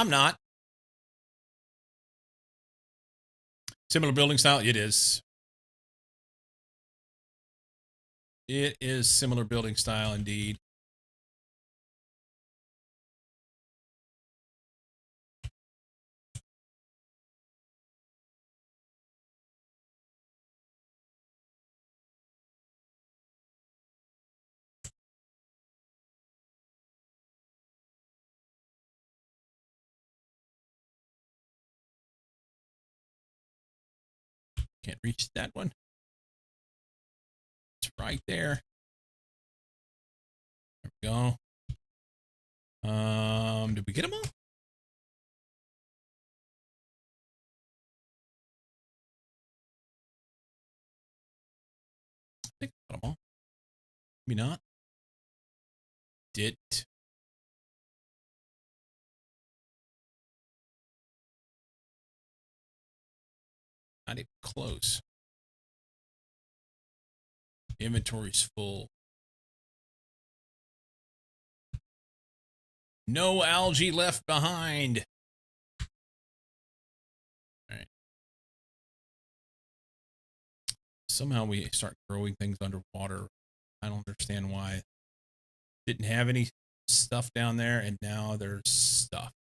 not. Similar building style? It is. It is similar building style indeed. Can't reach that one. It's right there. There we go. Did we get them all? I think I got them all. Maybe not. Did. Not even close. Inventory's full. No algae left behind. All right. Somehow we start growing things underwater. I don't understand why. Didn't have any stuff down there, and now there's stuff.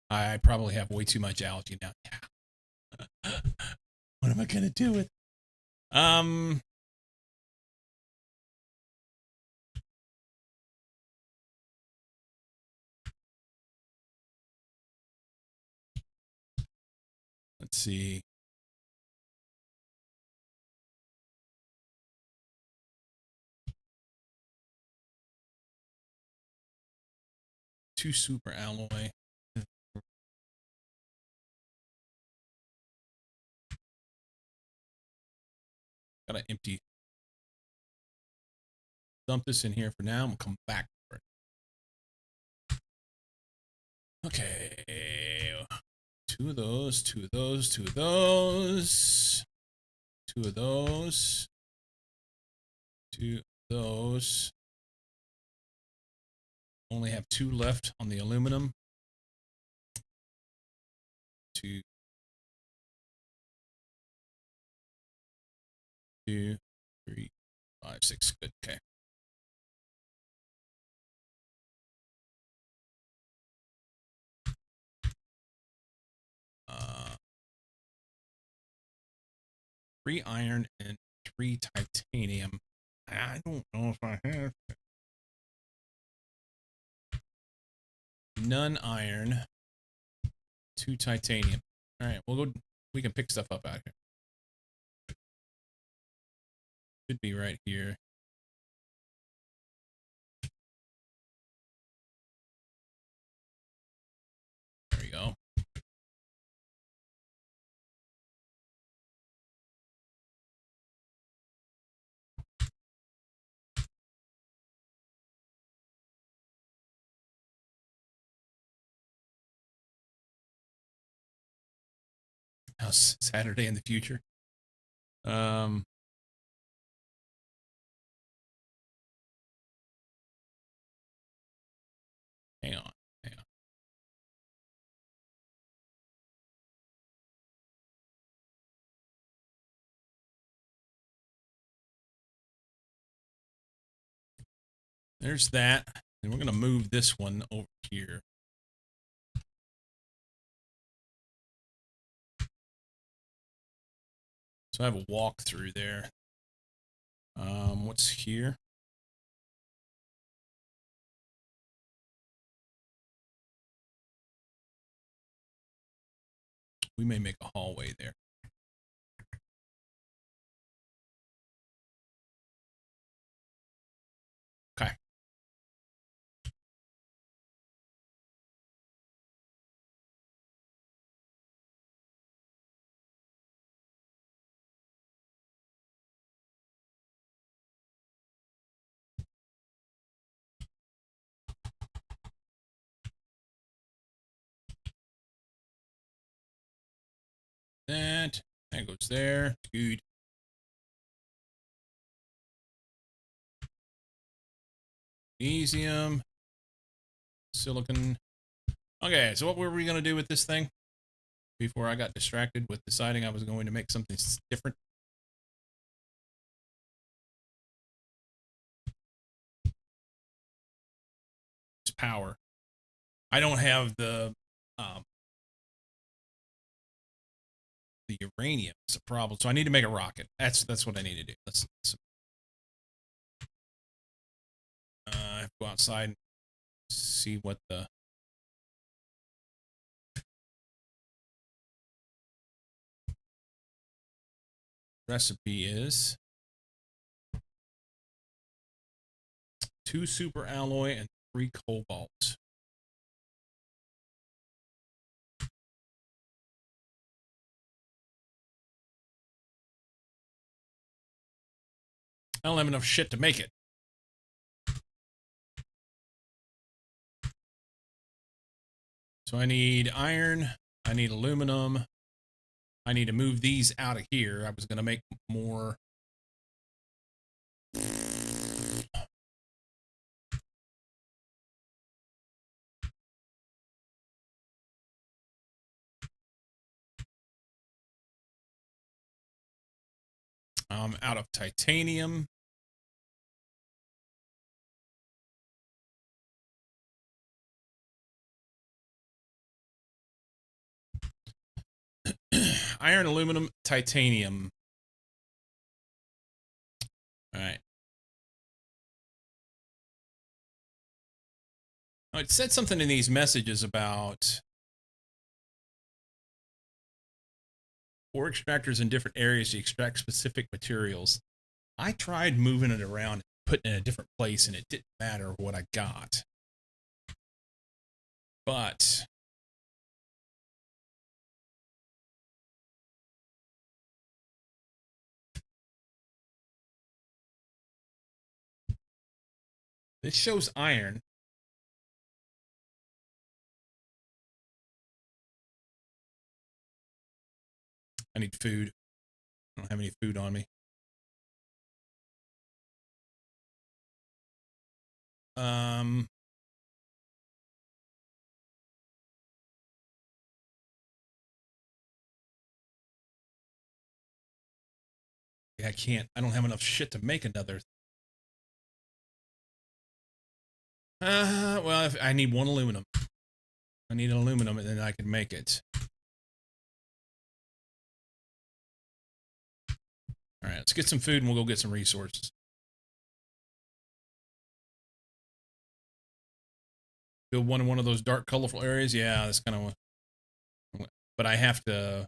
I probably have way too much algae now. Yeah. What am I gonna do with? Let's see. Two super alloy. Gotta empty. Dump this in here for now. I'm gonna come back for it. Okay. Two of those, two of those, two of those, two of those, two. those. Only have 2 left on the aluminum. 2, 2, 3, 5, 6. Good. Okay. Uh, 3 iron and 3 titanium. I don't know if I have none iron, 2 titanium. All right, we'll go. We can pick stuff up out here. Should be right here. There we go. How's Saturday in the future? Hang on. There's that. And we're going to move this one over here. So I have a walk through there. What's here? We may make a hallway there. Okay. That goes there. Good. Magnesium. Silicon. Okay, so what were we going to do with this thing? Before I got distracted with deciding I was going to make something different. It's power. I don't have the uranium. It's a problem. So I need to make a rocket. That's what I need to do. Let's go outside and see what the recipe is. 2 super alloy and 3 cobalt. I don't have enough shit to make it. So I need iron. I need aluminum. I need to move these out of here. I was going to make more. Out of titanium. Iron, aluminum, titanium. All right. Oh, it said something in these messages about ore extractors in different areas to extract specific materials. I tried moving it around, putting it in a different place, and it didn't matter what I got. But this shows iron. I need food. I don't have any food on me. Um, I can't. I don't have enough shit to make another. Well, if I need one aluminum. I need an aluminum, and then I can make it. All right, let's get some food, and we'll go get some resources. Build one in one of those dark, colorful areas. Yeah, that's kind of. But I have to.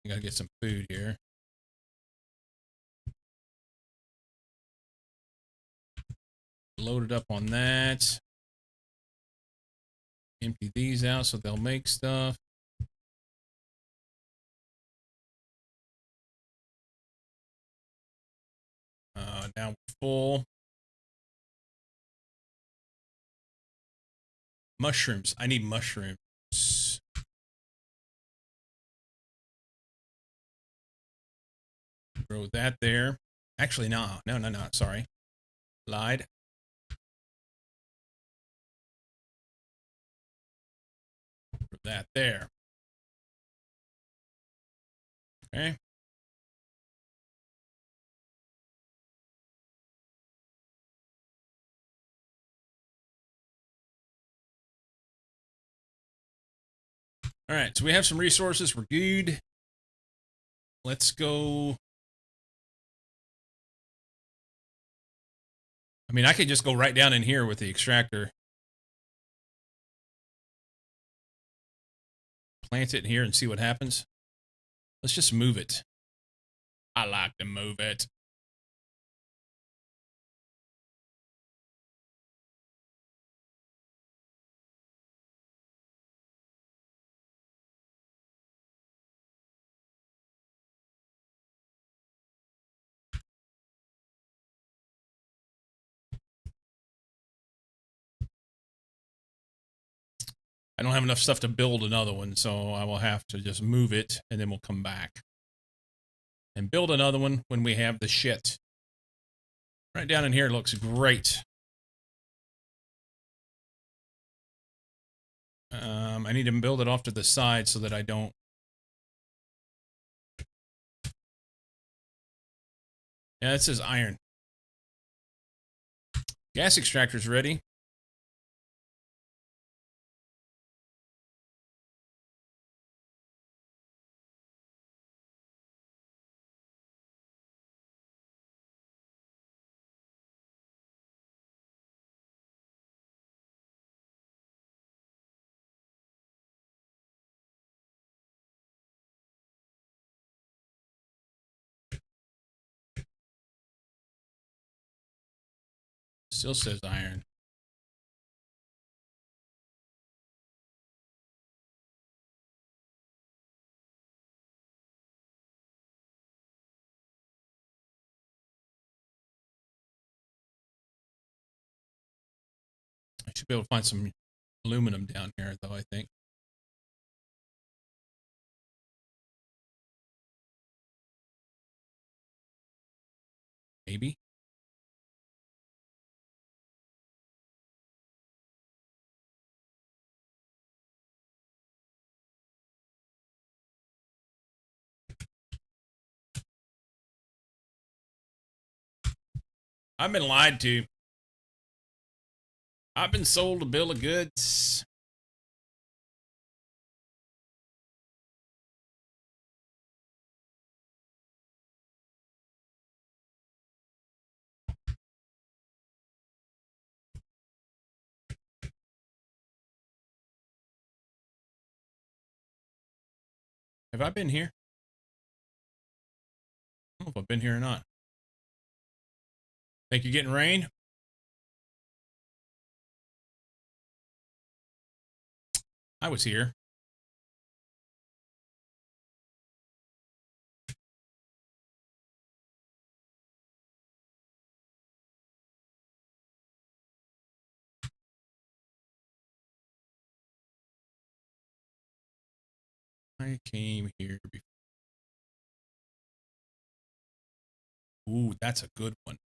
I gotta get some food here. Load it up on that. Empty these out so they'll make stuff. Now we're full. Mushrooms. I need mushrooms. Grow that there. Actually, no. Sorry. Lied. Grow that there. Okay. All right. So we have some resources. We're good. Let's go. I mean, I could just go right down in here with the extractor. Plant it in here and see what happens. Let's just move it. I like to move it. I don't have enough stuff to build another one, so I will have to just move it, and then we'll come back. And build another one when we have the shit. Right down in here looks great. I need to build it off to the side so that I don't... Yeah, it says iron. Gas extractor's ready. Still says iron. I should be able to find some aluminum down here, though, I think. Maybe. I've been lied to. I've been sold a bill of goods. Have I been here? I don't know if I've been here or not. Think you're getting rain? I was here. I came here before. Ooh, that's a good one.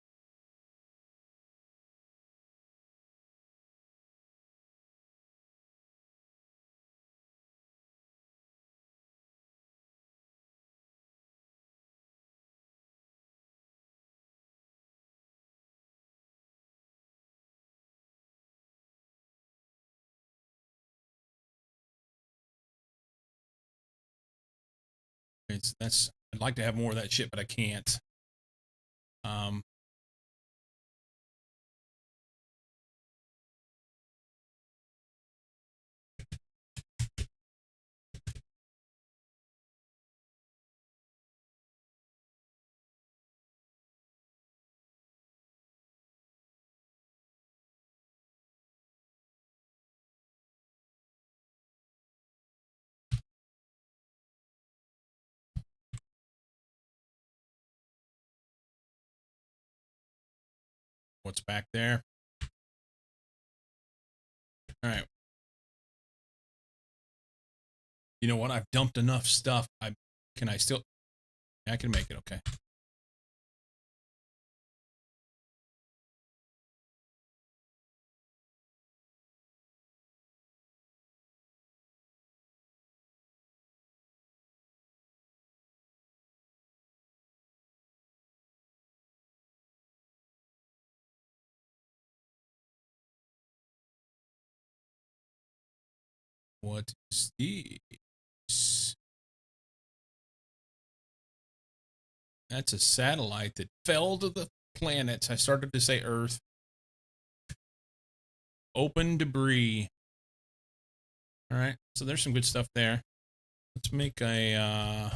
I'd like to have more of that shit, but I can't. Um, what's back there? All right. You know what? I've dumped enough stuff. Can I still? I can make it. Okay. What is this? That's a satellite that fell to the planets. I started to say Earth. Open debris. All right. So there's some good stuff there. Let's make a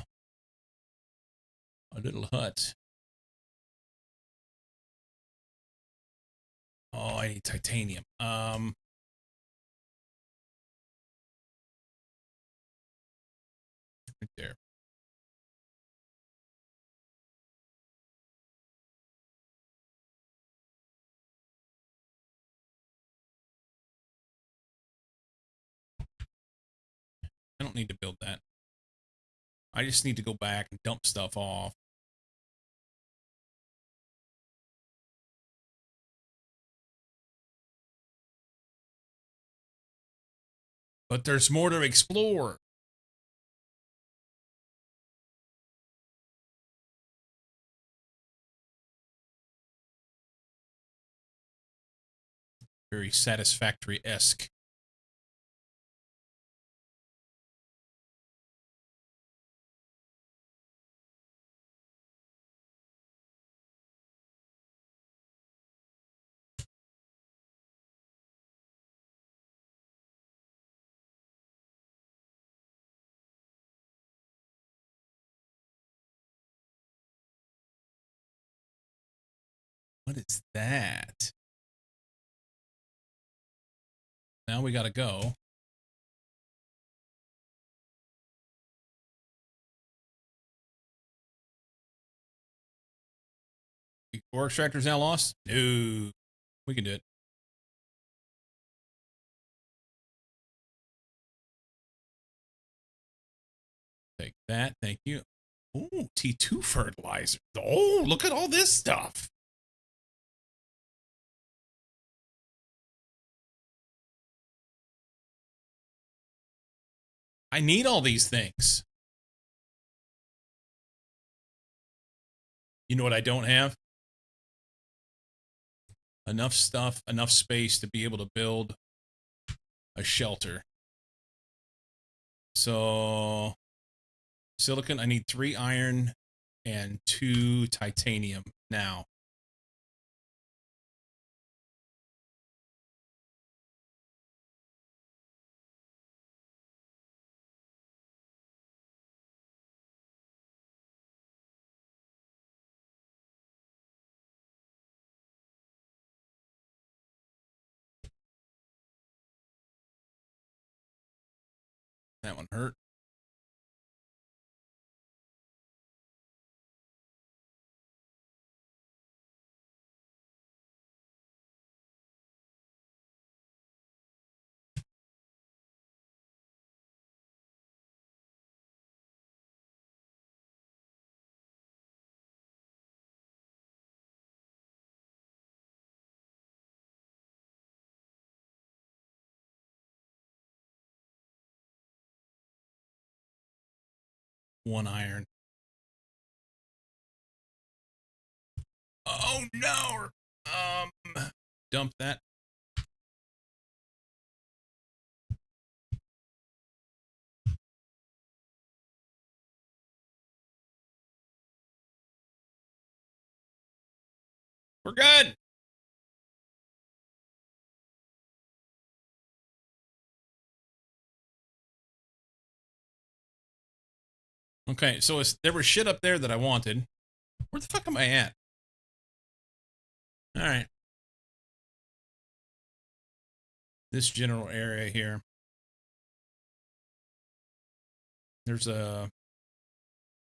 little hut. Oh, I need titanium. Right there. I don't need to build that. I just need to go back and dump stuff off. But there's more to explore. Very satisfactory-esque. What is that? Now we gotta go. Ore extractor's now lost? No. We can do it. Take that. Thank you. Ooh, T2 fertilizer. Oh, look at all this stuff. I need all these things. You know what I don't have? Enough stuff, enough space to be able to build a shelter. So, silicon, I need 3 iron and 2 titanium now. That one hurt. 1 iron. Oh no! Dump that. We're good. Okay, so there was shit up there that I wanted. Where the fuck am I at? All right. This general area here. There's a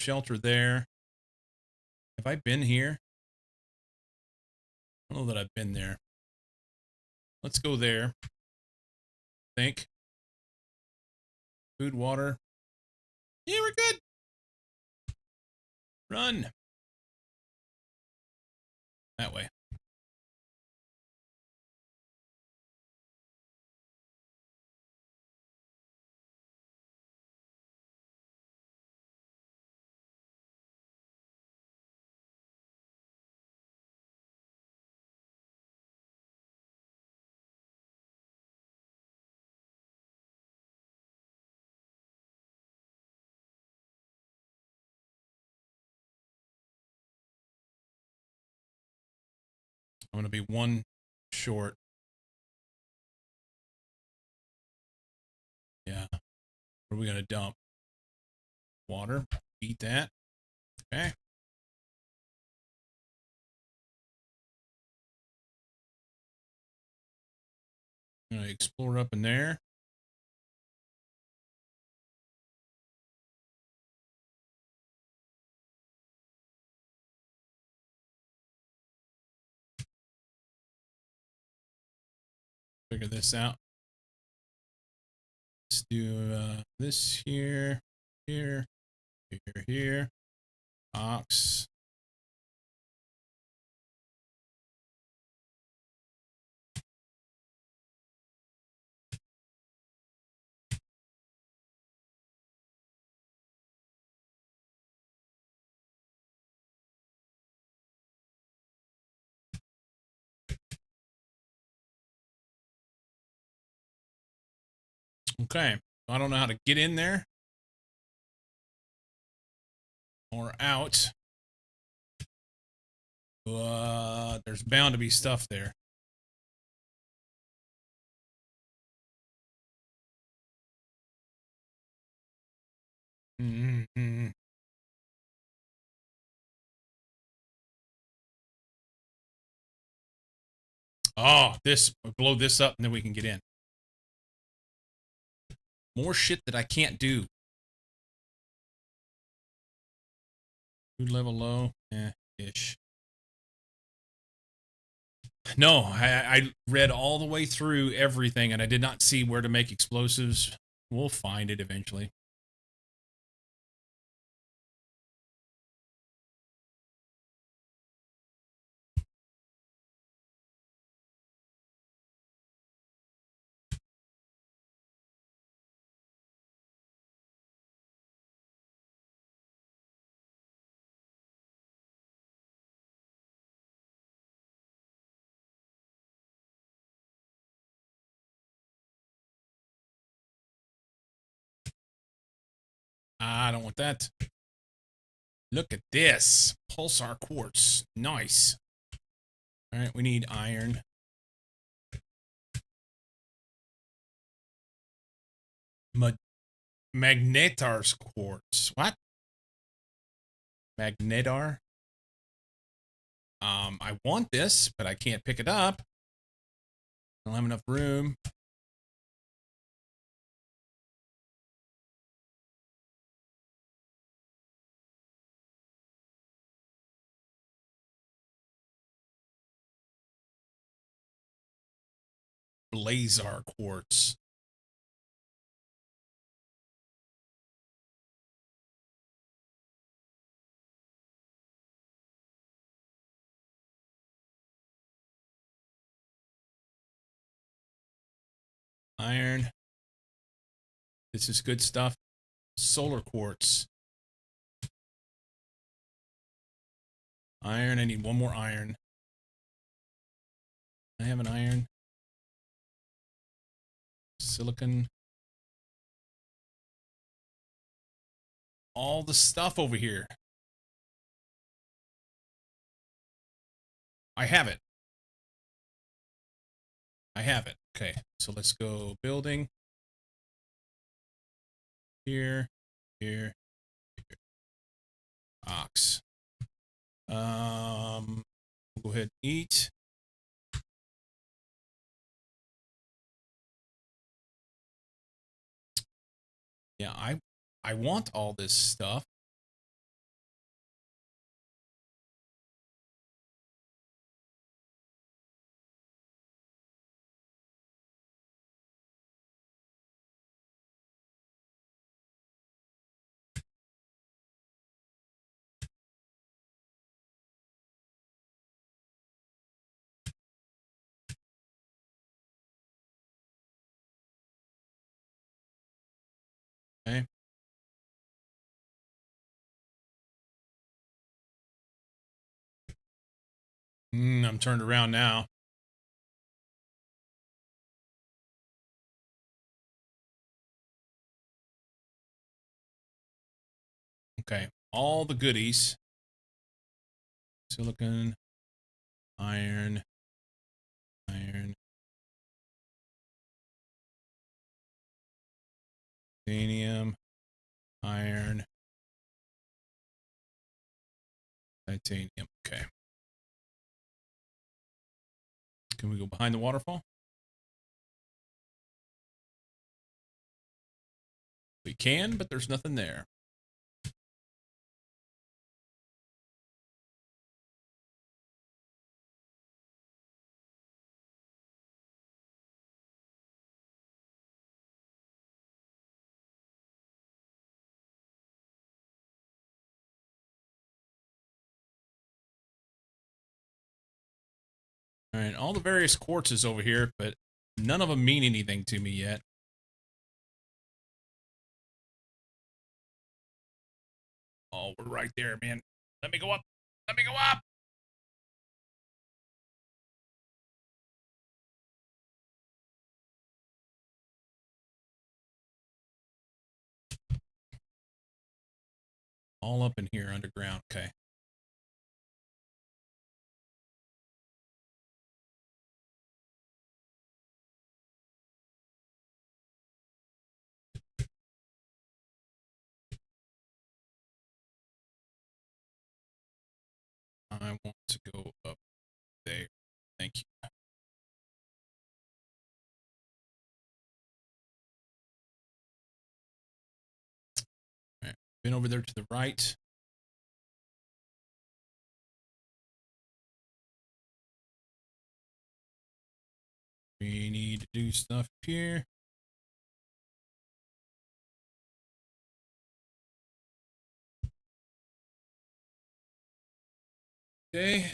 shelter there. Have I been here? I don't know that I've been there. Let's go there. Think. Food, water. Yeah, we're good. Run. That way. I'm going to be 1 short. Yeah. What are we going to dump? Water. Eat that. Okay. I'm going to explore up in there. Figure this out. Let's do this here, here, here. Ox. Okay. I don't know how to get in there or out. There's bound to be stuff there. Mm-hmm. Oh, blow this up and then we can get in. More shit that I can't do. Food level low. Ish. No, I read all the way through everything and I did not see where to make explosives. We'll find it eventually. I don't want that. Look at this. Pulsar quartz. Nice. All right, we need iron. Magnetar's quartz. What? Magnetar? I want this, but I can't pick it up. I don't have enough room. Blazar quartz. Iron. This is good stuff. Solar quartz. Iron. I need one more iron. I have an iron. Silicon. All the stuff over here. I have it. I have it. Okay, so let's go building. Here, here, here. Ox. We'll go ahead and eat. Yeah, I want all this stuff. Okay. I'm turned around now. Okay, all the goodies. Silicon, iron, iron, titanium, iron, titanium. Okay. Can we go behind the waterfall? We can, but there's nothing there. All right, all the various quartzes over here, but none of them mean anything to me yet. Oh, we're right there, man. Let me go up. Let me go up. All up in here underground. Okay. I want to go up there. Thank you. All right. Been over there to the right. We need to do stuff here. Okay.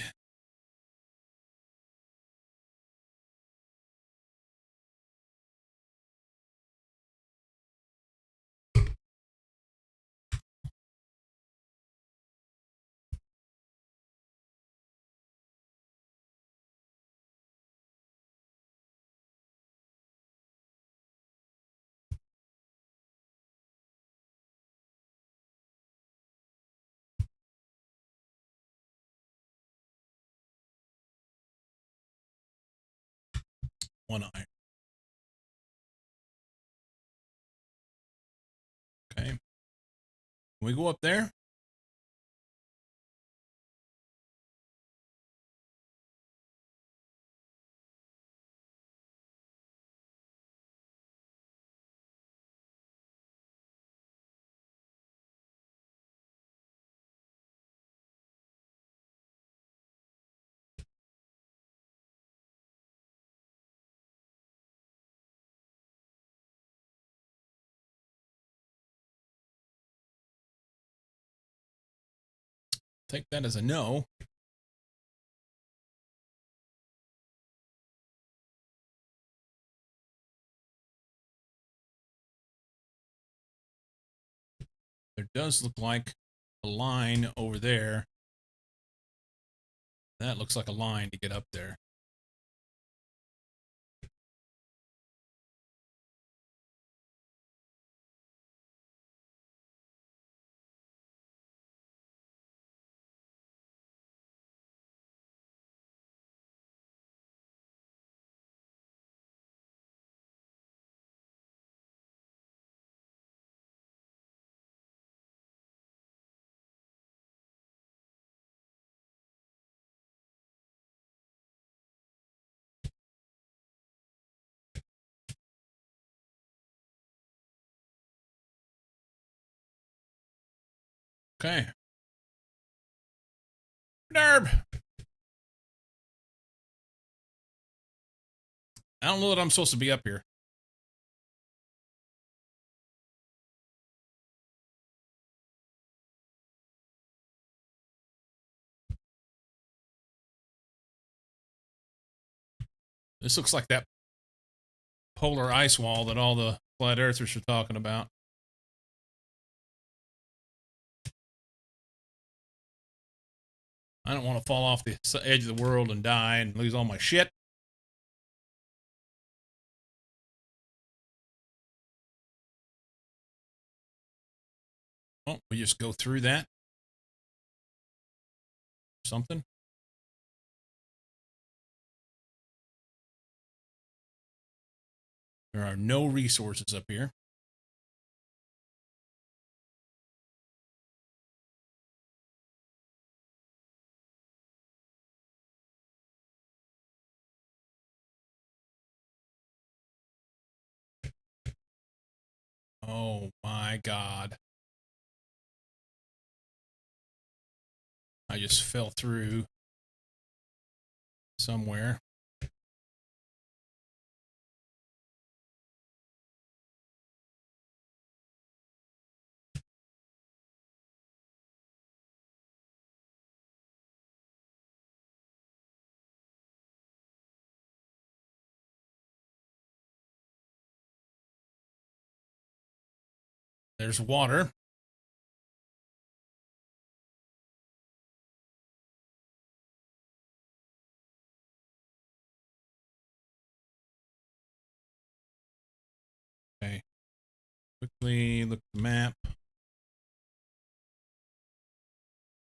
One iron. Okay. Can we go up there? Take that as a no. There does look like a line over there. That looks like a line to get up there. Okay. Nerb. I don't know that I'm supposed to be up here. This looks like that polar ice wall that all the flat earthers are talking about. I don't want to fall off the edge of the world and die and lose all my shit. Oh, we just go through that. Something. There are no resources up here. Oh my god. I just fell through somewhere. There's water. Okay. Quickly look at the map.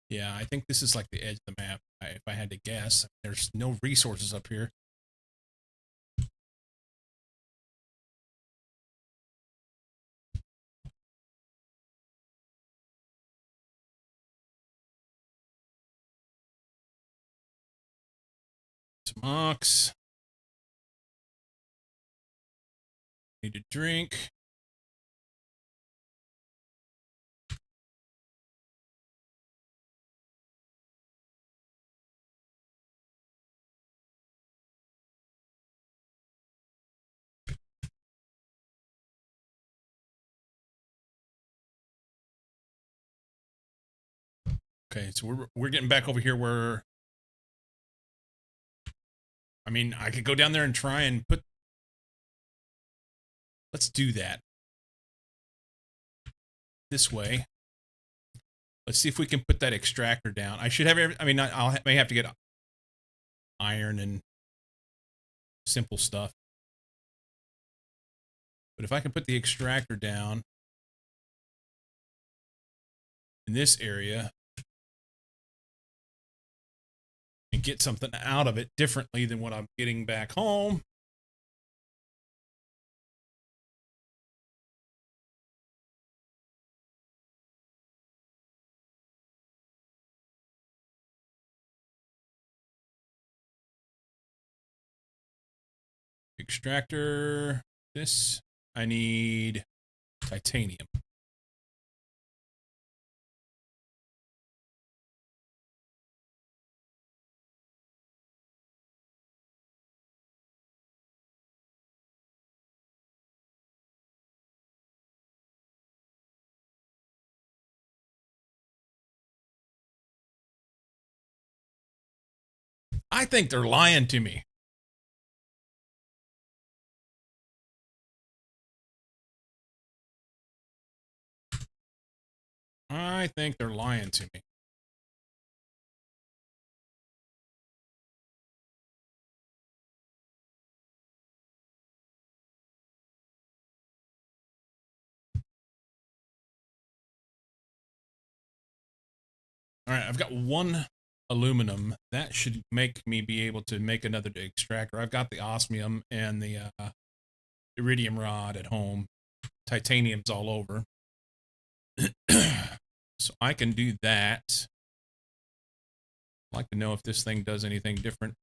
Yeah, I think this is like the edge of the map. If I had to guess, there's no resources up here. Some ox. Need a drink. Okay, so we're getting back over here where, I mean, I could go down there and try and put. Let's do that. This way. Let's see if we can put that extractor down. I should have. I mean, may have to get iron and simple stuff. But if I can put the extractor down in this area and get something out of it differently than what I'm getting back home. Extractor. This. I need titanium. I think they're lying to me. I think they're lying to me. All right, I've got one aluminum. That should make me be able to make another extractor. I've got the osmium and the iridium rod at home. Titanium's all over. So I can do that. I'd like to know if this thing does anything different.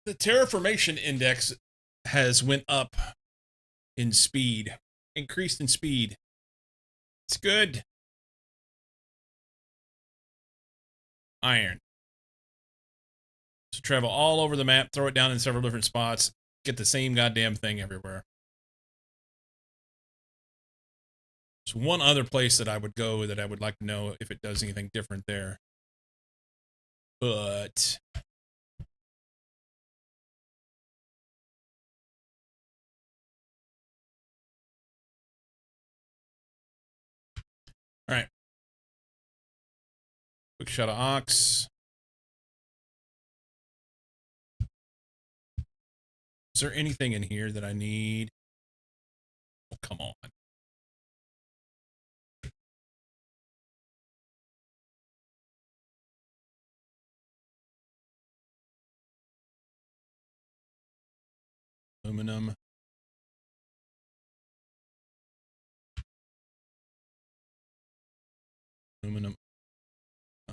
The terraformation index has went up in speed, increased in speed. It's good. Iron. So travel all over the map, throw it down in several different spots, get the same goddamn thing everywhere. There's one other place that I would go that I would like to know if it does anything different there. But all right. Quick shot of ox. Is there anything in here that I need? Oh, come on. Aluminum. Aluminum.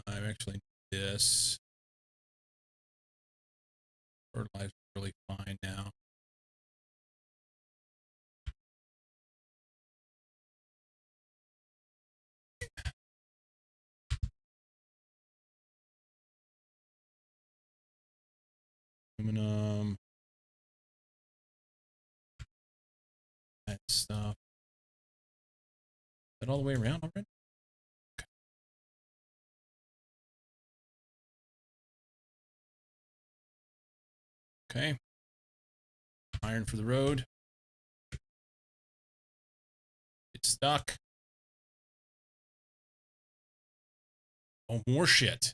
I'm actually this. Fertilizer's really fine now. Aluminum. That stuff. Is that all the way around already? Okay. Iron for the road. It's stuck. Oh, more shit.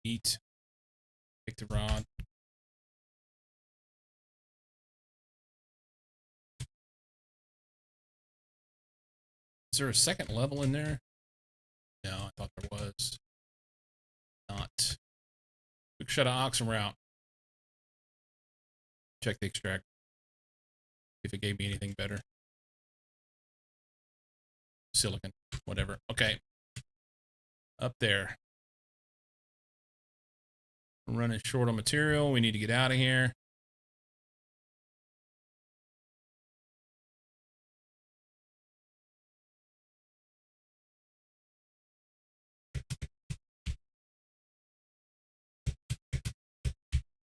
Eat. Take the rod. Is there a second level in there? No, I thought there was. Not. Quick shot of oxen route. Check the extract. If it gave me anything better. Silicon. Whatever. Okay. Up there. We're running short on material. We need to get out of here.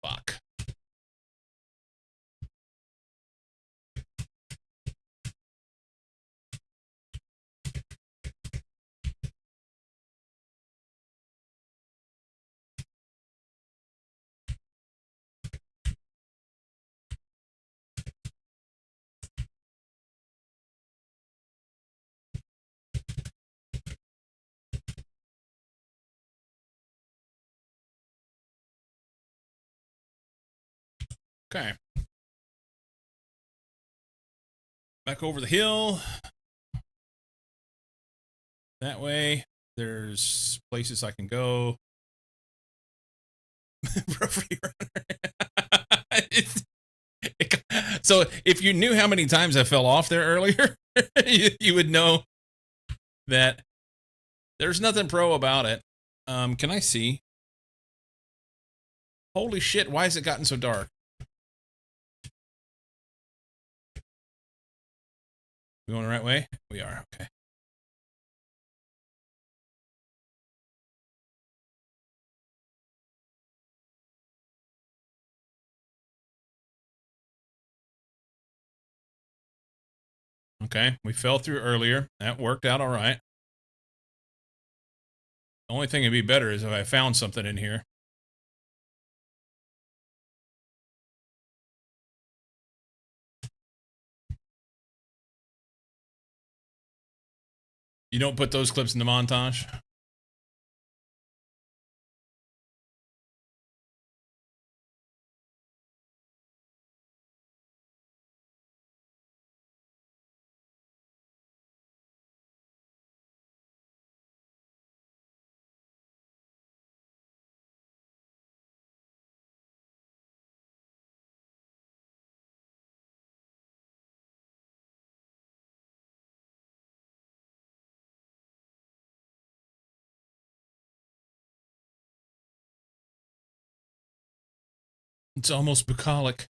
Fuck. Okay. Back over the hill. That way. There's places I can go. So if you knew how many times I fell off there earlier, you would know that there's nothing pro about it. Can I see? Holy shit, why has it gotten so dark? We going the right way? We are, okay. Okay, we fell through earlier. That worked out all right. The only thing that'd be better is if I found something in here. You don't put those clips in the montage? It's almost bucolic.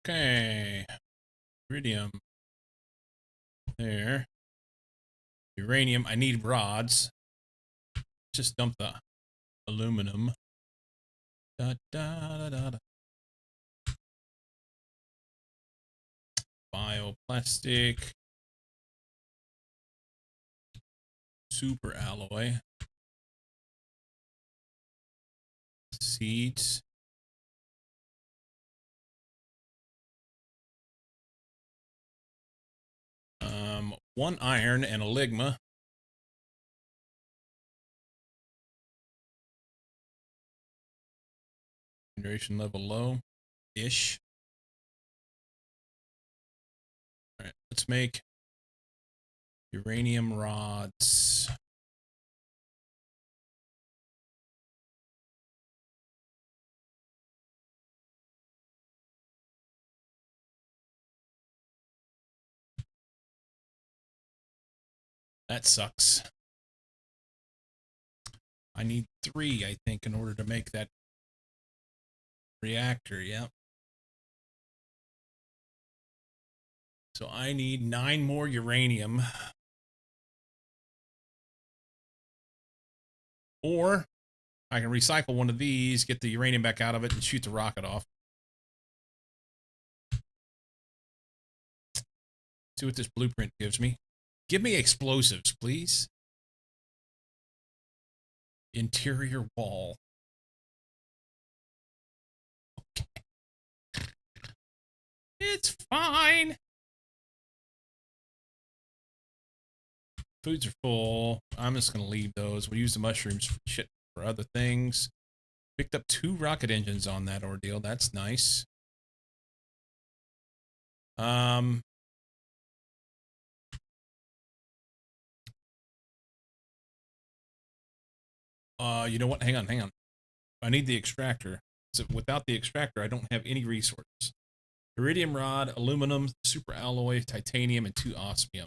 Okay. Iridium. There. Uranium. I need rods. Just dump the aluminum. Da, da, da, da, da. Bioplastic. Super alloy. Seeds. One iron and a ligma. Hydration level low-ish. All right, let's make uranium rods. That sucks. I need 3, I think, in order to make that reactor. Yep. So I need 9 more uranium. Or I can recycle one of these, get the uranium back out of it, and shoot the rocket off. See what this blueprint gives me. Give me explosives, please. Interior wall. Okay. It's fine. Foods are full. I'm just going to leave those. We'll use the mushrooms for shit for other things. Picked up 2 rocket engines on that ordeal. That's nice. You know what? Hang on. I need the extractor. So without the extractor, I don't have any resources. Iridium rod, aluminum, super alloy, titanium, and 2 osmium.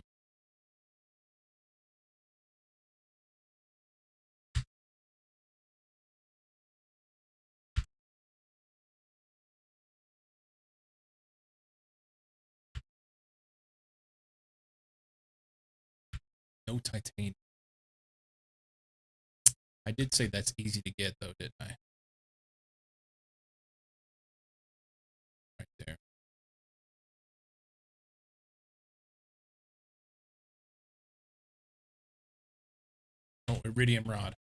No titanium. I did say that's easy to get, though, didn't I? Right there. Oh, iridium rod.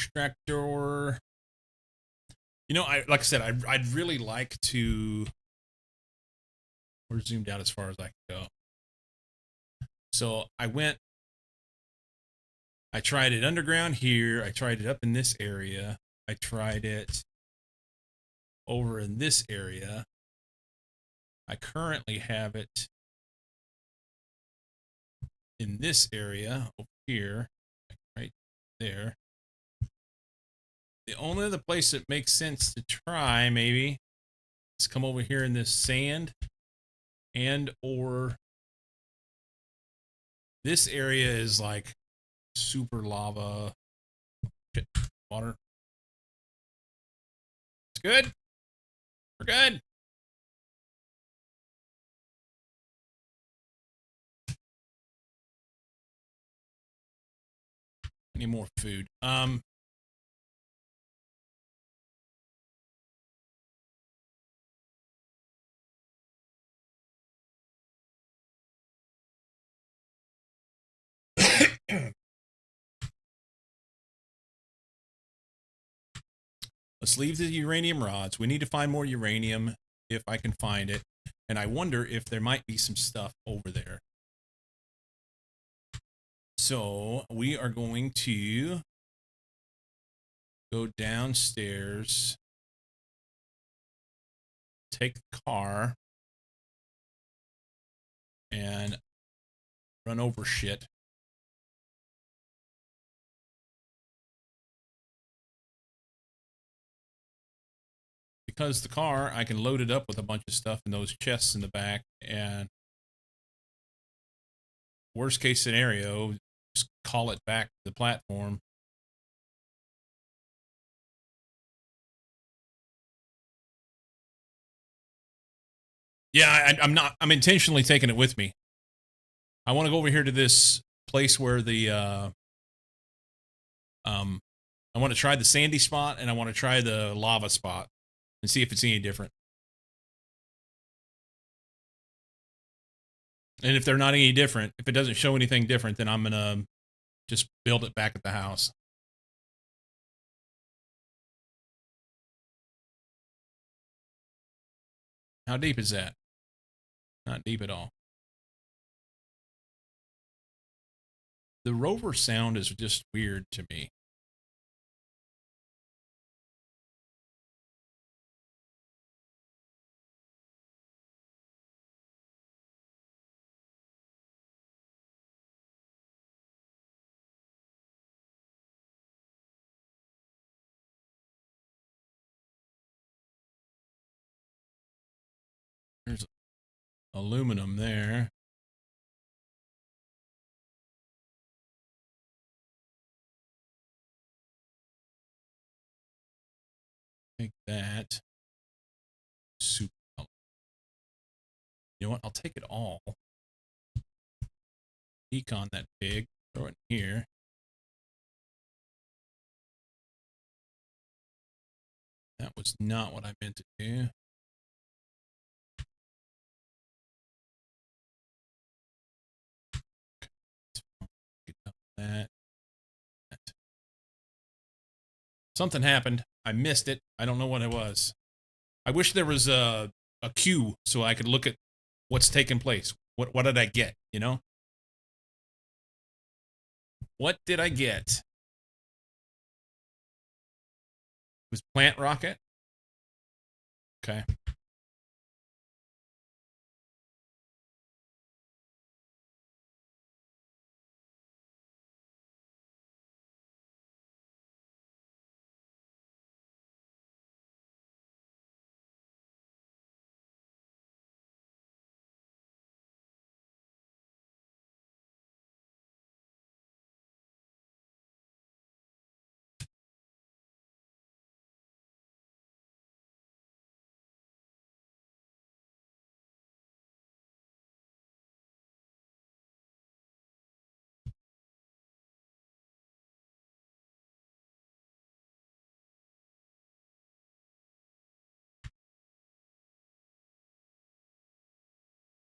extractor. You know, like I said, I'd really like to. We're zoomed out as far as I can go. So I tried it underground here. I tried it up in this area. I tried it over in this area. I currently have it in this area over here, right there. The only other place that makes sense to try maybe is come over here in this sand and or this area is like super lava. Shit, water. It's good. We're good. I need more food. Let's leave the uranium rods. We need to find more uranium if I can find it. And I wonder if there might be some stuff over there. So we are going to go downstairs, take the car, and run over shit. Because the car, I can load it up with a bunch of stuff in those chests in the back, and worst case scenario, just call it back to the platform. Yeah, I'm intentionally taking it with me. I want to go over here to this place where the I want to try the sandy spot and I want to try the lava spot and see if it's any different. And if they're not any different, if it doesn't show anything different, then I'm gonna just build it back at the house. How deep is that? Not deep at all. The rover sound is just weird to me. There's aluminum there. Take that. Super. You know what? I'll take it all. Econ that pig. Throw it in here. That was not what I meant to do. That. Something happened. I missed it. I don't know what it was. I wish there was a queue so I could look at what's taking place. What did I get? You know? What did I get? It was plant rocket. Okay.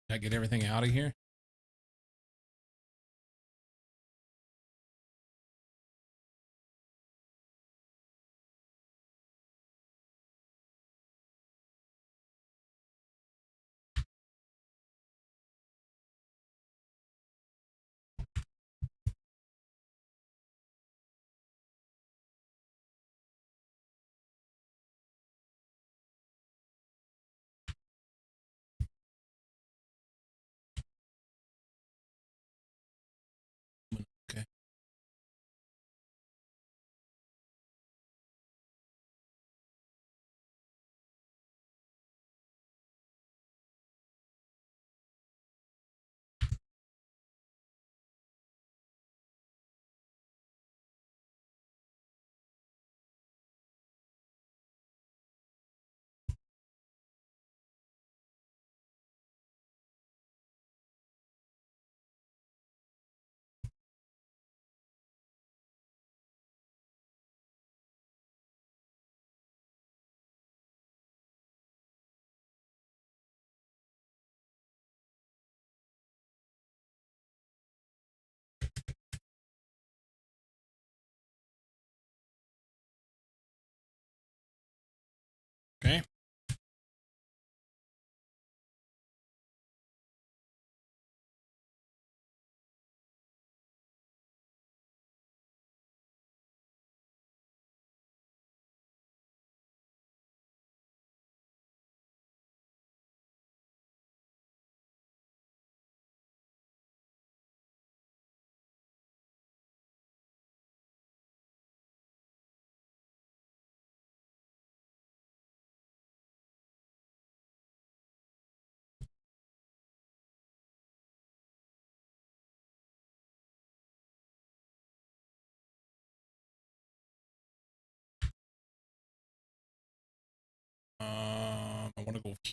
Did I get everything out of here?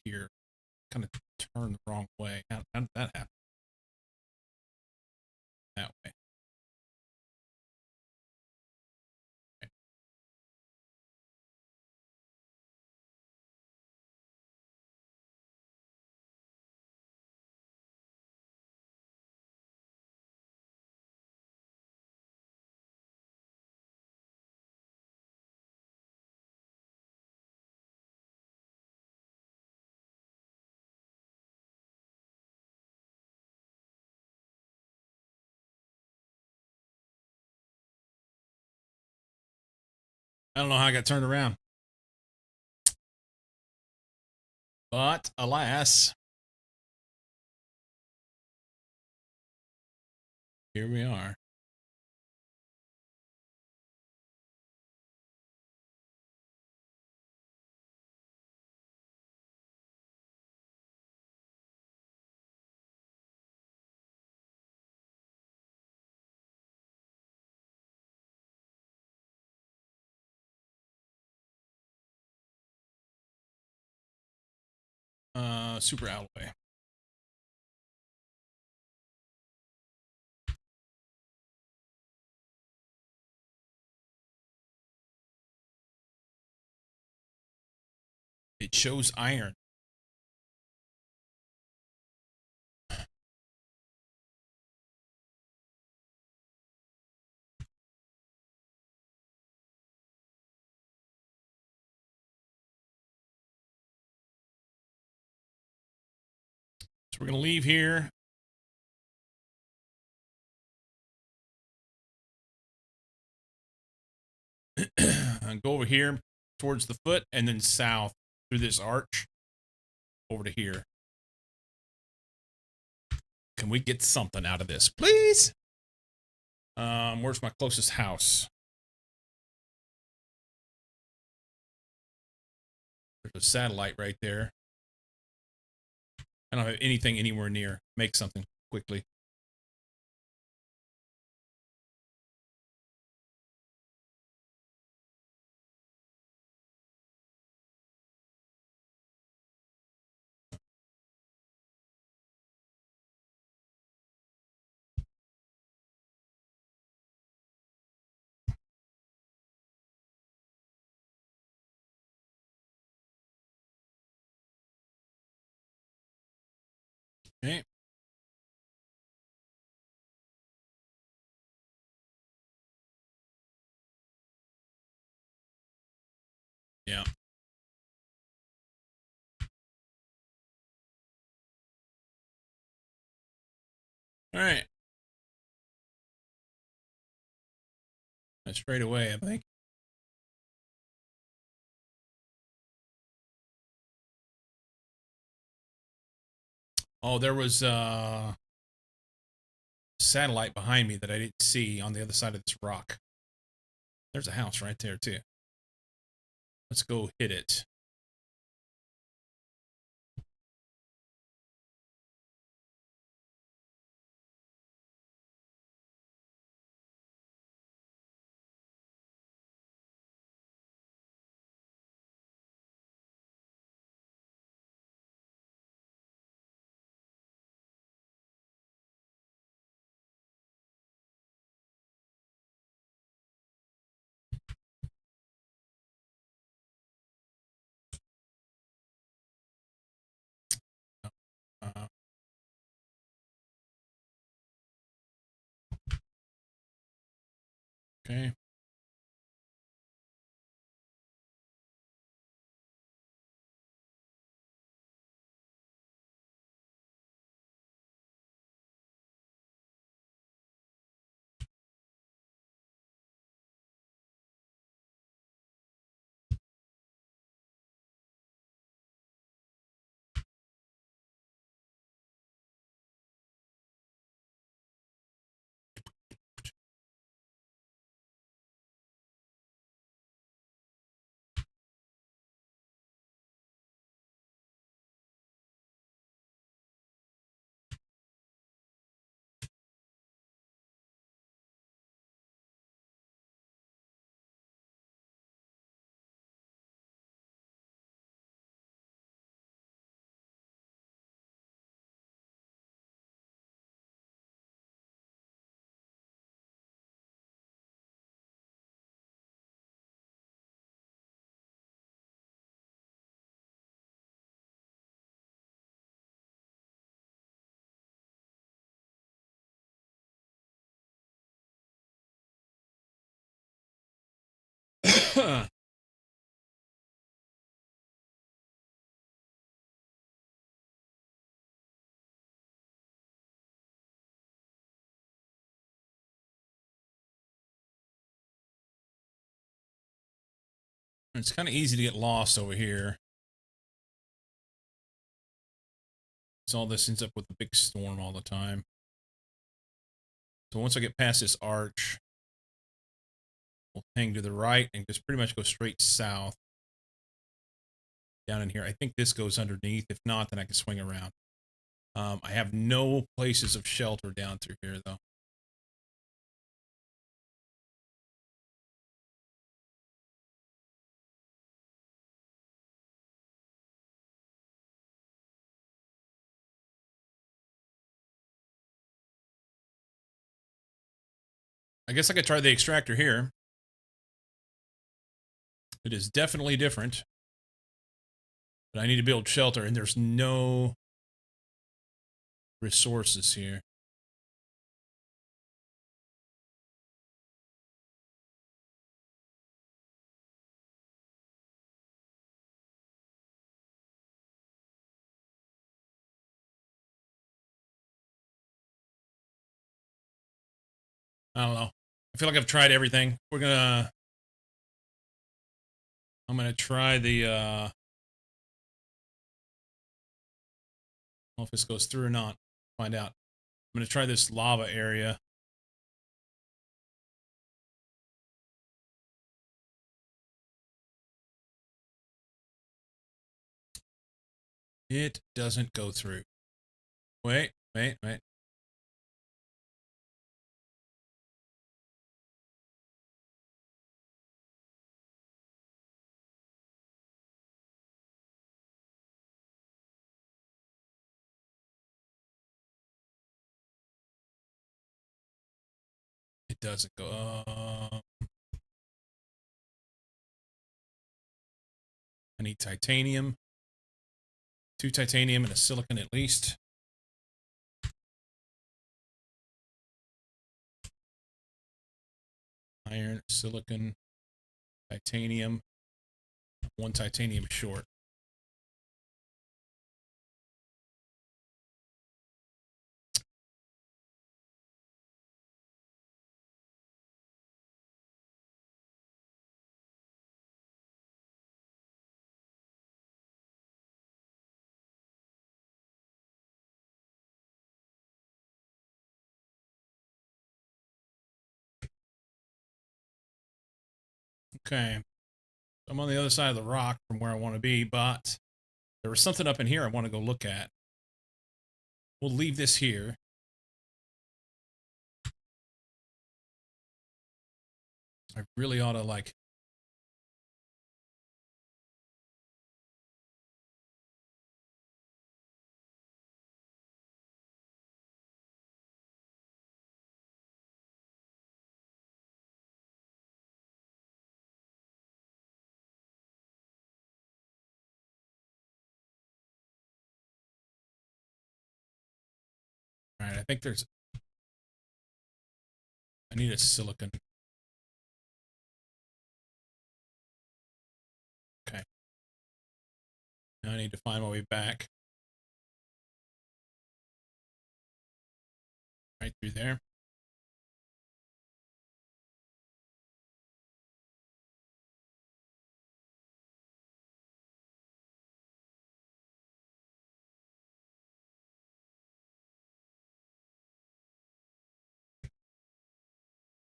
here. Kind of turned the wrong way. How did that happen? That way. Okay. I don't know how I got turned around. But alas, here we are. Super alloy. It shows iron. So we're going to leave here. And go over here towards the foot and then south through this arch over to here. Can we get something out of this, please? Where's my closest house? There's a satellite right there. I don't have anything anywhere near. Make something quickly. Okay. Yeah. All right. That's straight away, I think. Oh, there was a satellite behind me that I didn't see on the other side of this rock. There's a house right there, too. Let's go hit it. Uh, okay. It's kind of easy to get lost over here. So all this ends up with a big storm all the time. So once I get past this arch, we'll hang to the right and just pretty much go straight south. Down in here. I think this goes underneath. If not, then I can swing around. I have no places of shelter down through here, though. I guess I could try the extractor here. It is definitely different. But I need to build shelter, and there's no resources here. I don't know. I feel like I've tried everything. I'm gonna try the I don't know if this goes through or not. Find out. I'm gonna try this lava area. It doesn't go through. Wait. It doesn't go. I need titanium. 2 titanium and a silicon at least. Iron, silicon, titanium. 1 titanium short. Okay. I'm on the other side of the rock from where I want to be, but there was something up in here I want to go look at. We'll leave this here. I really ought to, like... Alright, I think there's... I need a silicon. Okay. Now I need to find my way back. Right through there.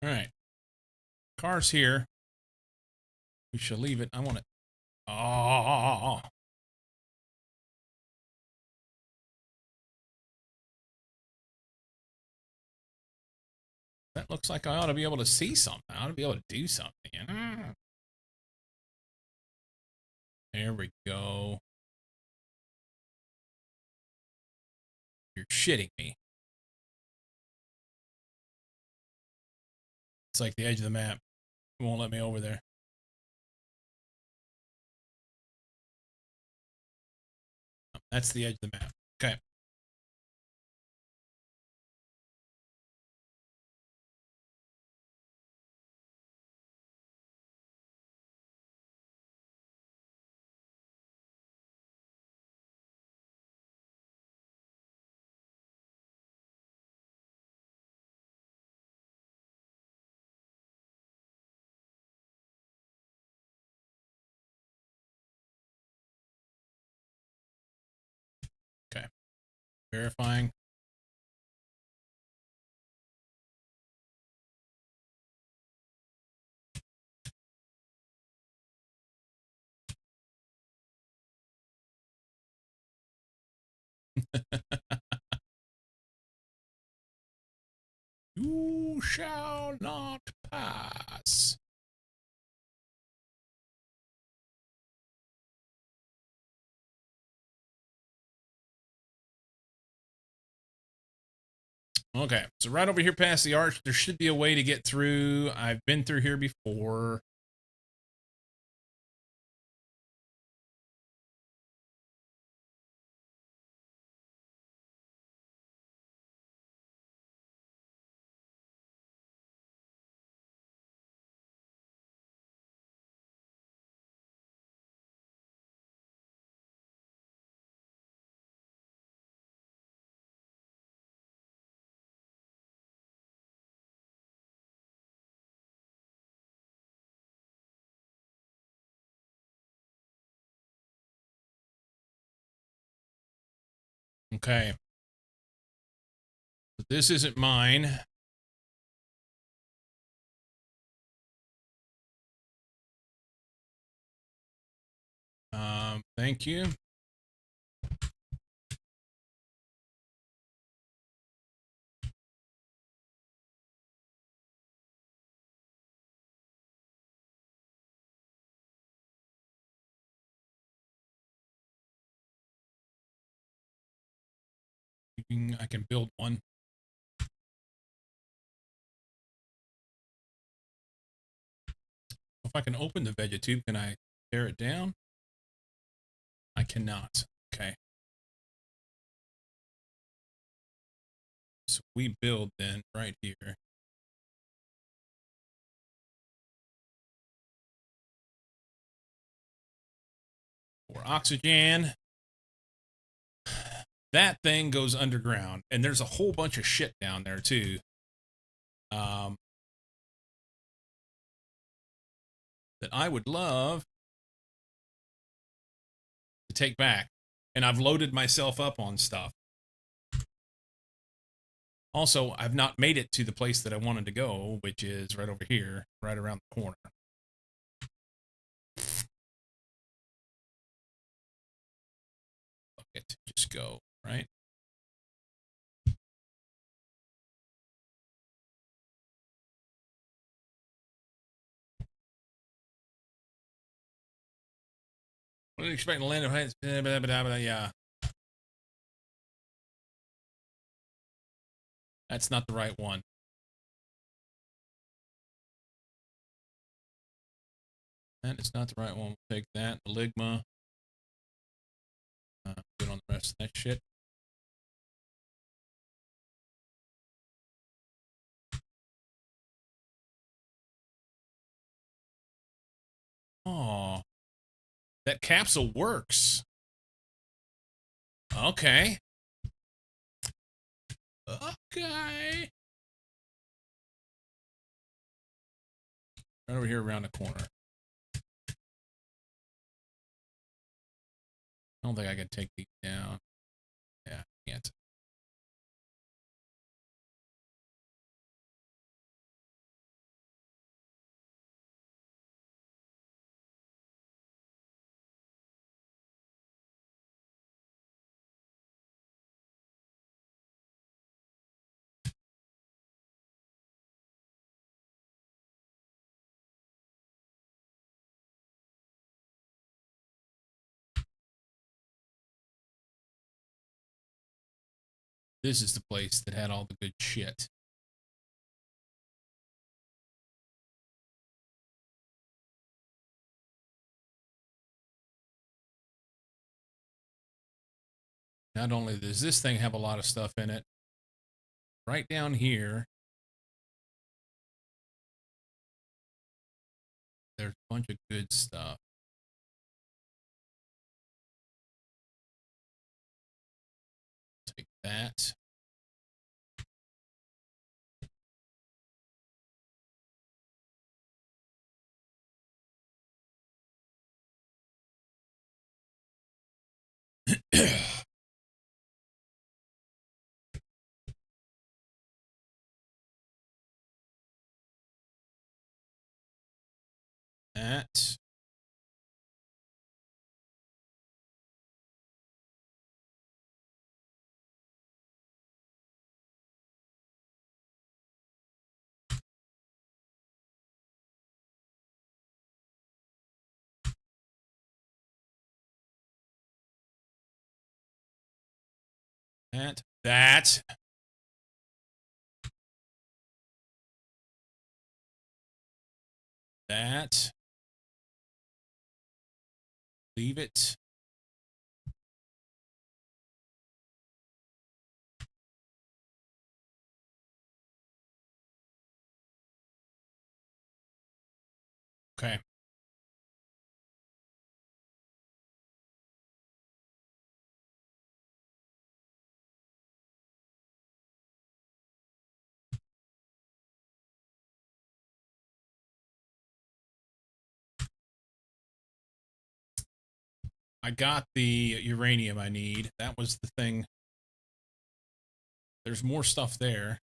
Alright. Car's here. We shall leave it. I want it. Oh. That looks like I ought to be able to see something. I ought to be able to do something. There we go. You're shitting me. It's like the edge of the map. It won't let me over there. That's the edge of the map. Okay. Verifying. You shall not pass. Okay, so right over here past the arch, there should be a way to get through. I've been through here before. Okay. But this isn't mine. Thank you. I can build one. If I can open the Vegetube, can I tear it down? I cannot. Okay. So we build then right here. For oxygen. That thing goes underground, and there's a whole bunch of shit down there too. That I would love to take back. And I've loaded myself up on stuff. Also, I've not made it to the place that I wanted to go, which is right over here, right around the corner. Bucket, just go, right? What are you expecting to land of heights? Yeah. That's not the right one. That is not the right one. We'll take that. The Ligma. Good on the rest of that shit. Oh, that capsule works. Okay. Okay. Right over here around the corner. I don't think I can take these down. Yeah, I can't. This is the place that had all the good shit. Not only does this thing have a lot of stuff in it, right down here, there's a bunch of good stuff. Take that. That. That. That. That. Leave it. Okay. I got the uranium I need. That was the thing. There's more stuff there.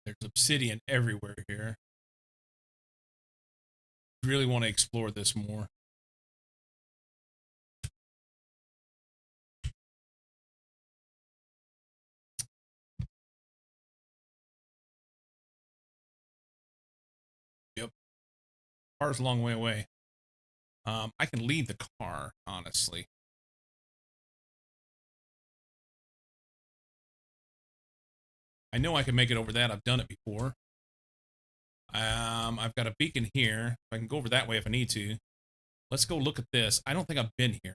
There's obsidian everywhere here. Really want to explore this more. Yep. Car's a long way away. I can leave the car, honestly. I know I can make it over that. I've done it before. I've got a beacon here. I can go over that way if I need to. Let's go look at this. I don't think I've been here.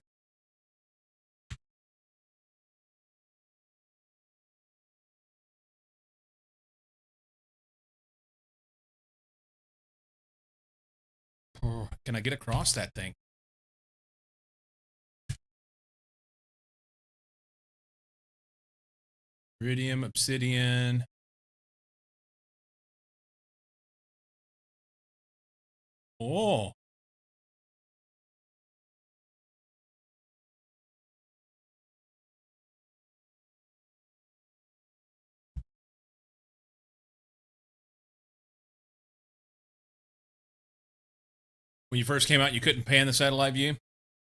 Can I get across that thing? Iridium, obsidian. Oh. When you first came out, you couldn't pan the satellite view?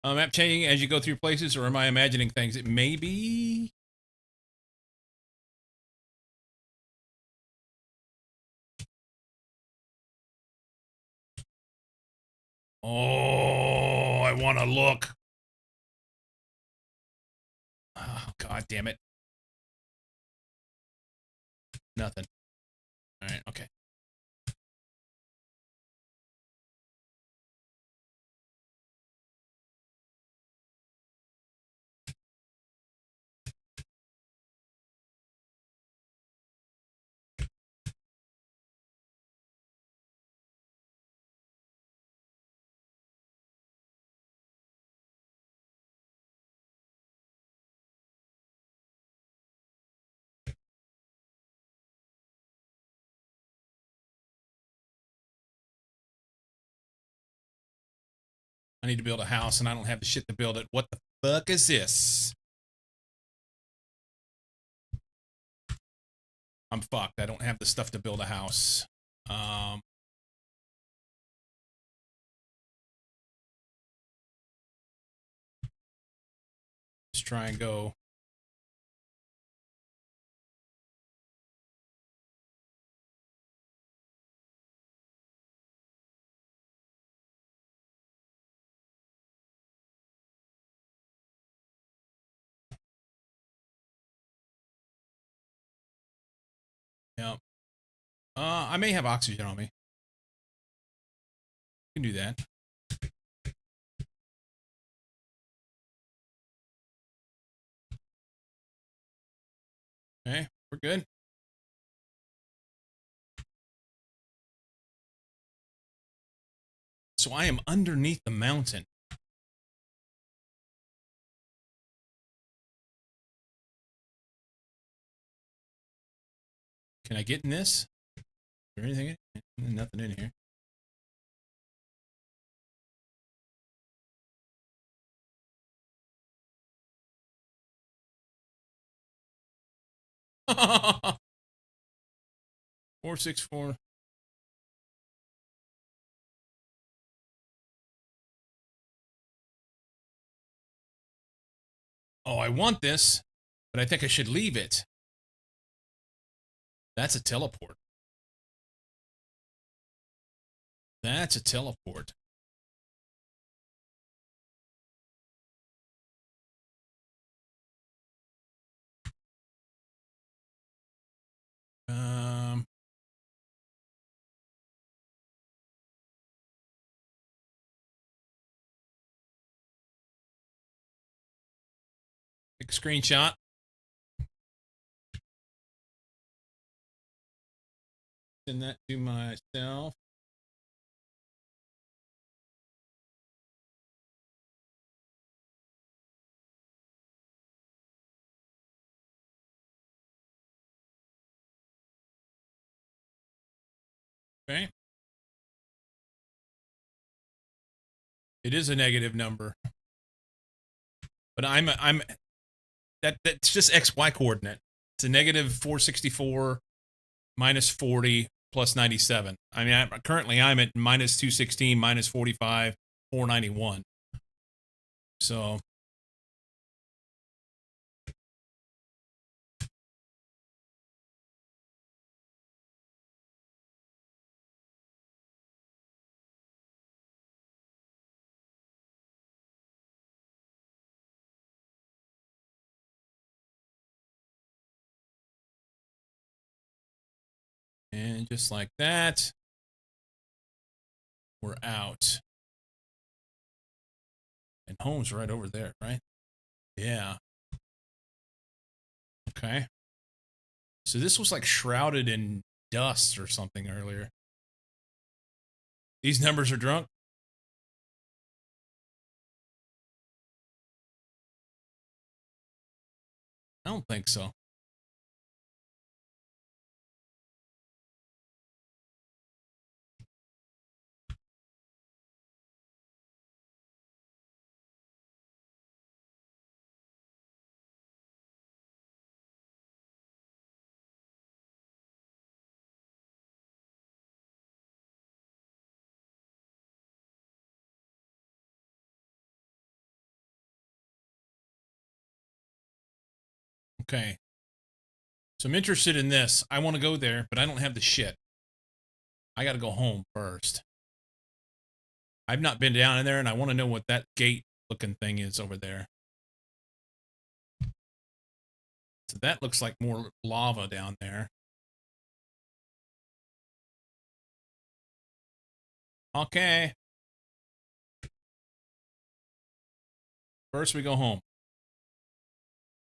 Map changing as you go through places, or am I imagining things? It may be. Oh, I want to look. Oh, God damn it. Nothing. All right, okay. I need to build a house and I don't have the shit to build it. What the fuck is this? I'm fucked. I don't have the stuff to build a house. Let's try and go. Yeah. I may have oxygen on me. I can do that. Okay, we're good. So I am underneath the mountain. Can I get in this? Is there anything in here? Nothing in here. 464. Oh, I want this, but I think I should leave it. That's a teleport. That's a teleport. Take a screenshot. Send that to myself. Okay. It is a negative number, but that's just XY coordinate. It's a negative 464 minus 40 plus 97. I mean, currently I'm at minus 216, minus 45, 491. So and just like that, we're out. And home's right over there, right? Yeah. Okay. So this was like shrouded in dust or something earlier. These numbers are drunk? I don't think so. Okay. So I'm interested in this. I want to go there, but I don't have the shit. I got to go home first. I've not been down in there, and I want to know what that gate looking thing is over there. So that looks like more lava down there. Okay. First, we go home.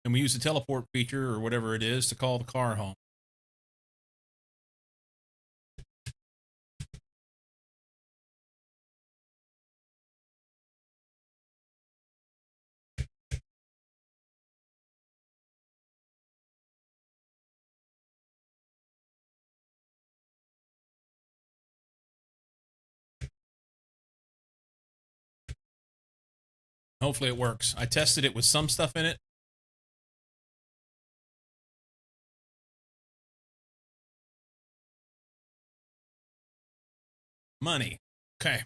And we use the teleport feature or whatever it is to call the car home. Hopefully it works. I tested it with some stuff in it. Money. Okay.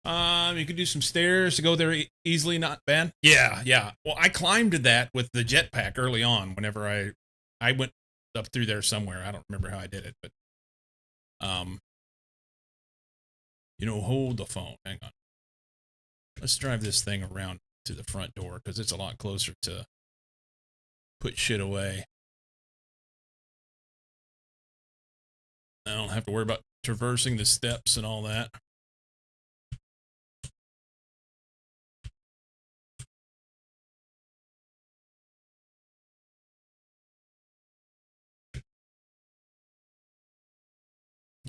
You could do some stairs to go there easily, not bad. Yeah, yeah. Well, I climbed that with the jetpack early on. Whenever I went up through there somewhere. I don't remember how I did it, but hold the phone. Hang on. Let's drive this thing around to the front door because it's a lot closer to put shit away. I don't have to worry about traversing the steps and all that.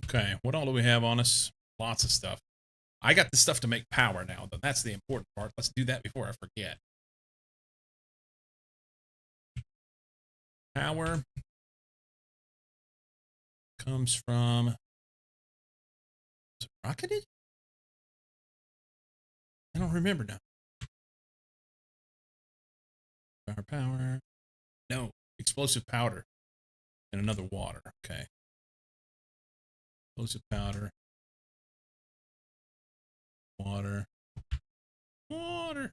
Okay, what all do we have on us? Lots of stuff. I got the stuff to make power now, though. That's the important part. Let's do that before I forget. Power comes from... Is it rocketed? I don't remember now. Power. No, Explosive powder and another water. Okay. Explosive powder. Water. Water.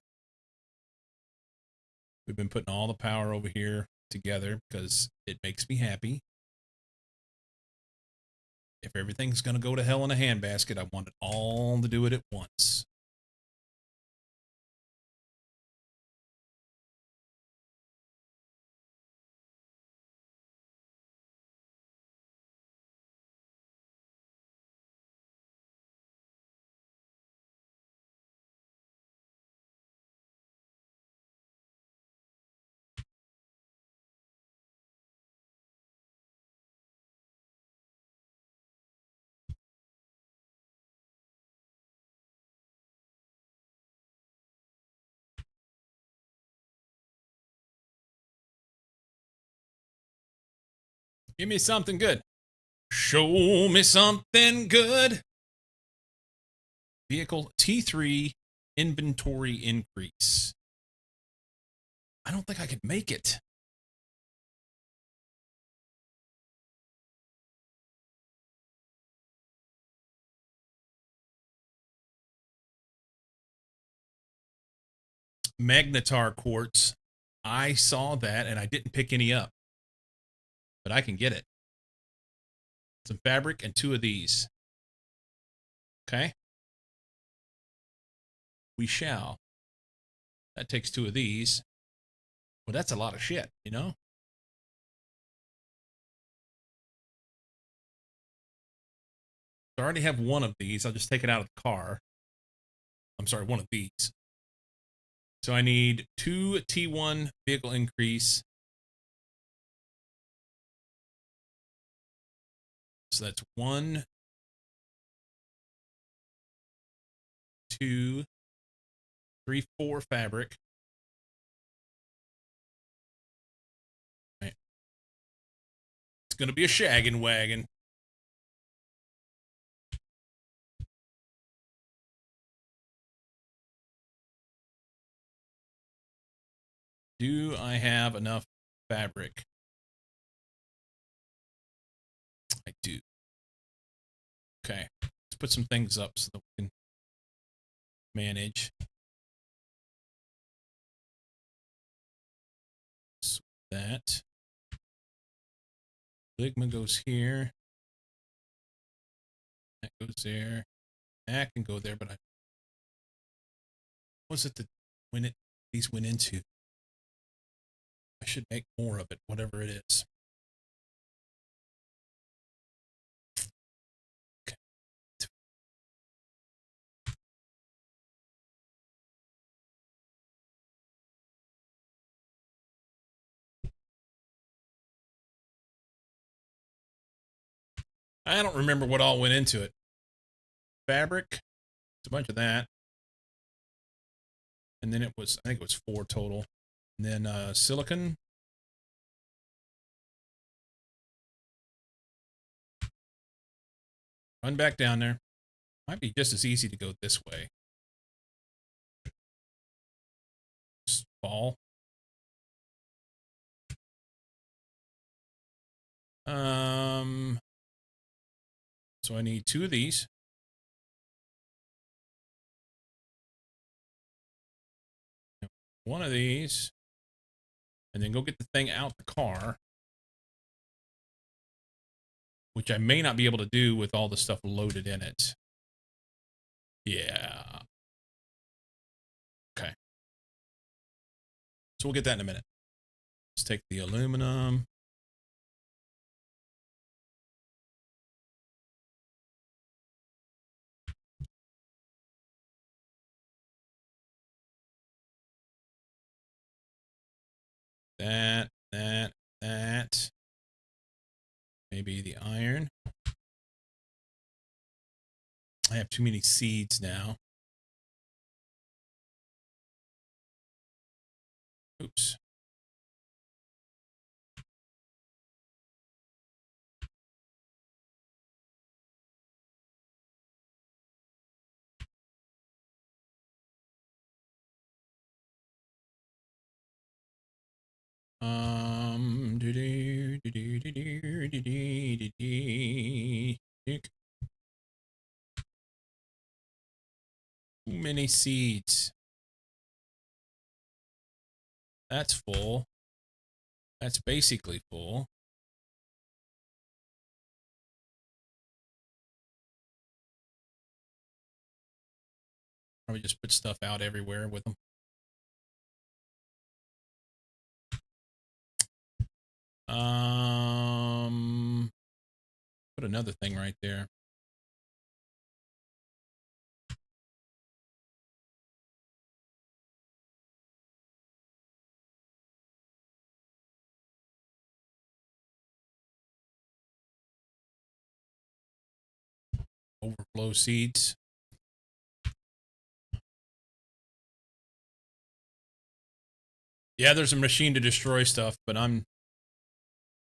We've been putting all the power over here together because it makes me happy. If everything's going to go to hell in a handbasket, I want it all to do it at once. Give me something good. Show me something good. Vehicle T3 inventory increase. I don't think I could make it. Magnetar quartz. I saw that and I didn't pick any up. But I can get it. Some fabric and 2 of these. Okay. We shall. That takes 2 of these. Well, that's a lot of shit, you know? So I already have 1 of these. I'll just take it out of the car. I'm sorry, 1 of these. So I need 2 T1 vehicle increase. So that's 1, 2, 3, 4 fabric. Right. It's going to be a shaggin' wagon. Do I have enough fabric? I do. Okay. Let's put some things up so that we can manage. So that. Ligma goes here. That goes there. That can go there, but what was it that these went into? I should make more of it, whatever it is. Okay. I don't remember what all went into it. Fabric. It's a bunch of that. And then I think it was 4 total. And then silicon. Run back down there. Might be just as easy to go this way. Just fall. So I need 2 of these. One of these. And then go get the thing out the car. Which I may not be able to do with all the stuff loaded in it. Yeah. Okay. So we'll get that in a minute. Let's take the aluminum. That. Maybe the iron. I have too many seeds now. Oops. Too many seeds. That's full. That's basically full. Probably just put stuff out everywhere with them. Put another thing right there. Overflow seeds. Yeah, there's a machine to destroy stuff, but I'm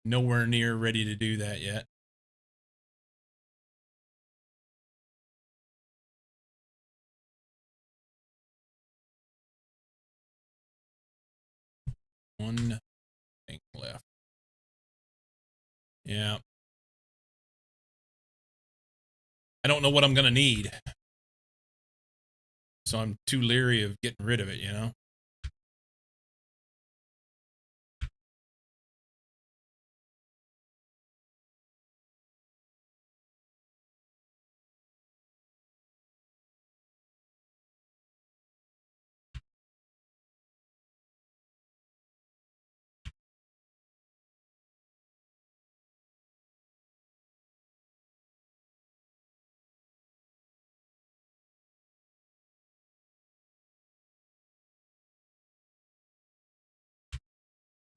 nowhere near ready to do that yet. One thing left. Yeah. I don't know what I'm going to need. So I'm too leery of getting rid of it, you know?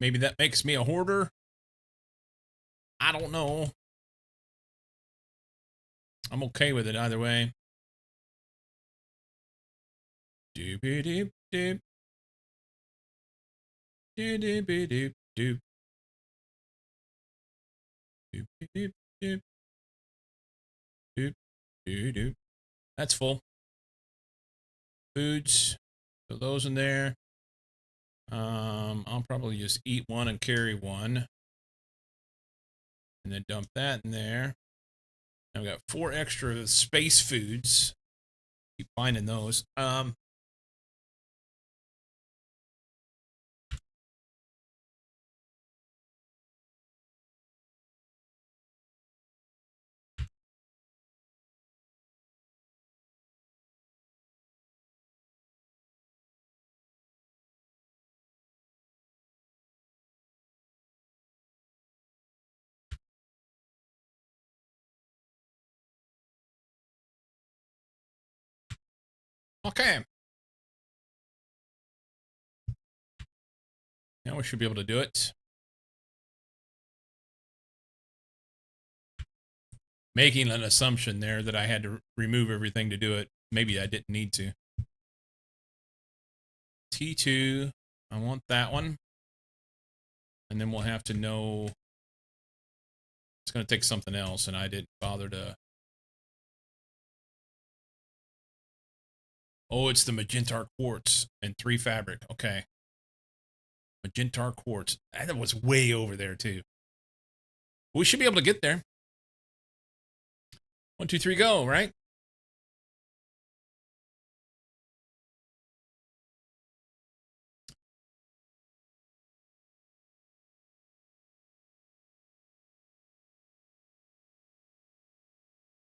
Maybe that makes me a hoarder. I don't know. I'm okay with it either way. Doop doop doop. Doop doop doop doop. Doop doop doop. Doop doop doop. That's full. Foods. So those in there. I'll probably just eat one and carry one. And then dump that in there. I've got 4 extra space foods. Keep finding those. Okay. Now we should be able to do it. Making an assumption there that I had to remove everything to do it. Maybe I didn't need to. T2. I want that one. And then we'll have to know. It's going to take something else, and I didn't bother to. Oh, it's the Magentar quartz and 3 fabric. Okay. Magentar quartz. That was way over there, too. We should be able to get there. 1, 2, 3, go, right?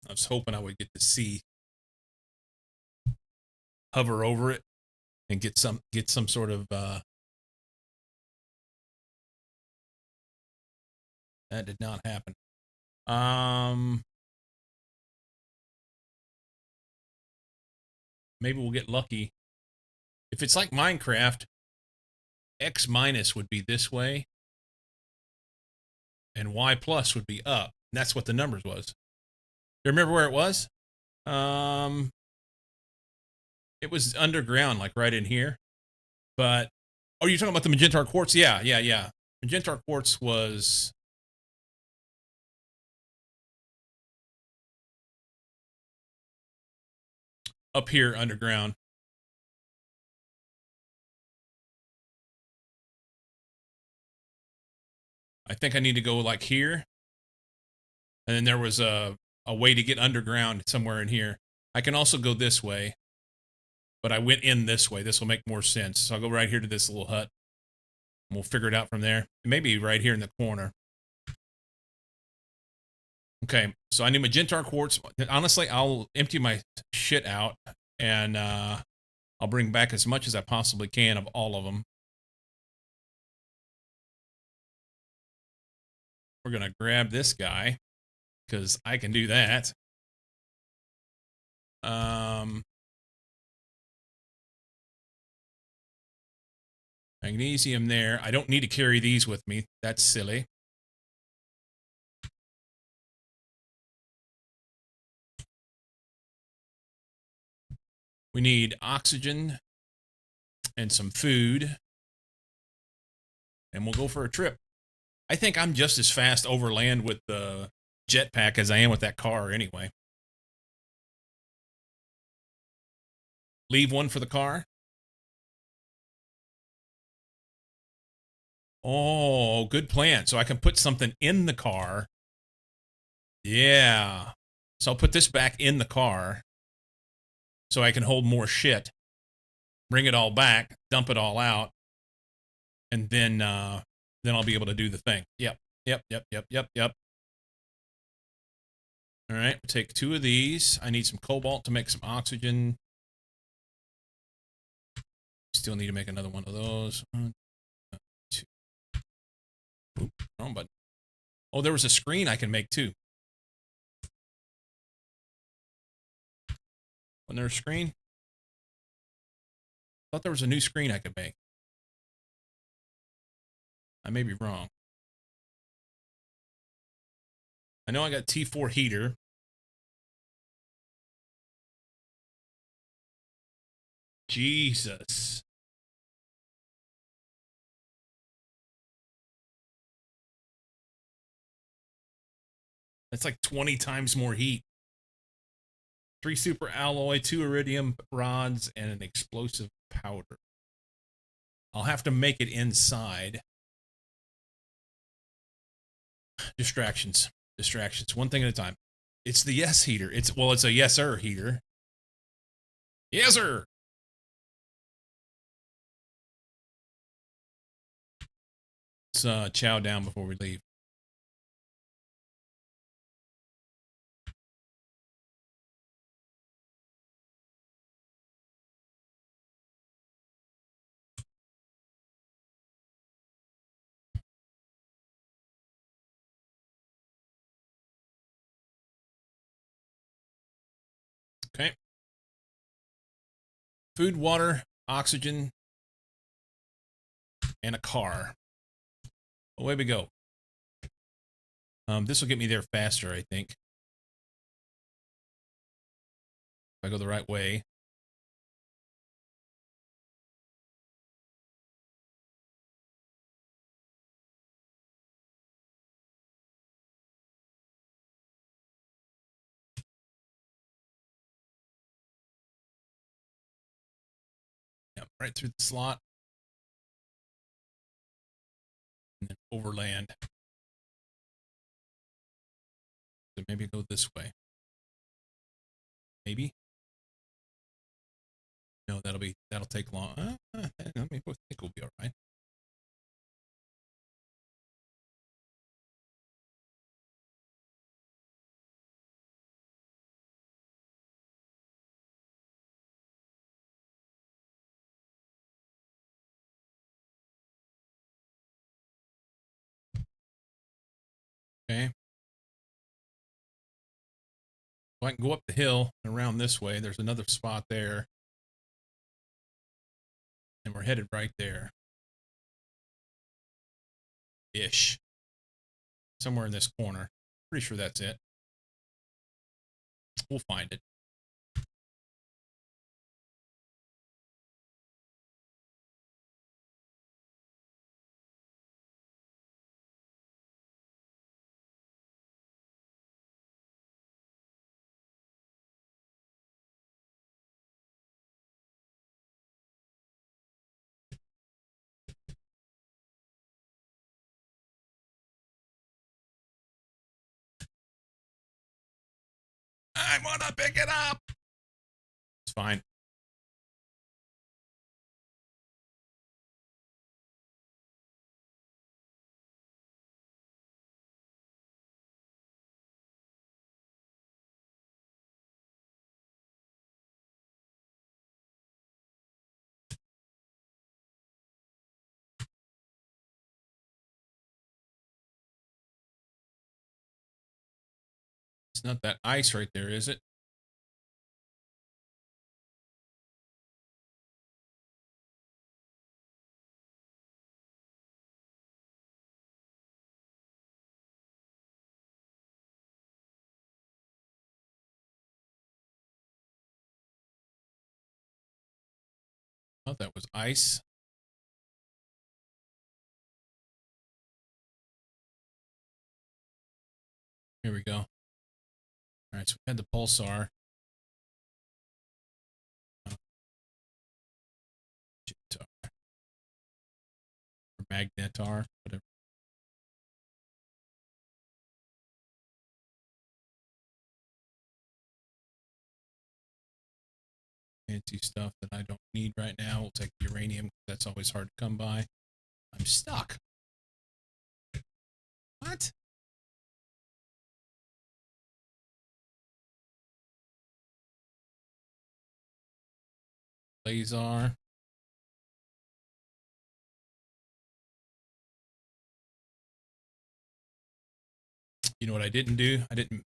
I was hoping I would get to see, hover over it, and get some sort of that did not happen. Maybe we'll get lucky. If it's like Minecraft, X minus would be this way, and Y plus would be up. And that's what the numbers was. You remember where it was? It was underground, like right in here. But oh, you're talking about the Magentar quartz? Yeah. Magentar quartz was up here underground. I think I need to go like here. And then there was a way to get underground somewhere in here. I can also go this way, but I went in this way. This will make more sense. So I'll go right here to this little hut. And we'll figure it out from there. Maybe right here in the corner. Okay, so I need Magentar quartz. Honestly, I'll empty my shit out, and I'll bring back as much as I possibly can of all of them. We're going to grab this guy, because I can do that. Magnesium there. I don't need to carry these with me. That's silly. We need oxygen and some food. And we'll go for a trip. I think I'm just as fast overland with the jetpack as I am with that car anyway. Leave one for the car. Oh, good plan. So I can put something in the car. Yeah. So I'll put this back in the car so I can hold more shit. Bring it all back, dump it all out, and then I'll be able to do the thing. Yep. All right, we'll take 2 of these. I need some cobalt to make some oxygen. Still need to make another one of those. 1, 2. Oop, wrong button. Oh, there was a screen I can make too. Wasn't there a screen? I thought there was a new screen I could make. I may be wrong. I know I got T4 heater. Jesus. That's like 20 times more heat. 3 super alloy, 2 iridium rods, and an explosive powder. I'll have to make it inside. Distractions. One thing at a time. It's the yes heater. It's a yes sir heater. Yes sir. Let's chow down before we leave. Okay. Food, water, oxygen, and a car. Away we go. This will get me there faster, I think. If I go the right way. Yeah, right through the slot. And then overland. So maybe go this way. Maybe. No, that'll take long. I think we'll be all right. Okay. So I can go up the hill and around this way. There's another spot there. And we're headed right there. Ish. Somewhere in this corner. Pretty sure that's it. We'll find it. I want to pick it up. It's fine. It's not that ice right there, is it? I thought that was ice. Here we go. All right, so we had the pulsar. Or magnetar, whatever. Fancy stuff that I don't need right now. We'll take the uranium. That's always hard to come by. I'm stuck. What? Laser. You know what I didn't do? I didn't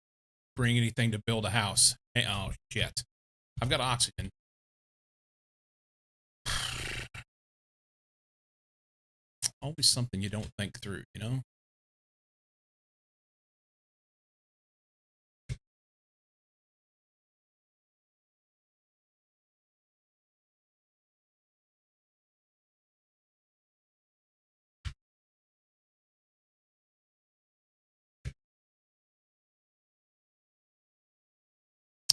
bring anything to build a house. Hey, oh, shit. I've got oxygen. Always something you don't think through, you know?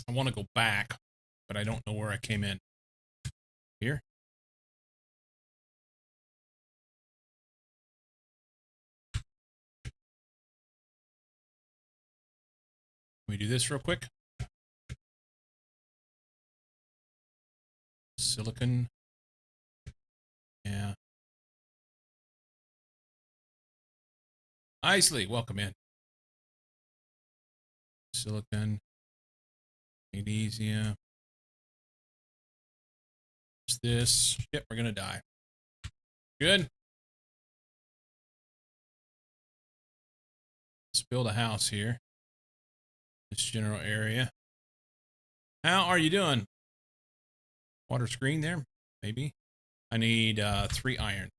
I want to go back, but I don't know where I came in. Here? Can we do this real quick? Silicon. Yeah. Isley, welcome in. Silicon. Magnesium. What's this? Shit, we're gonna die. Good. Let's build a house here. This general area. How are you doing? Water screen there? Maybe. I need 3 iron.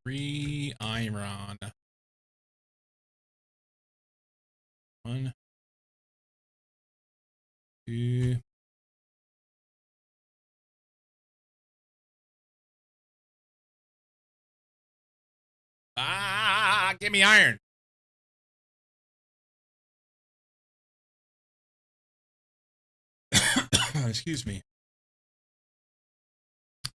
3 iron. 1, 2. Ah, give me iron. Excuse me.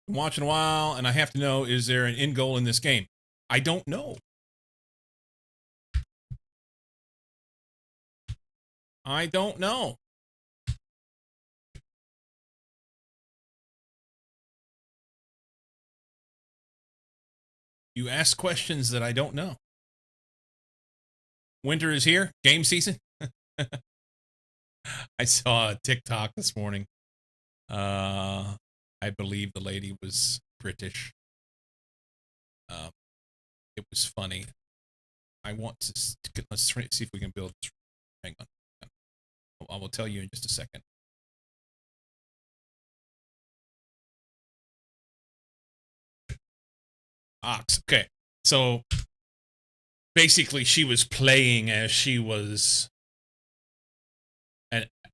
I'm watching a while, and I have to know, is there an end goal in this game? I don't know. I don't know. You ask questions that I don't know. Winter is here. Game season. I saw a TikTok this morning. I believe the lady was British. It was funny. I want to let's see if we can build. Hang on. I will tell you in just a second. Ox. Okay. So basically she was playing as she was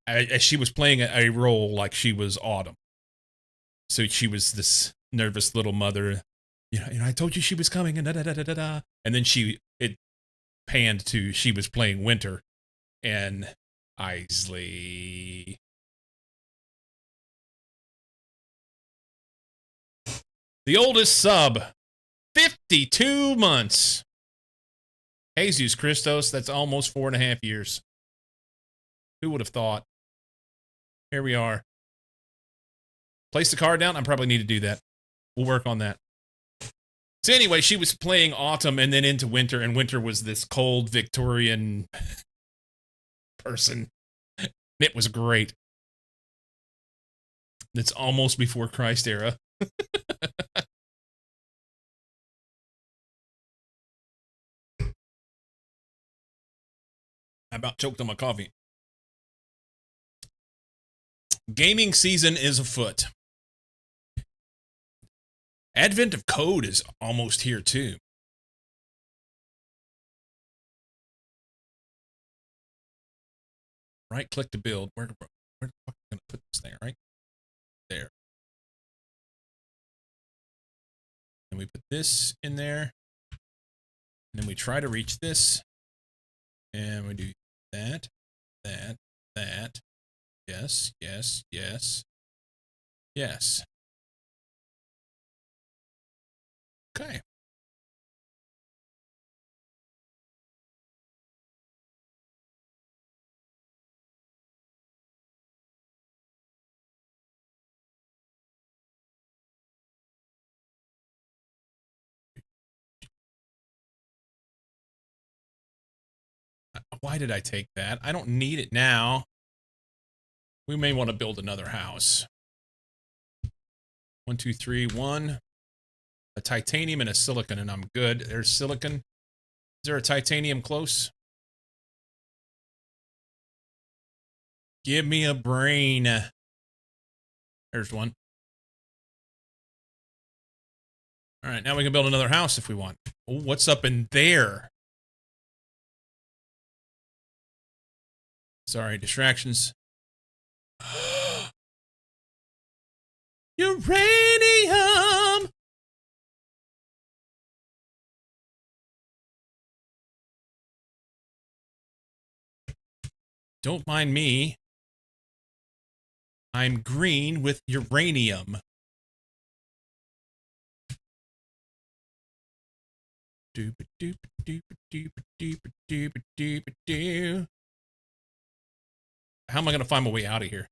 as she was playing a role like she was Autumn. So she was this nervous little mother. You know, I told you she was coming, and da da da da da. And then it panned to she was playing Winter, and Isley. The oldest sub, 50 52 months. Jesus Christos, that's almost 4.5 years. Who would have thought? Here we are. Place the card down. I probably need to do that. We'll work on that. So anyway, she was playing autumn and then into winter, and winter was this cold Victorian person. It was great. It's almost before Christ era. I about choked on my coffee. Gaming season is afoot. Advent of code is almost here too. Right click to build. Where the fuck am I gonna put this thing? Right there. And we put this in there. And then we try to reach this. And we do that, that, that. Yes, yes, yes. Yes. Okay. Why did I take that? I don't need it now. We may want to build another house. 1, 2, 3, 1. A titanium and a silicon, and I'm good. There's silicon. Is there a titanium close? Give me a brain. There's one. All right, now we can build another house if we want. Oh, what's up in there? Sorry, distractions. Uranium! Don't mind me. I'm green with uranium. How am I going to find my way out of here?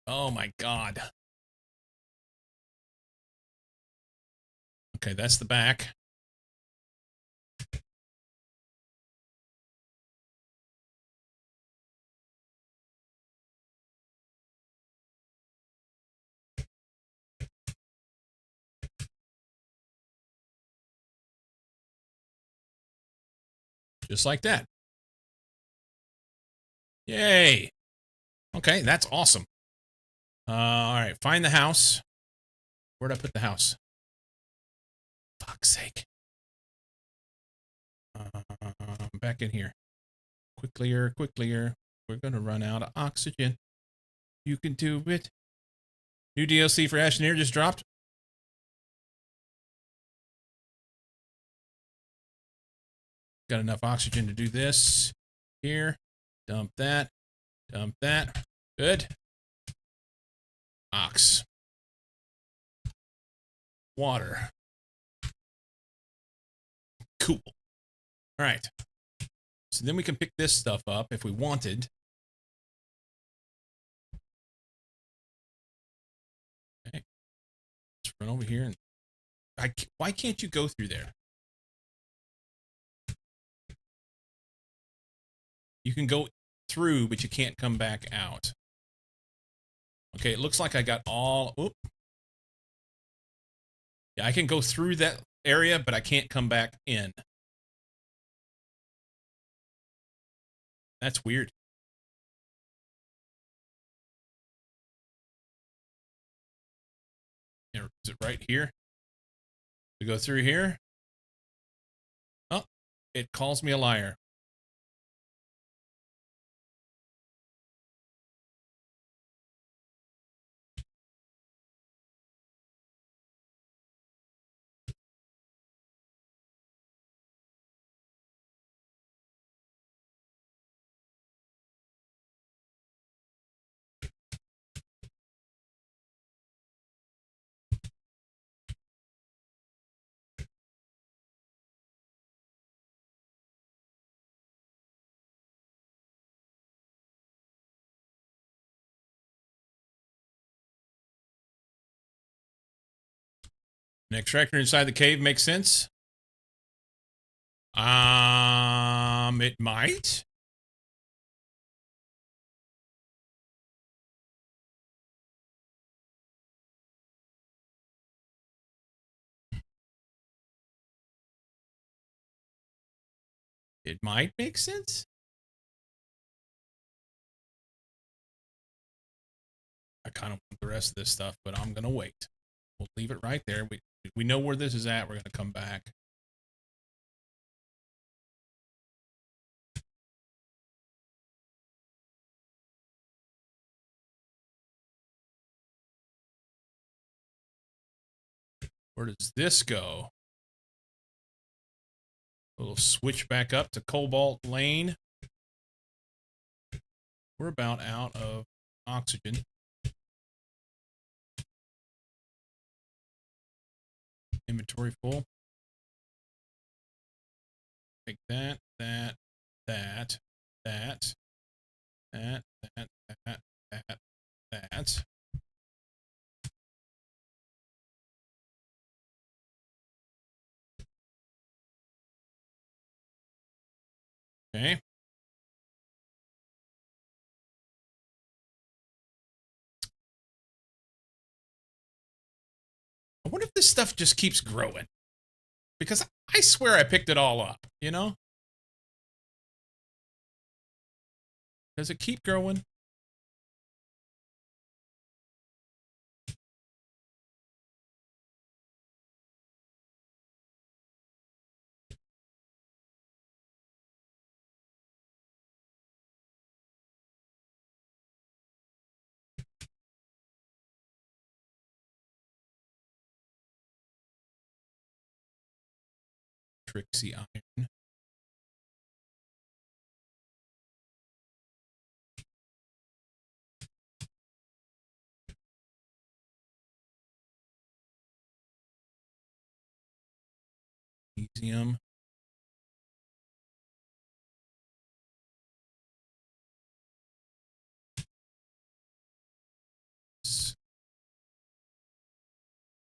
Oh my God. Okay, that's the back. Just like that. Yay. Okay, that's awesome. All right, find the house. Where'd I put the house? Fuck's sake. Back in here. Quicklier, quicklier. We're gonna run out of oxygen. You can do it. New DLC for Asheneer just dropped. Got enough oxygen to do this. Here. Dump that. Dump that. Good. Ox. Water. Cool. All right. So then we can pick this stuff up if we wanted. Okay. Let's run over here and why can't you go through there? You can go through, but you can't come back out. Okay, it looks like I got all... Oop. Yeah, I can go through that area, but I can't come back in. That's weird. Is it right here? To go through here? Oh, it calls me a liar. An extractor inside the cave makes sense. It might. It might make sense. I kind of want the rest of this stuff, but I'm gonna wait. We'll leave it right there. We know where this is at. We're gonna come back. Where does this go? We'll switch back up to Cobalt Lane. We're about out of oxygen. Inventory full. Take that, that, that, that, that, that, that, that, that. Okay. I wonder if this stuff just keeps growing. Because I swear I picked it all up, you know? Does it keep growing? Trixie iron. Magnesium.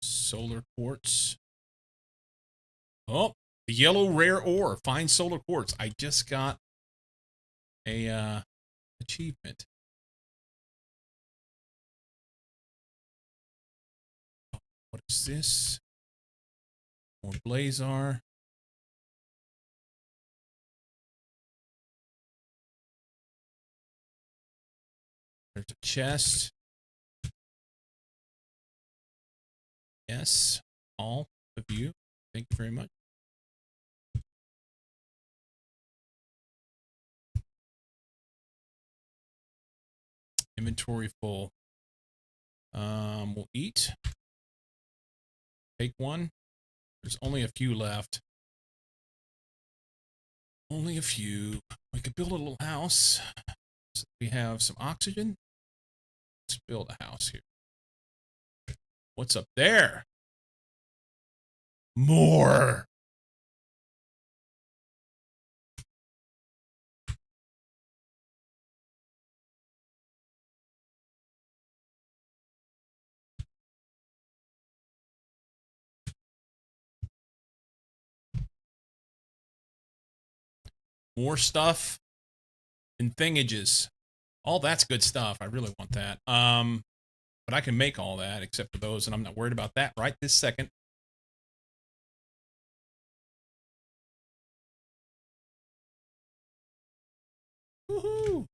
Solar quartz. Oh, the yellow rare ore. Fine solar quartz. I just got a achievement. What is this? More blazar. There's a chest. Yes, all of you. Thank you very much. Inventory full. We'll eat. Take one. There's only a few left. Only a few. We could build a little house. So we have some oxygen. Let's build a house here. What's up there? More. More stuff and thingages. All that's good stuff. I really want that. But I can make all that except for those, and I'm not worried about that right this second. Woohoo!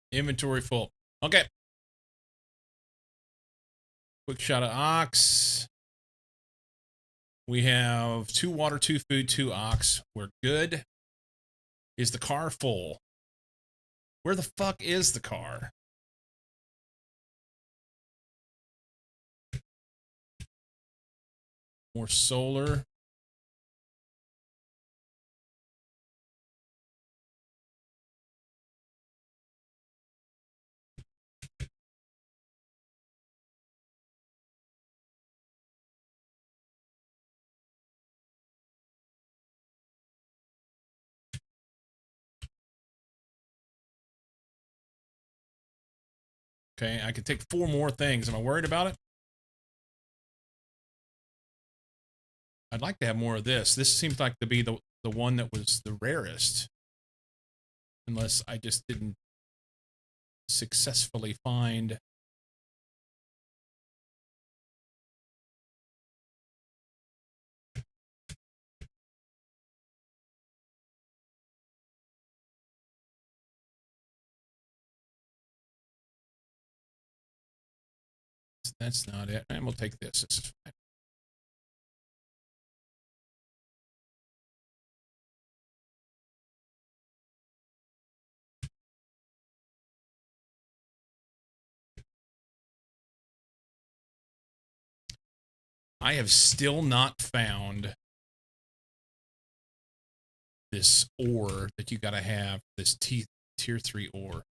Inventory full. Okay. Quick shot of ox. We have 2 water, 2 food, 2 ox. We're good. Is the car full? Where the fuck is the car? More solar. Okay, I can take 4 more things. Am I worried about it? I'd like to have more of this. This seems like to be the one that was the rarest. Unless I just didn't successfully find... That's not it. And we'll take this. This is fine. I have still not found this ore that you gotta have, this tier 3 ore.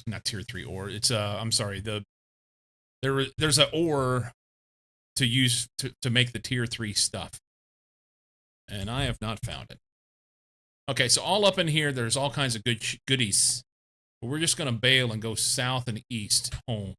Not tier 3 ore. It's I'm sorry, there's an ore to use to make the tier 3 stuff. And I have not found it. Okay, so all up in here, there's all kinds of goodies. But we're just gonna bail and go south and east home.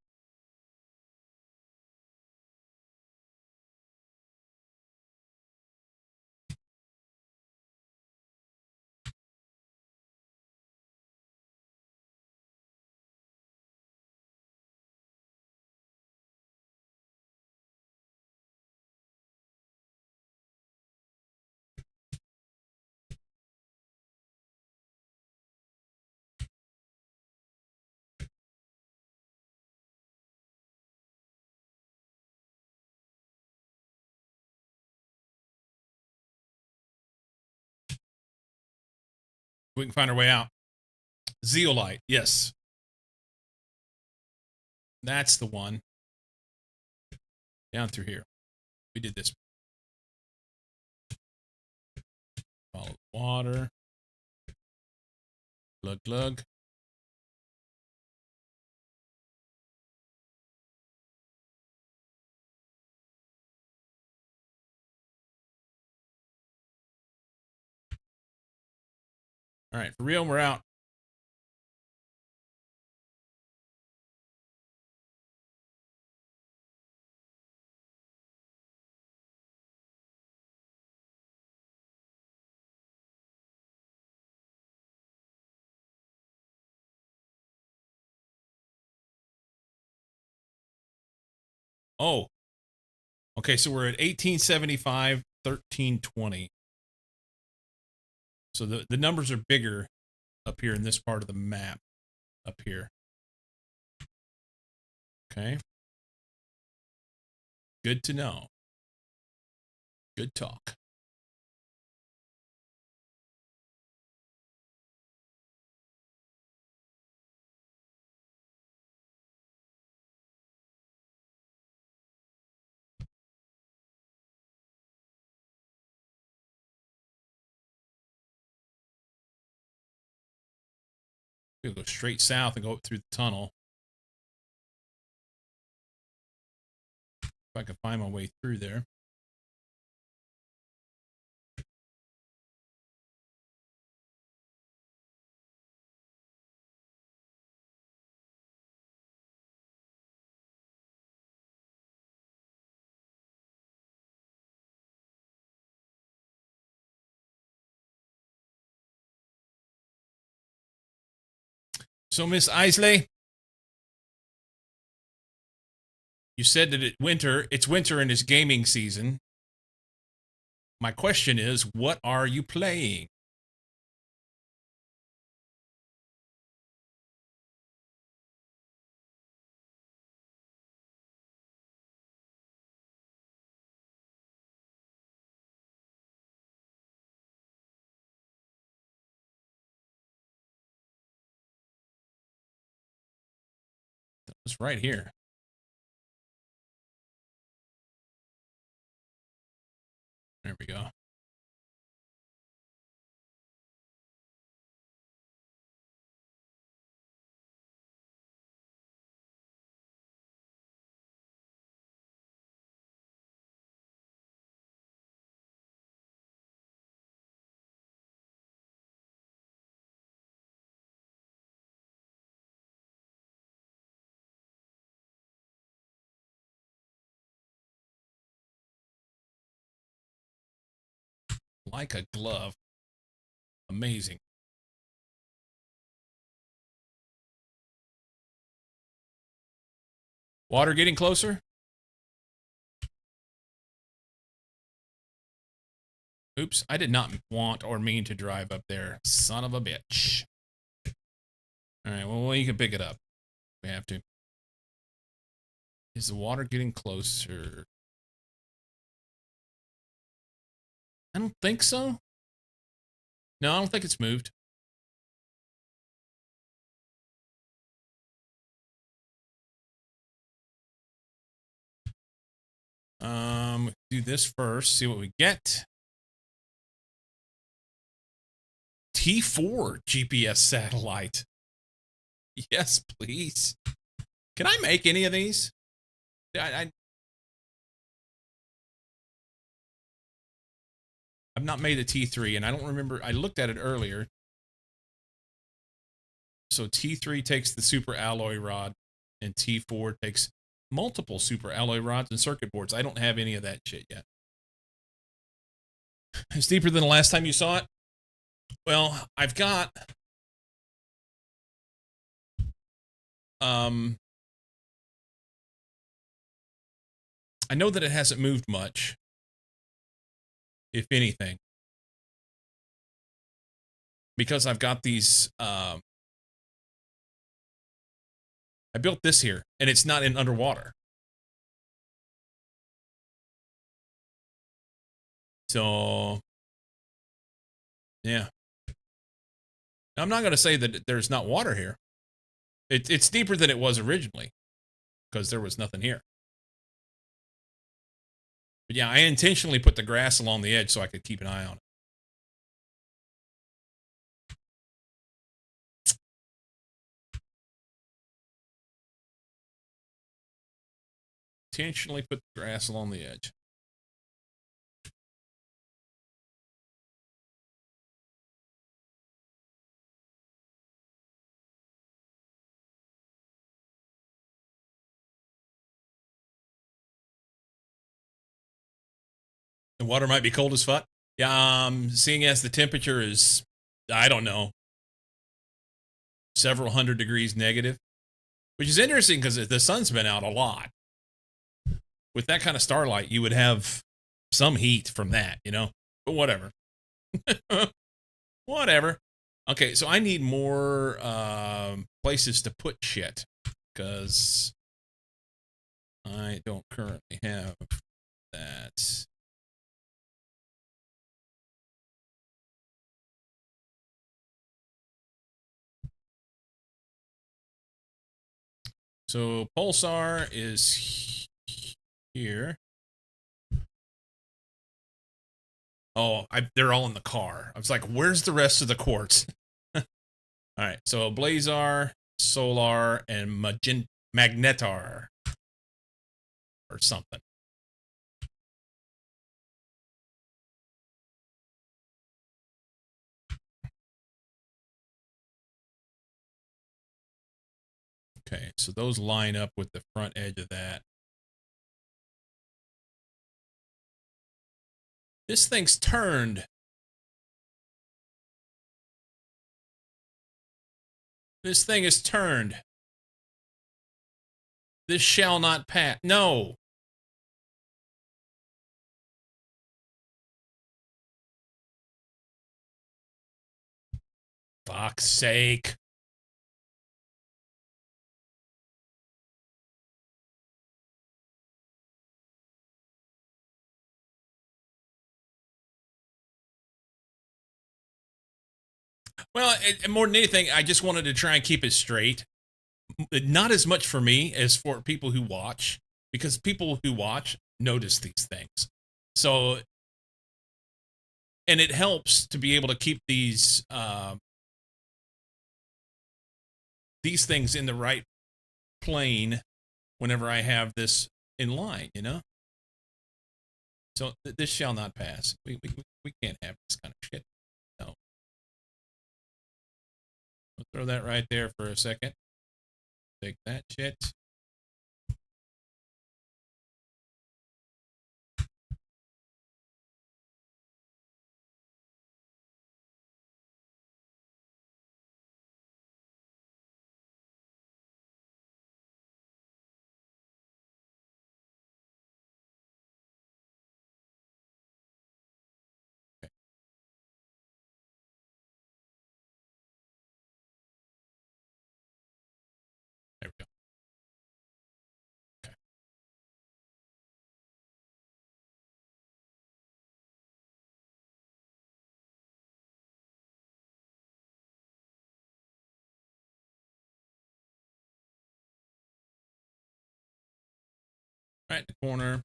We can find our way out. Zeolite, yes. That's the one. Down through here. We did this. Follow the water. Glug glug. All right, for real, we're out. Oh. Okay, so we're at 1875, 1320. So the numbers are bigger up here in this part of the map. Up here. Okay. Good to know. Good talk. We'll go straight south and go up through the tunnel. If I can find my way through there. So, Miss Isley, you said that it's winter and it's gaming season. My question is, what are you playing? It's right here. There we go. Like a glove. Amazing. Water getting closer? Oops, I did not want or mean to drive up there. Son of a bitch. All right, well, you can pick it up. We have to. Is the water getting closer? I don't think so. No, I don't think it's moved. Do this first, see what we get. T4 GPS satellite. Yes, please. Can I make any of these? I've not made a T3, and I don't remember. I looked at it earlier. So T3 takes the super alloy rod, and T4 takes multiple super alloy rods and circuit boards. I don't have any of that shit yet. It's deeper than the last time you saw it? Well, I've got... I know that it hasn't moved much, if anything. Because I've got these... I built this here, and it's not in underwater. So... yeah. Now, I'm not going to say that there's not water here. It's deeper than it was originally, because there was nothing here. But yeah, I intentionally put the grass along the edge so I could keep an eye on it. Intentionally put the grass along the edge. The water might be cold as fuck. Yeah, seeing as the temperature is, I don't know, several hundred degrees negative, which is interesting because the sun's been out a lot. With that kind of starlight, you would have some heat from that, you know? But whatever. Whatever. Okay, so I need more places to put shit because I don't currently have that. So Pulsar is here. Oh, they're all in the car. I was like, where's the rest of the quartz? All right, so Blazar, Solar, and Magnetar. Or something. Okay, so those line up with the front edge of that. This thing's turned. This thing is turned. This shall not pass. No. Fuck's sake. Well, more than anything, I just wanted to try and keep it straight. Not as much for me as for people who watch, because people who watch notice these things. So, and it helps to be able to keep these things in the right plane whenever I have this in line, you know? So this shall not pass. We can't have this kind of shit. No. We'll throw that right there for a second. Take that shit. Right in the corner.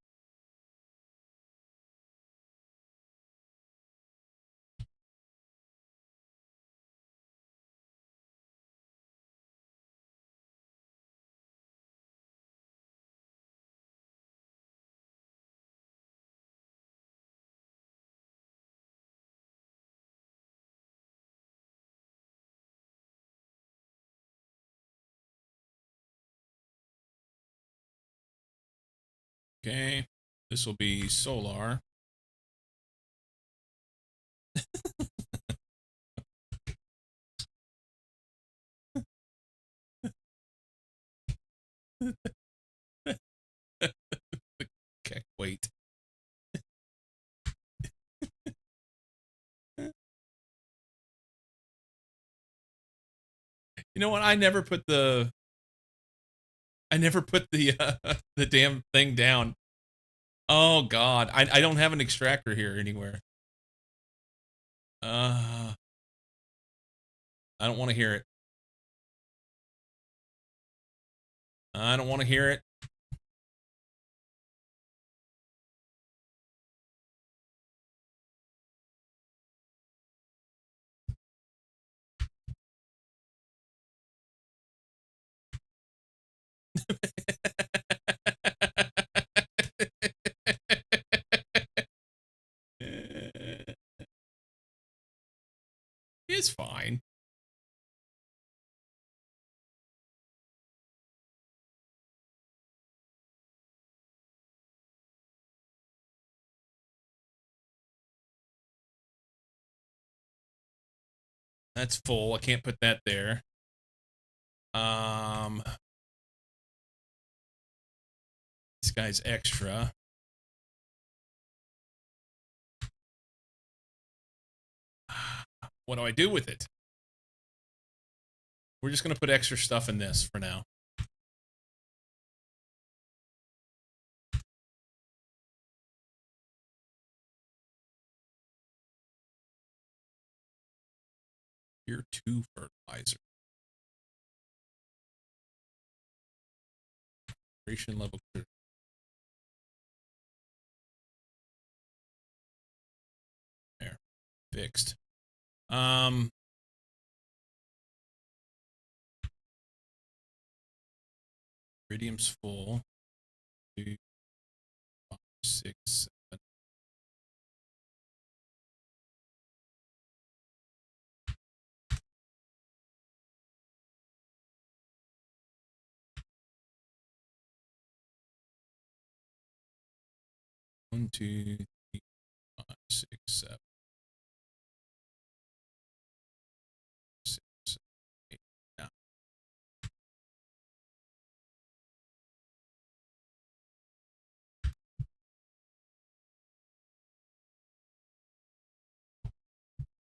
Okay. This will be solar. Okay, wait. You know what? I never put the the damn thing down. Oh god. I don't have an extractor here anywhere. I don't want to hear it. I don't want to hear it. It's fine. That's full. I can't put that there. This guy's extra. What do I do with it? We're just going to put extra stuff in this for now. Tier 2 fertilizer. Creation level. There. Fixed. Iridium's full. 2, 5, 6, 7. One, 2, 3, 5, 6, 7. 6, 7, 8, 9.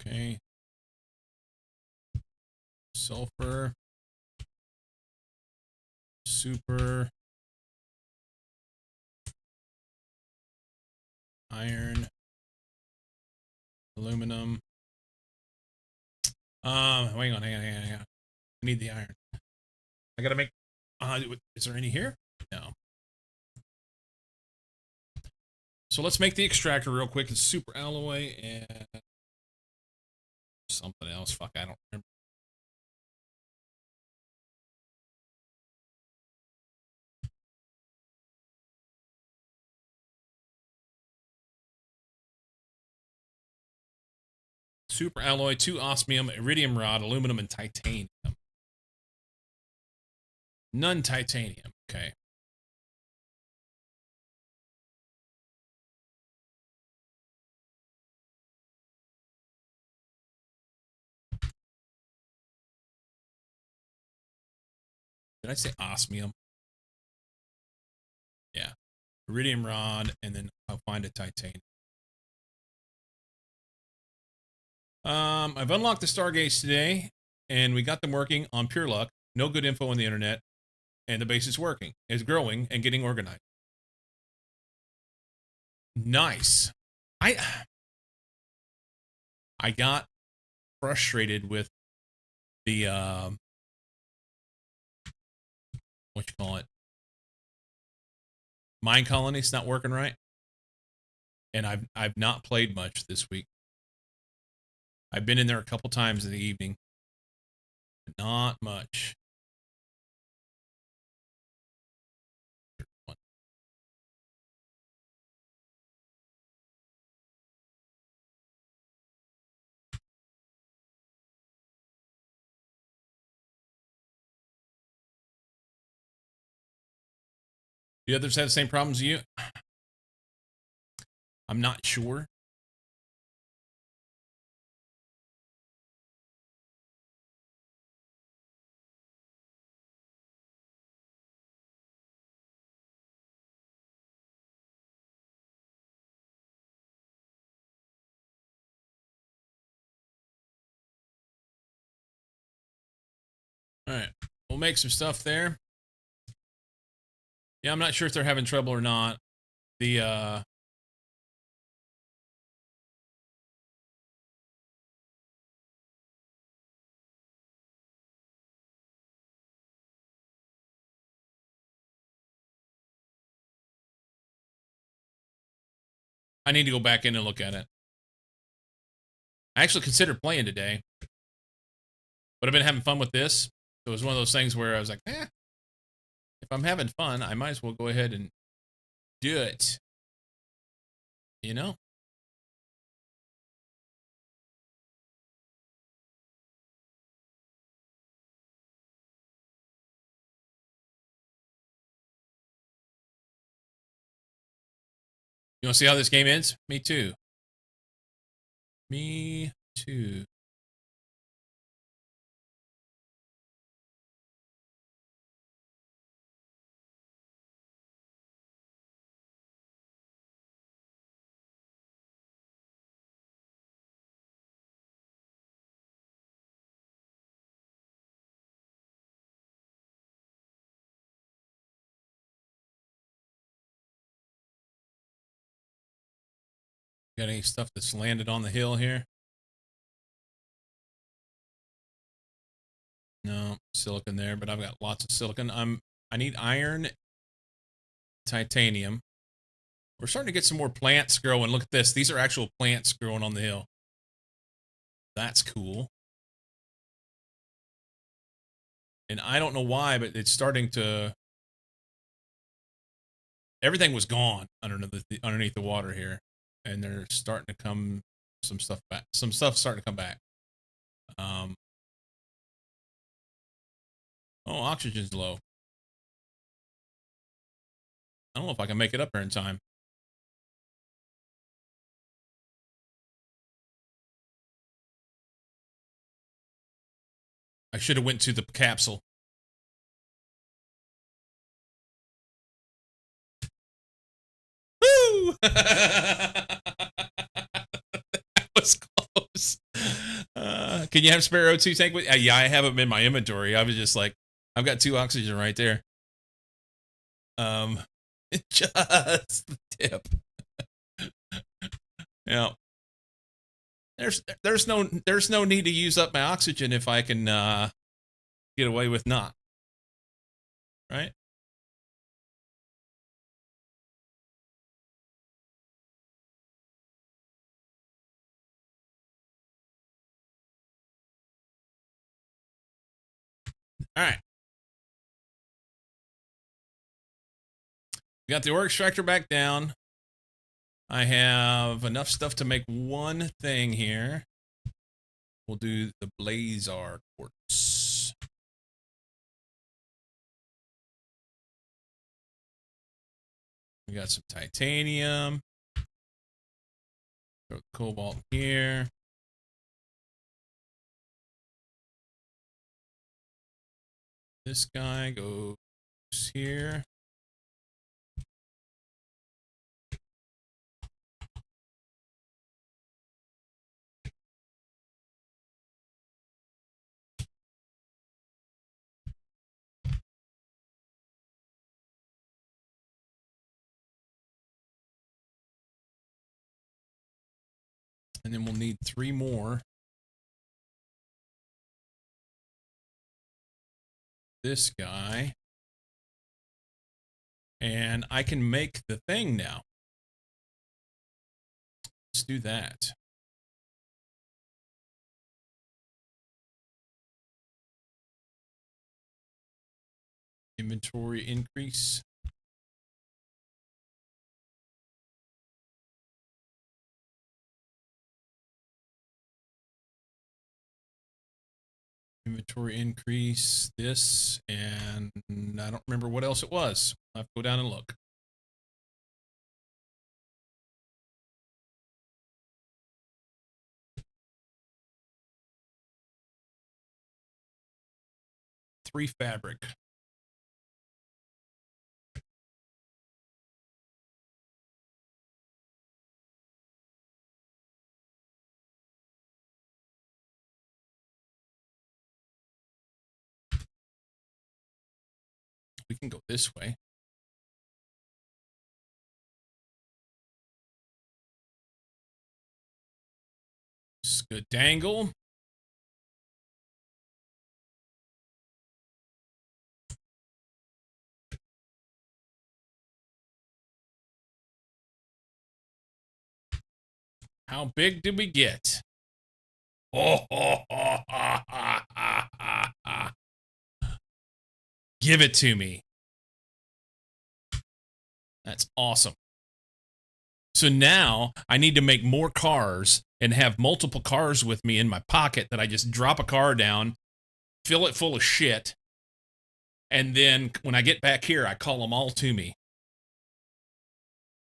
Okay. Sulfur. Super. Iron. Aluminum. Hang on. I need the iron. I gotta make. Is there any here? No. So let's make the extractor real quick. It's super alloy and something else. Fuck, I don't remember. Super alloy, 2 osmium, iridium rod, aluminum, and titanium. None titanium. Okay. Did I say osmium? Yeah. Iridium rod, and then I'll find a titanium. I've unlocked the Stargates today, and we got them working on pure luck. No good info on the internet, and the base is working. It's growing and getting organized. Nice. I got frustrated with the what you call it, mine colony's not working right, and I've not played much this week. I've been in there a couple times in the evening, but not much. The others have the same problems as you? I'm not sure. All right, we'll make some stuff there. Yeah, I'm not sure if they're having trouble or not. The I need to go back in and look at it. I actually considered playing today, but I've been having fun with this. So it was one of those things where I was like, if I'm having fun, I might as well go ahead and do it. You know? You want to see how this game ends? Me too. Me too. Got any stuff that's landed on the hill here? No silicon there, but I've got lots of silicon. I need iron, titanium. We're starting to get some more plants growing. Look at this. These are actual plants growing on the hill. That's cool. And I don't know why, but it's starting to. Everything was gone underneath the water here, and they're starting to come some stuff back. Some stuff starting to come back. Oh, oxygen's low. I don't know if I can make it up there in time. I should have went to the capsule. Woo! That was close. Can you have spare O2 tank? Yeah, I have them in my inventory. I was just like, I've got 2 oxygen right there. Just the tip. Yeah. There's no need to use up my oxygen if I can get away with not. Right? All right. Got the ore extractor back down. I have enough stuff to make one thing here. We'll do the Blazar quartz. We got some titanium. Throw the cobalt here. This guy goes here. And then we'll need 3 more. This guy. And I can make the thing now. Let's do that. Inventory increase. Inventory increase, this, and I don't remember what else it was. I'll have to go down and look. Three fabric. We can go this way. Skedangle. How big did we get? Oh, give it to me. That's awesome. So now I need to make more cars and have multiple cars with me in my pocket that I just drop a car down, fill it full of shit, and then when I get back here, I call them all to me.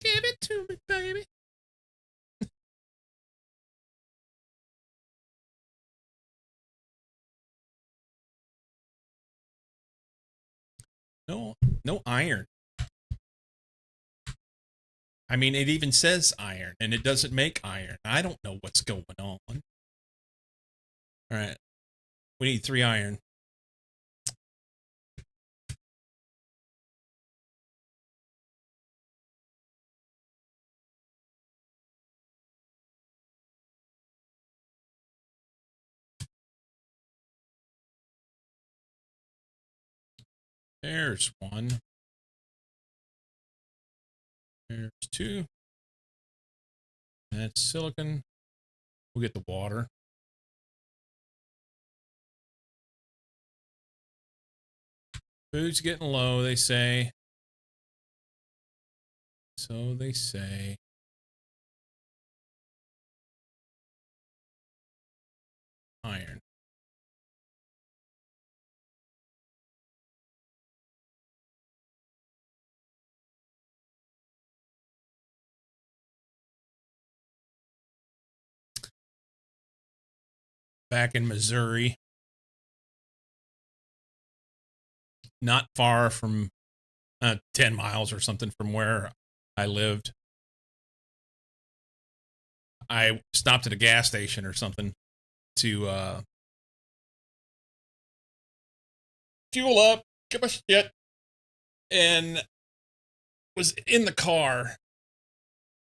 Give it to me, baby. No iron. I mean, it even says iron, and it doesn't make iron. I don't know what's going on. All right. We need 3 iron. There's 1. There's 2. That's silicon. We'll get the water. Food's getting low, they say. So they say. Iron. Back in Missouri. Not far from 10 miles or something from where I lived. I stopped at a gas station or something to fuel up, get my shit, and was in the car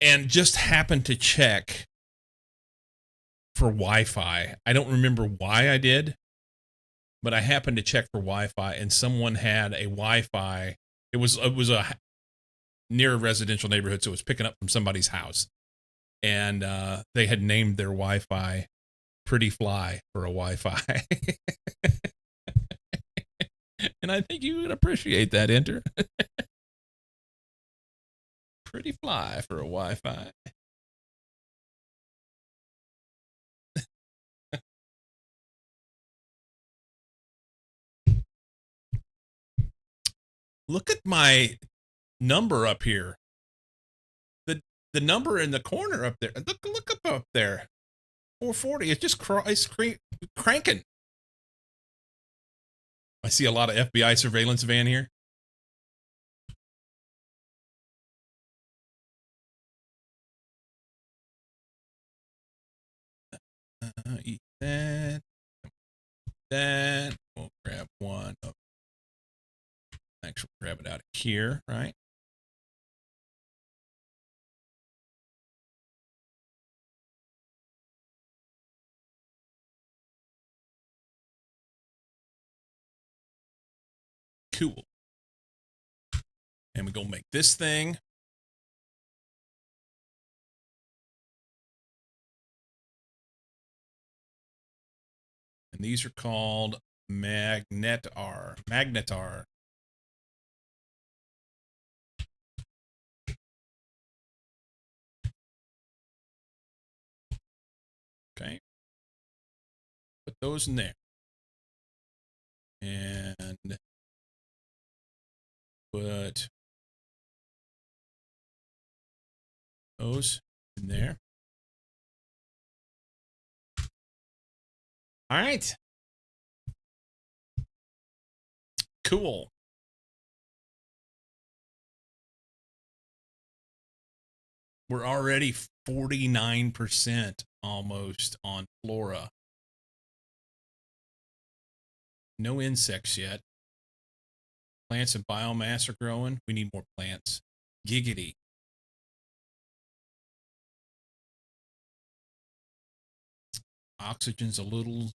and just happened to check for Wi-Fi. I don't remember why I did, but I happened to check for Wi-Fi, and someone had a Wi-Fi. It was a near a residential neighborhood, so it was picking up from somebody's house, and they had named their Wi-Fi "Pretty Fly" for a Wi-Fi. And I think you would appreciate that, Enter. Pretty fly for a Wi-Fi. Look at my number up here. The number in the corner up there. Look up there. 440. It's just cranking. I see a lot of FBI surveillance van here. Eat that. That. We'll grab one. Actually, grab it out of here, right? Cool. And we go make this thing. And these are called magnetar. Magnetar. Okay. Put those in there. And put those in there. All right. Cool. We're already 49% almost on flora. No insects yet. Plants and biomass are growing. We need more plants. Giggity. Oxygen's a little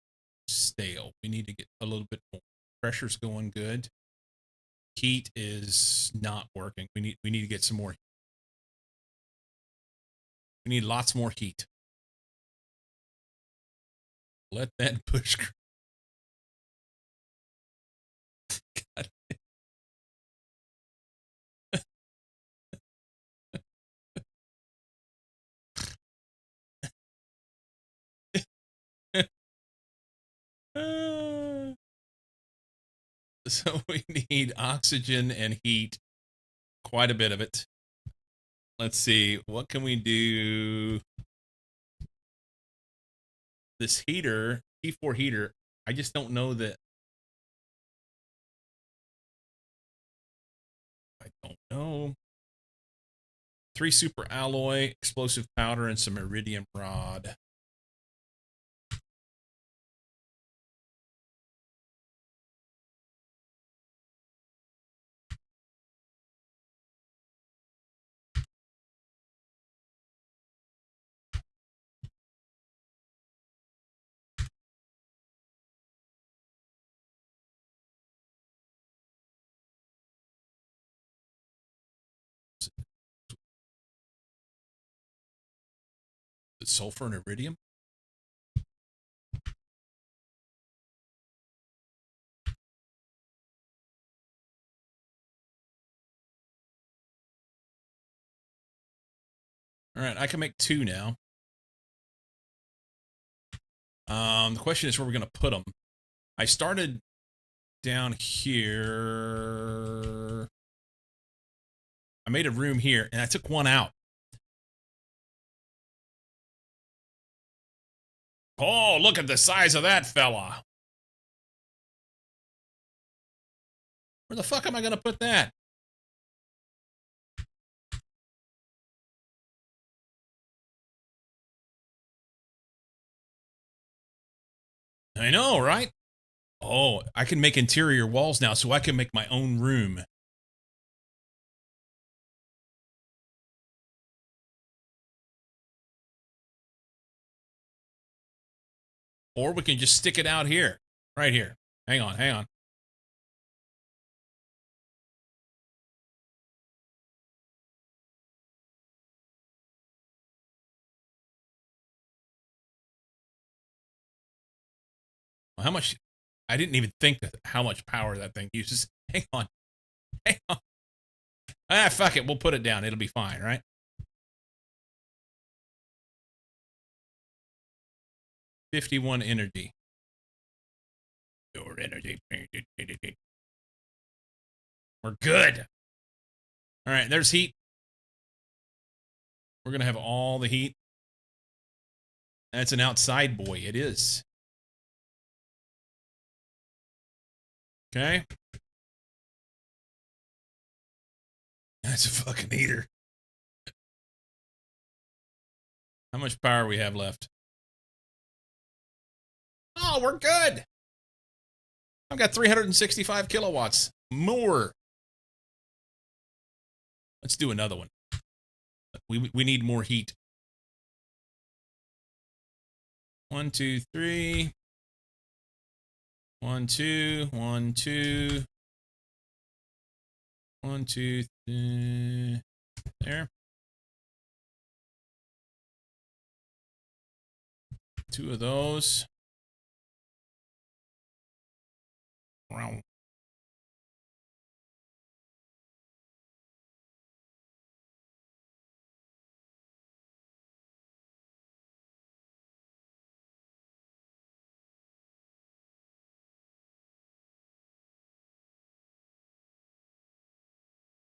stale. We need to get a little bit more. Pressure's going good. Heat is not working. We need to get some more. We need lots more heat. Let that push. God. So we need oxygen and heat, quite a bit of it. Let's see, what can we do? This heater, T4 heater, I just don't know that. I don't know. 3 super alloy, explosive powder, and some iridium rod. The sulfur and iridium. All right, I can make 2 now. The question is where we're going to put them. I started down here. I made a room here, and I took one out. Oh, look at the size of that fella. Where the fuck am I going to put that? I know, right? Oh, I can make interior walls now, so I can make my own room. Or we can just stick it out here. Right here. Hang on, hang on. How much? I didn't even think that how much power that thing uses. Hang on. Hang on. Ah, fuck it. We'll put it down. It'll be fine, right? 51 energy. Your energy. We're good. All right, there's heat. We're going to have all the heat. That's an outside boy. It is. Okay. That's a fucking heater. How much power we have left? Oh, we're good. I've got 365 kilowatts. More. Let's do another one. We need more heat. 1, 2, 3. 1, 2, 1, 2. 1, 2, 3. There. 2 of those. Wow.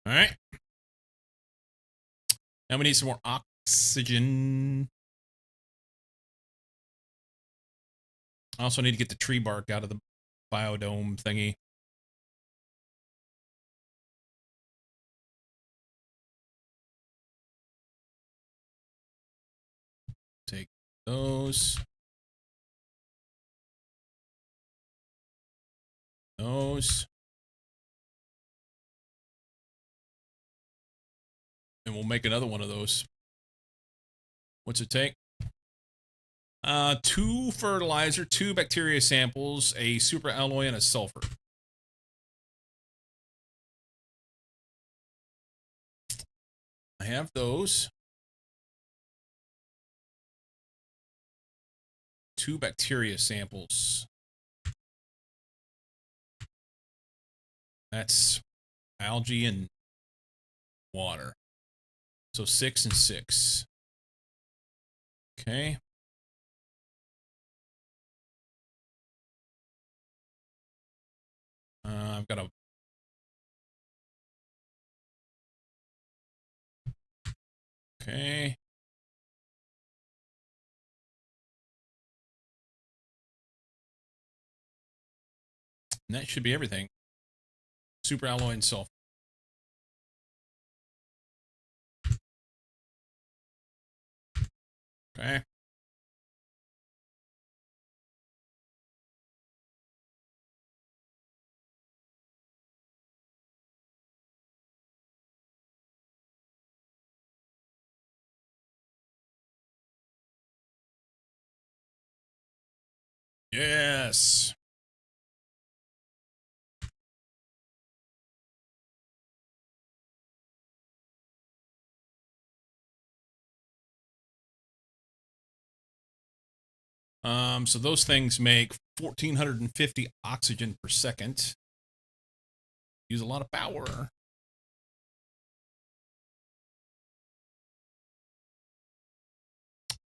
All right. Now we need some more oxygen. I also need to get the tree bark out of the biodome thingy. Take those. Those. And we'll make another one of those. What's it take? 2 fertilizer, 2 bacteria samples, a super alloy, and a sulfur. I have those. 2 bacteria samples. That's algae and water. So 6 and 6. Okay. I've got a... Okay. And that should be everything. Super alloy and sulfur. Okay. Yes. So those things make 1,450 oxygen per second. Use a lot of power.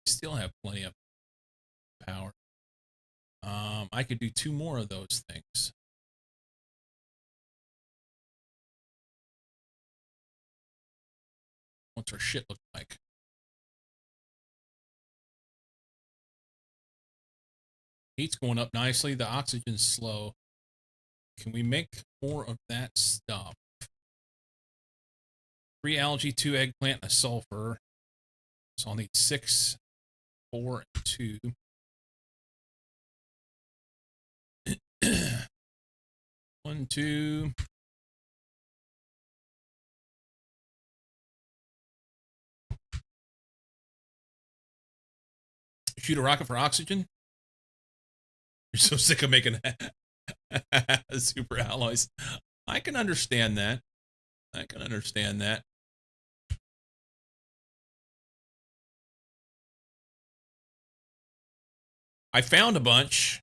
Still have plenty of power. I could do 2 more of those things. What's our shit look like? Heat's going up nicely. The oxygen's slow. Can we make more of that stuff? 3 algae, 2 eggplant, and a sulfur. So I'll need 6, 4, and 2. 1, 2. Shoot a rocket for oxygen? You're so sick of making super alloys. I can understand that. I can understand that. I found a bunch.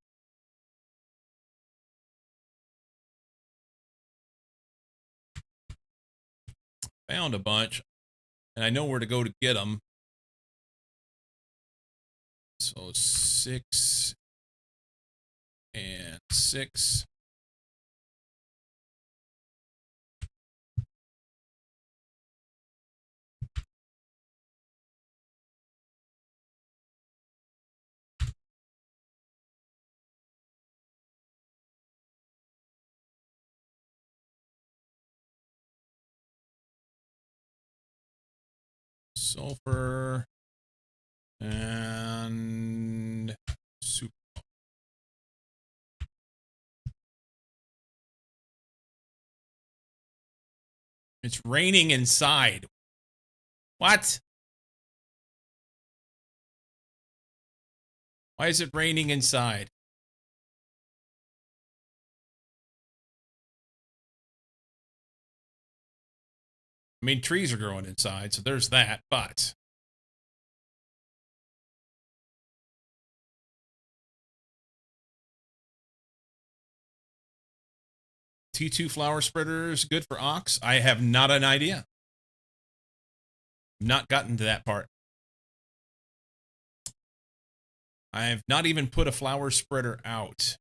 Found a bunch. And I know where to go to get them. So 6 and 6. Sulfur and super. It's raining inside. What? Why is it raining inside? I mean, trees are growing inside, so there's that, but T2 flower spreaders good for ox? I have not an idea. Not gotten to that part. I've not even put a flower spreader out.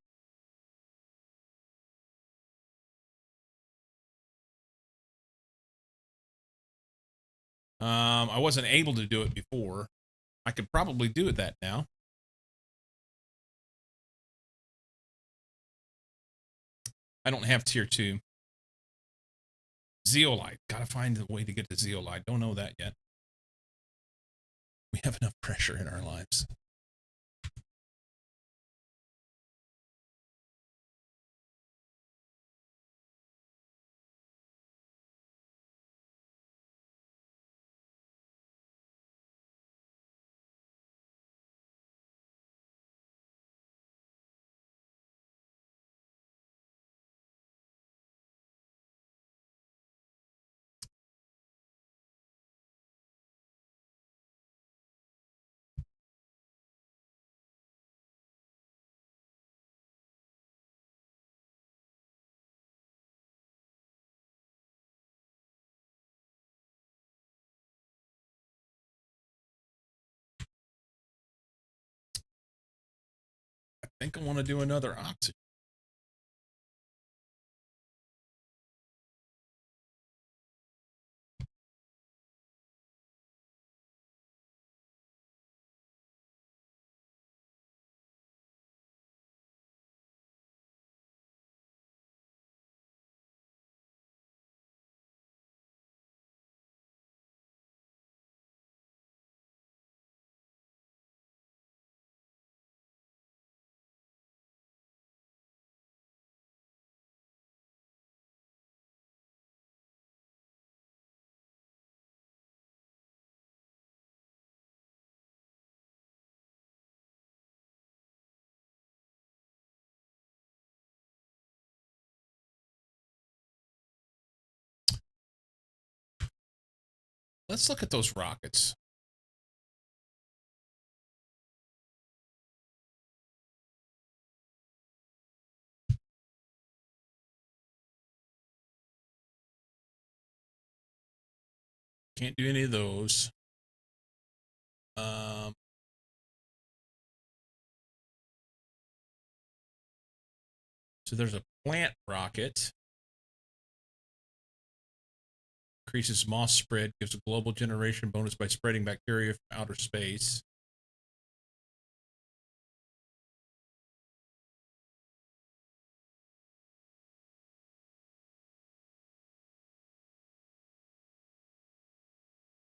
I wasn't able to do it before. I could probably do it that now. I don't have tier 2. Zeolite. Gotta find a way to get to zeolite. Don't know that yet. We have enough pressure in our lives. I think I want to do another oxygen. Let's look at those rockets. Can't do any of those. So there's a plant rocket. Increases moss spread, gives a global generation bonus by spreading bacteria from outer space.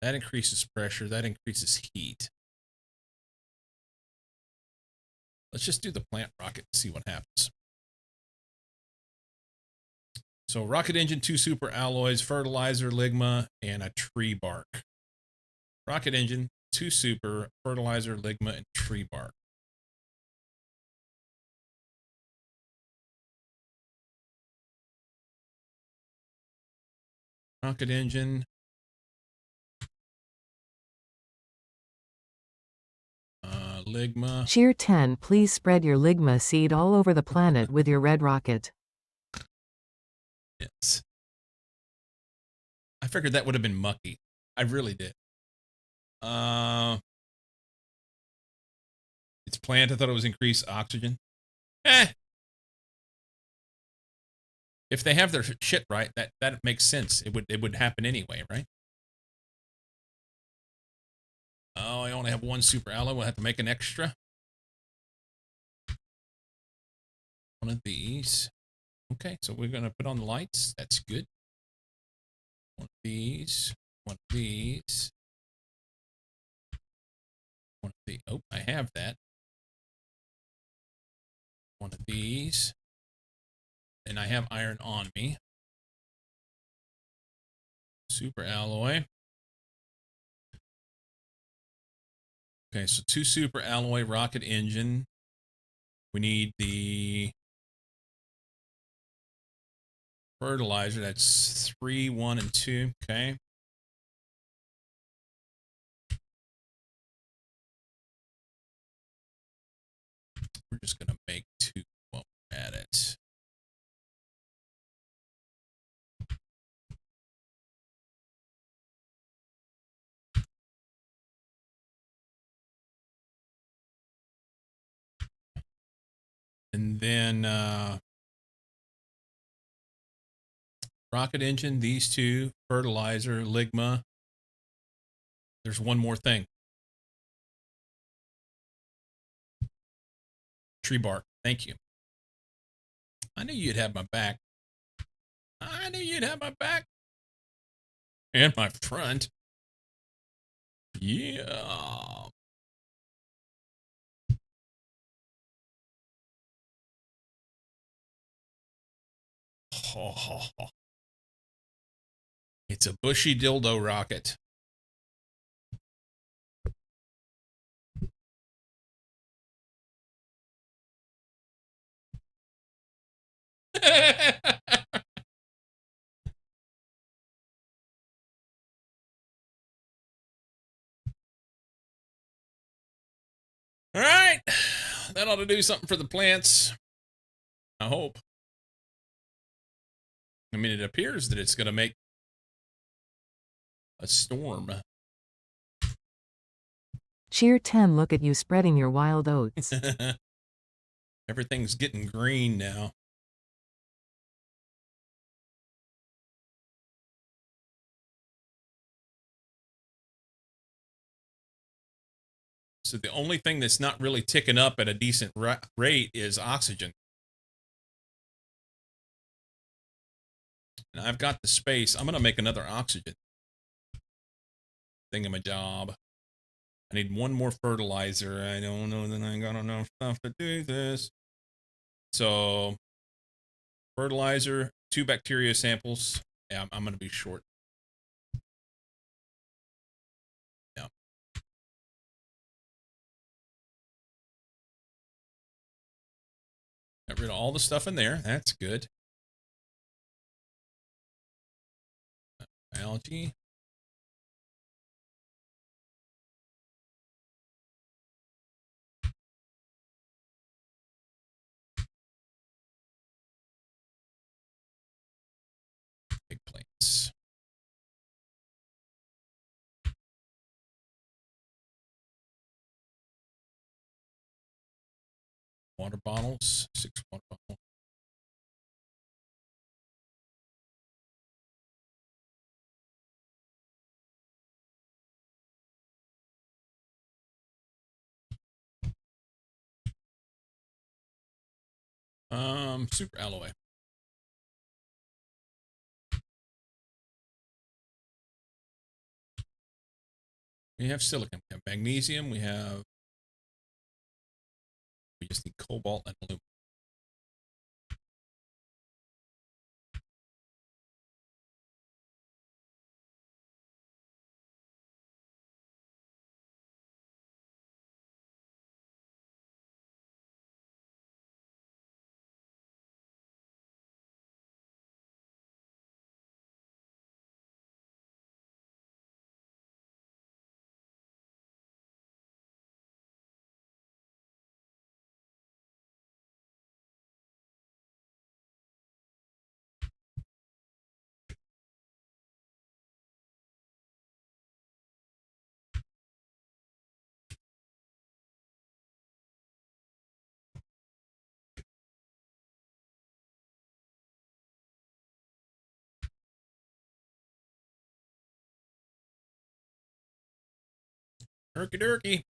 That increases pressure. That increases heat. Let's just do the plant rocket and see what happens. So rocket engine, 2 super alloys, fertilizer, ligma, and a tree bark. Rocket engine, 2 super, fertilizer, ligma, and tree bark. Rocket engine. Ligma. Cheer 10, please spread your ligma seed all over the planet with your red rocket. Yes. I figured that would have been mucky. I really did. It's plant. I thought it was increased oxygen. If they have their shit right, that makes sense. It would happen anyway, right? Oh, I only have 1 super alloy. We'll have to make an extra. One of these. Okay, so we're gonna put on the lights. That's good. One of these. One of these. One of the. Oh, I have that. One of these. And I have iron on me. Super alloy. Okay, so 2 super alloy rocket engine. We need the fertilizer. That's 3, 1, and 2. Okay. We're just gonna make 2 while we're at it. And then rocket engine, these 2, fertilizer, ligma. There's one more thing. Tree bark. Thank you. I knew you'd have my back. I knew you'd have my back. And my front. Yeah. Oh, it's a bushy dildo rocket. All right. That ought to do something for the plants. I hope. I mean, it appears that it's going to make a storm. Cheer 10, look at you spreading your wild oats. Everything's getting green now. So the only thing that's not really ticking up at a decent rate is oxygen. And I've got the space. I'm going to make another oxygen thingamajob. I need one more fertilizer. I don't know that I got enough stuff to do this. So fertilizer, 2 bacteria samples. Yeah, I'm going to be short. Yeah. Got rid of all the stuff in there. That's good. Algae. Big plants. Water bottles. 6 water bottles. Super alloy. We have silicon. We have magnesium. We just need cobalt and aluminum. Herky durky.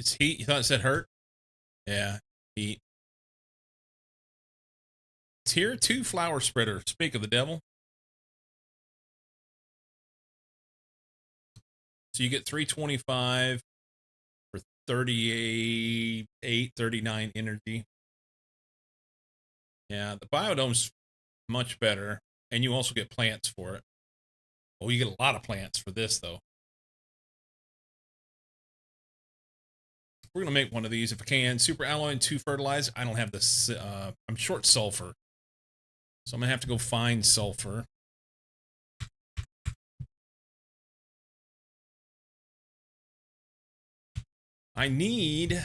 It's heat. You thought it said hurt? Yeah, heat. Tier 2 flower spreader. Speak of the devil. So you get 325 for 38, 39 energy. Yeah, the biodome's much better. And you also get plants for it. Oh, you get a lot of plants for this, though. We're going to make one of these if I can. Super alloy and 2 fertilizer. I don't have this. I'm short sulfur. So I'm going to have to go find sulfur. I need...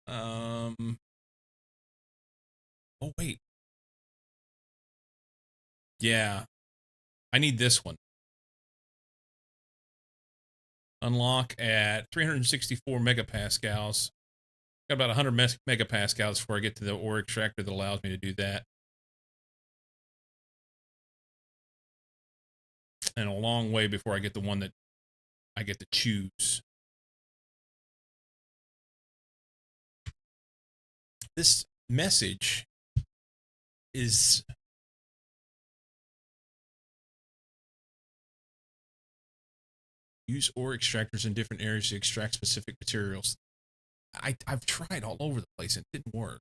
Oh, wait. Yeah. I need this one. Unlock at 364 megapascals. Got about 100 megapascals before I get to the ore extractor that allows me to do that. And a long way before I get the one that I get to choose. This message is... Use ore extractors in different areas to extract specific materials. I've tried all over the place. It didn't work.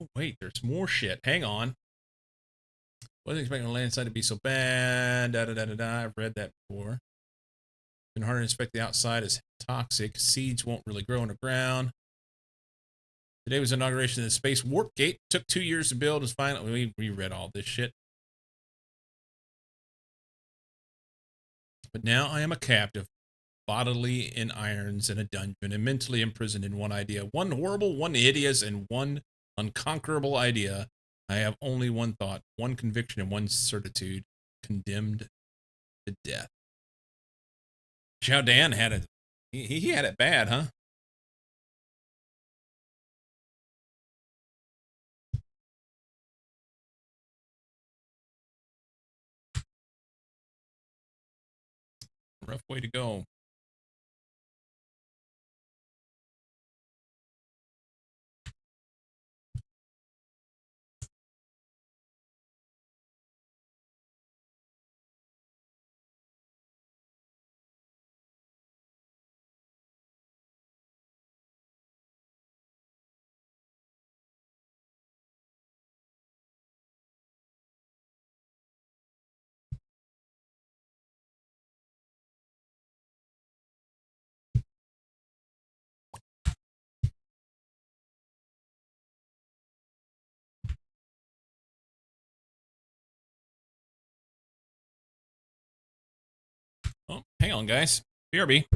Oh, wait, there's more shit. Hang on. Wasn't expecting the land side to be so bad. Da da da da da. I've read that before. Been hard to inspect the outside as toxic. Seeds won't really grow underground. Today was inauguration of the space warp gate. Took 2 years to build. Was finally we read all this shit. But now I am a captive, bodily in irons in a dungeon, and mentally imprisoned in one idea. One horrible, one hideous, and one unconquerable idea. I have only one thought, one conviction, and one certitude. Condemned to death. Xiao Dan had it. He had it bad, huh? Rough way to go. Oh, hang on, guys. BRB.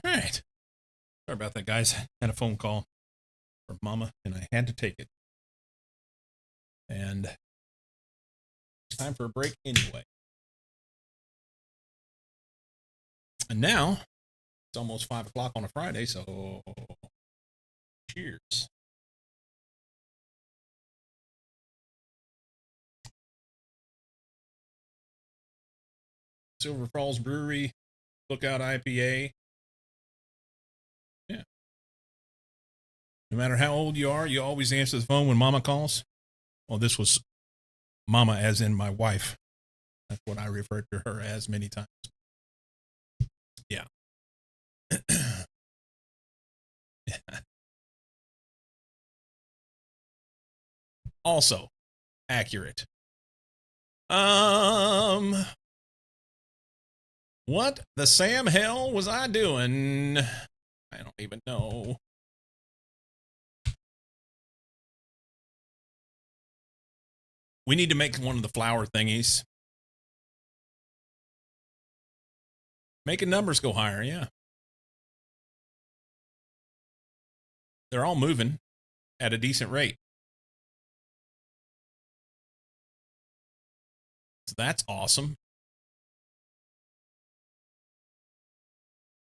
All right. Sorry about that, guys. I had a phone call from Mama, and I had to take it. And it's time for a break anyway. And now it's almost 5 o'clock on a Friday, so cheers. Silver Falls Brewery, Lookout IPA. Yeah. No matter how old you are, you always answer the phone when Mama calls. Well, this was Mama, as in my wife. That's what I referred to her as many times. Yeah. Also accurate. What the Sam hell was I doing? I don't even know. We need to make one of the flower thingies. Making numbers go higher, yeah. They're all moving at a decent rate. So that's awesome.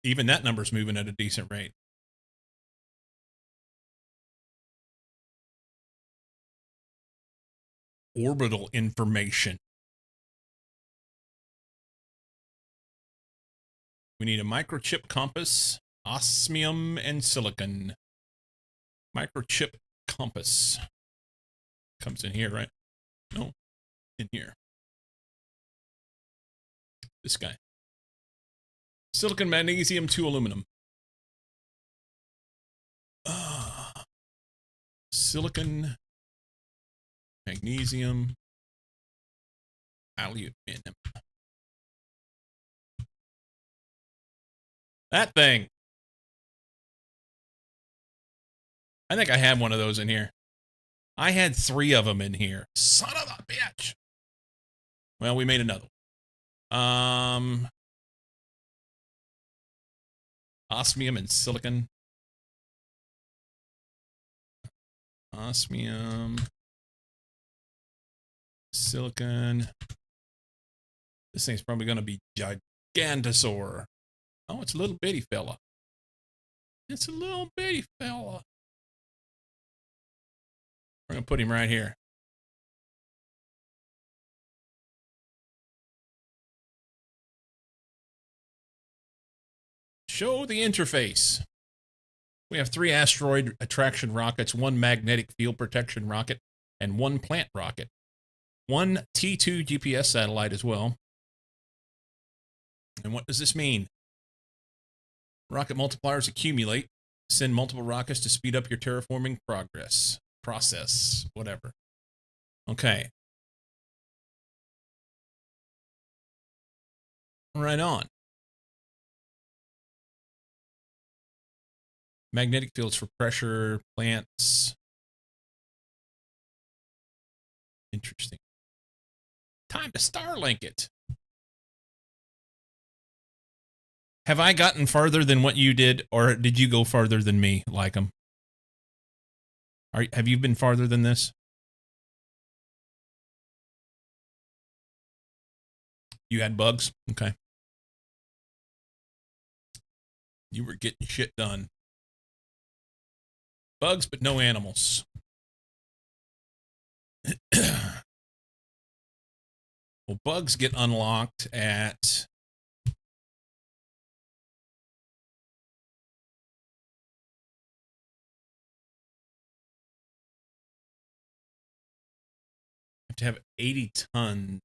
Even that number's moving at a decent rate. Orbital information. We need a microchip compass, osmium, and silicon. Microchip compass. Comes in here, right? No, in here. This guy. Silicon, magnesium, 2 aluminum. Silicon, magnesium, aluminum. That thing. I think I had one of those in here. I had 3 of them in here. Son of a bitch. Well, we made another one. Osmium and silicon. Osmium. Silicon. This thing's probably going to be gigantosaur. Oh, it's a little bitty fella. It's a little bitty fella. We're going to put him right here. Show the interface. We have 3 asteroid attraction rockets, 1 magnetic field protection rocket, and 1 plant rocket. 1 T2 GPS satellite as well. And what does this mean? Rocket multipliers accumulate. Send multiple rockets to speed up your terraforming process, whatever. Okay. Right on. Magnetic fields for pressure, plants. Interesting. Time to Starlink it. Have I gotten farther than what you did, or did you go farther than me, like them? Have you been farther than this? You had bugs? Okay. You were getting shit done. Bugs, but no animals. Well, bugs get unlocked at... have to have 80 tons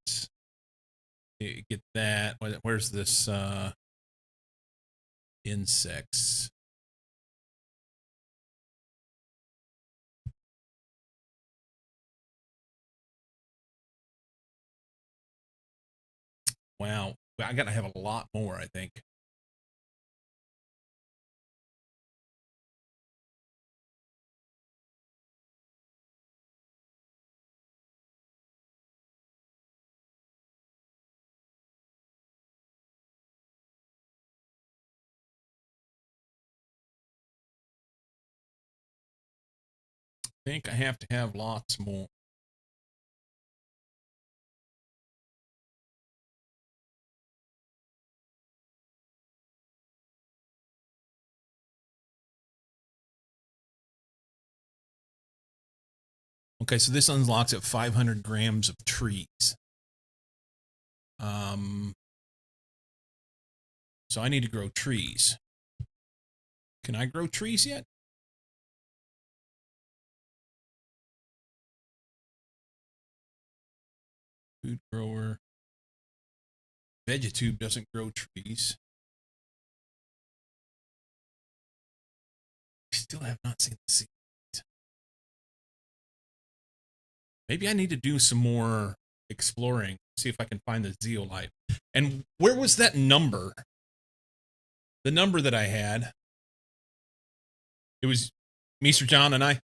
to get that. Where's this insects? Wow. I gotta have a lot more, I think. think I have to have lots more. Okay, so this unlocks at 500 grams of trees. So I need to grow trees. Can I grow trees yet? Food grower. Vegetube doesn't grow trees. Still have not seen the seed. Maybe I need to do some more exploring, see if I can find the zeolite. And where was that number? The number that I had. It was Mr. John and I.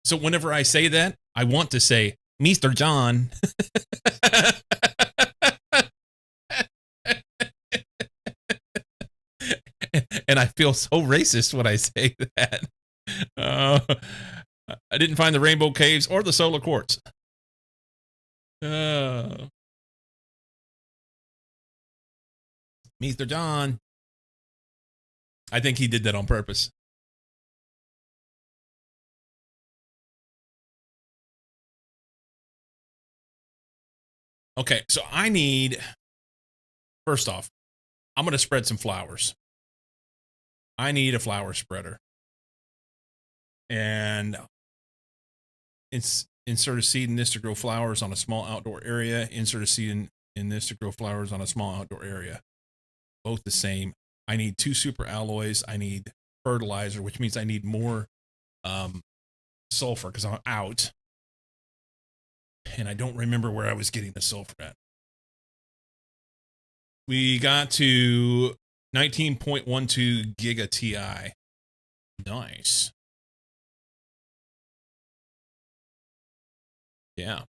So whenever I say that, I want to say Mr. John. And I feel so racist when I say that. I didn't find the rainbow caves or the solar quartz. Mr. John. I think he did that on purpose. Okay, so I need, first off, I'm going to spread some flowers. I need a flower spreader. And insert a seed in this to grow flowers on a small outdoor area. Insert a seed in this to grow flowers on a small outdoor area. Both the same. I need 2 super alloys. I need fertilizer, which means I need more sulfur because I'm out. And I don't remember where I was getting the sulfur at. We got to 19.12 giga TI. Nice. Yeah.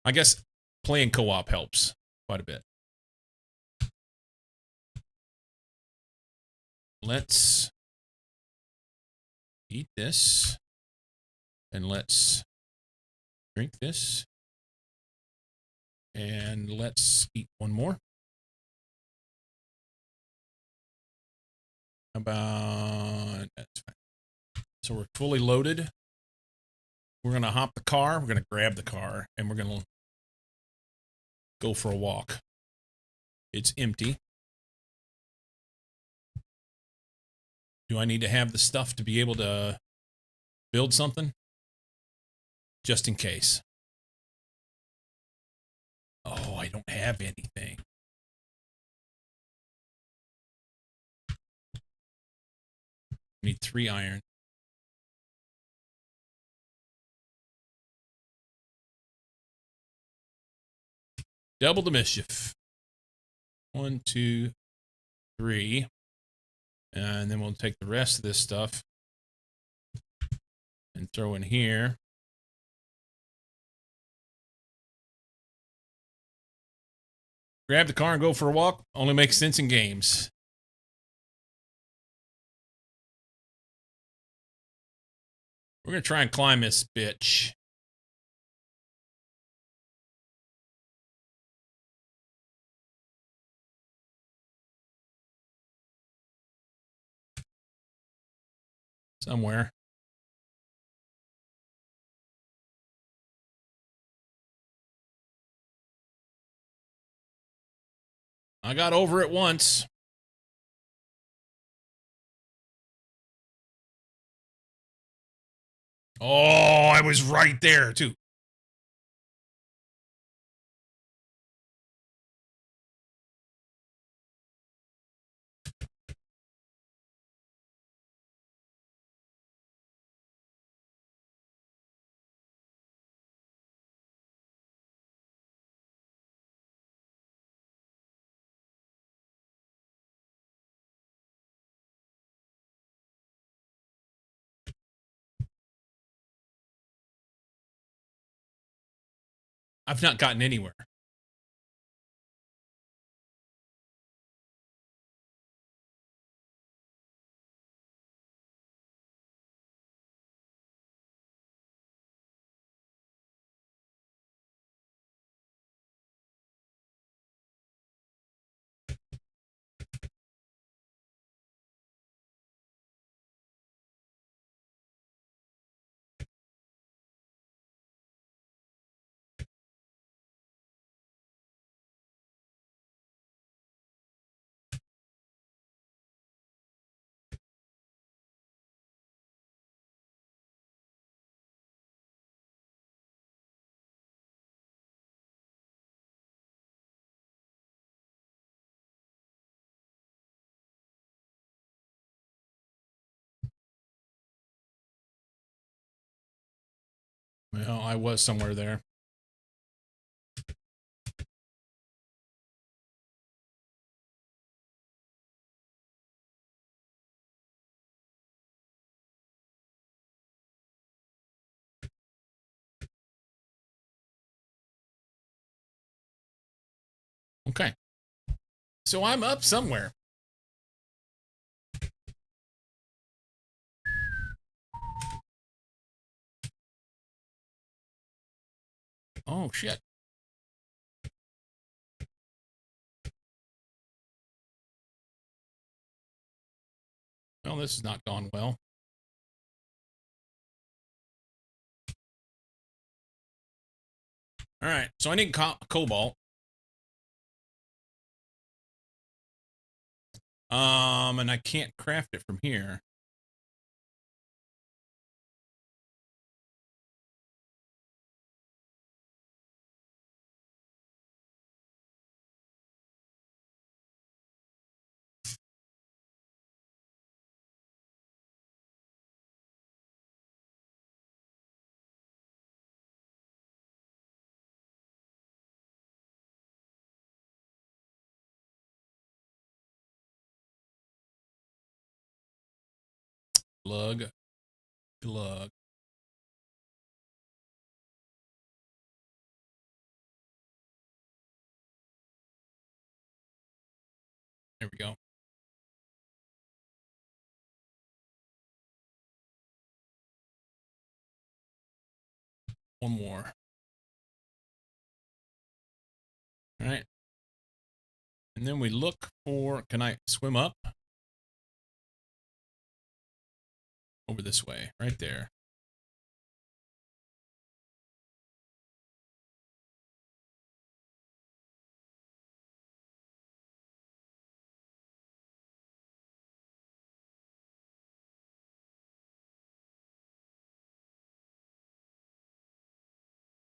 I guess playing co-op helps quite a bit. Let's eat this. And let's drink this. And let's eat one more. How about, that's fine. So we're fully loaded. We're going to hop the car. We're going to grab the car and we're going to go for a walk. It's empty. Do I need to have the stuff to be able to build something? Just in case. Oh, I don't have anything. I need 3 iron. Double the mischief. 1, 2, 3. And then we'll take the rest of this stuff and throw in here. Grab the car and go for a walk. Only makes sense in games. We're going to try and climb this bitch. Somewhere. I got over it once. Oh, I was right there, too. I've not gotten anywhere. Well, I was somewhere there. Okay. So I'm up somewhere. Oh, shit. Well, this has not gone well. All right. So I need cobalt. And I can't craft it from here. Glug. Glug. There we go. One more. All right. And then we look for, can I swim up? Over this way, right there.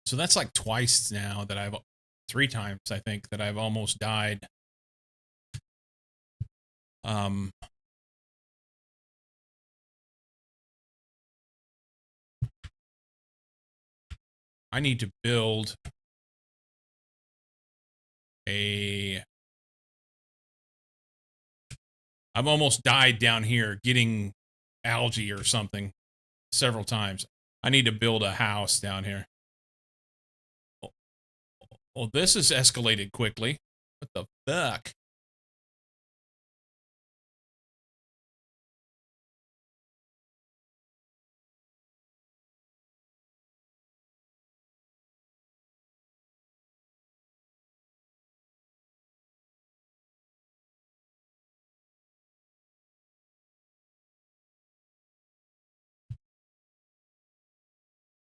So that's like twice now that I've, 3 times, I think, that I've almost died. I need to build a... I've almost died down here getting algae or something several times. I need to build a house down here. Well, this has escalated quickly. What the fuck?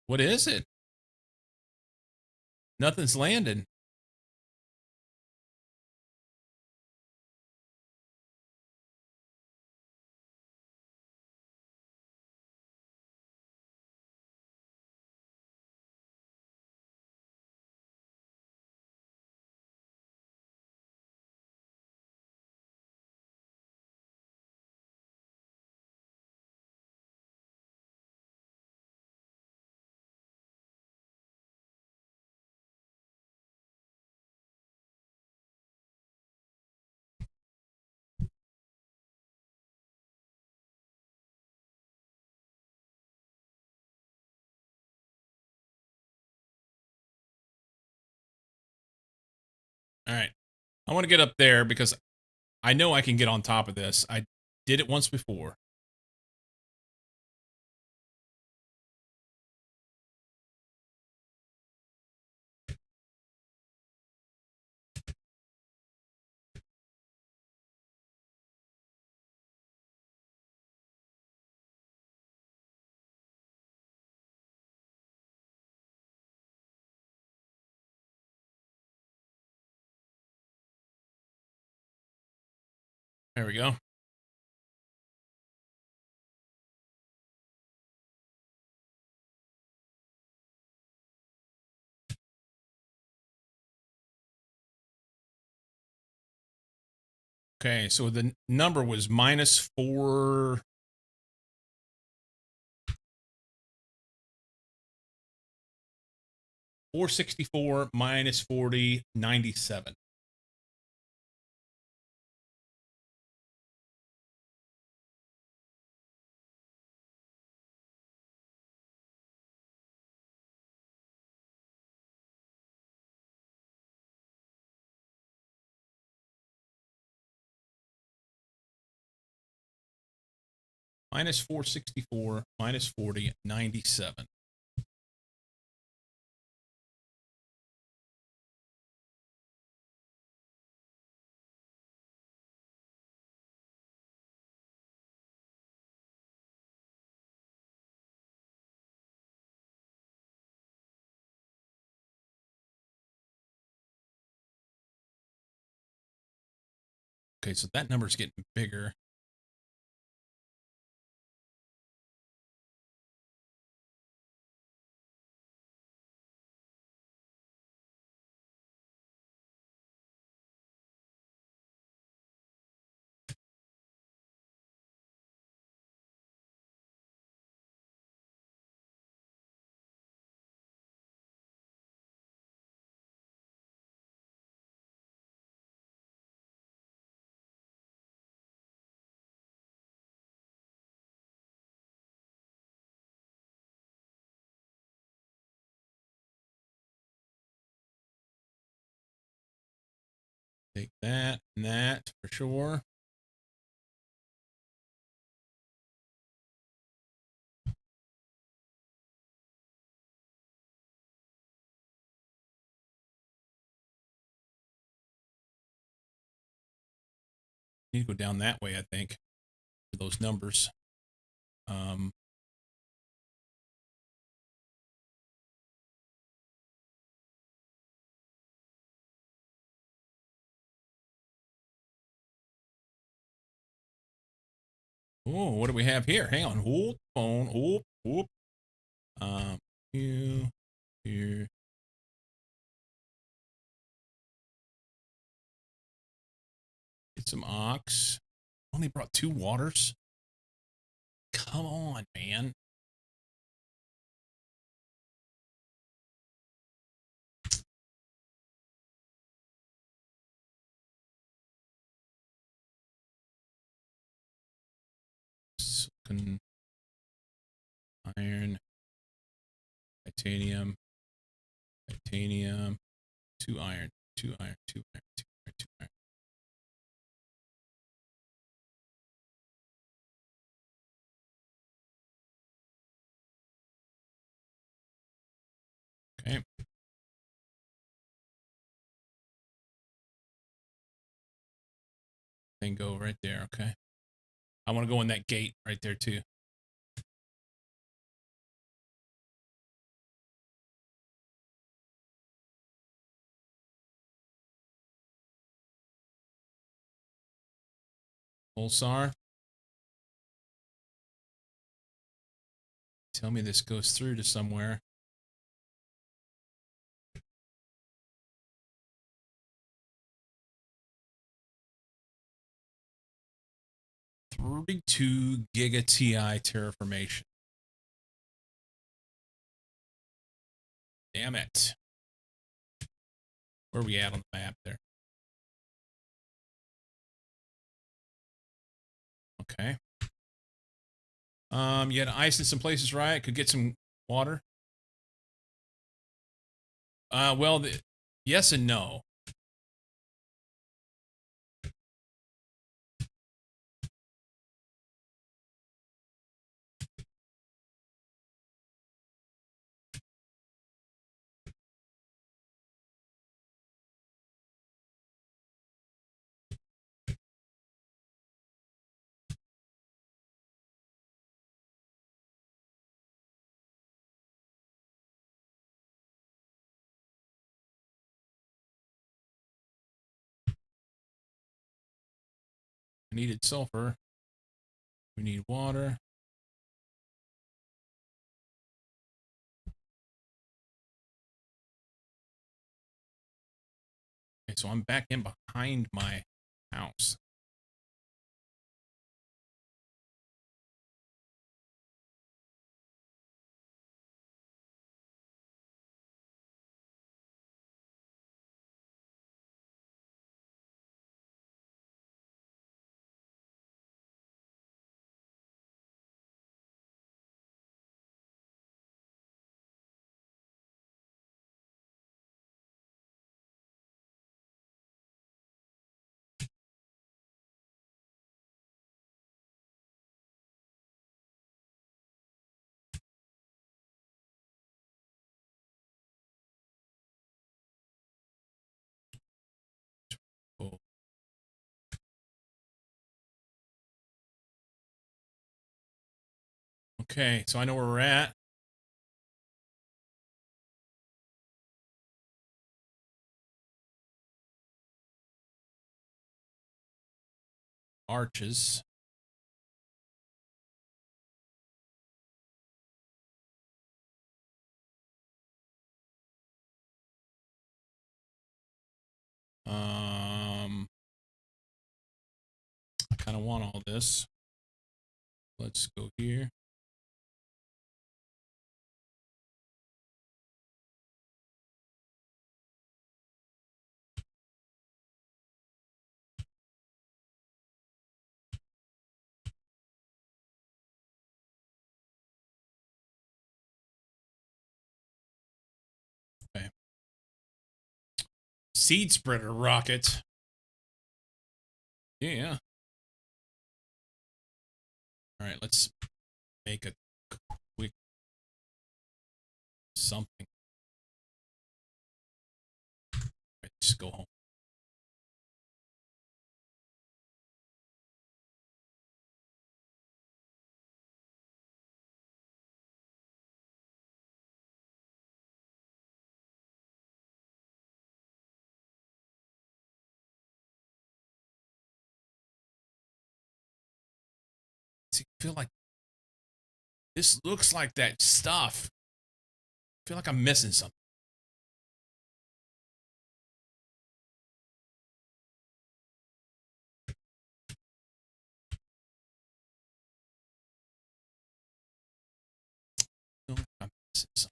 What is it? Nothing's landing. All right. I want to get up there because I know I can get on top of this. I did it once before. There we go. Okay, so the number was -4. 464 minus 40, 97. Minus 464 minus 40, 97. Okay, so that number's getting bigger. Take that and that for sure. Need to go down that way, I think, for those numbers. Oh, what do we have here? Hang on. Hold phone. Whoop, whoop. You, here. Get some ox. Only brought 2 waters. Come on, man. Silicon, iron, titanium, titanium, 2 iron, 2 iron, 2 iron, 2 iron, 2 iron. Okay. Then go right there. Okay. I want to go in that gate right there too. Pulsar. Tell me this goes through to somewhere. $32 giga TI terraformation. Damn it. Where are we at on the map there? Okay. You had ice in some places, right? Could get some water. Well, yes and no. I needed sulfur. We need water. Okay, so I'm back in behind my house. Okay, so I know where we're at. Arches. I kind of want all this. Let's go here. Okay. Seed spreader rocket. Yeah. All right, let's make a quick something. Right, just go home. See, I feel like this looks like that stuff. I feel like I'm missing something. I feel like I'm missing something.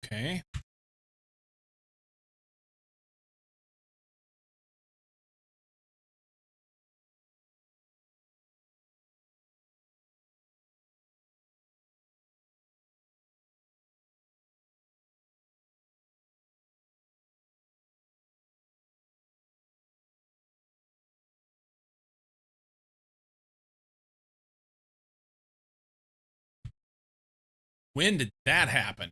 Okay. When did that happen?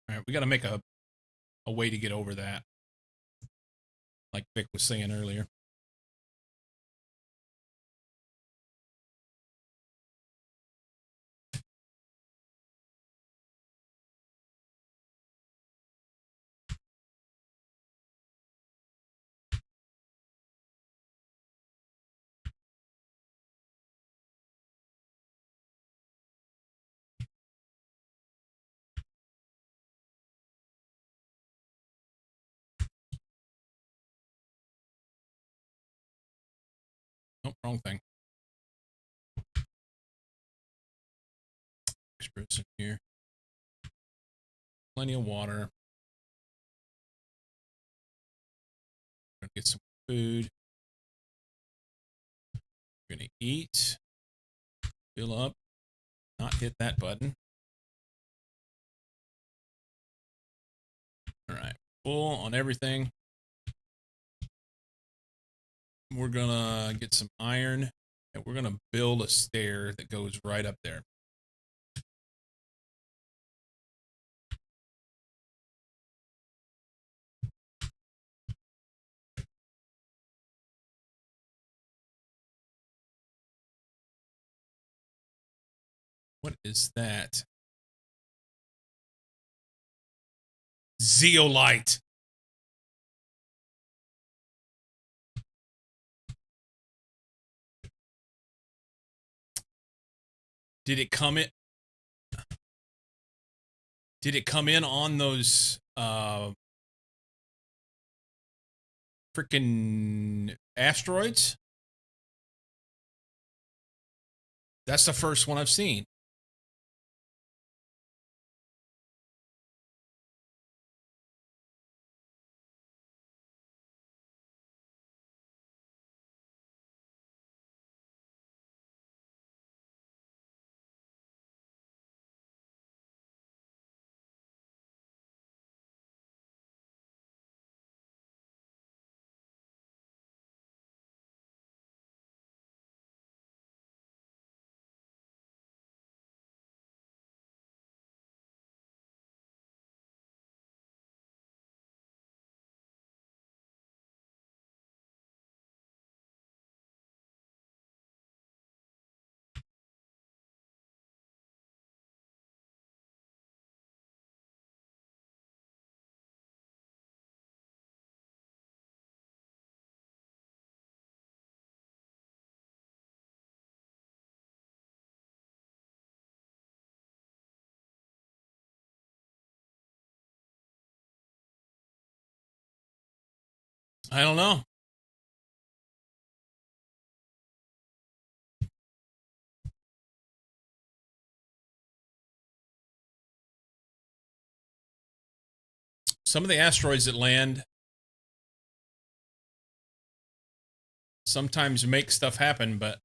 All right, we got to make a way to get over that, like Vic was saying earlier. Nope, wrong thing. Express in here. Plenty of water. Gonna get some food. We're gonna eat. Fill up. Not hit that button. All right. Full on everything. We're gonna get some iron and we're gonna build a stair that goes right up there. What is that? Zeolite. Did it come in? Did it come in on those freaking asteroids? That's the first one I've seen. I don't know. Some of the asteroids that land sometimes make stuff happen, but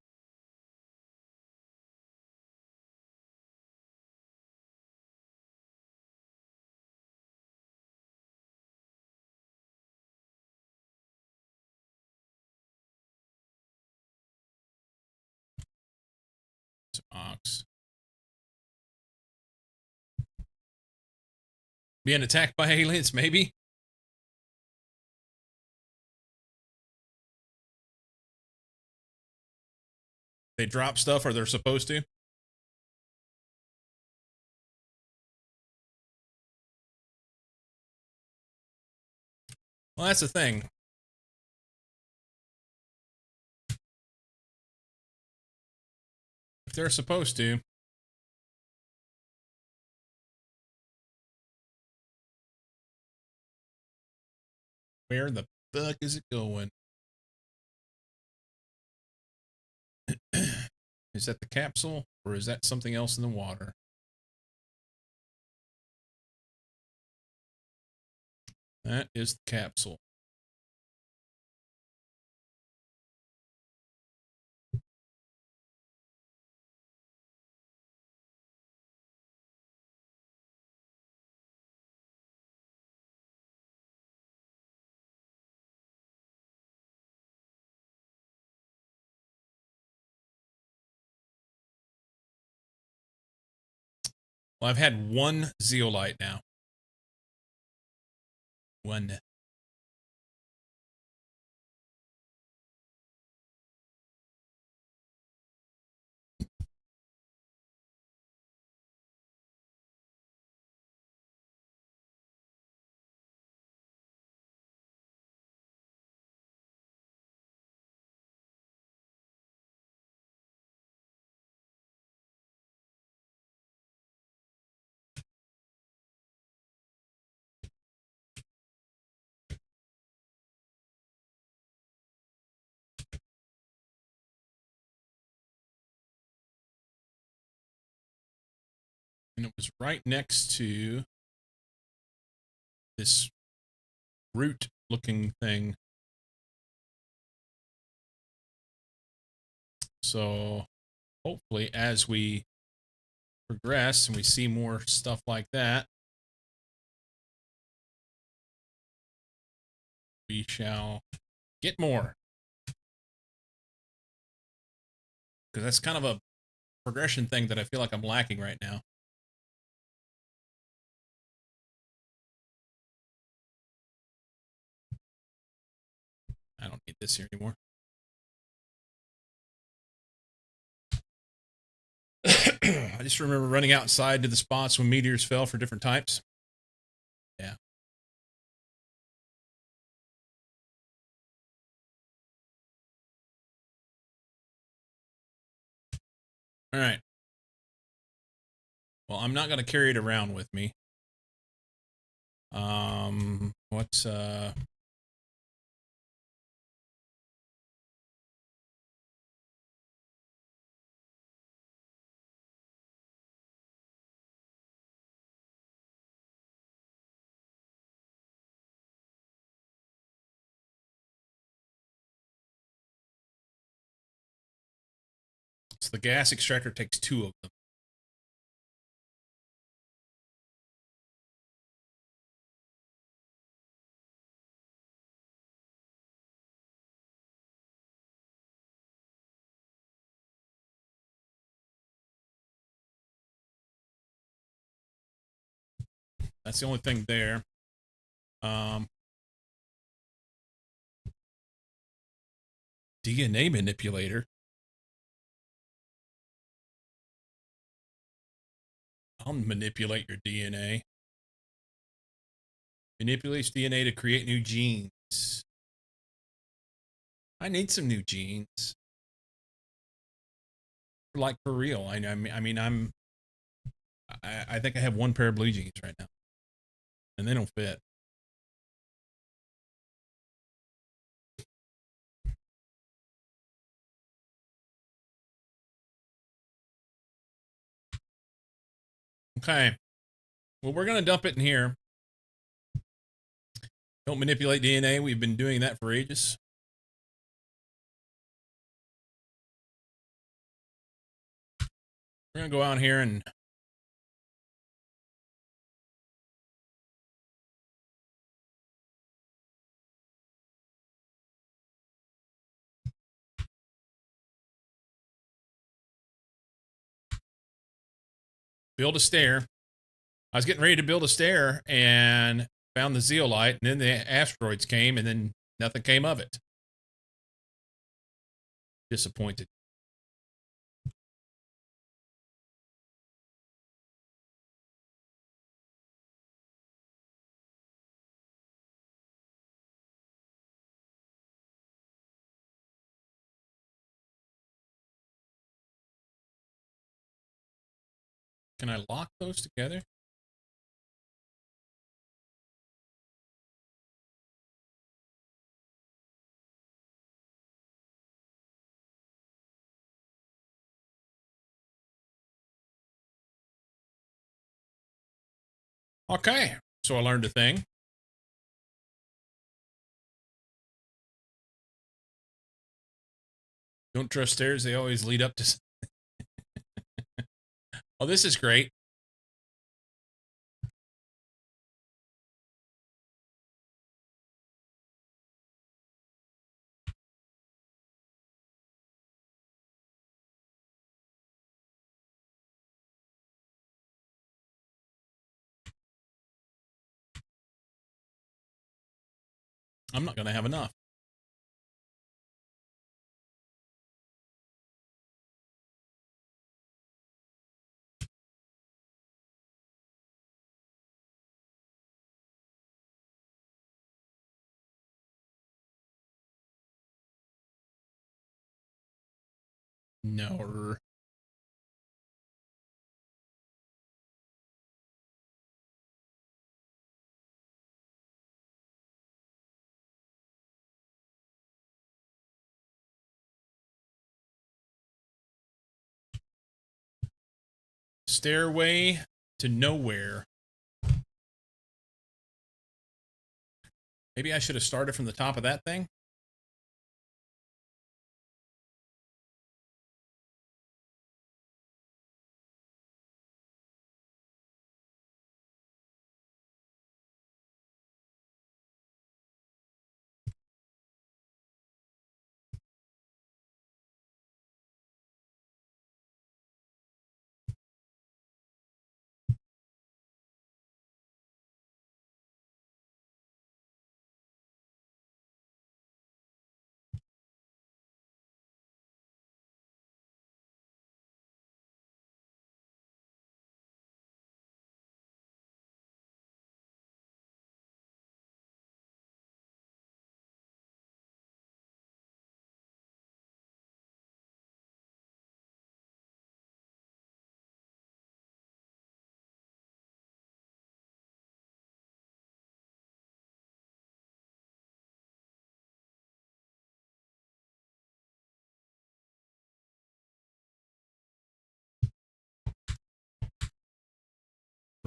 ox. Being attacked by aliens, maybe? They drop stuff or they're supposed to? Well, that's the thing. If they're supposed to. Where the fuck is it going? Is that the capsule or is that something else in the water? That is the capsule. Well, I've had one zeolite now. One. And it was right next to this root looking thing. So hopefully as we progress and we see more stuff like that, we shall get more. Because that's kind of a progression thing that I feel like I'm lacking right now. I don't need this here anymore. I just remember running outside to the spots when meteors fell for different types. Yeah. All right. Well, I'm not going to carry it around with me. What's so the gas extractor takes 2 of them. That's the only thing there. DNA manipulator. I'll manipulate your DNA. Manipulates DNA to create new genes. I need some new genes. Like for real. I mean, I think I have 1 pair of blue jeans right now, and they don't fit. Okay. Well, we're gonna dump it in here. Don't manipulate DNA. We've been doing that for ages. We're gonna go out here and build a stair. I was getting ready to build a stair and found the zeolite, and then the asteroids came, and then nothing came of it. Disappointed. Can I lock those together? Okay, so I learned a thing. Don't trust stairs, they always lead up to... Oh, this is great. I'm not going to have enough. No. Stairway to nowhere. Maybe I should have started from the top of that thing.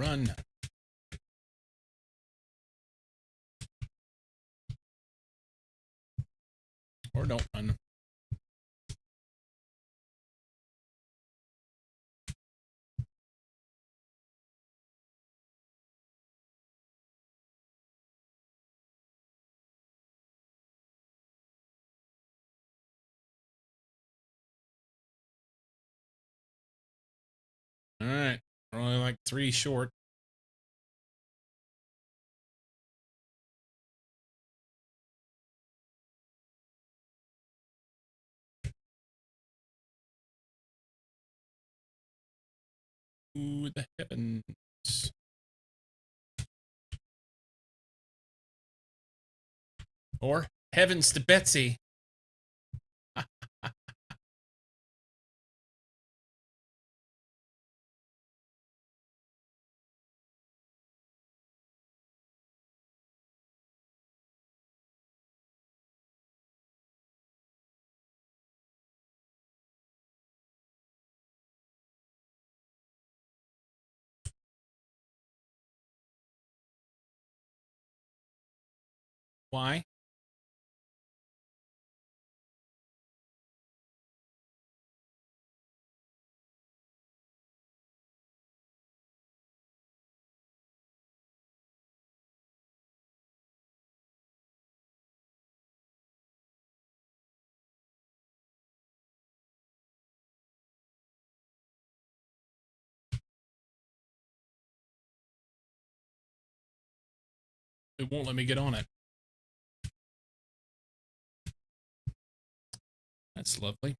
Run. Or don't run. All right. We're only like 3 short. Ooh, the heavens. Or heavens to Betsy. Why? It won't let me get on it. That's lovely.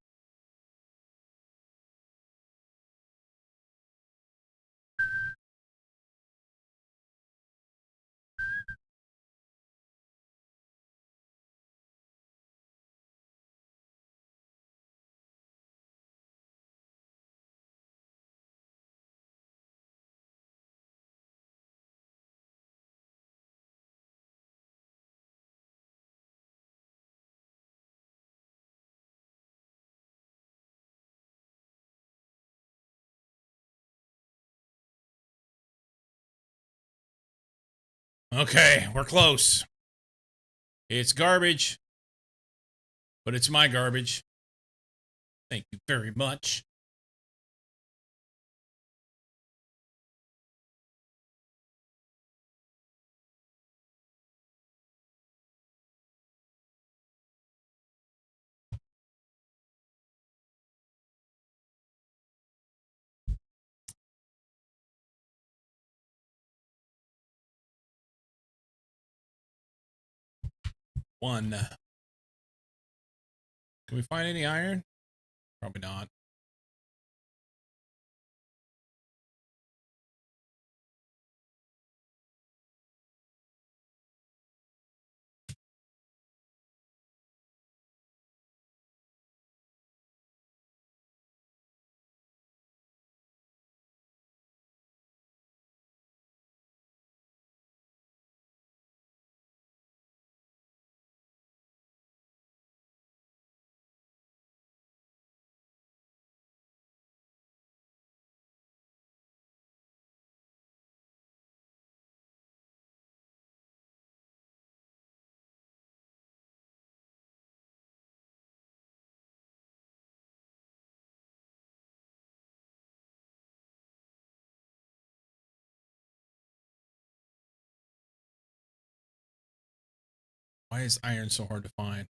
Okay, we're close. It's garbage, but it's my garbage. Thank you very much. One. Can we find any iron? Probably not. Why is iron so hard to find?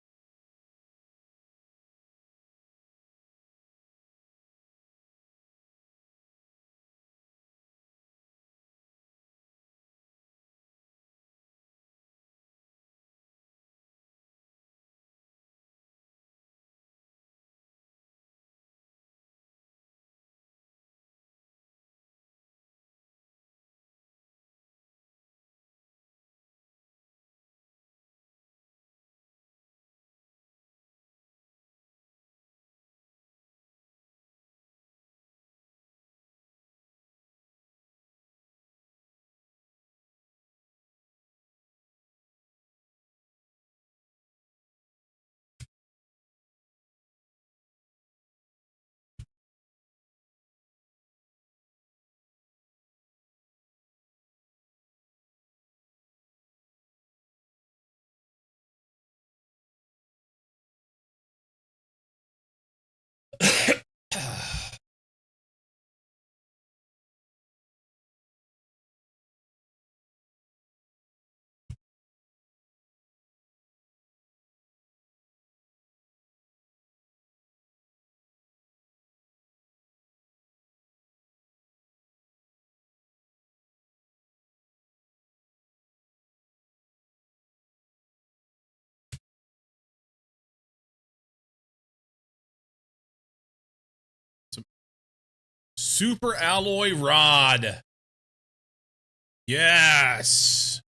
Super alloy rod. Yes.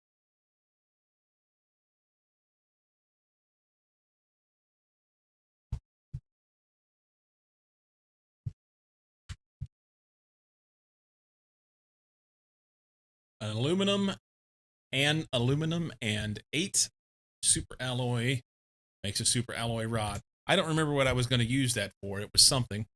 Aluminum and 8 super alloy makes a super alloy rod. I don't remember what I was going to use that for. It was something.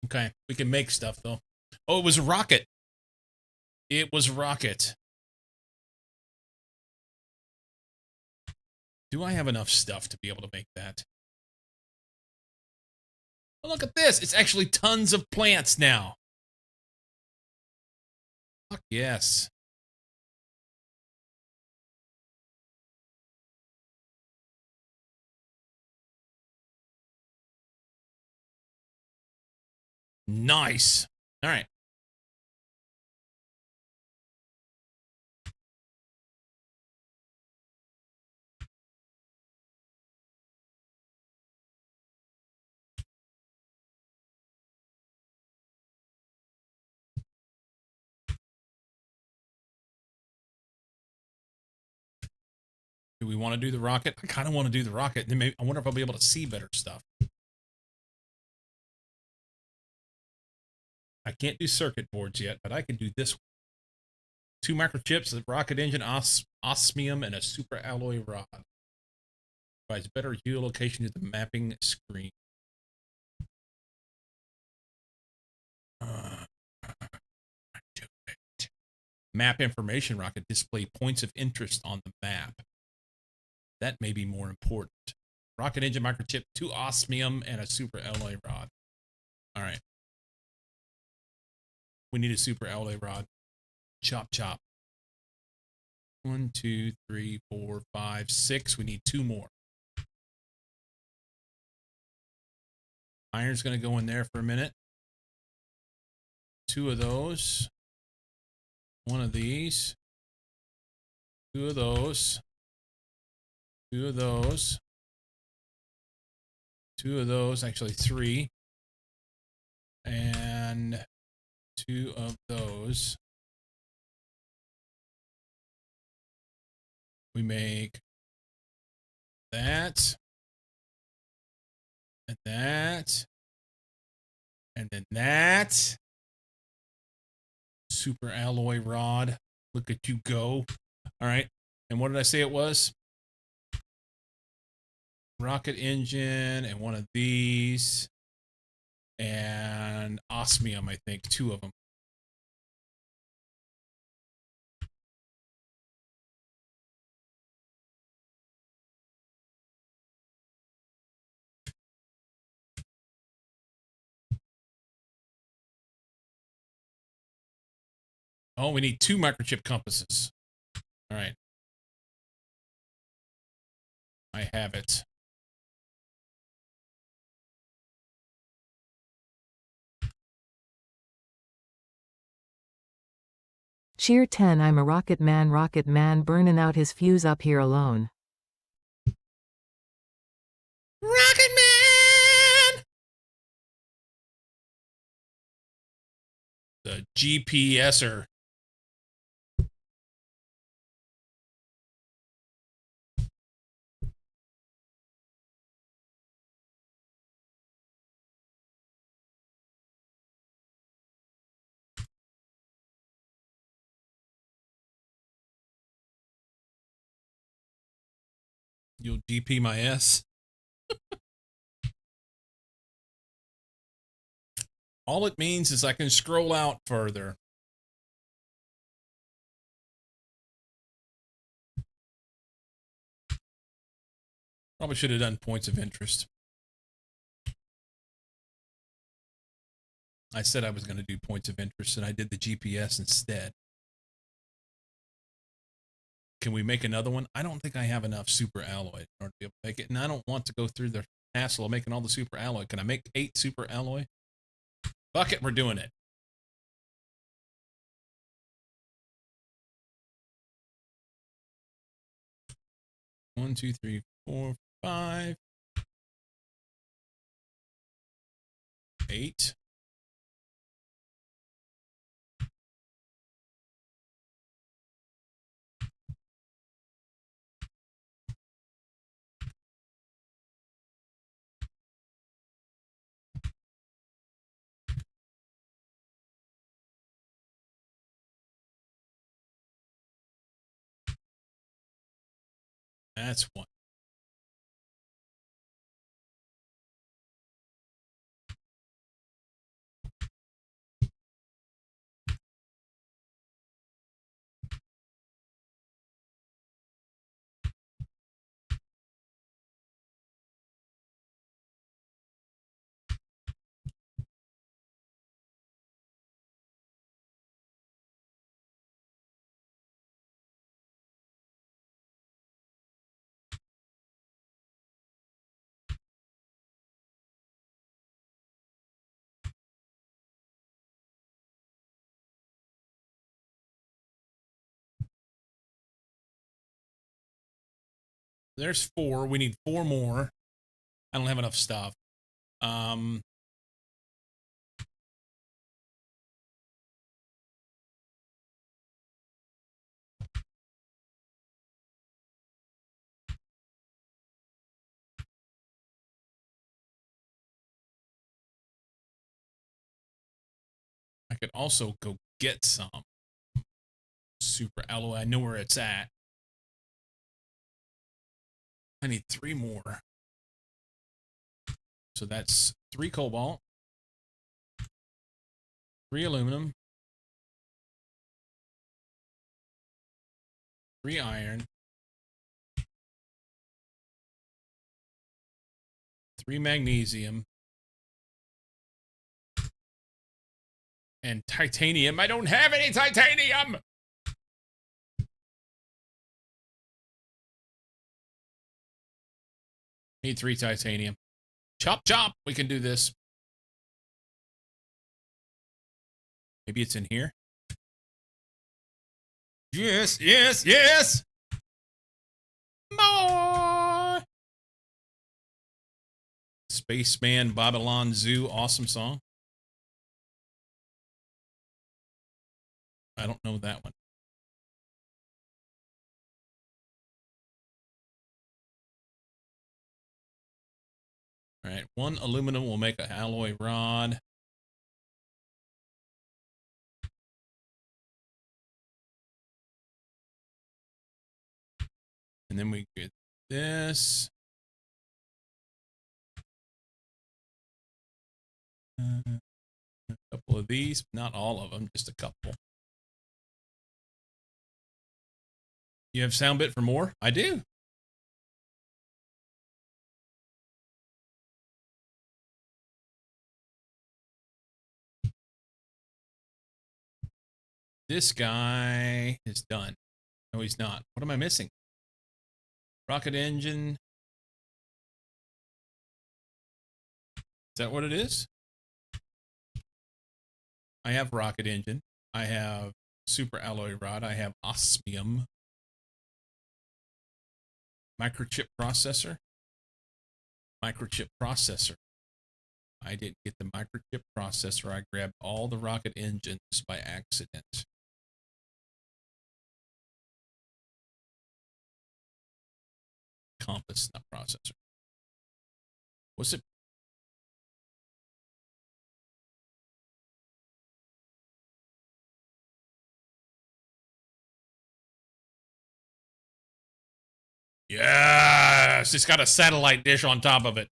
Okay, we can make stuff though. Oh, it was a rocket. It was a rocket. Do I have enough stuff to be able to make that? Oh, look at this. It's actually tons of plants now. Fuck yes. Nice. All right. Do we want to do the rocket? I kind of want to do the rocket. Then maybe I wonder if I'll be able to see better stuff. I can't do circuit boards yet, but I can do this one. 2 microchips, a rocket engine, osmium, and a super alloy rod. Provides better geolocation to the mapping screen. Map information rocket display points of interest on the map. That may be more important. Rocket engine microchip, 2 osmium, and a super alloy rod. All right. We need a super alloy rod. Chop, chop. 1, 2, 3, 4, 5, 6. We need 2 more. Iron's going to go in there for a minute. 2 of those. 1 of these. 2 of those. 2 of those. 2 of those. Actually, 3. And 2 of those. We make that. And that. And then that. Super alloy rod. Look at you go. All right. And what did I say it was? Rocket engine and 1 of these. And osmium, I think. 2 of them. Oh, we need 2 microchip compasses. All right. I have it. Cheer 10. I'm a rocket man burning out his fuse up here alone. Rocket Man! The GPSer. You'll GP my S. All it means is I can scroll out further. Probably should have done points of interest. I said I was going to do points of interest, and I did the GPS instead. Can we make another one? I don't think I have enough super alloy in order to be able to make it, and I don't want to go through the hassle of making all the super alloy. Can I make 8 super alloy? Fuck it, we're doing it. One, two, three, 4, 5, 8. That's one. There's 4. We need 4 more. I don't have enough stuff. I could also go get some super alloy. I know where it's at. I need 3 more. So that's 3 cobalt, 3 aluminum, 3 iron, 3 magnesium, and titanium. I don't have any titanium! Need 3 titanium. Chop, chop! We can do this. Maybe it's in here? Yes, yes, yes! More! Spaceman Babylon Zoo, awesome song. I don't know that one. All right, 1 aluminum will make an alloy rod. And then we get this. A couple of these, not all of them, just a couple. You have sound bit for more? I do. This guy is done. No, he's not. What am I missing? Rocket engine. Is that what it is? I have rocket engine. I have super alloy rod. I have osmium. Microchip processor. Microchip processor. I didn't get the microchip processor. I grabbed all the rocket engines by accident. Compass, not processor. What's it? Yes, it's got a satellite dish on top of it.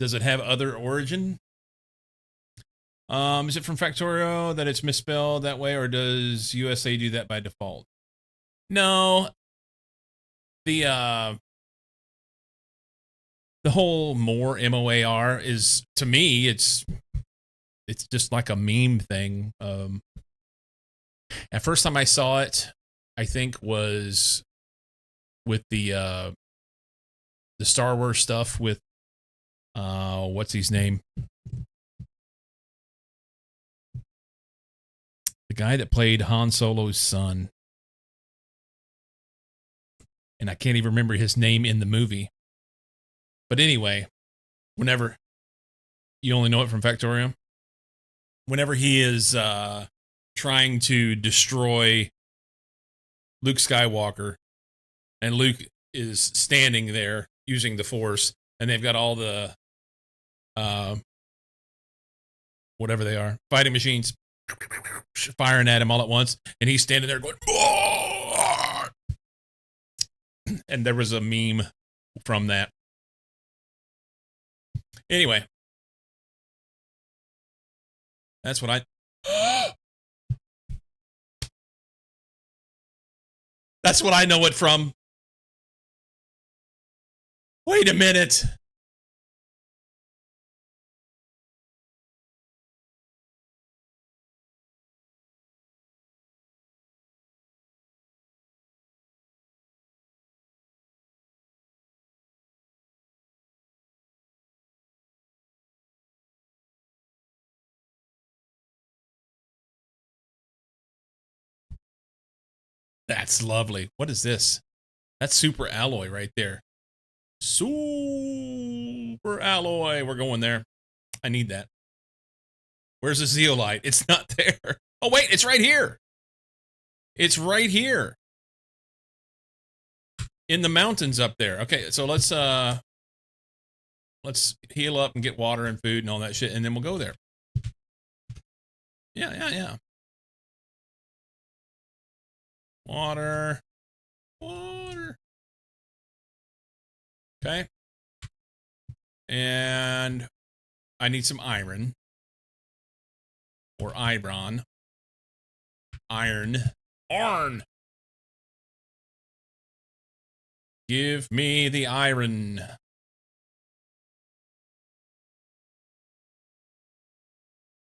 Does it have other origin? Is it from Factorio that it's misspelled that way, or does USA do that by default? No. The whole more MOAR is, to me, it's just like a meme thing. At first time I saw it, I think was with the Star Wars stuff with what's his name? The guy that played Han Solo's son. And I can't even remember his name in the movie. But anyway, whenever you only know it from Factorium, whenever he is trying to destroy Luke Skywalker, and Luke is standing there using the Force, and they've got all the whatever they are, fighting machines firing at him all at once, and he's standing there going, "Roar!" And there was a meme from that. Anyway, that's what that's what I know it from. Wait a minute. That's lovely. What is this? That's super alloy right there. Super alloy. We're going there. I need that. Where's the zeolite? It's not there. Oh, wait, it's right here. It's right here. In the mountains up there. Okay, so let's heal up and get water and food and all that shit, and then we'll go there. Yeah. Water. Okay. And I need some iron. Or iron. Iron. Give me the iron.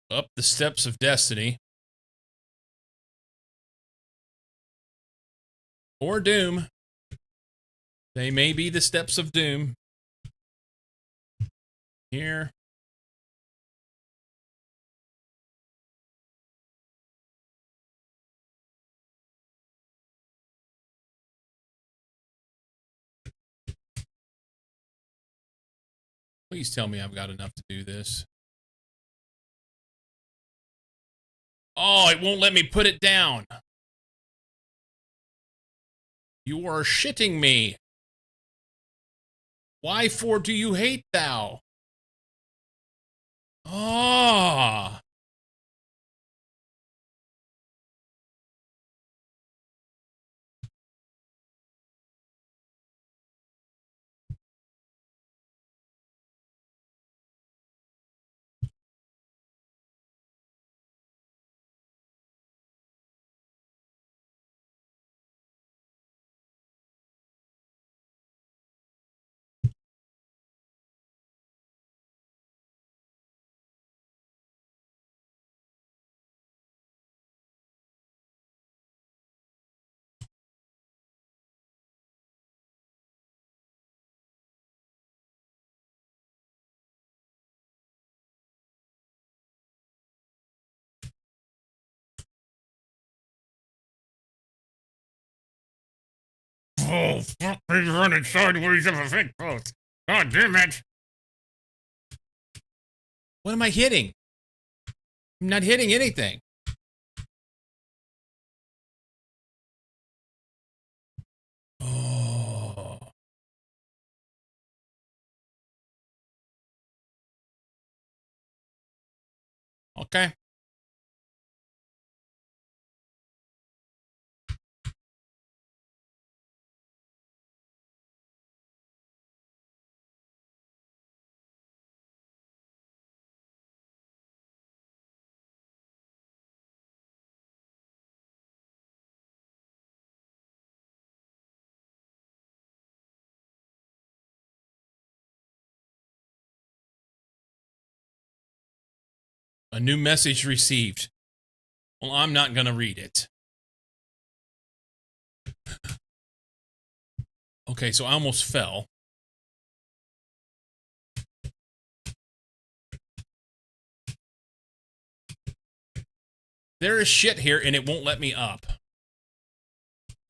Up the steps of destiny. Or doom. They may be the steps of doom. Here. Please tell me I've got enough to do this. Oh, it won't let me put it down. You are shitting me. Why for do you hate thou? Ah. Oh, fuck, he's running sideways of a fake post. God damn it. What am I hitting? I'm not hitting anything. Oh. Okay. A new message received. Well, I'm not going to read it. Okay, so I almost fell. There is shit here and it won't let me up.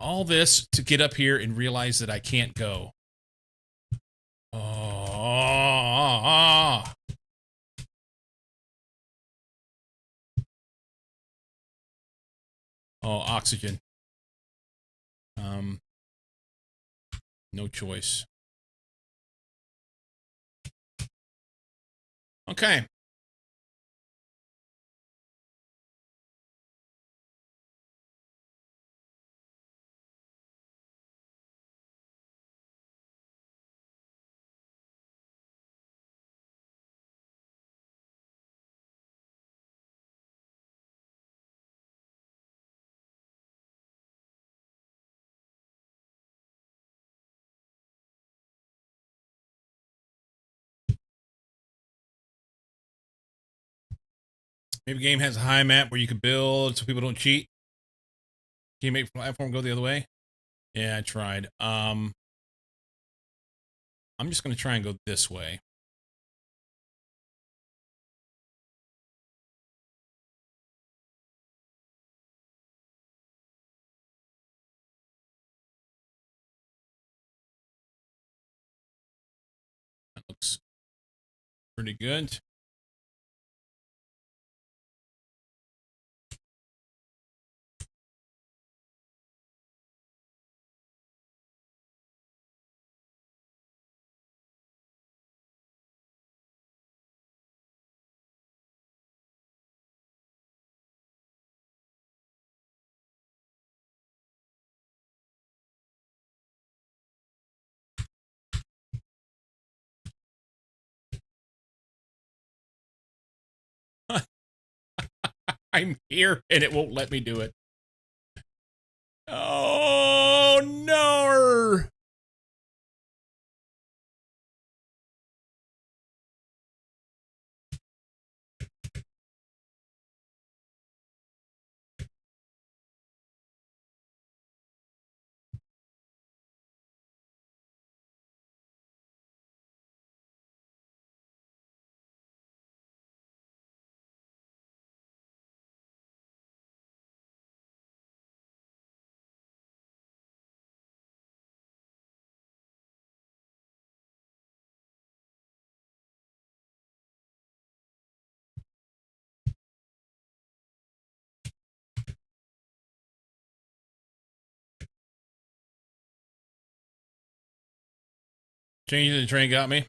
All this to get up here and realize that I can't go. Oh, oxygen. No choice. Okay. Maybe game has a high map where you can build so people don't cheat. Can you make platform go the other way? Yeah, I tried. I'm just gonna try and go this way. That looks pretty good. I'm here and it won't let me do it. Oh no! Changing the train got me.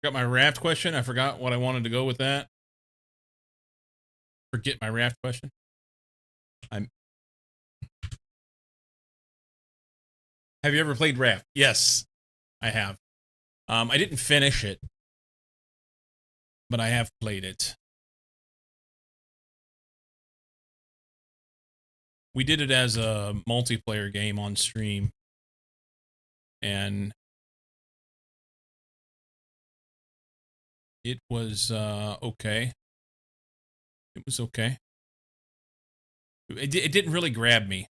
Got my raft question. I forgot what I wanted to go with that. Forget my raft question. Have you ever played raft? Yes, I have. I didn't finish it, but I have played it. We did it as a multiplayer game on stream, and it was okay. It was okay. It didn't really grab me.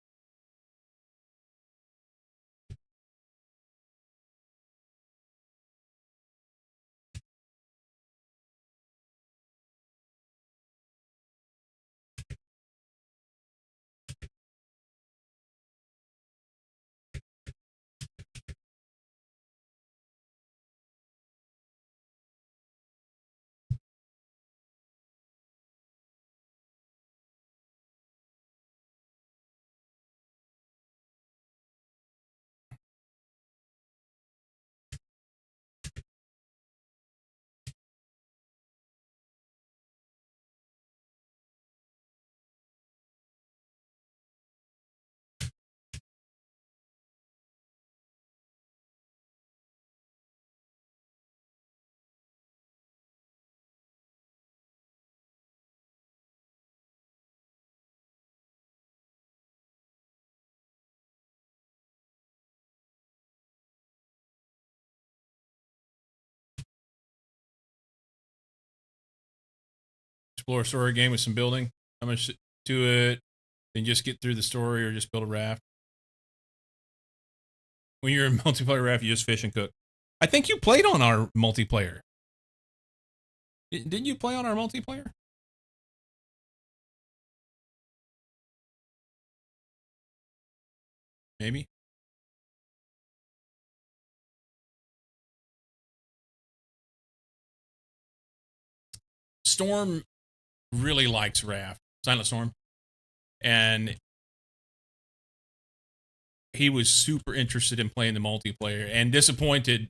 explore a story game with some building. How much to it? Then just get through the story or just build a raft. When you're in multiplayer raft, you just fish and cook. I think you played on our multiplayer. Didn't you play on our multiplayer? Maybe. Storm really likes raft. Silent Storm. And he was super interested in playing the multiplayer and disappointed.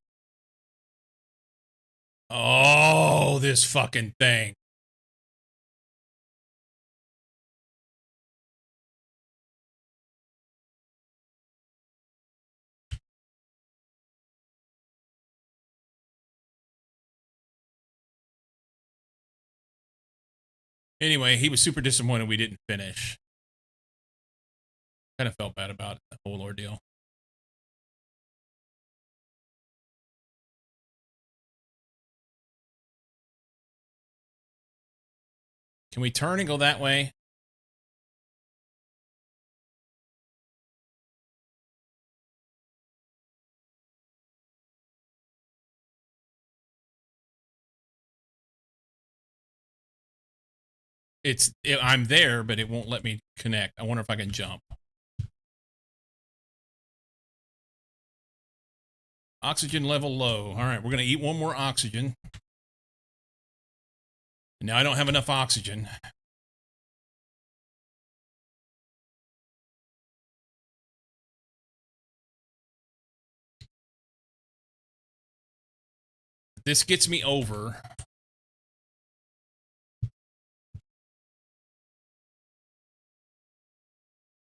Oh, this fucking thing. Anyway, he was super disappointed we didn't finish. Kind of felt bad about the whole ordeal. Can we turn and go that way? I'm there, but it won't let me connect. I wonder if I can jump. Oxygen level low. All right, we're going to eat one more oxygen. Now I don't have enough oxygen. This gets me over.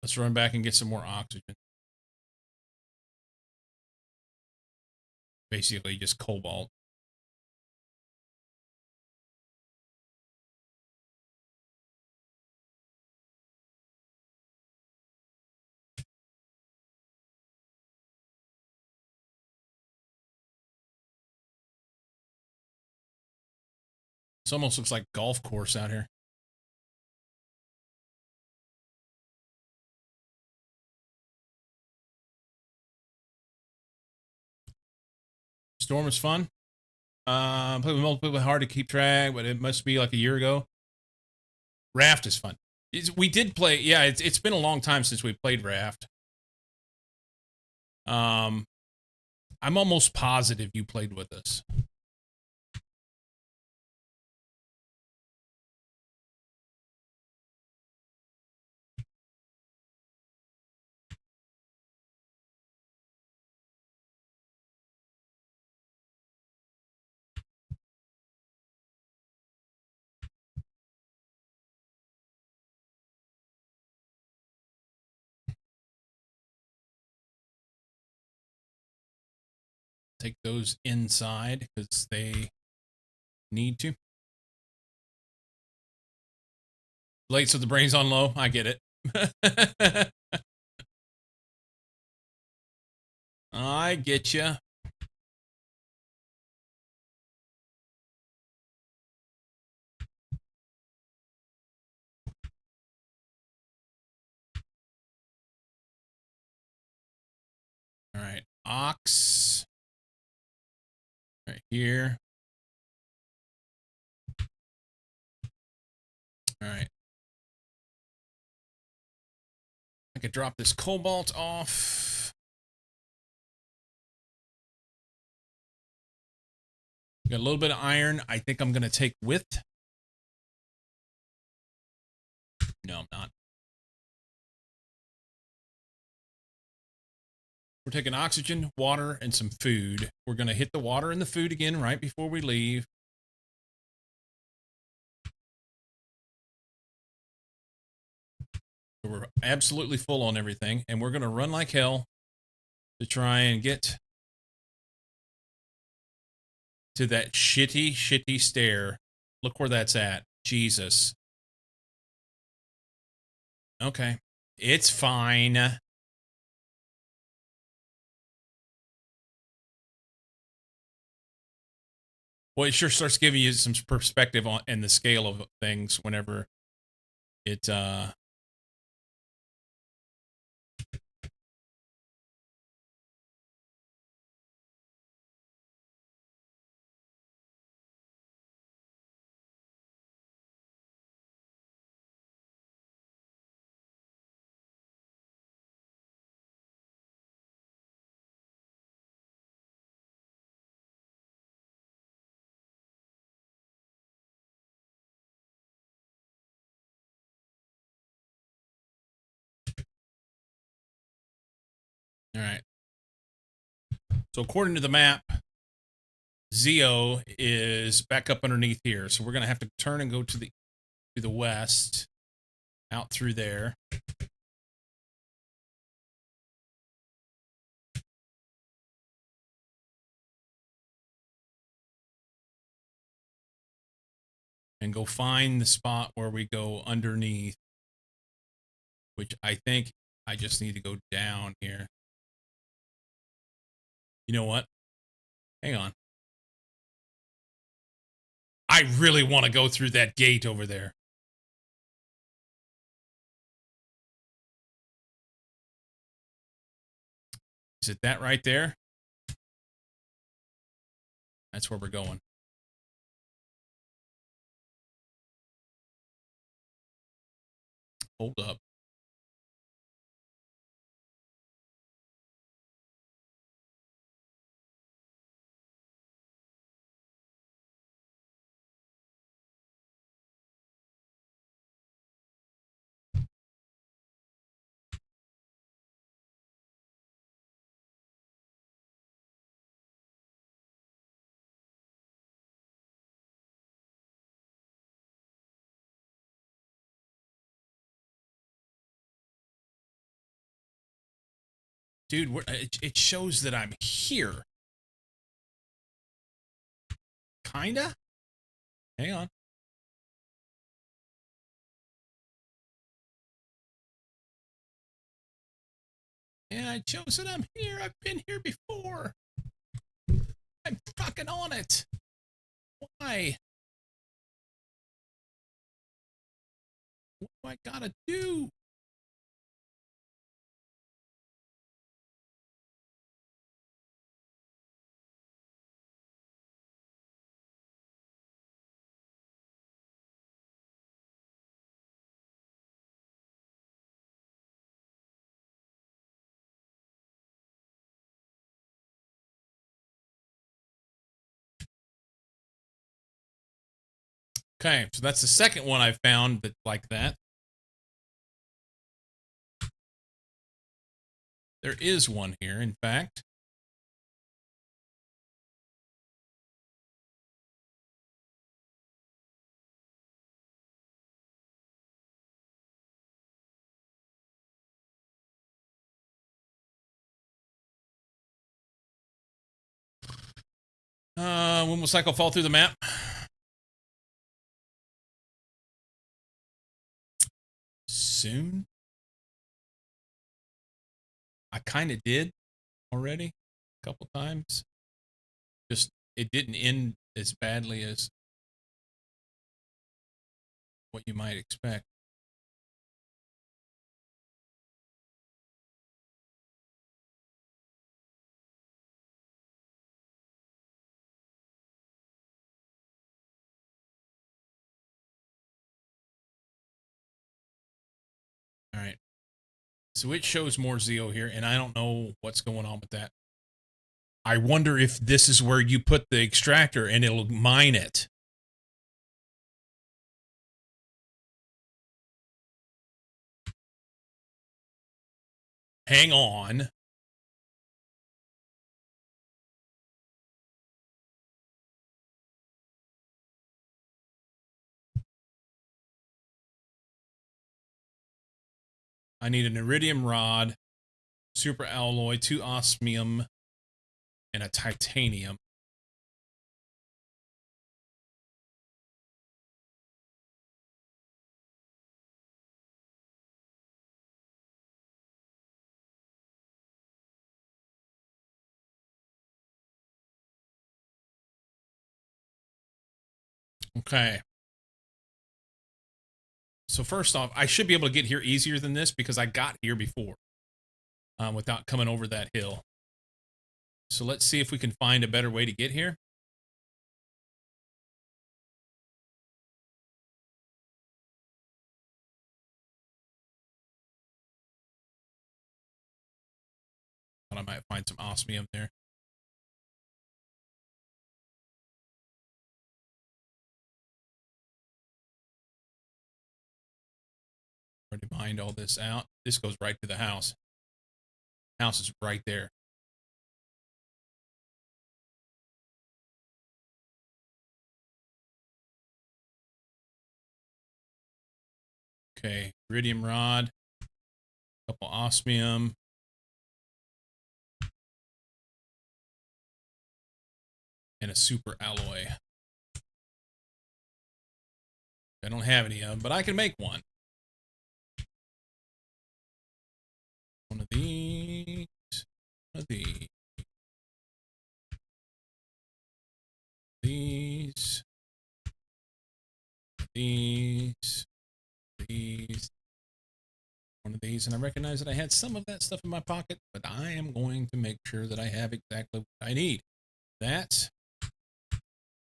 Let's run back and get some more oxygen. Basically, just cobalt. This almost looks like golf course out here. Storm is fun. Play with multiple people, hard to keep track, but it must be like a year ago. Raft is fun. We did play. Yeah, it's been a long time since we played Raft. I'm almost positive you played with us. Take those inside because they need to. Late, so the brain's on low. I get it. I get you. All right, ox. Right here. All right. I could drop this cobalt off. Got a little bit of iron. I think I'm going to take with. No, I'm not. We're taking oxygen, water, and some food. We're going to hit the water and the food again right before we leave. So we're absolutely full on everything, and we're going to run like hell to try and get to that shitty stair. Look where that's at. Jesus. Okay. It's fine. Well, it sure starts giving you some perspective on and the scale of things whenever it all right. So according to the map, Zeo is back up underneath here. So we're gonna have to turn and go to the west, out through there. And go find the spot where we go underneath, which I think I just need to go down here. You know what? Hang on. I really want to go through that gate over there. Is it that right there? That's where we're going. Hold up. Dude, it shows that I'm here. Kinda? Hang on. Yeah, it shows that I'm here. I've been here before. I'm fucking on it. Why? What do I gotta do? Okay, so that's the second one I found that like that. There is one here, in fact. When will cycle fall through the map? Soon. I kind of did already a couple times. Just it didn't end as badly as what you might expect. All right. So it shows more Zeo here, and I don't know what's going on with that. I wonder if this is where you put the extractor and it'll mine it. Hang on. I need an iridium rod, super alloy, 2 osmium, and a titanium. Okay. So first off, I should be able to get here easier than this because I got here before without coming over that hill. So let's see if we can find a better way to get here. Thought I might find some osmium there. Already mined all this out. This goes right to the house. House is right there. Okay, iridium rod, couple osmium. And a super alloy. I don't have any of them, but I can make one. One of these. One of these. These. These. These. One of these. And I recognize that I had some of that stuff in my pocket, but I am going to make sure that I have exactly what I need. That.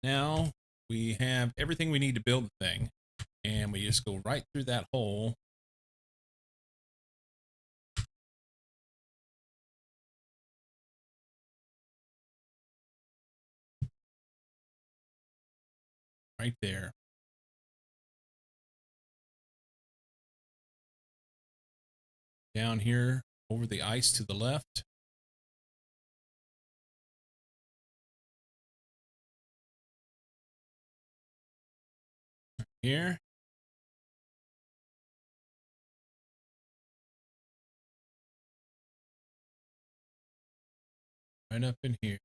Now we have everything we need to build the thing. And we just go right through that hole. Right there. Down here over the ice to the left. Here. Right up in here.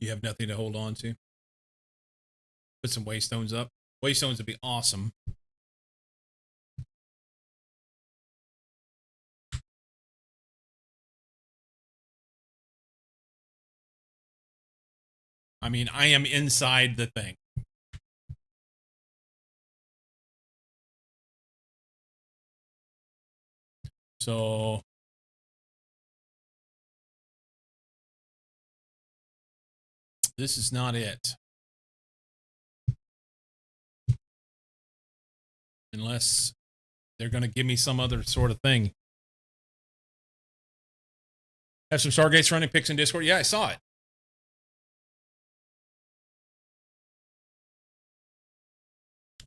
You have nothing to hold on to. Put some waystones up. Waystones would be awesome. I mean, I am inside the thing. So this is not it. Unless they're going to give me some other sort of thing. Have some Stargates running pics in Discord. Yeah, I saw it.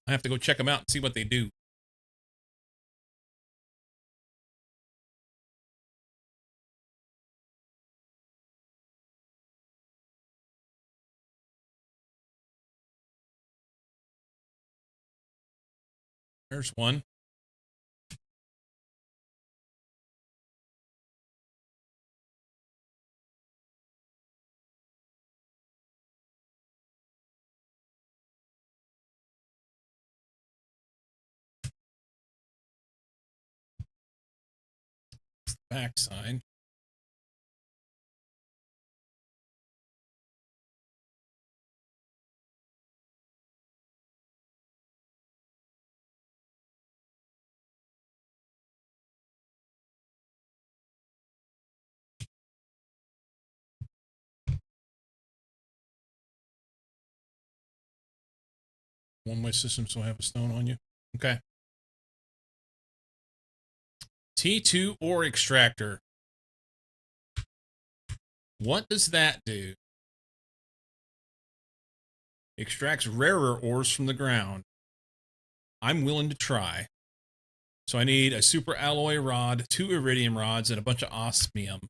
I have to go check them out and see what they do. There's one. It's the backside. One-way system, so I have a stone on you. Okay. T2 ore extractor. What does that do? Extracts rarer ores from the ground. I'm willing to try. So I need a super alloy rod, 2 iridium rods, and a bunch of osmium.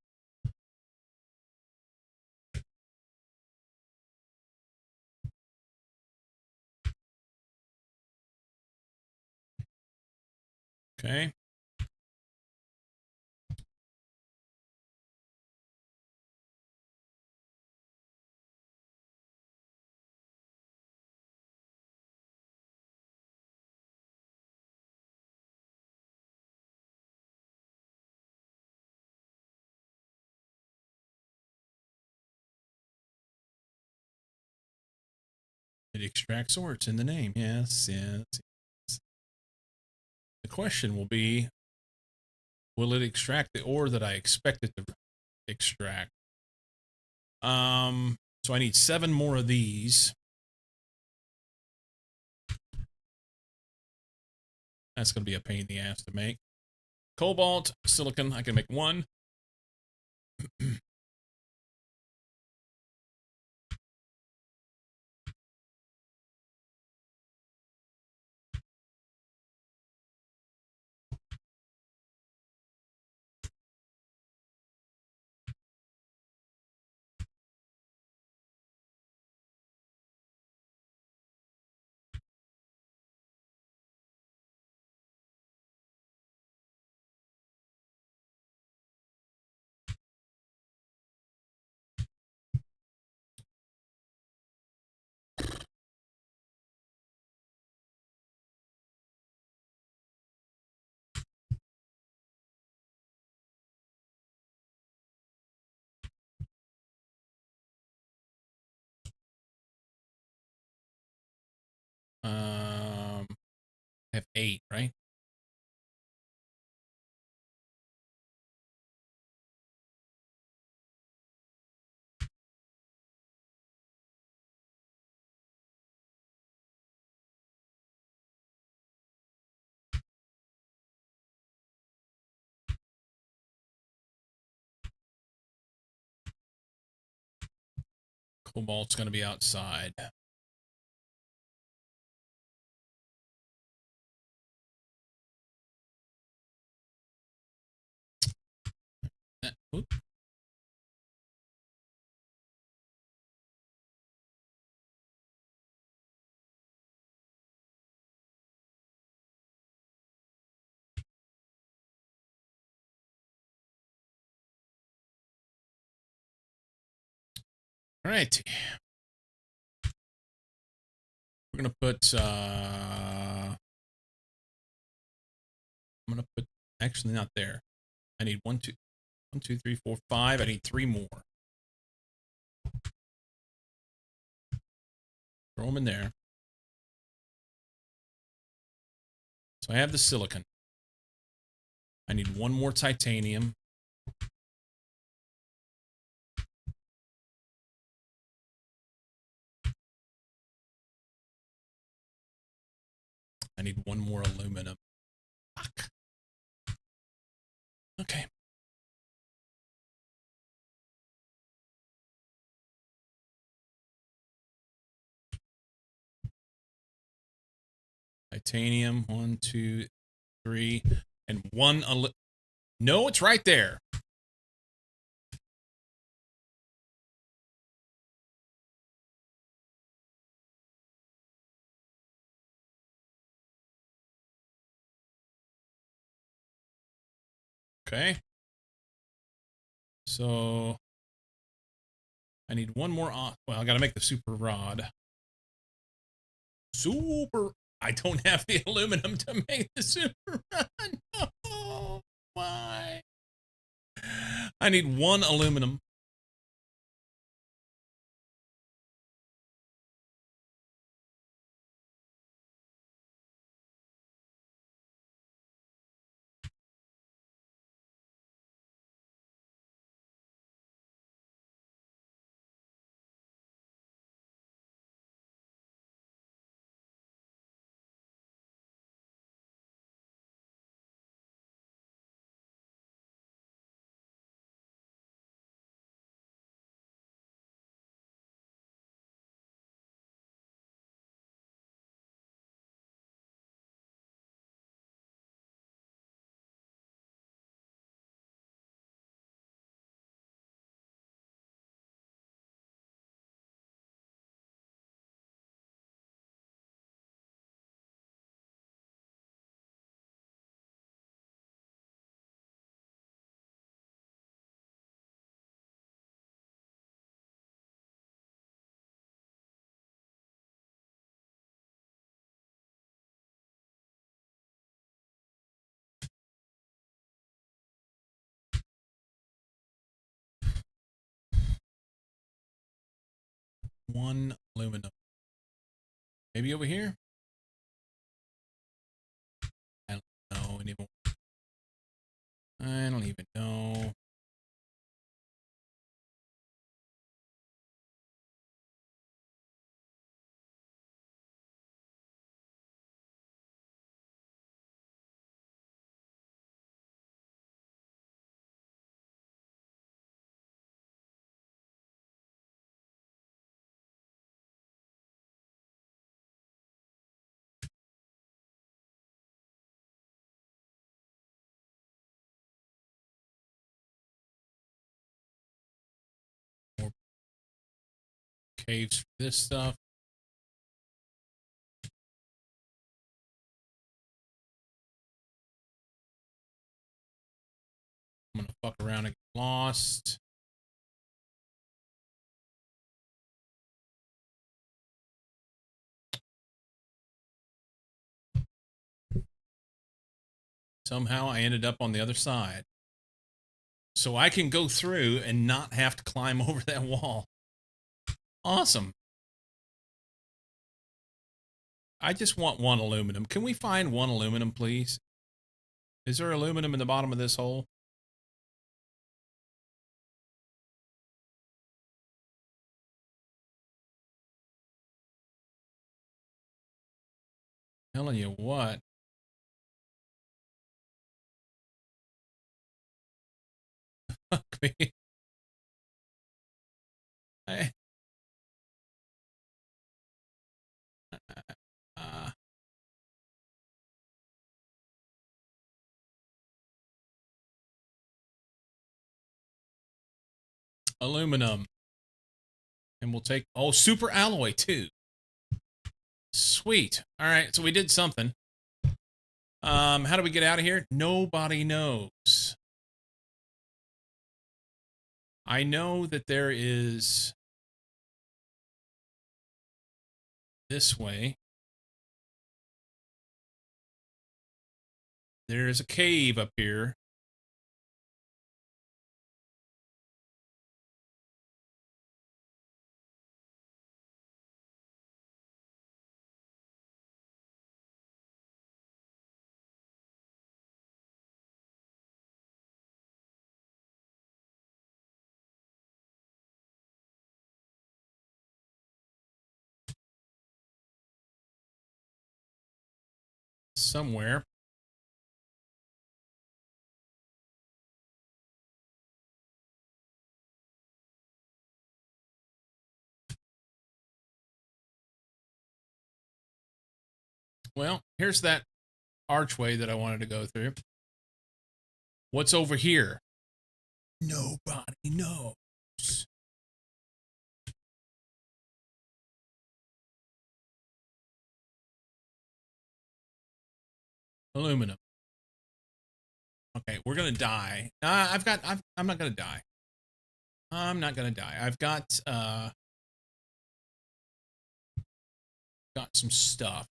Okay. It extracts ore. It's in the name. Yes, yes, yes. The question will be, will it extract the ore that I expect it to extract? So I need 7 more of these. That's going to be a pain in the ass to make. Cobalt, silicon, I can make 1. I have 8, right? Cobalt's going to be outside. Oop. All right. We're going to put, I'm going to put, actually not there. I need 1, 2, 1, 2, 3, 4, 5. I need 3 more. Throw them in there. So I have the silicon. I need 1 more titanium. I need 1 more aluminum. Fuck. Okay. Titanium, 1, 2, 3, and 1. No, it's right there. Okay. So I need 1 more. Well, I got to make the super rod. Super. I don't have the aluminum to make the super rod. No. Why? I need 1 aluminum. 1 aluminum. Maybe over here? I don't know anymore. I don't even know. More caves for this stuff. I'm gonna fuck around and get lost. Somehow I ended up on the other side. So I can go through and not have to climb over that wall. Awesome. I just want 1 aluminum. Can we find 1 aluminum, please? Is there aluminum in the bottom of this hole? Telling you what. Fuck me. Uh, aluminum. And we'll take, oh, super alloy too. Sweet. All right, so we did something. How do we get out of here? Nobody knows. I know that there is this way. There's a cave up here. Somewhere. Well, here's that archway that I wanted to go through. What's over here? Nobody knows. Aluminum. Okay, we're gonna die. I'm not gonna die. I'm not gonna die. I've got some stuff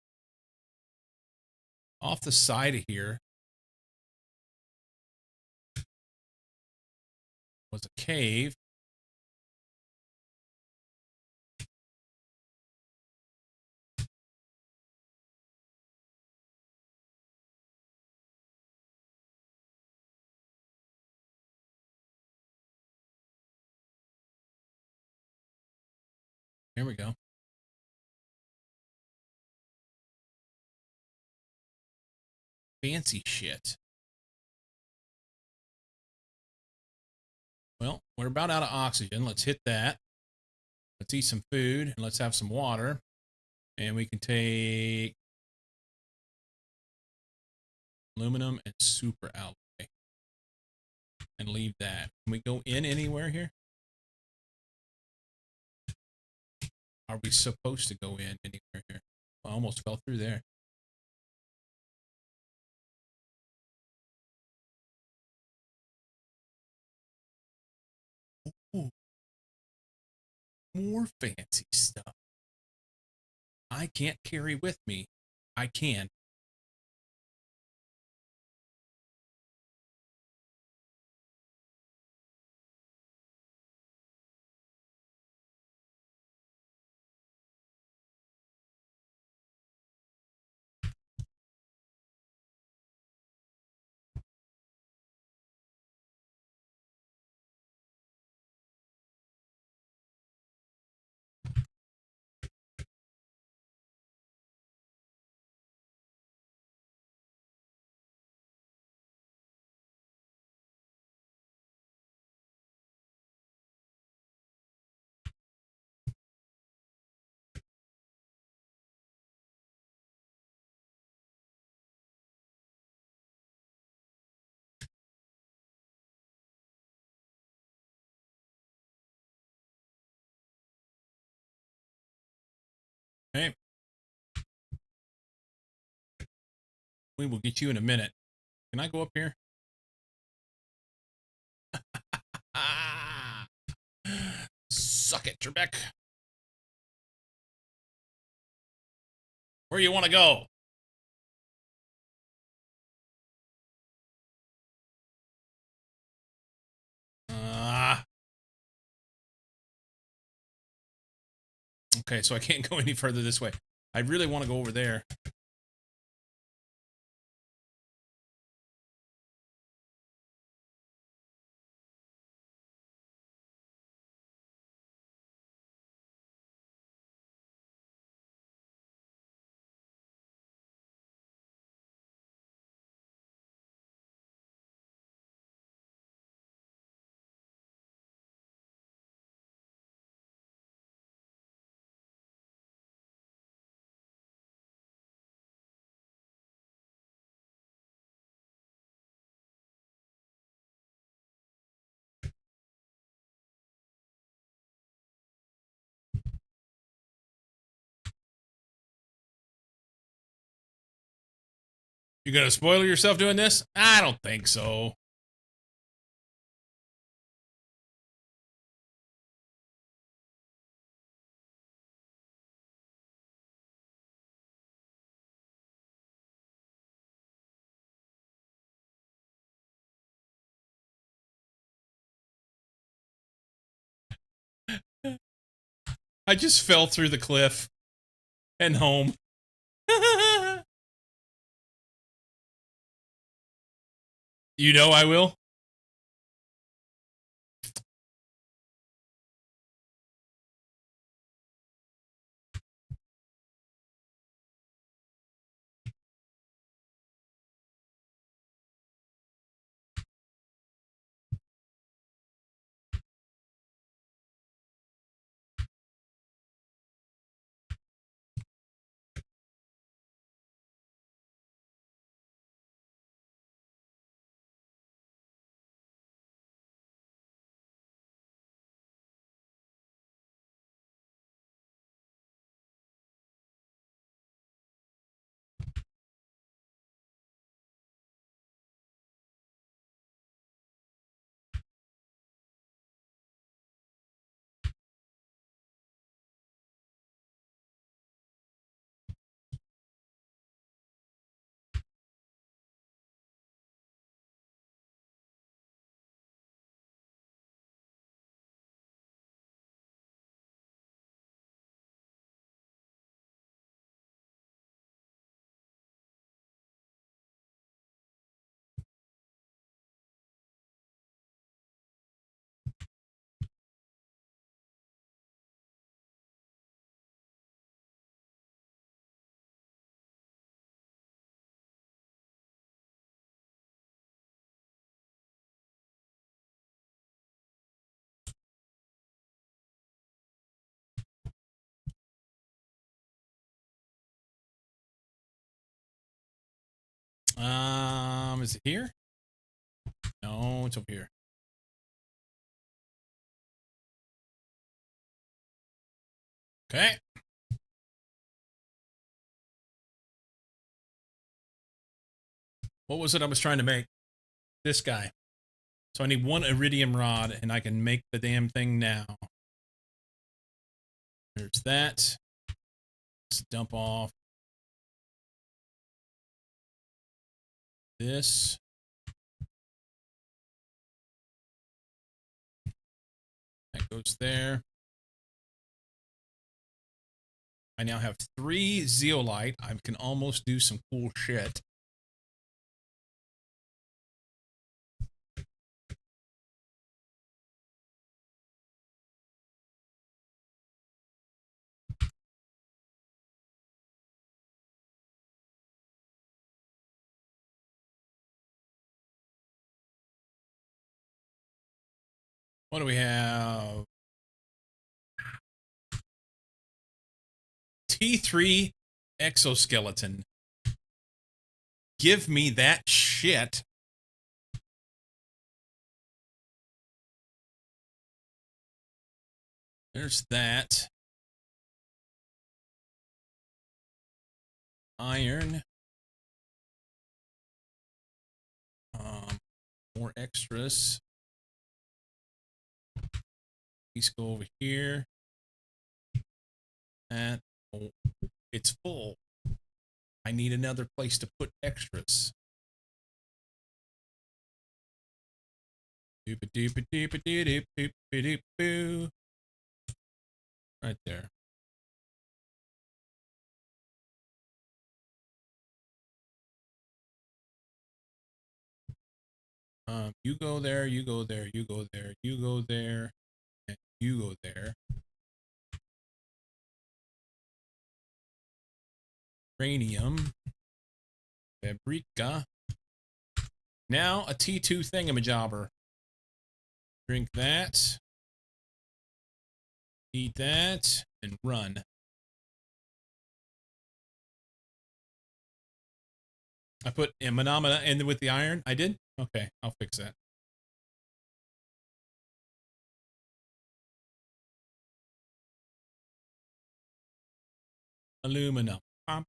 off the side of here. Was a cave. Here we go. Fancy shit. Well, we're about out of oxygen. Let's hit that. Let's eat some food and let's have some water. And we can take aluminum and super alloy and leave that. Can we go in anywhere here? Are we supposed to go in anywhere here? I almost fell through there. Ooh. More fancy stuff. I can't carry with me. I can. Okay. We will get you in a minute. Can I go up here? Ah! Suck it, Trebek. Where you want to go? Okay, so I can't go any further this way. I really want to go over there. You gonna spoil yourself doing this? I don't think so. I just fell through the cliff and home. You know I will. Is it here? No, it's over here. Okay. What was it I was trying to make? This guy. So I need one iridium rod, and I can make the damn thing now. There's that. Let's dump off this. That goes there. I now have 3 zeolite. I can almost do some cool shit. What do we have? T3 exoskeleton. Give me that shit. There's that. iron. More extras. These go over here. And oh, it's full. I need another place to put extras. Right there. You go there, you go there, you go there, you go there, and you go there. Uranium. Fabrica. Now a T2 thingamajobber. Drink that. Eat that. And run. I put Manamana in with the iron. I did? Okay, I'll fix that. Aluminum. Alright,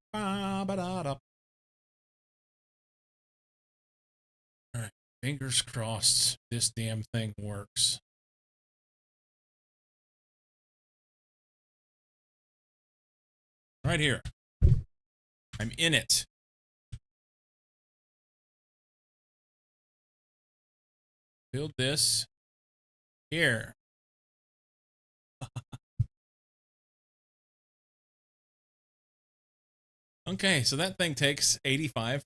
fingers crossed this damn thing works. Right here. I'm in it. Build this. Here. Okay, so that thing takes 85.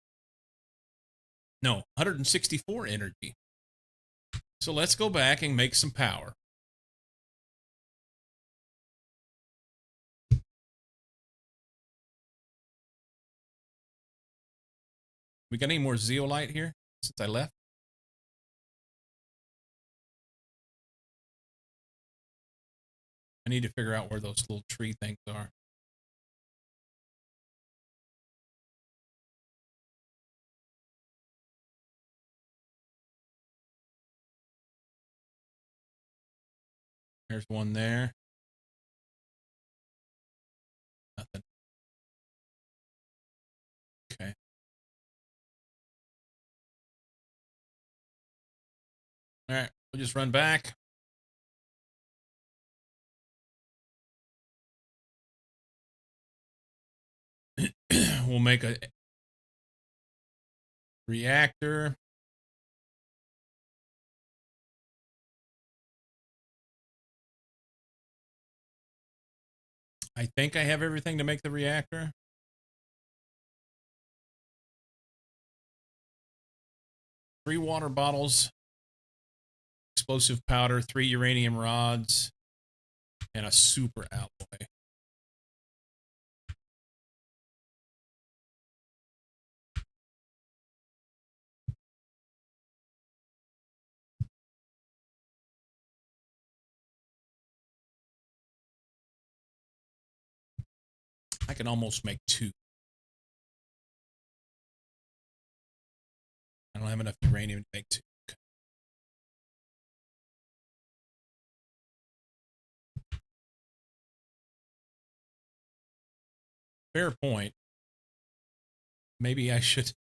No, 164 energy. So let's go back and make some power. We got any more zeolite here since I left? I need to figure out where those little tree things are. There's one there. Nothing. Okay. All right, we'll just run back. We'll make a reactor. I think I have everything to make the reactor. 3 water bottles, explosive powder, 3 uranium rods, and a super alloy. I can almost make 2. I don't have enough uranium to make 2. Fair point. Maybe I should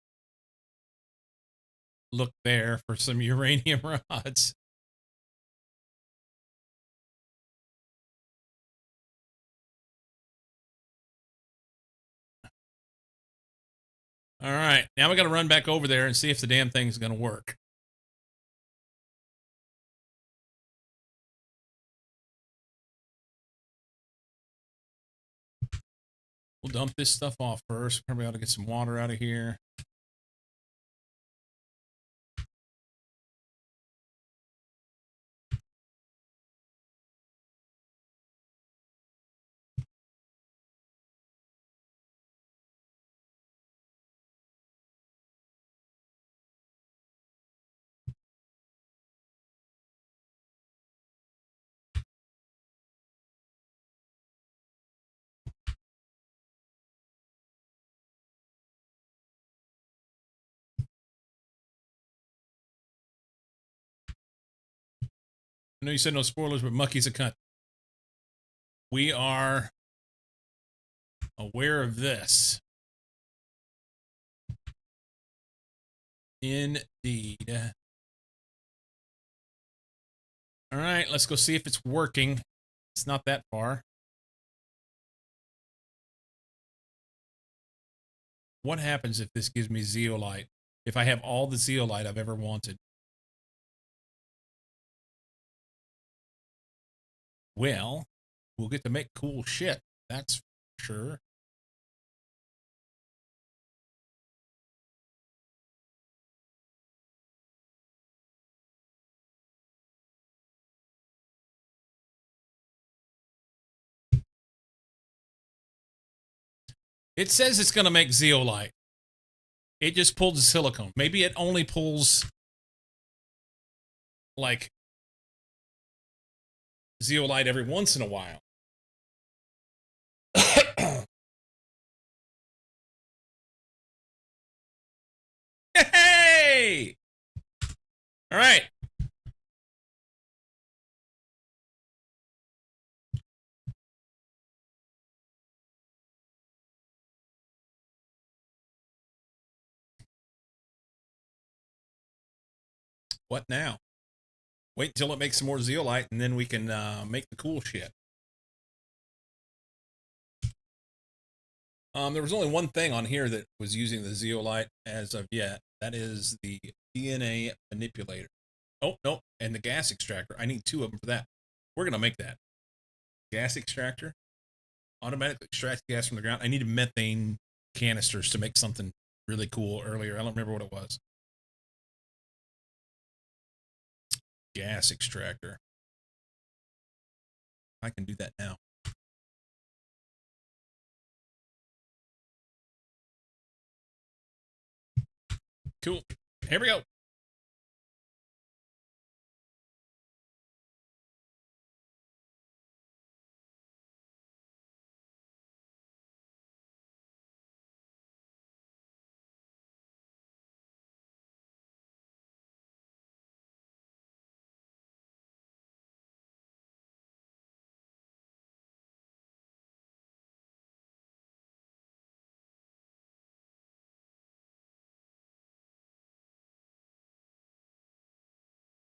look there for some uranium rods. All right, now we got to run back over there and see if the damn thing's going to work. We'll dump this stuff off first. Probably ought to get some water out of here. I know you said no spoilers, but Mucky's a cunt. We are aware of this. Indeed. All right, let's go see if it's working. It's not that far. What happens if this gives me zeolite? If I have all the zeolite I've ever wanted? Well, we'll get to make cool shit. That's for sure. It says it's going to make zeolite. It just pulls the silicone. Maybe it only pulls like zeolite every once in a while. Hey! All right. What now? Wait until it makes some more zeolite, and then we can make the cool shit. There was only one thing on here that was using the zeolite as of yet. That is the DNA manipulator. Oh, no, and the gas extractor. I need 2 of them for that. We're going to make that. Gas extractor. Automatically extract gas from the ground. I needed methane canisters to make something really cool earlier. I don't remember what it was. Gas extractor. I can do that now. Cool. Here we go.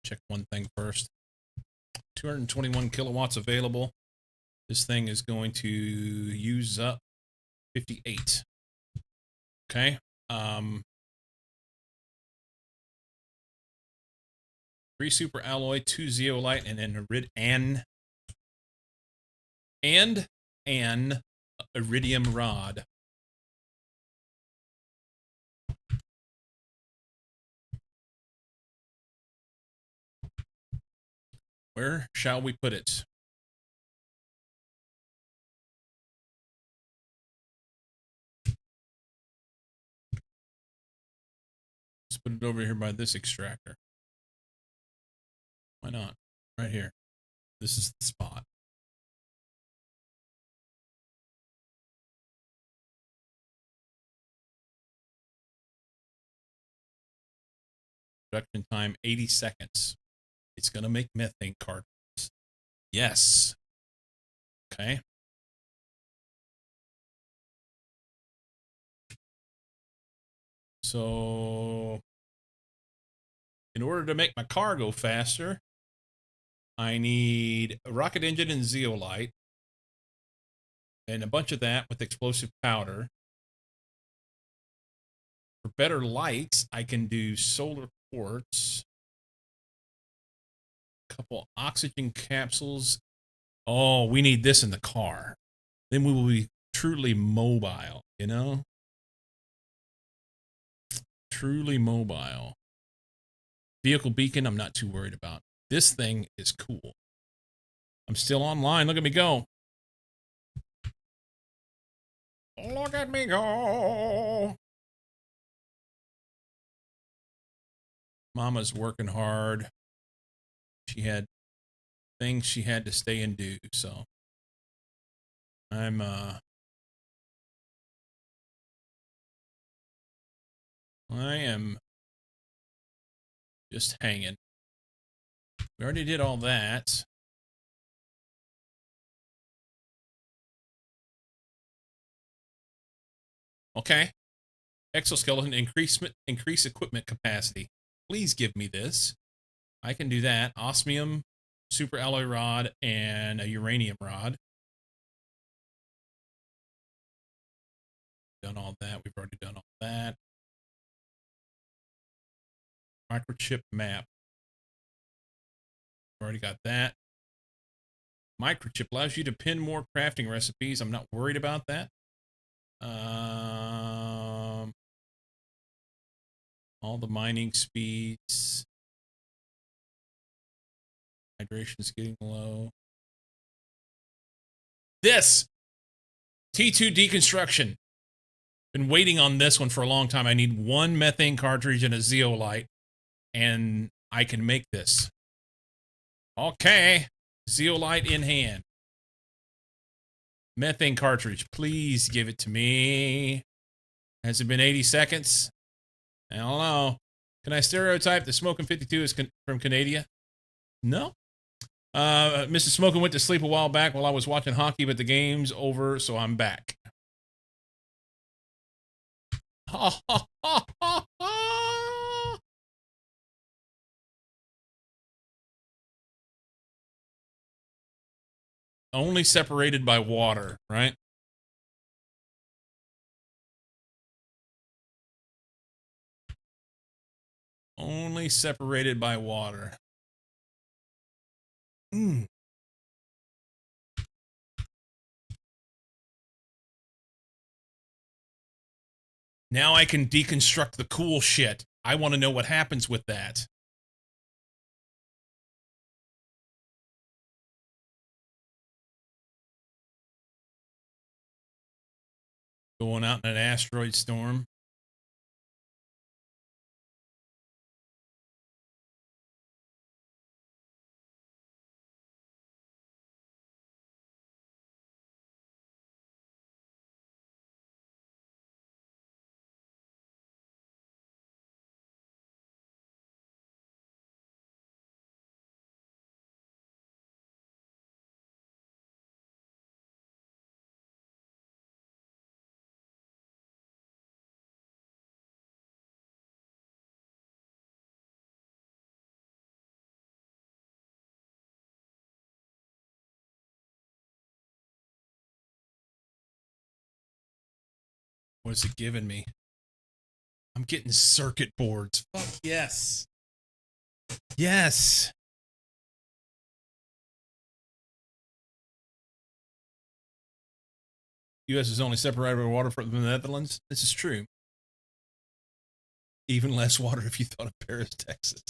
Check one thing first. 221 kilowatts available. This thing is going to use up 58. Okay. 3 super alloy, 2 zeolite, and an iridium rod. Where shall we put it? Let's put it over here by this extractor. Why not? Right here. This is the spot. Production time 80 seconds. It's going to make methane cartridges. Yes. Okay. So, in order to make my car go faster, I need a rocket engine and zeolite, and a bunch of that with explosive powder. For better lights, I can do solar quartz, a couple oxygen capsules. Oh, we need this in the car. Then we will be truly mobile, you know? Truly mobile. Vehicle beacon, I'm not too worried about. This thing is cool. I'm still online. Look at me go. Look at me go. Mama's working hard. She had things she had to stay and do, so I am just hanging. We already did all that. Okay. Exoskeleton, increase equipment capacity. Please give me this. I can do that. Osmium, super alloy rod, and a uranium rod. Done all that. We've already done all that. Microchip map. Already got that. Microchip allows you to pin more crafting recipes. I'm not worried about that. All the mining speeds. Hydration's getting low. This T2 deconstruction. Been waiting on this one for a long time. I need one methane cartridge and a zeolite, and I can make this. Okay. Zeolite in hand. Methane cartridge. Please give it to me. Has it been 80 seconds? I don't know. Can I stereotype that Smokin' 52 is from Canada? No. Mr. Smokin' went to sleep a while back while I was watching hockey, but the game's over, so I'm back. Only separated by water, right? Only separated by water. Now I can deconstruct the cool shit. I want to know what happens with that. Going out in an asteroid storm. What is it giving me? I'm getting circuit boards. Fuck yes. Yes. U.S. is only separated by water from the Netherlands. This is true. Even less water if you thought of Paris, Texas.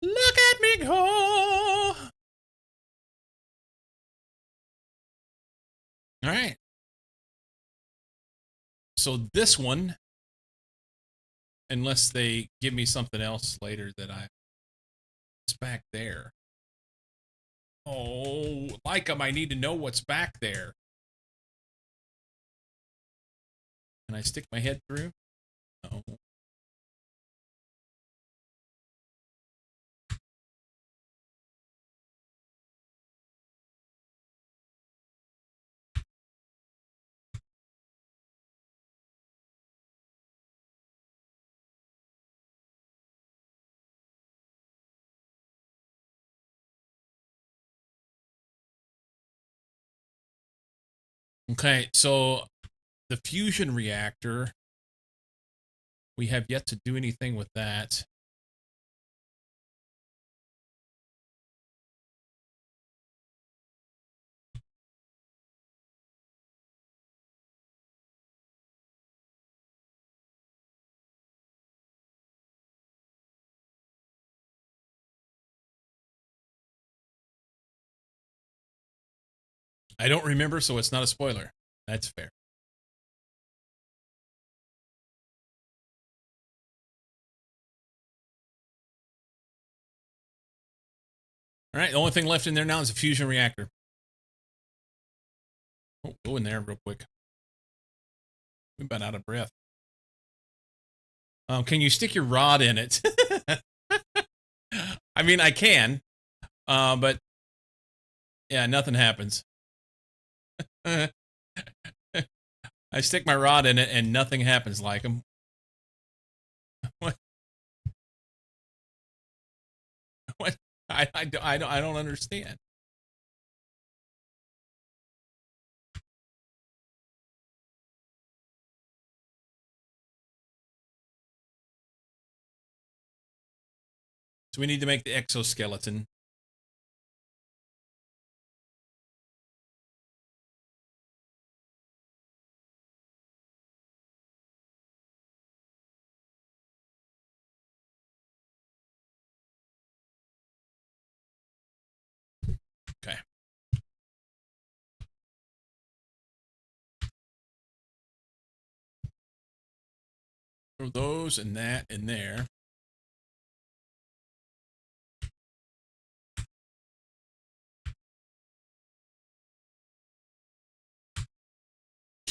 Look at me go. All right. So this one, unless they give me something else later that it's back there. Oh, like them, I need to know what's back there. Can I stick my head through? No. Okay, so the fusion reactor, we have yet to do anything with that. I don't remember, so it's not a spoiler. That's fair. All right, the only thing left in there now is a fusion reactor. Oh, go in there real quick. We're about out of breath. Can you stick your rod in it? I mean, I can, but yeah, nothing happens. I stick my rod in it and nothing happens like them. What? What? I don't understand. So we need to make the exoskeleton. Okay. Throw those and that in there.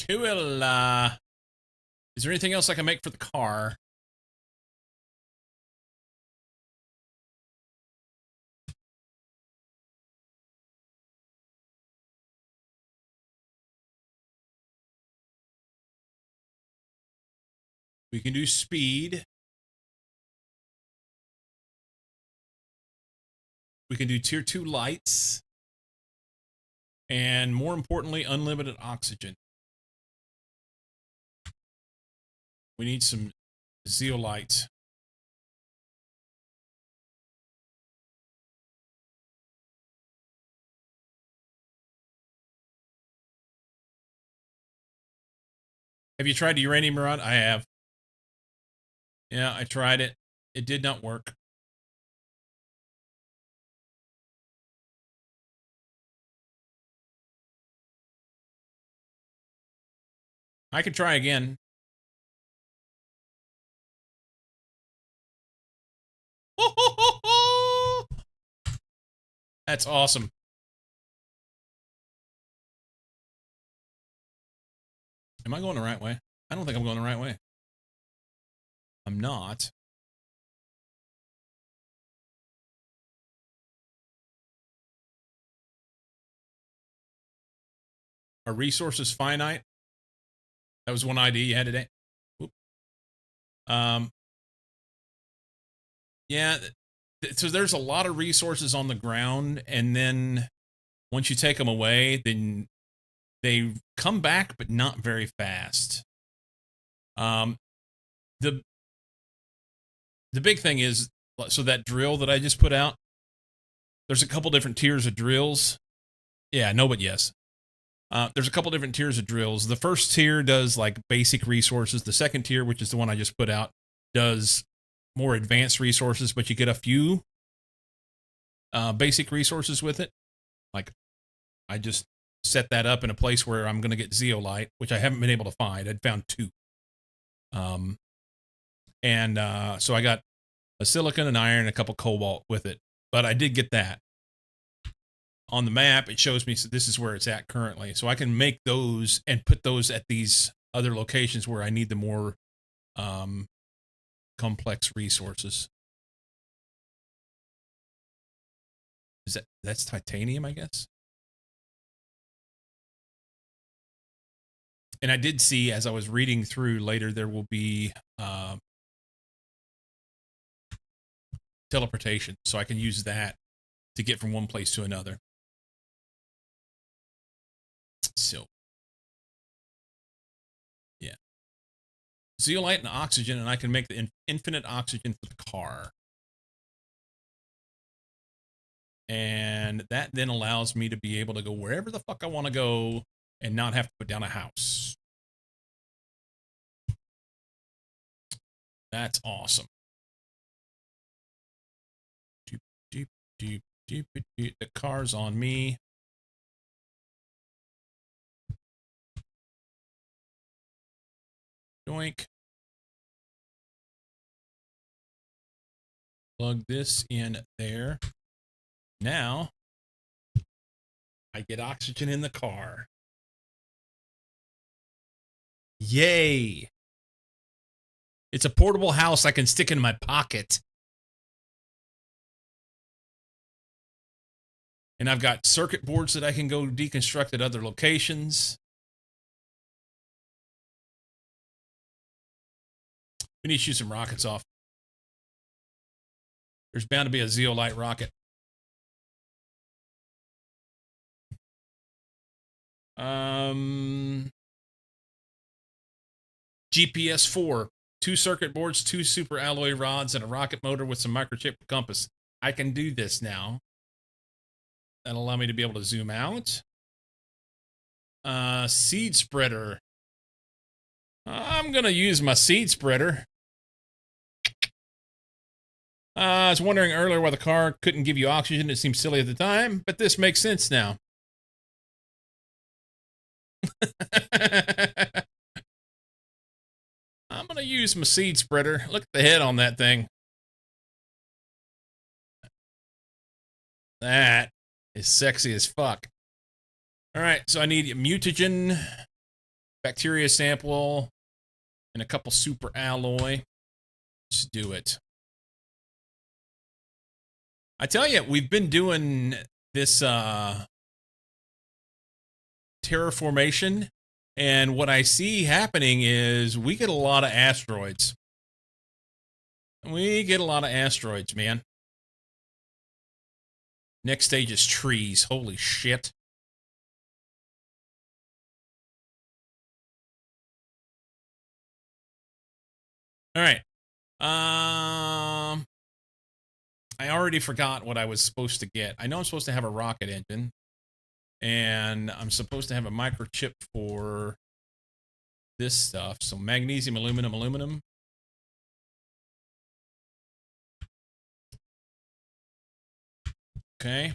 Cool. Is there anything else I can make for the car? We can do speed. We can do tier 2 lights. And more importantly, unlimited oxygen. We need some zeolites. Have you tried the uranium rod? I have. Yeah, I tried it. It did not work. I could try again. That's awesome. Am I going the right way? I don't think I'm going the right way. I'm not. Are resources finite? That was one idea you had today. Whoop. Yeah. So there's a lot of resources on the ground, and then once you take them away, then they come back, but not very fast. The big thing is, so that drill that I just put out, there's a couple different tiers of drills. Yeah, no, but yes. There's a couple different tiers of drills. The first tier does like basic resources. The second tier, which is the one I just put out, does more advanced resources, but you get a few basic resources with it. Like, I just set that up in a place where I'm going to get zeolite, which I haven't been able to find. I'd found 2. So I got a silicon, an iron, and a couple cobalt with it. But I did get that. On the map, it shows me, so this is where it's at currently. So I can make those and put those at these other locations where I need the more complex resources. That's titanium, I guess? And I did see, as I was reading through later, there will be teleportation. So I can use that to get from one place to another. So, yeah. Zeolite and oxygen, and I can make the infinite oxygen for the car. And that then allows me to be able to go wherever the fuck I want to go and not have to put down a house. That's awesome. The car's on me. Doink. Plug this in there. Now, I get oxygen in the car. Yay. It's a portable house I can stick in my pocket. And I've got circuit boards that I can go deconstruct at other locations. We need to shoot some rockets off. There's bound to be a zeolite rocket. GPS 4, 2 circuit boards, 2 super alloy rods, and a rocket motor with some microchip compass. I can do this now. That'll allow me to be able to zoom out. Seed spreader. I'm going to use my seed spreader. I was wondering earlier why the car couldn't give you oxygen. It seemed silly at the time, but this makes sense now. I'm going to use my seed spreader. Look at the head on that thing. That is sexy as fuck. All right, so I need mutagen, bacteria sample, and a couple super alloy. Let's do it. I tell you, we've been doing this terraformation, and what I see happening is we get a lot of asteroids. We get a lot of asteroids, man. Next stage is trees. Holy shit. All right. I already forgot what I was supposed to get. I know I'm supposed to have a rocket engine, and I'm supposed to have a microchip for this stuff. So magnesium, aluminum, aluminum. Okay.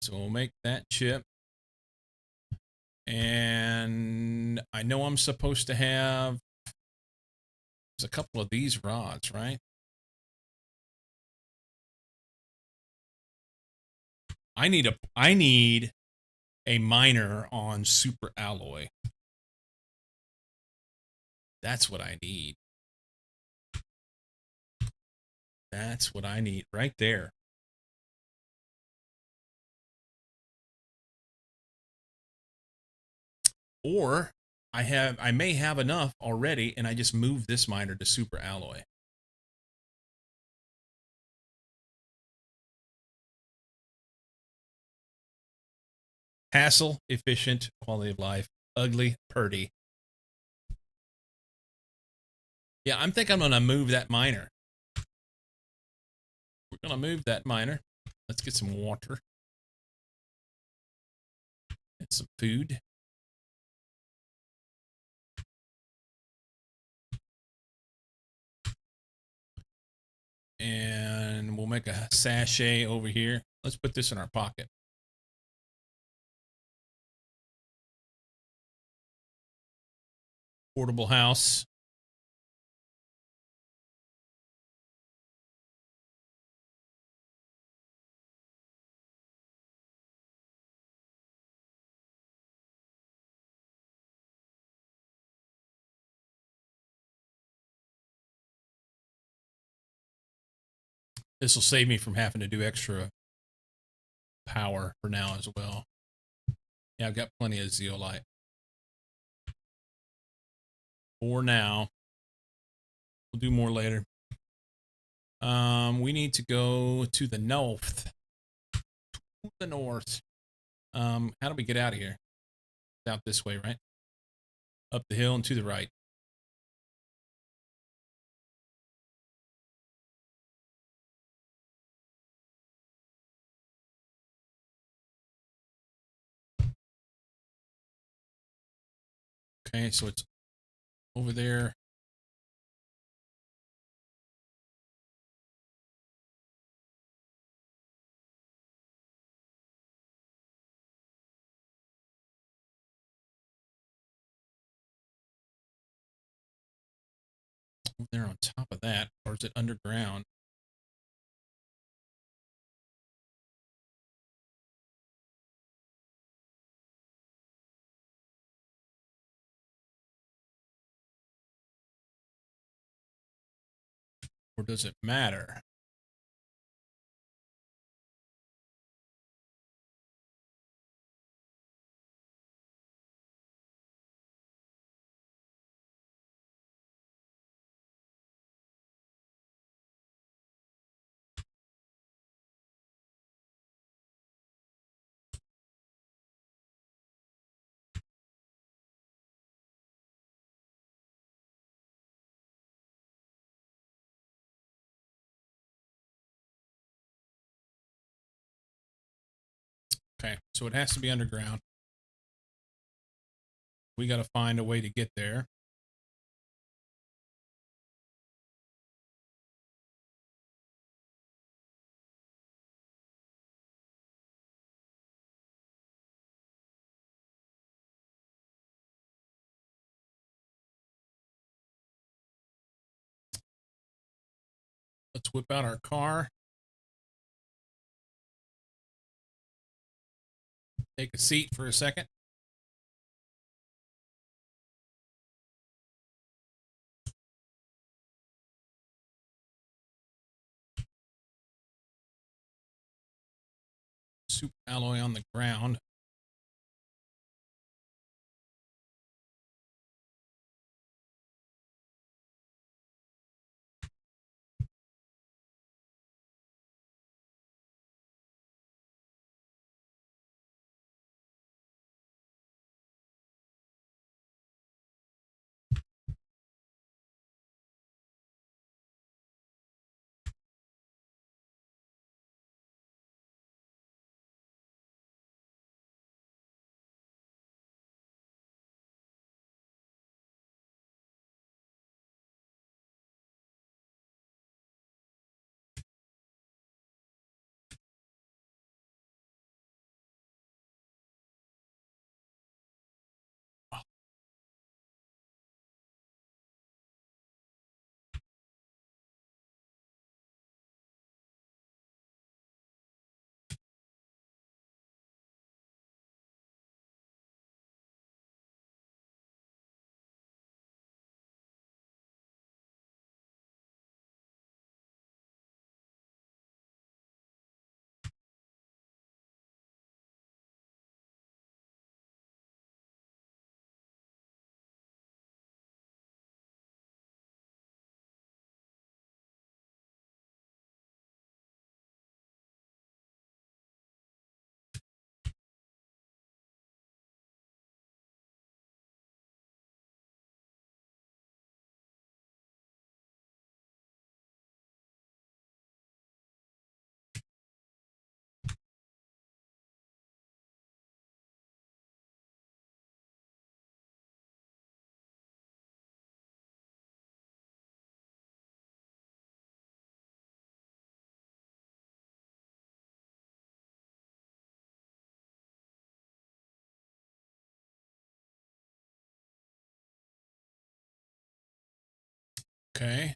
So we'll make that chip. And I know I'm supposed to have, there's a couple of these rods, right? I need a miner on super alloy. That's what I need. That's what I need right there. Or I may have enough already and I just move this miner to super alloy. Hassle, efficient, quality of life, ugly, purdy. Yeah, I'm thinking I'm going to move that miner. We're going to move that miner. Let's get some water. And some food. And we'll make a sachet over here. Let's put this in our pocket. Portable house. This will save me from having to do extra power for now as well. Yeah, I've got plenty of zeolite. For now. We'll do more later. We need to go to the north. To the north. How do we get out of here? Out this way, right? Up the hill and to the right. Okay, so it's over there. Over there on top of that, or is it underground? Or does it matter? Okay, so it has to be underground. We got to find a way to get there. Let's whip out our car. Take a seat for a second. Super alloy on the ground. Okay.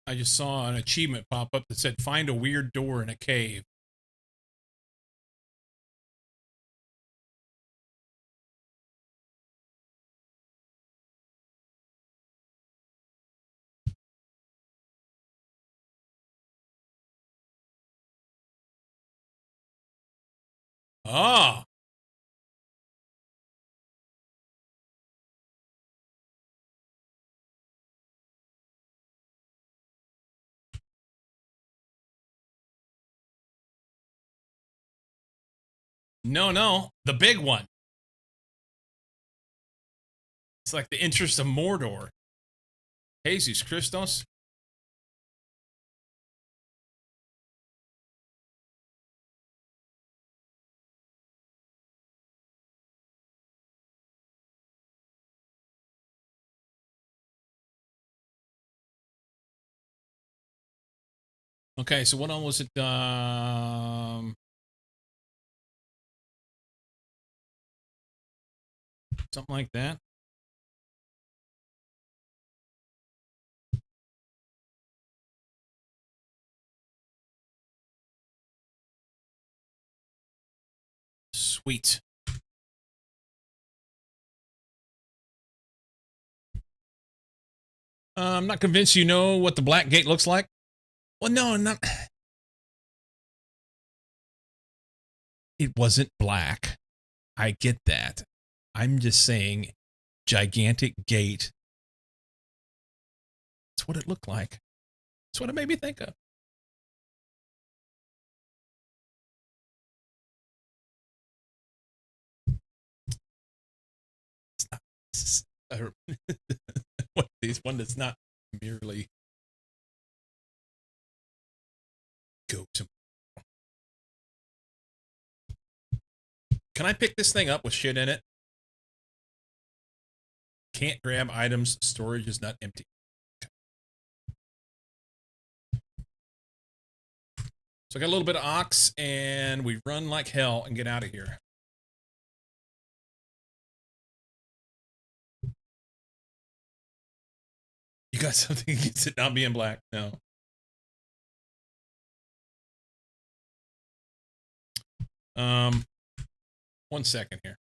I just saw an achievement pop up that said find a weird door in a cave. Ah, no, the big one. It's like the interest of Mordor. Jesus Christos. Okay, so what else was it? Something like that. Sweet. I'm not convinced you know what the Black Gate looks like. Well, no, not. It wasn't black. I get that. I'm just saying, gigantic gate. That's what it looked like. That's what it made me think of. What these one that's not merely go to. Can I pick this thing up with shit in it? Can't grab items. Storage is not empty. So I got a little bit of ox, and we run like hell and get out of here. You got something against it not being black? No. Um, 1 second here.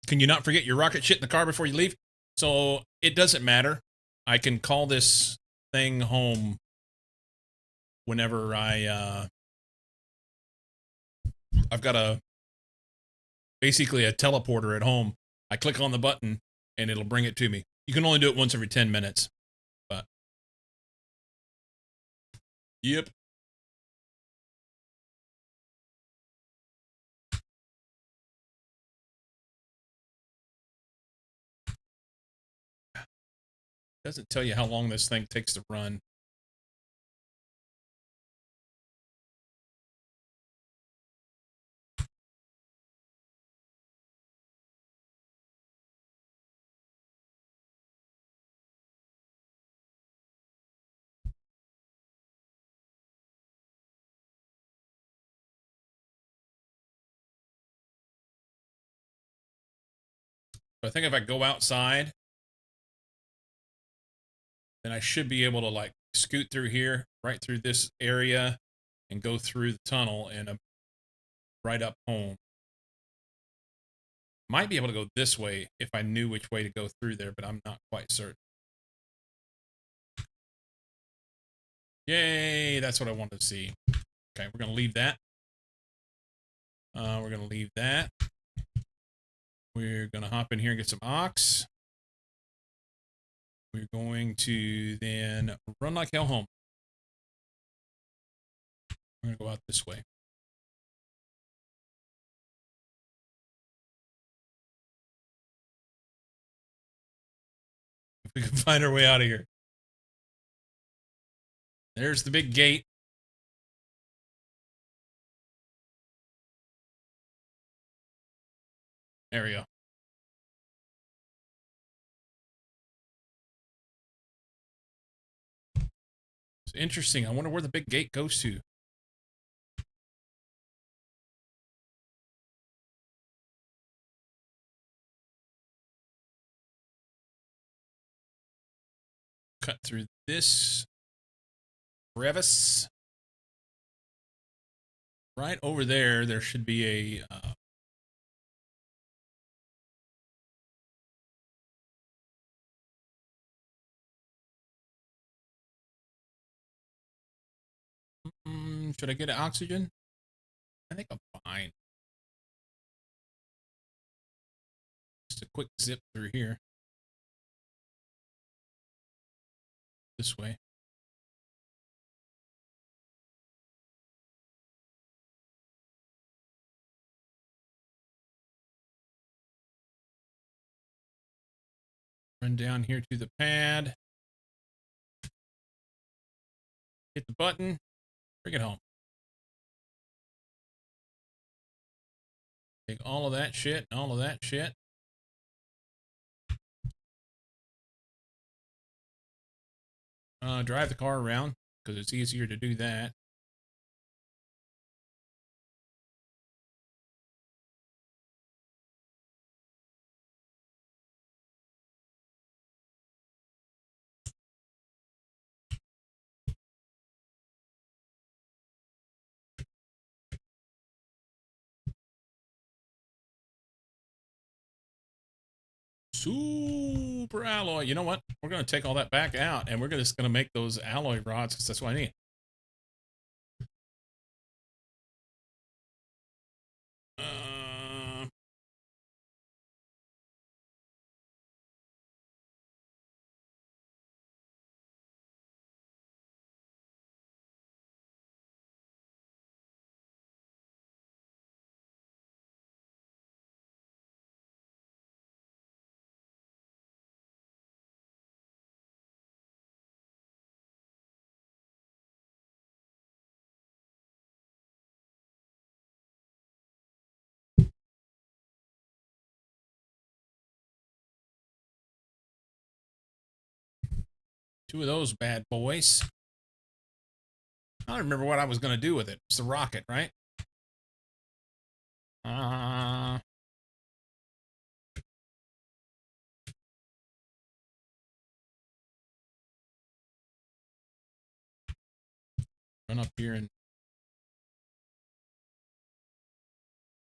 Can you not forget your rocket shit in the car before you leave? So it doesn't matter. I can call this thing home whenever I've got basically a teleporter at home. I click on the button and it'll bring it to me. You can only do it once every 10 minutes. But yep. Doesn't tell you how long this thing takes to run. I think if I go outside, then I should be able to like scoot through here, right through this area, and go through the tunnel and right up home. Might be able to go this way if I knew which way to go through there, but I'm not quite certain. Yay, that's what I wanted to see. Okay, we're going to leave that. We're going to leave that. We're going to hop in here and get some ox. We're going to then run like hell home. We're going to go out this way. If we can find our way out of here. There's the big gate. There we go. It's interesting. I wonder where the big gate goes to. Cut through this crevice. Right over there, there should be a should I get oxygen? I think I'm fine. Just a quick zip through here. This way. Run down here to the pad. Hit the button. Bring it home. Take all of that shit and all of that shit. Drive the car around because it's easier to do that. Super alloy. You know what? We're going to take all that back out and we're just going to make those alloy rods because that's what I need. Two of those bad boys. I don't remember what I was going to do with it. It's the rocket, right? Run up here and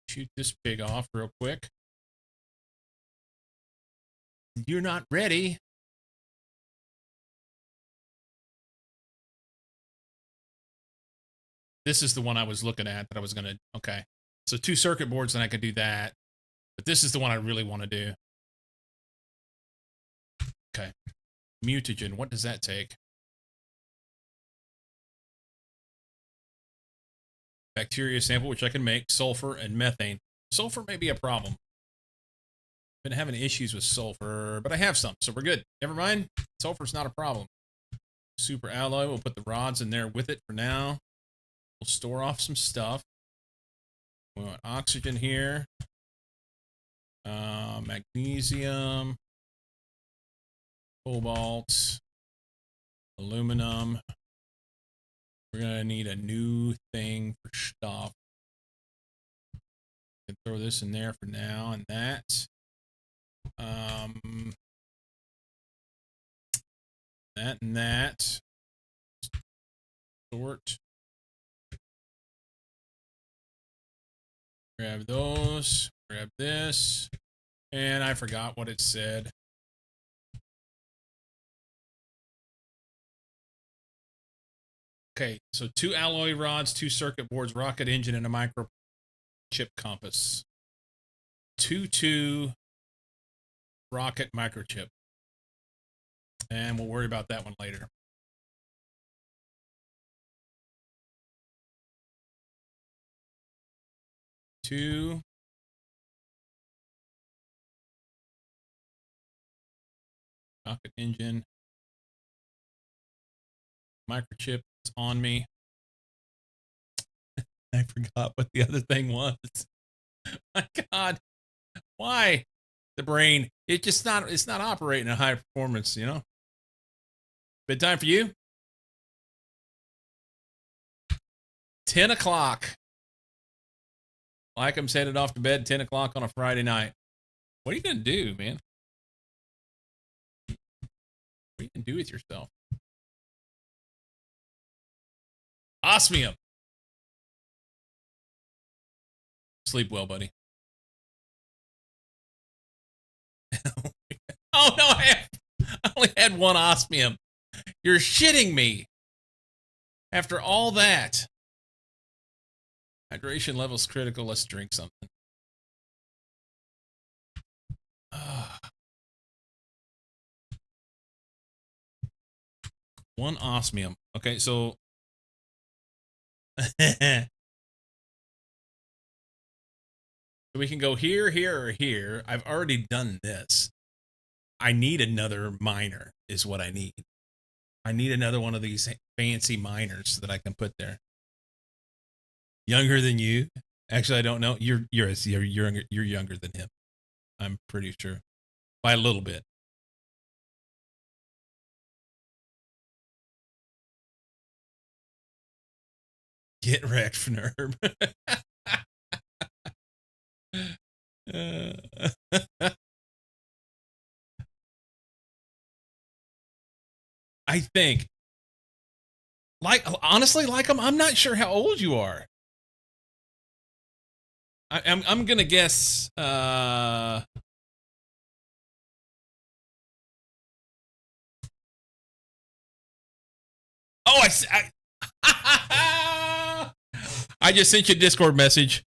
shoot this pig off real quick. You're not ready. This is the one I was looking at that I was going to... Okay. So 2 circuit boards and I could do that. But this is the one I really want to do. Okay. Mutagen. What does that take? Bacteria sample, which I can make. Sulfur and methane. Sulfur may be a problem. Been having issues with sulfur, but I have some, so we're good. Never mind. Sulfur's not a problem. Super alloy. We'll put the rods in there with it for now. We'll store off some stuff. We want oxygen here. Magnesium. Cobalt. Aluminum. We're going to need a new thing for stuff. Can throw this in there for now and that. That and that. Sort. Grab those. Grab this. And I forgot what it said. Okay, so 2 alloy rods, 2 circuit boards, rocket engine, and a microchip compass. 2 rocket microchip. And we'll worry about that one later. Two. Rocket engine. Microchip is on me. I forgot what the other thing was. My God. Why? The brain. It's not operating at high performance, you know? Bedtime for you? 10 o'clock. Like I'm headed off to bed 10 o'clock on a Friday night. What are you going to do, man? What are you going to do with yourself? Osmium. Sleep well, buddy. Oh, no, I only had 1 osmium. You're shitting me. After all that. Hydration level's critical. Let's drink something. 1 osmium. Okay, so... So we can go here, here, or here. I've already done this. I need another miner is what I need. I need another one of these fancy miners that I can put there. Younger than you? Actually, I don't know. You're younger than him. I'm pretty sure by a little bit. Get wrecked, Nerb. I think, like, honestly, like I'm not sure how old you are. I'm gonna guess. Oh, I just sent you a Discord message.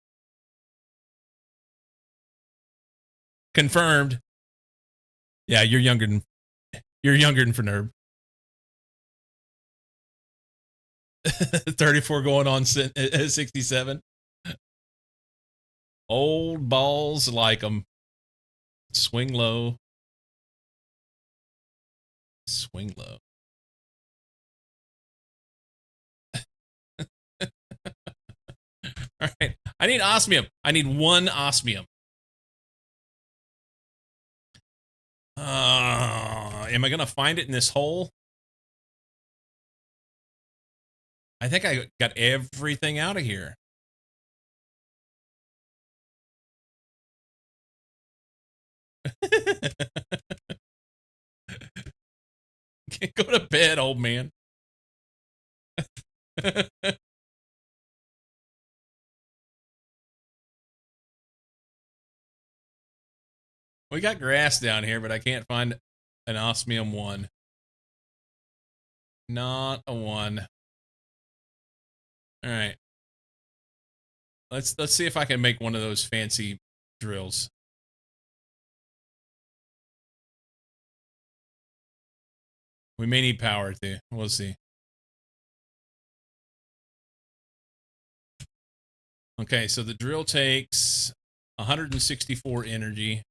Confirmed. Yeah, you're younger than Fernerb. 34 going on 67. Old balls like them. Swing low. Swing low. All right. I need osmium. I need one osmium. Am I going to find it in this hole? I think I got everything out of here. Go to bed, old man. We got grass down here, but I can't find an osmium one. Not a one. All right. Let's see if I can make one of those fancy drills. We may need power too. We'll see. Okay, so the drill takes 164 energy.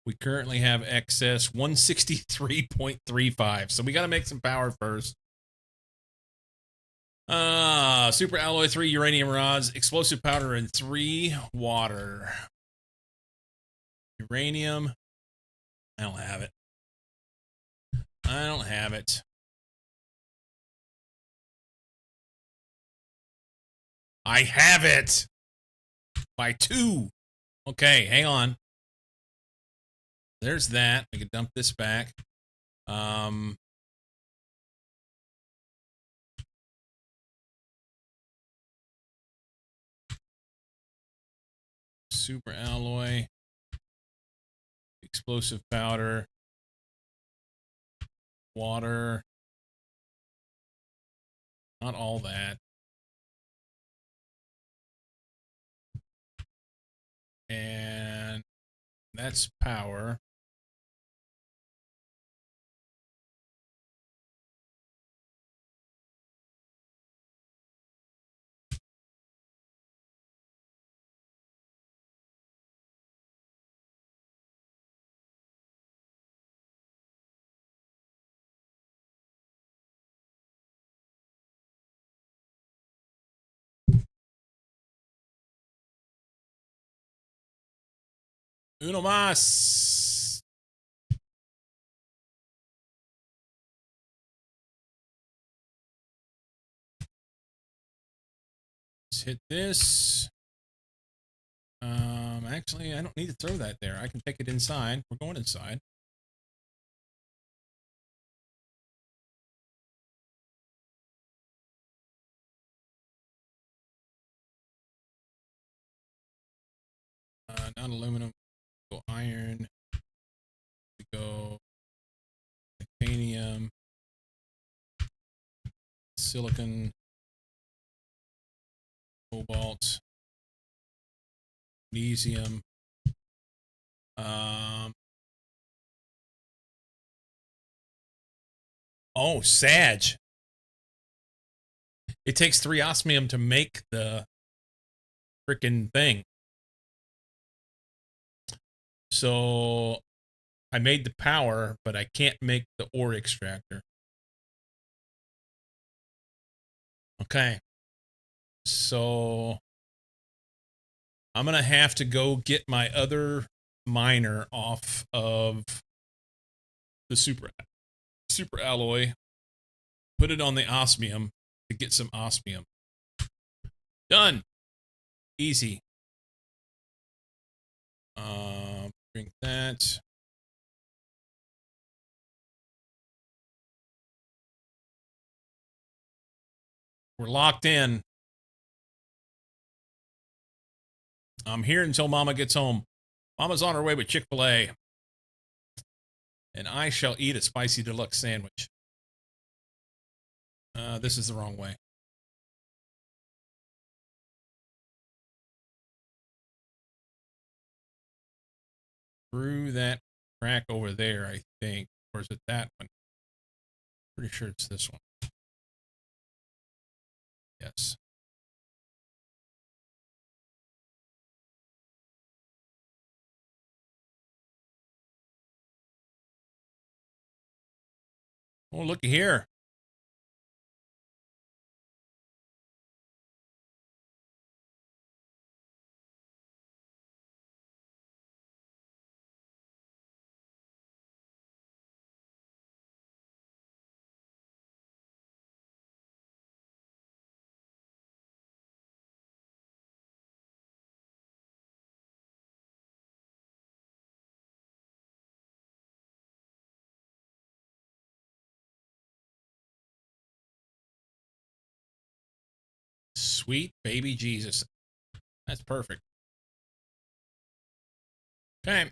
We currently have excess 163.35. So we got to make some power first. Super alloy 3 uranium rods, explosive powder, and 3 water. Uranium. I don't have it. I don't have it. I have it by 2. Okay, hang on. There's that. I can dump this back. Super alloy, explosive powder, water. Not all that. And that's power. Uno más. Let's hit this. Actually, I don't need to throw that there. I can take it inside. We're going inside. Not aluminum. Go iron. We go titanium. Silicon. Cobalt. Magnesium. Oh, Sag. It takes 3 osmium to make the freaking thing. So I made the power, but I can't make the ore extractor. Okay. So I'm going to have to go get my other miner off of the super alloy, put it on the osmium to get some osmium. Done. Easy. Drink that. We're locked in. I'm here until Mama gets home. Mama's on her way with Chick-fil-A. And I shall eat a spicy deluxe sandwich. This is the wrong way. Through that crack over there, I think. Or is it that one? Pretty sure it's this one. Yes. Oh, looky here. Sweet baby Jesus. That's perfect. Okay.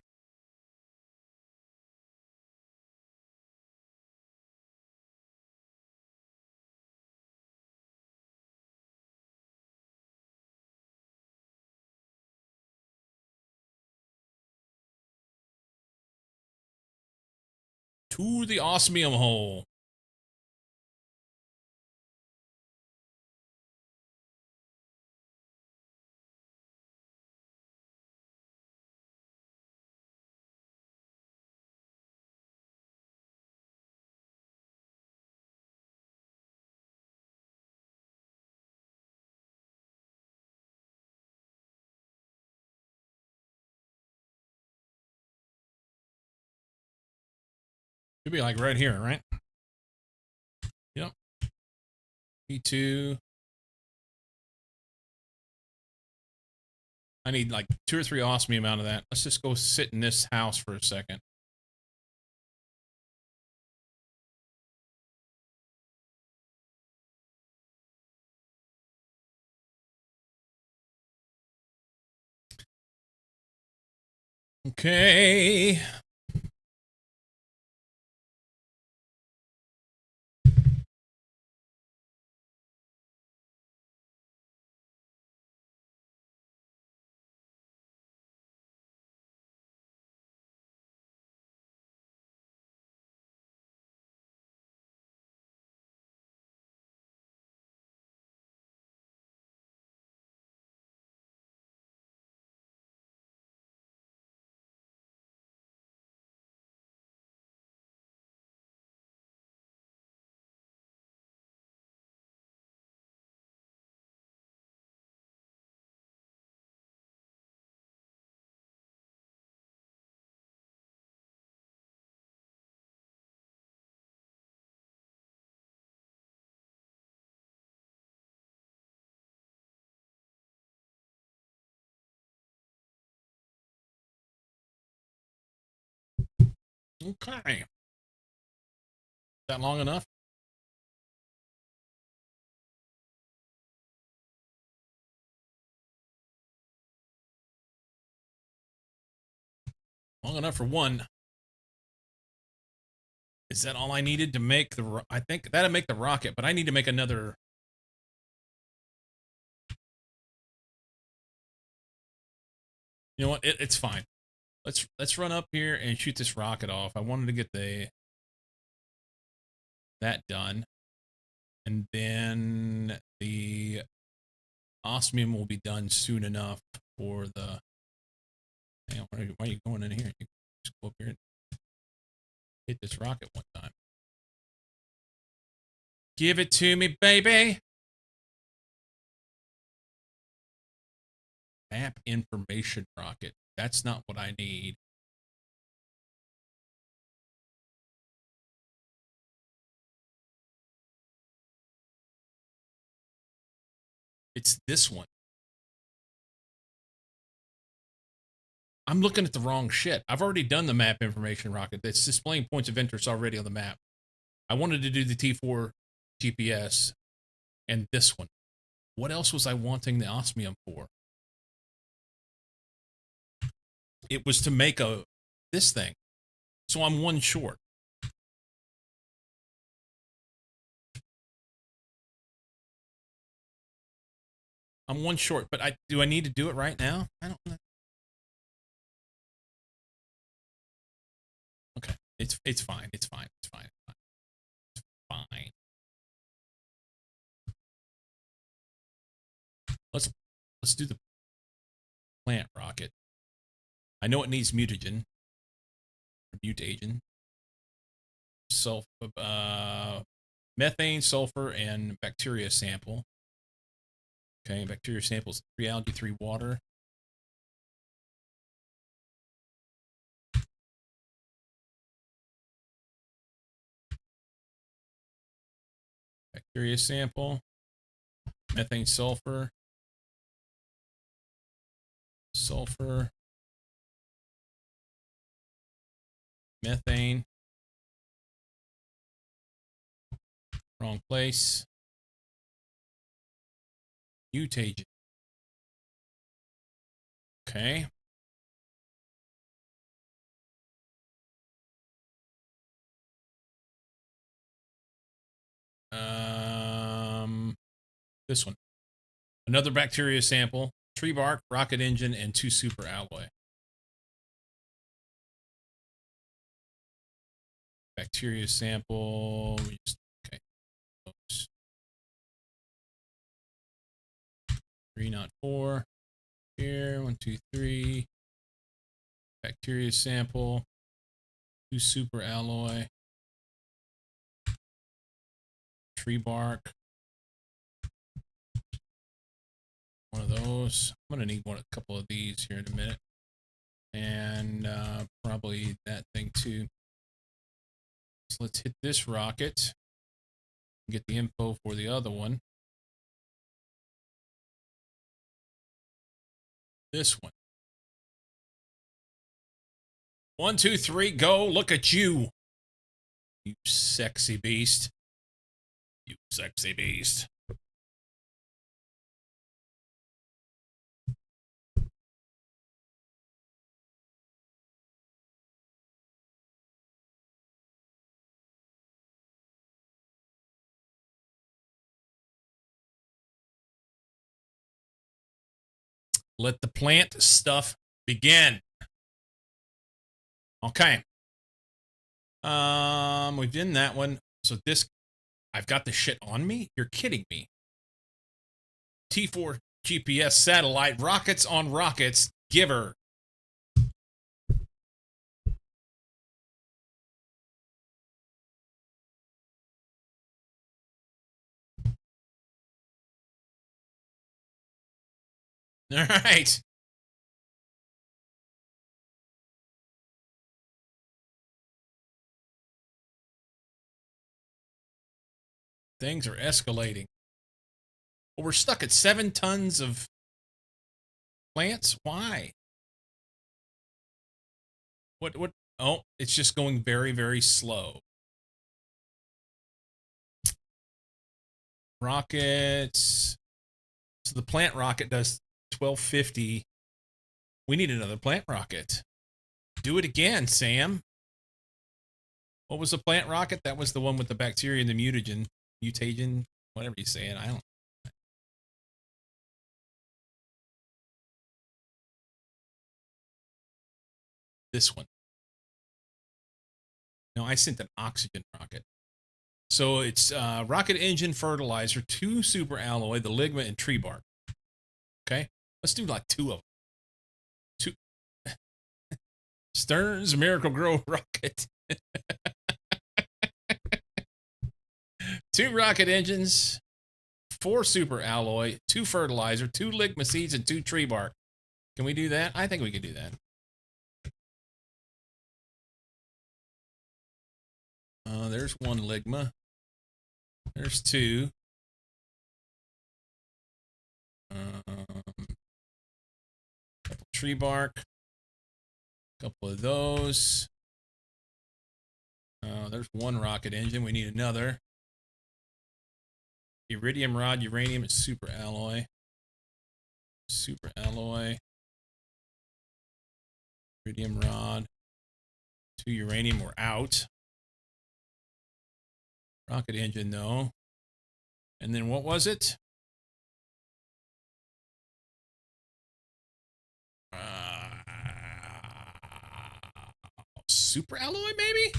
To the osmium hole. Should be like right here, right? Yep. E2. I need like 2 or 3 osmium out of that. Let's just go sit in this house for a second. Okay. Okay. That long enough? Long enough for one. Is that all I needed to make the... I think that'll make the rocket, but I need to make another... You know what? It's fine. Let's run up here and shoot this rocket off. I wanted to get that done. And then the osmium will be done soon enough for the... Hang on, why are you going in here? You just go up here. Hit this rocket one time. Give it to me, baby. Map information rocket. That's not what I need. It's this one. I'm looking at the wrong shit. I've already done the map information rocket. That's displaying points of interest already on the map. I wanted to do the T4 GPS and this one. What else was I wanting the osmium for? It was to make this thing. So I'm one short. I'm one short, but do I need to do it right now? I don't know. Okay. It's fine. It's fine. It's fine. It's fine. Let's do the plant rocket. I know it needs mutagen. Methane, sulfur, and bacteria sample. Okay, bacteria samples 3 algae, 3 water. Bacteria sample, methane, sulfur, methane. Wrong place. Mutagen. Okay. This one. Another bacteria sample, tree bark, rocket engine, and 2 super alloy. Bacteria sample. Okay. 3, not 4. Here, 1, 2, 3. Bacteria sample. 2 super alloy. Tree bark. One of those. I'm gonna need a couple of these here in a minute, and probably that thing too. So let's hit this rocket. Get the info for the other one. This one. 1, 2, 3, go! Look at you, you sexy beast. You sexy beast. Let the plant stuff begin. Okay. We've done that one. So this, I've got the shit on me? You're kidding me. T4 GPS satellite, rockets on rockets, giver. All right. Things are escalating. Well, we're stuck at 7 tons of plants. Why? What? Oh, it's just going very, very slow. Rockets. So the plant rocket does 1250. We need another plant rocket. Do it again, Sam. What was the plant rocket? That was the one with the bacteria and the mutagen, whatever you say it. I don't. This one. No, I sent an oxygen rocket. So it's rocket engine, fertilizer, 2 super alloy, the ligma, and tree bark. Okay, let's do like 2 of them. 2. Stern's Miracle Grow rocket. 2 rocket engines, 4 super alloy, 2 fertilizer, 2 ligma seeds, and 2 tree bark. Can we do that? I think we could do that. There's 1 ligma. There's 2. Couple tree bark. Couple of those. There's 1 rocket engine. We need another. Iridium rod, uranium, and super alloy. Super alloy. Iridium rod. 2 uranium. We're out. Rocket engine, no. And then what was it? Super alloy, maybe?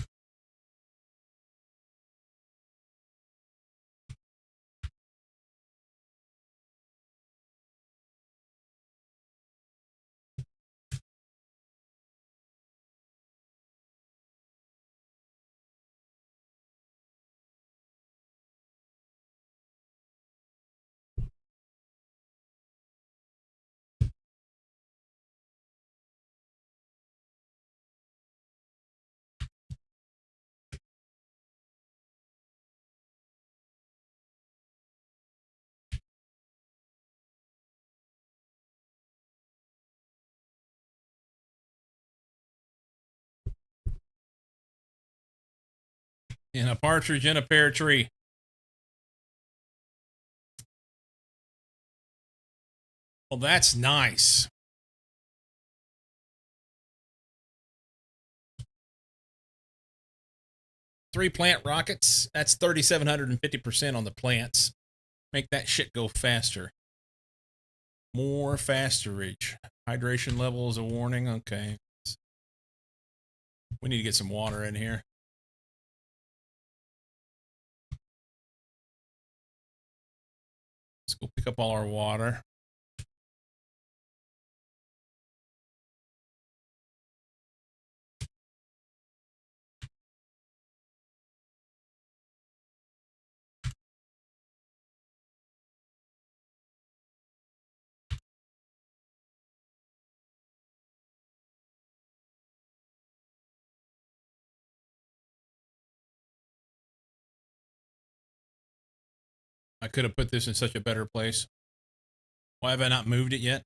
And a partridge in a pear tree. Well, that's nice. Three plant rockets. That's 3,750% on the plants. Make that shit go faster. More fasterage. Hydration level is a warning. Okay. We need to get some water in here. Let's go pick up all our water. I could have put this in such a better place. Why have I not moved it yet?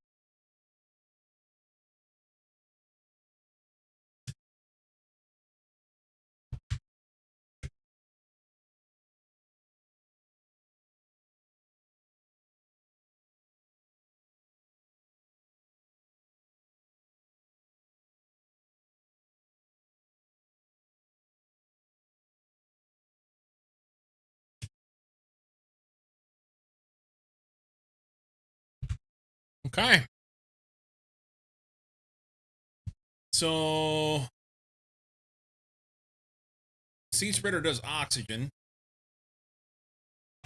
Okay. So seed spreader does oxygen.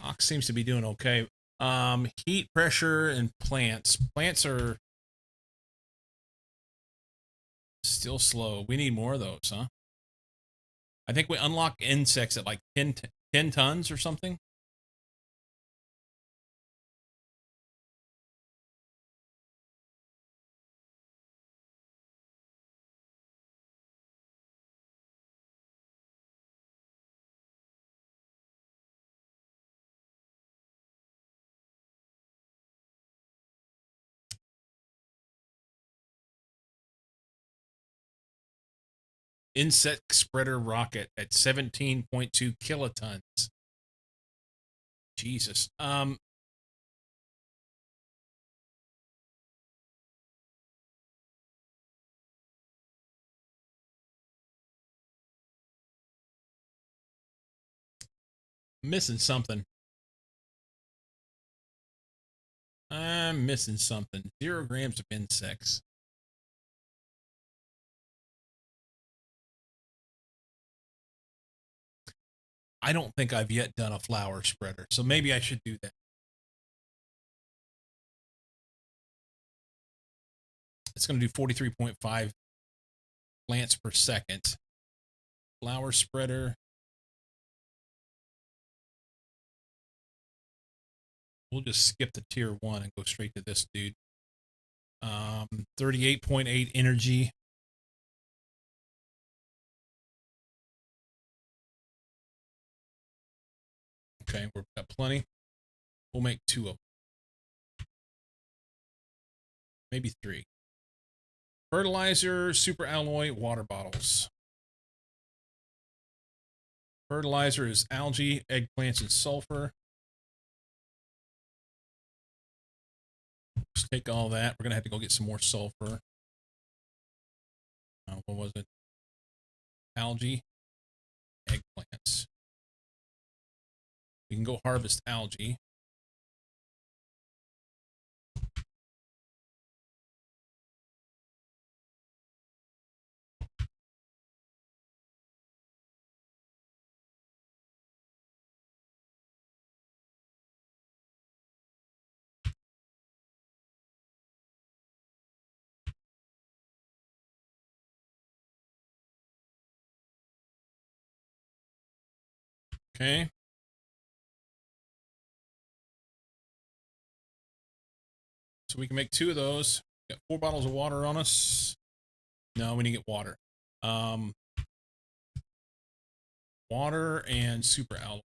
Ox seems to be doing okay. Heat, pressure, and plants. Plants are still slow. We need more of those, huh? I think we unlock insects at like 10 tons or something. Insect spreader rocket at 17.2 kilotons. Jesus. Missing something. I'm missing something. 0 grams of insects. I don't think I've yet done a flower spreader, so maybe I should do that. It's going to do 43.5 plants per second. Flower spreader. We'll just skip the tier 1 and go straight to this dude. 38.8 energy. Okay, we've got plenty. We'll make 2 of them. Maybe 3. Fertilizer, super alloy, water bottles. Fertilizer is algae, eggplants, and sulfur. Let's take all that. We're going to have to go get some more sulfur. What was it? Algae, eggplants. We can go harvest algae. Okay. So we can make 2 of those. Got 4 bottles of water on us. No, we need to get water. Water and super alloy.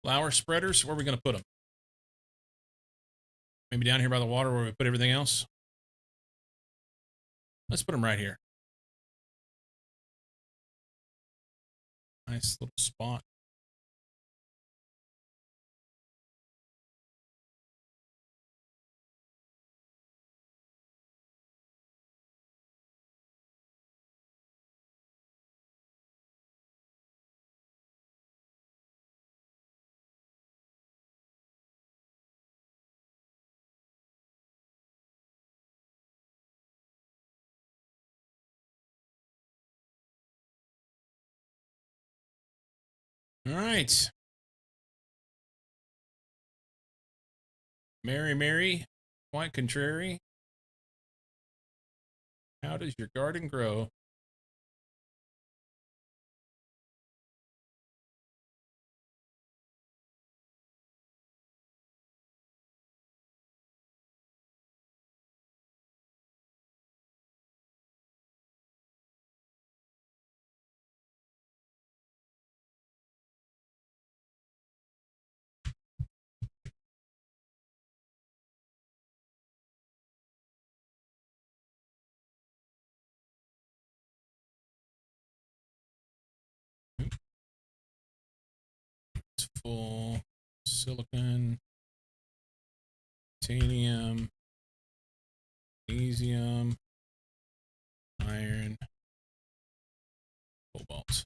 Flower spreaders, where are we going to put them? Maybe down here by the water where we put everything else? Let's put them right here. Nice little spot. All right. Mary, quite contrary. How does your garden grow? It's full. Silicon, titanium, magnesium, iron, cobalt.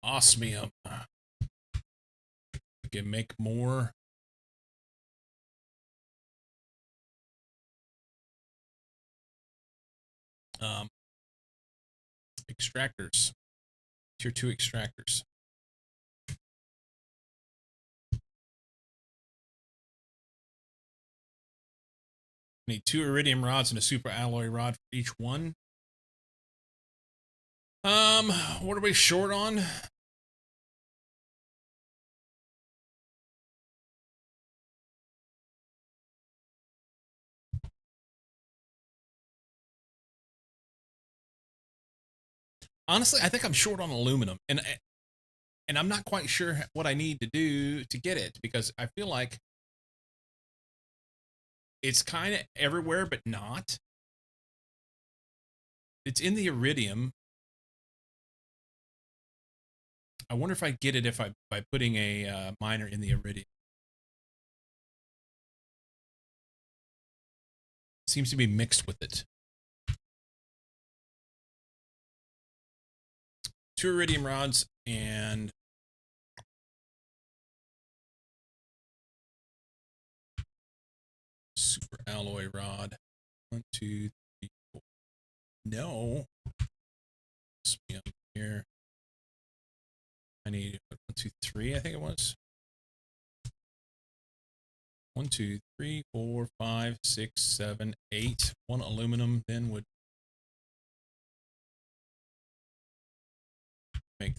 Osmium. We can make more. Extractors. Tier 2 extractors. Need 2 iridium rods and a super alloy rod for each one. What are we short on? Honestly, I think I'm short on aluminum, and I'm not quite sure what I need to do to get it, because I feel like it's kind of everywhere, but not. It's in the iridium. I wonder if I get it by putting a miner in the iridium. Seems to be mixed with it. 2 iridium rods and super alloy rod. 1, 2, 3, 4. No. Let's be up here. I need 1, 2, 3, I think it was. 1, 2, 3, 4, 5, 6, 7, 8. 1 aluminum then would make.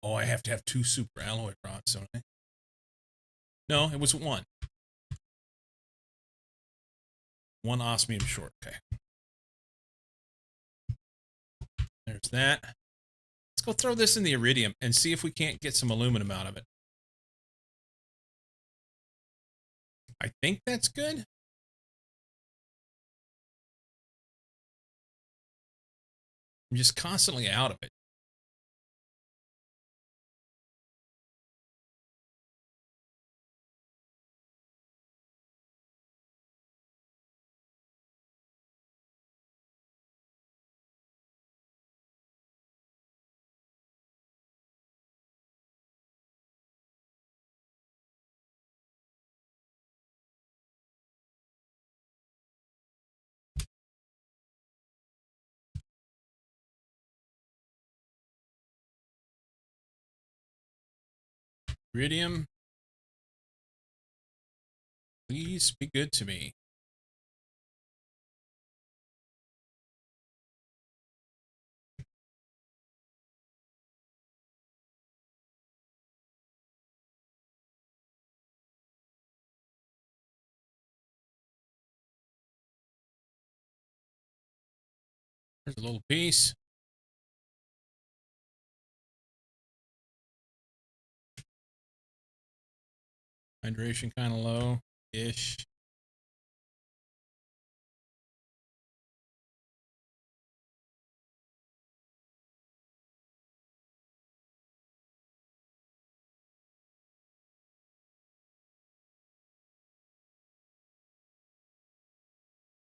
Oh, I have to have 2 super alloy rods, don't I? No, it was 1. 1 osmium short. Okay. There's that. Let's go throw this in the iridium and see if we can't get some aluminum out of it. I think that's good. I'm just constantly out of it. Iridium, please be good to me. There's a little piece. Hydration kind of low-ish.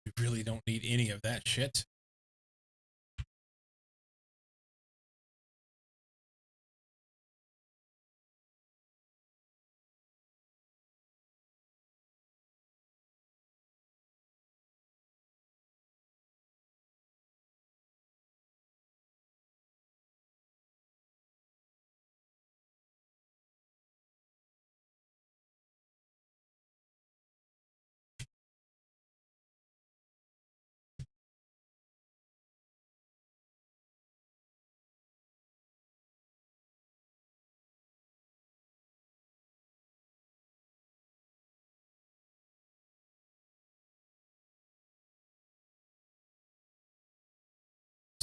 We really don't need any of that shit.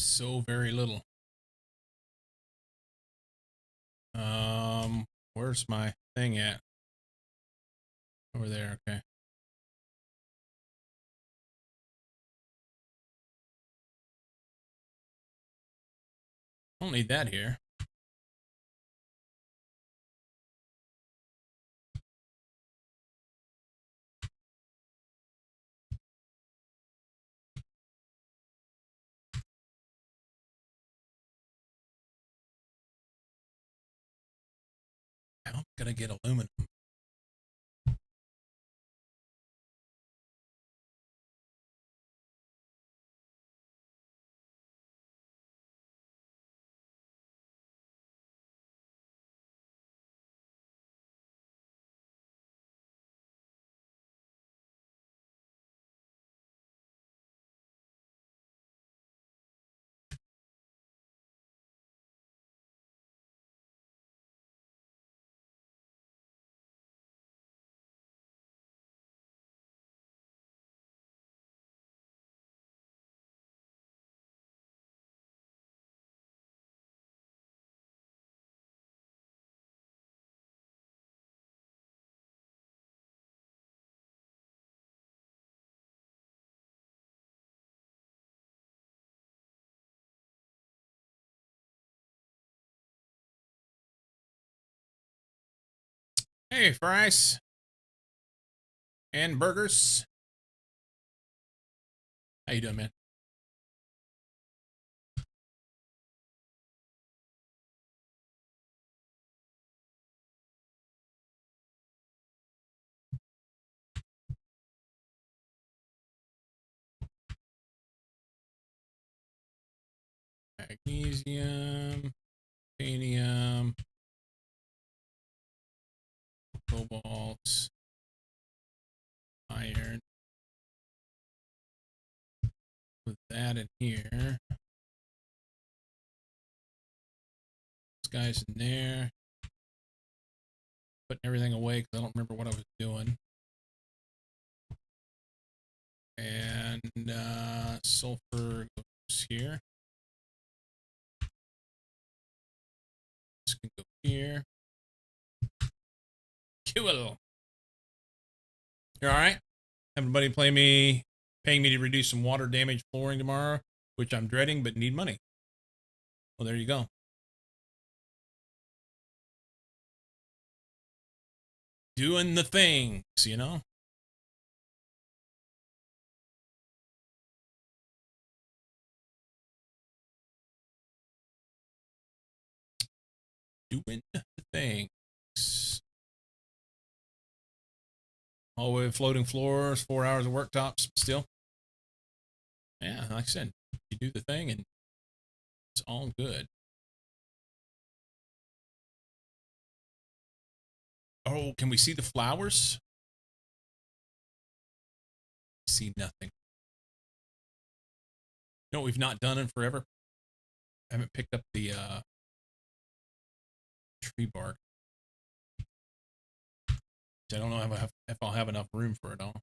So very little. Where's my thing at? Over there, okay. Don't need that here. How am I gonna get aluminum? Hey, fries. And burgers. How you doing, man? Magnesium, titanium, cobalt, iron. Put that in here. This guy's in there. Putting everything away because I don't remember what I was doing. And sulfur goes here. This can go here. Cool. You all right? Having a buddy paying me to reduce some water damage flooring tomorrow, which I'm dreading but need money. Well, there you go. Doing the things, you know? Doing the things. Hallway floating floors, 4 hours of worktops still. Yeah, like I said, you do the thing and it's all good. Oh, can we see the flowers? See nothing. You know what we've not done in forever? I haven't picked up the tree bark. I don't know if I'll have enough room for it all.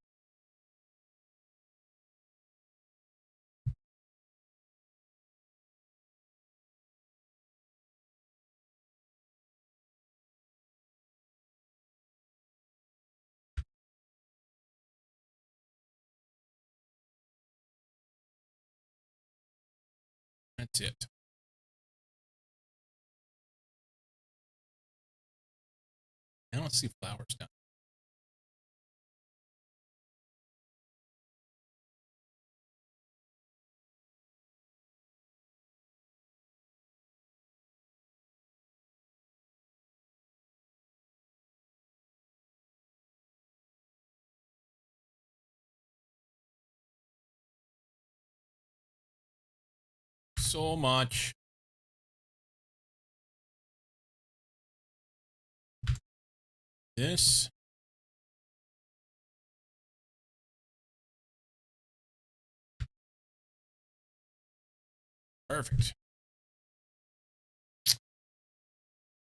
That's it. I don't see flowers down. So much. This. Perfect.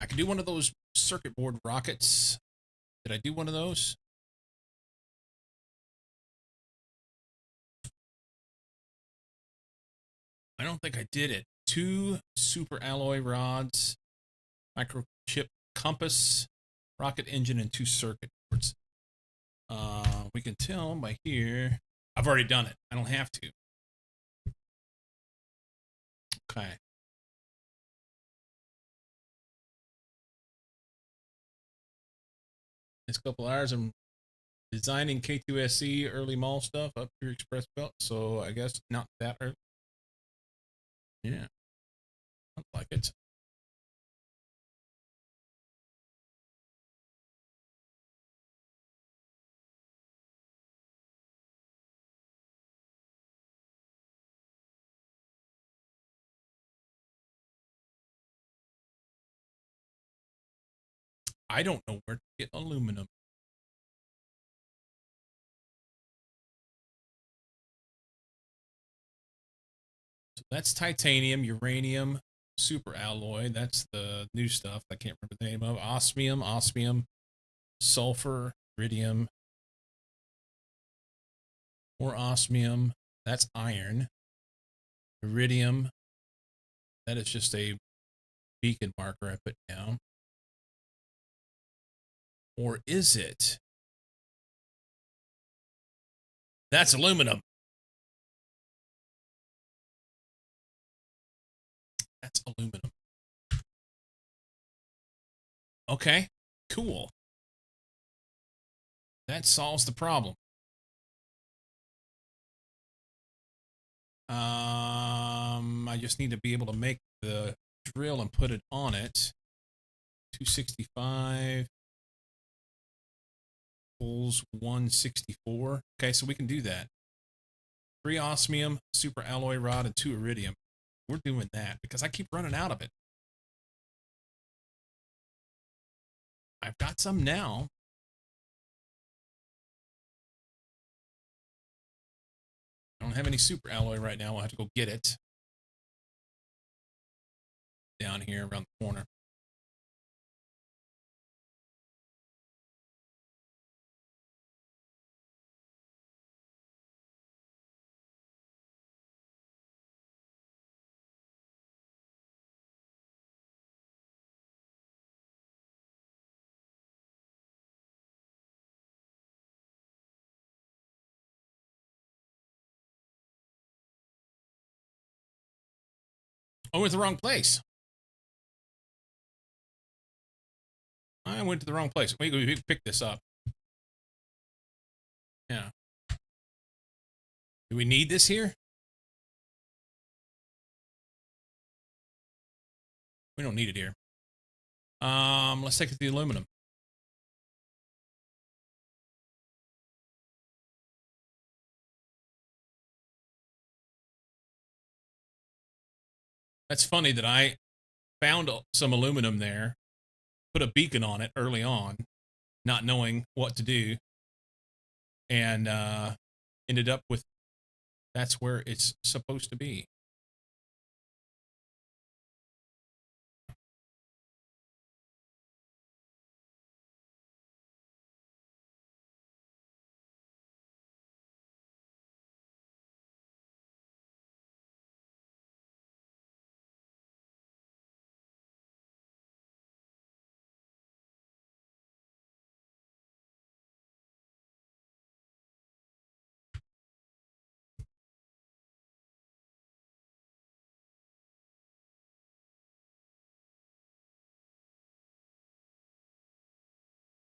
I can do one of those circuit board rockets. Did I do one of those? I don't think I did it. 2 super alloy rods, microchip compass, rocket engine, and 2 circuit boards. We can tell by here. I've already done it. I don't have to. Okay. Next couple hours, I'm designing K2SC early mall stuff up your express belt. So I guess not that early. Yeah. I like it. I don't know where to get aluminum. So that's titanium, uranium, super alloy. That's the new stuff. I can't remember the name of. Osmium, sulfur, iridium, more osmium. That's iron. Iridium. That is just a beacon marker I put down. Or is it? That's aluminum. That's aluminum. Okay, cool. That solves the problem. I just need to be able to make the drill and put it on it. 265 pulls 164. Okay, so we can do that. 3 osmium, super alloy rod, and 2 iridium. we're doing that because I keep running out of it. I've got some now. I don't have any super alloy right now. I'll have to go get it. Down here around the corner. I went to the wrong place. I went to the wrong place. We can pick this up. Yeah. Do we need this here? We don't need it here. Let's take it to the aluminum. That's funny that I found some aluminum there, put a beacon on it early on, not knowing what to do, and ended up with that's where it's supposed to be.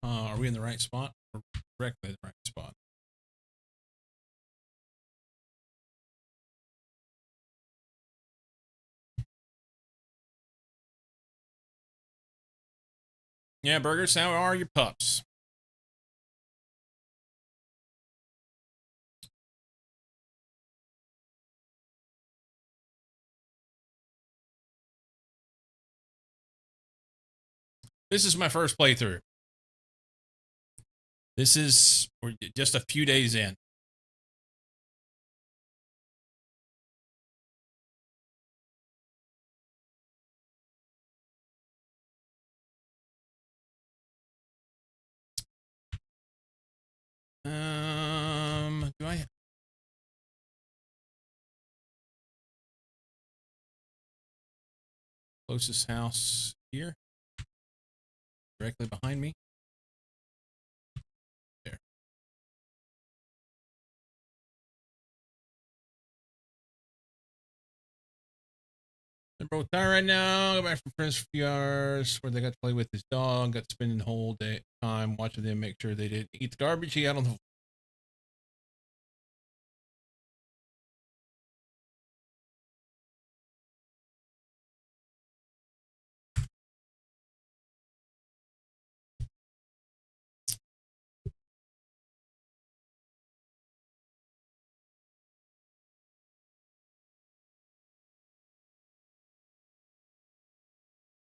Are we in the right spot? We're directly in the right spot. Yeah, Burgers, how are your pups? This is my first playthrough. We're just a few days in. Do I? Closest house here, directly behind me. There. They're both tired right now. Go back from friends for a few hours where they got to play with his dog. Got to spend the whole day time watching them make sure they didn't eat the garbage he had on the.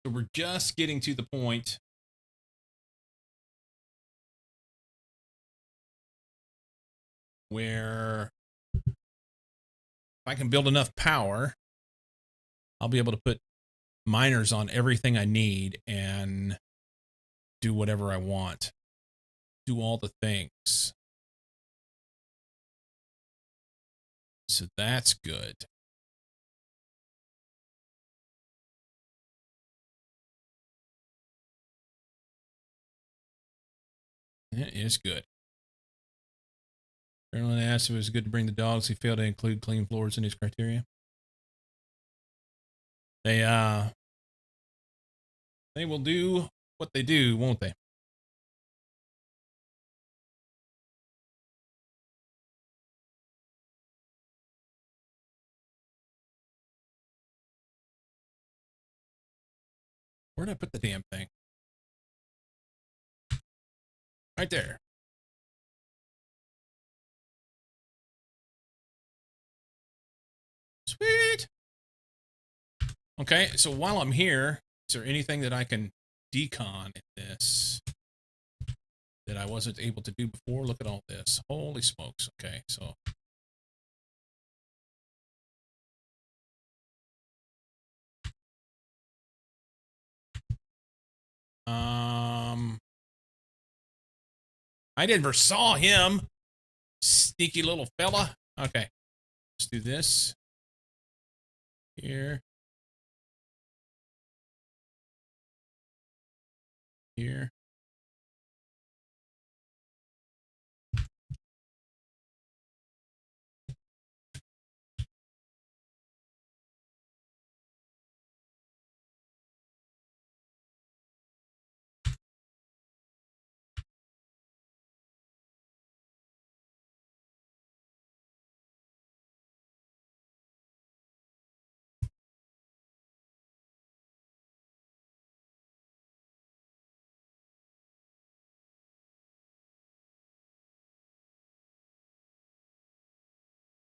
So we're just getting to the point where if I can build enough power, I'll be able to put miners on everything I need and do whatever I want. Do all the things. So that's good. It is good. Marilyn asked if it was good to bring the dogs. He failed to include clean floors in his criteria. They will do what they do, won't they? Where did I put the damn thing? Right there. Sweet. Okay, so while I'm here, is there anything that I can decon in this that I wasn't able to do before? Look at all this. Holy smokes. Okay, so I never saw him. Sneaky little fella. Okay. Let's do this. Here. Here.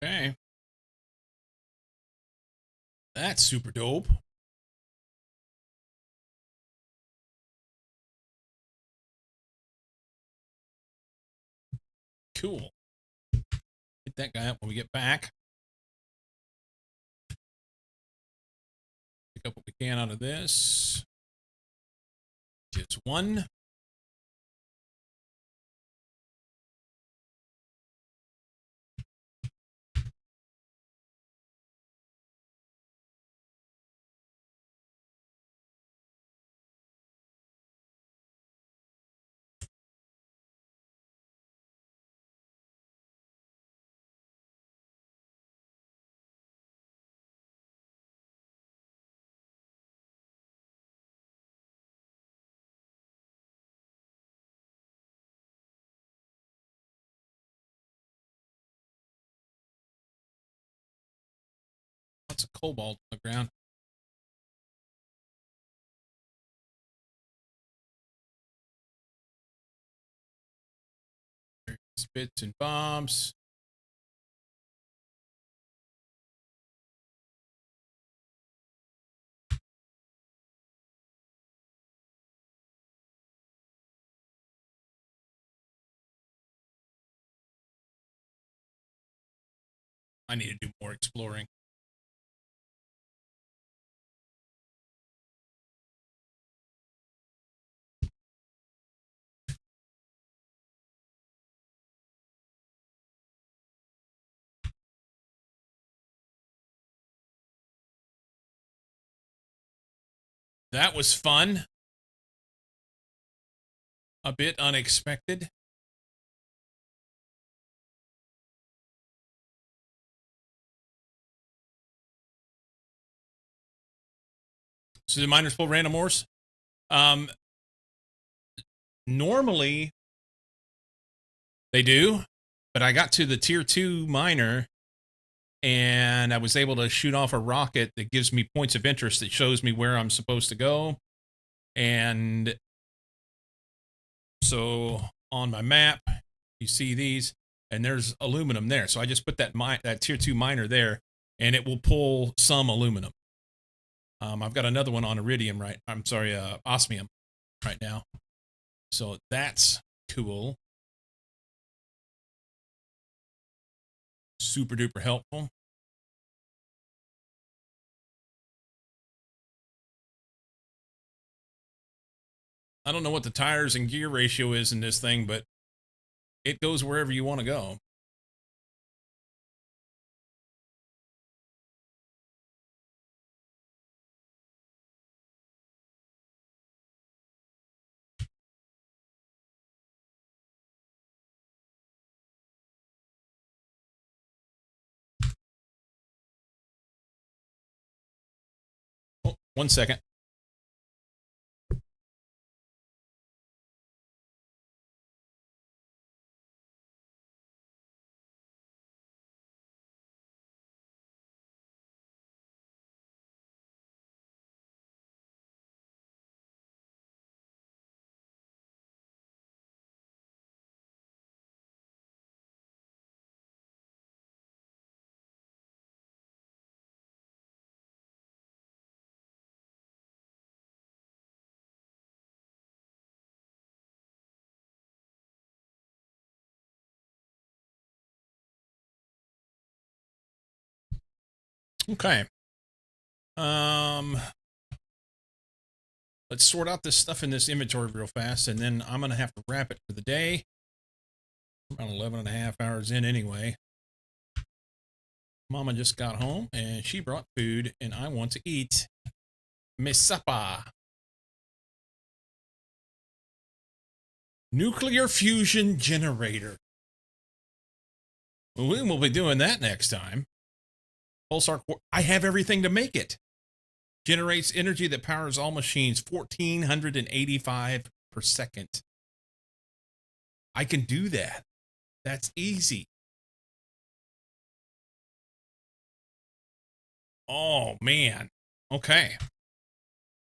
Okay. That's super dope. Cool. Hit that guy up when we get back. Pick up what we can out of this. Just one. Lots of cobalt on the ground. Bits and bombs. I need to do more exploring. That was fun. A bit unexpected. So the miners pull random ores? Normally they do, but I got to the tier 2 miner and I was able to shoot off a rocket that gives me points of interest that shows me where I'm supposed to go. And so on my map, you see these, and there's aluminum there. So I just put that tier 2 miner there, and it will pull some aluminum. I've got another one on iridium osmium right now. So that's cool. Super duper helpful. I don't know what the tires and gear ratio is in this thing, but it goes wherever you want to go. Oh, 1 second. Okay. Let's sort out this stuff in this inventory real fast, and then I'm going to have to wrap it for the day. Around 11 and a half hours in anyway. Mama just got home, and she brought food, and I want to eat my supper. Nuclear fusion generator. Well, we'll be doing that next time. Pulsar core. I have everything to make it. Generates energy that powers all machines 1,485 per second. I can do that. That's easy. Oh, man. Okay.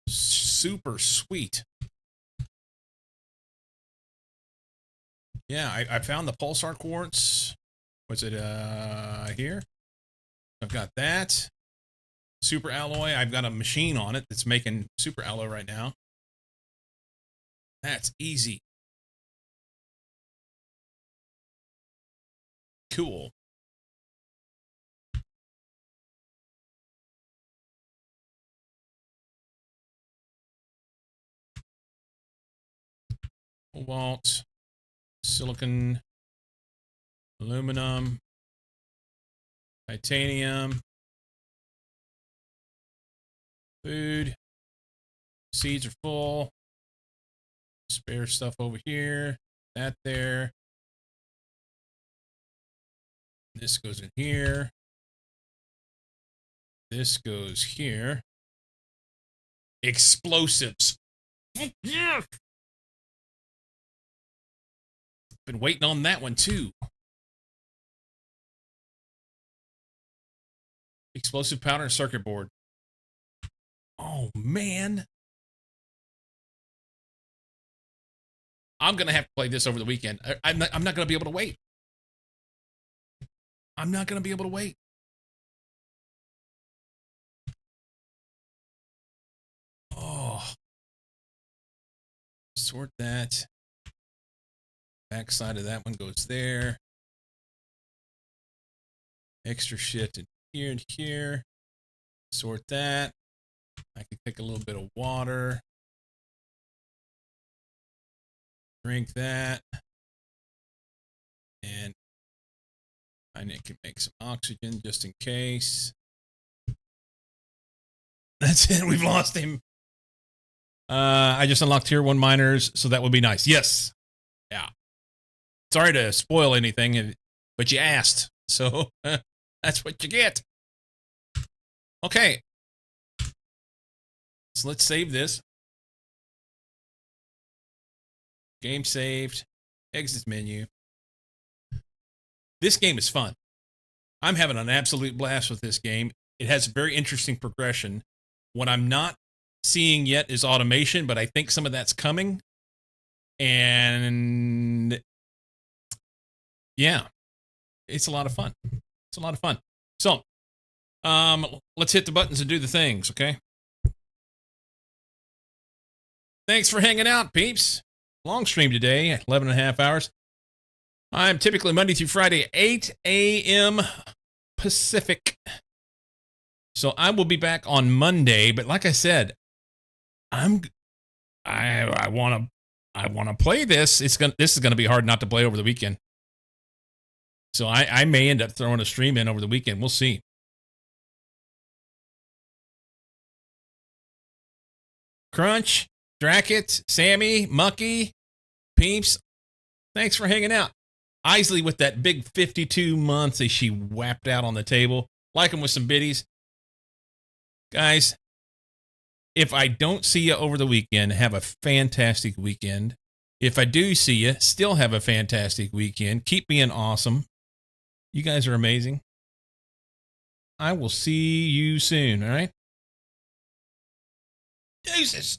Super sweet. Yeah, I found the pulsar quartz. Was it here? I've got that. Super alloy. I've got a machine on it that's making super alloy right now. That's easy. Cool. Cobalt, silicon, aluminum, titanium, food, seeds are full, spare stuff over here, that there. This goes in here. This goes here. Explosives. Yes! Been waiting on that one too. Explosive powder and circuit board. Oh, man. I'm going to have to play this over the weekend. I'm not going to be able to wait. I'm not going to be able to wait. Oh. Sort that. Back side of that one goes there. Extra shit in here and here. Sort that. I can take a little bit of water. Drink that. And I can make some oxygen just in case. That's it. We've lost him. I just unlocked tier 1 miners, so that would be nice. Yes. Yeah. Sorry to spoil anything, but you asked. So that's what you get. Okay. So let's save this. Game saved. Exit menu. This game is fun. I'm having an absolute blast with this game. It has a very interesting progression. What I'm not seeing yet is automation, but I think some of that's coming. And yeah, it's a lot of fun. It's a lot of fun. So, let's hit the buttons and do the things, okay? Thanks for hanging out, peeps. Long stream today, 11 and a half hours. I'm typically Monday through Friday, 8 a.m. Pacific. So I will be back on Monday, but like I said, I want to play this. This is gonna be hard not to play over the weekend. So I may end up throwing a stream in over the weekend. We'll see. Crunch, Dracket, Sammy, Mucky, Peeps, thanks for hanging out. Isley with that big 52 months that she whapped out on the table. Like them with some biddies. Guys, if I don't see you over the weekend, have a fantastic weekend. If I do see you, still have a fantastic weekend. Keep being awesome. You guys are amazing. I will see you soon, all right? Deuces.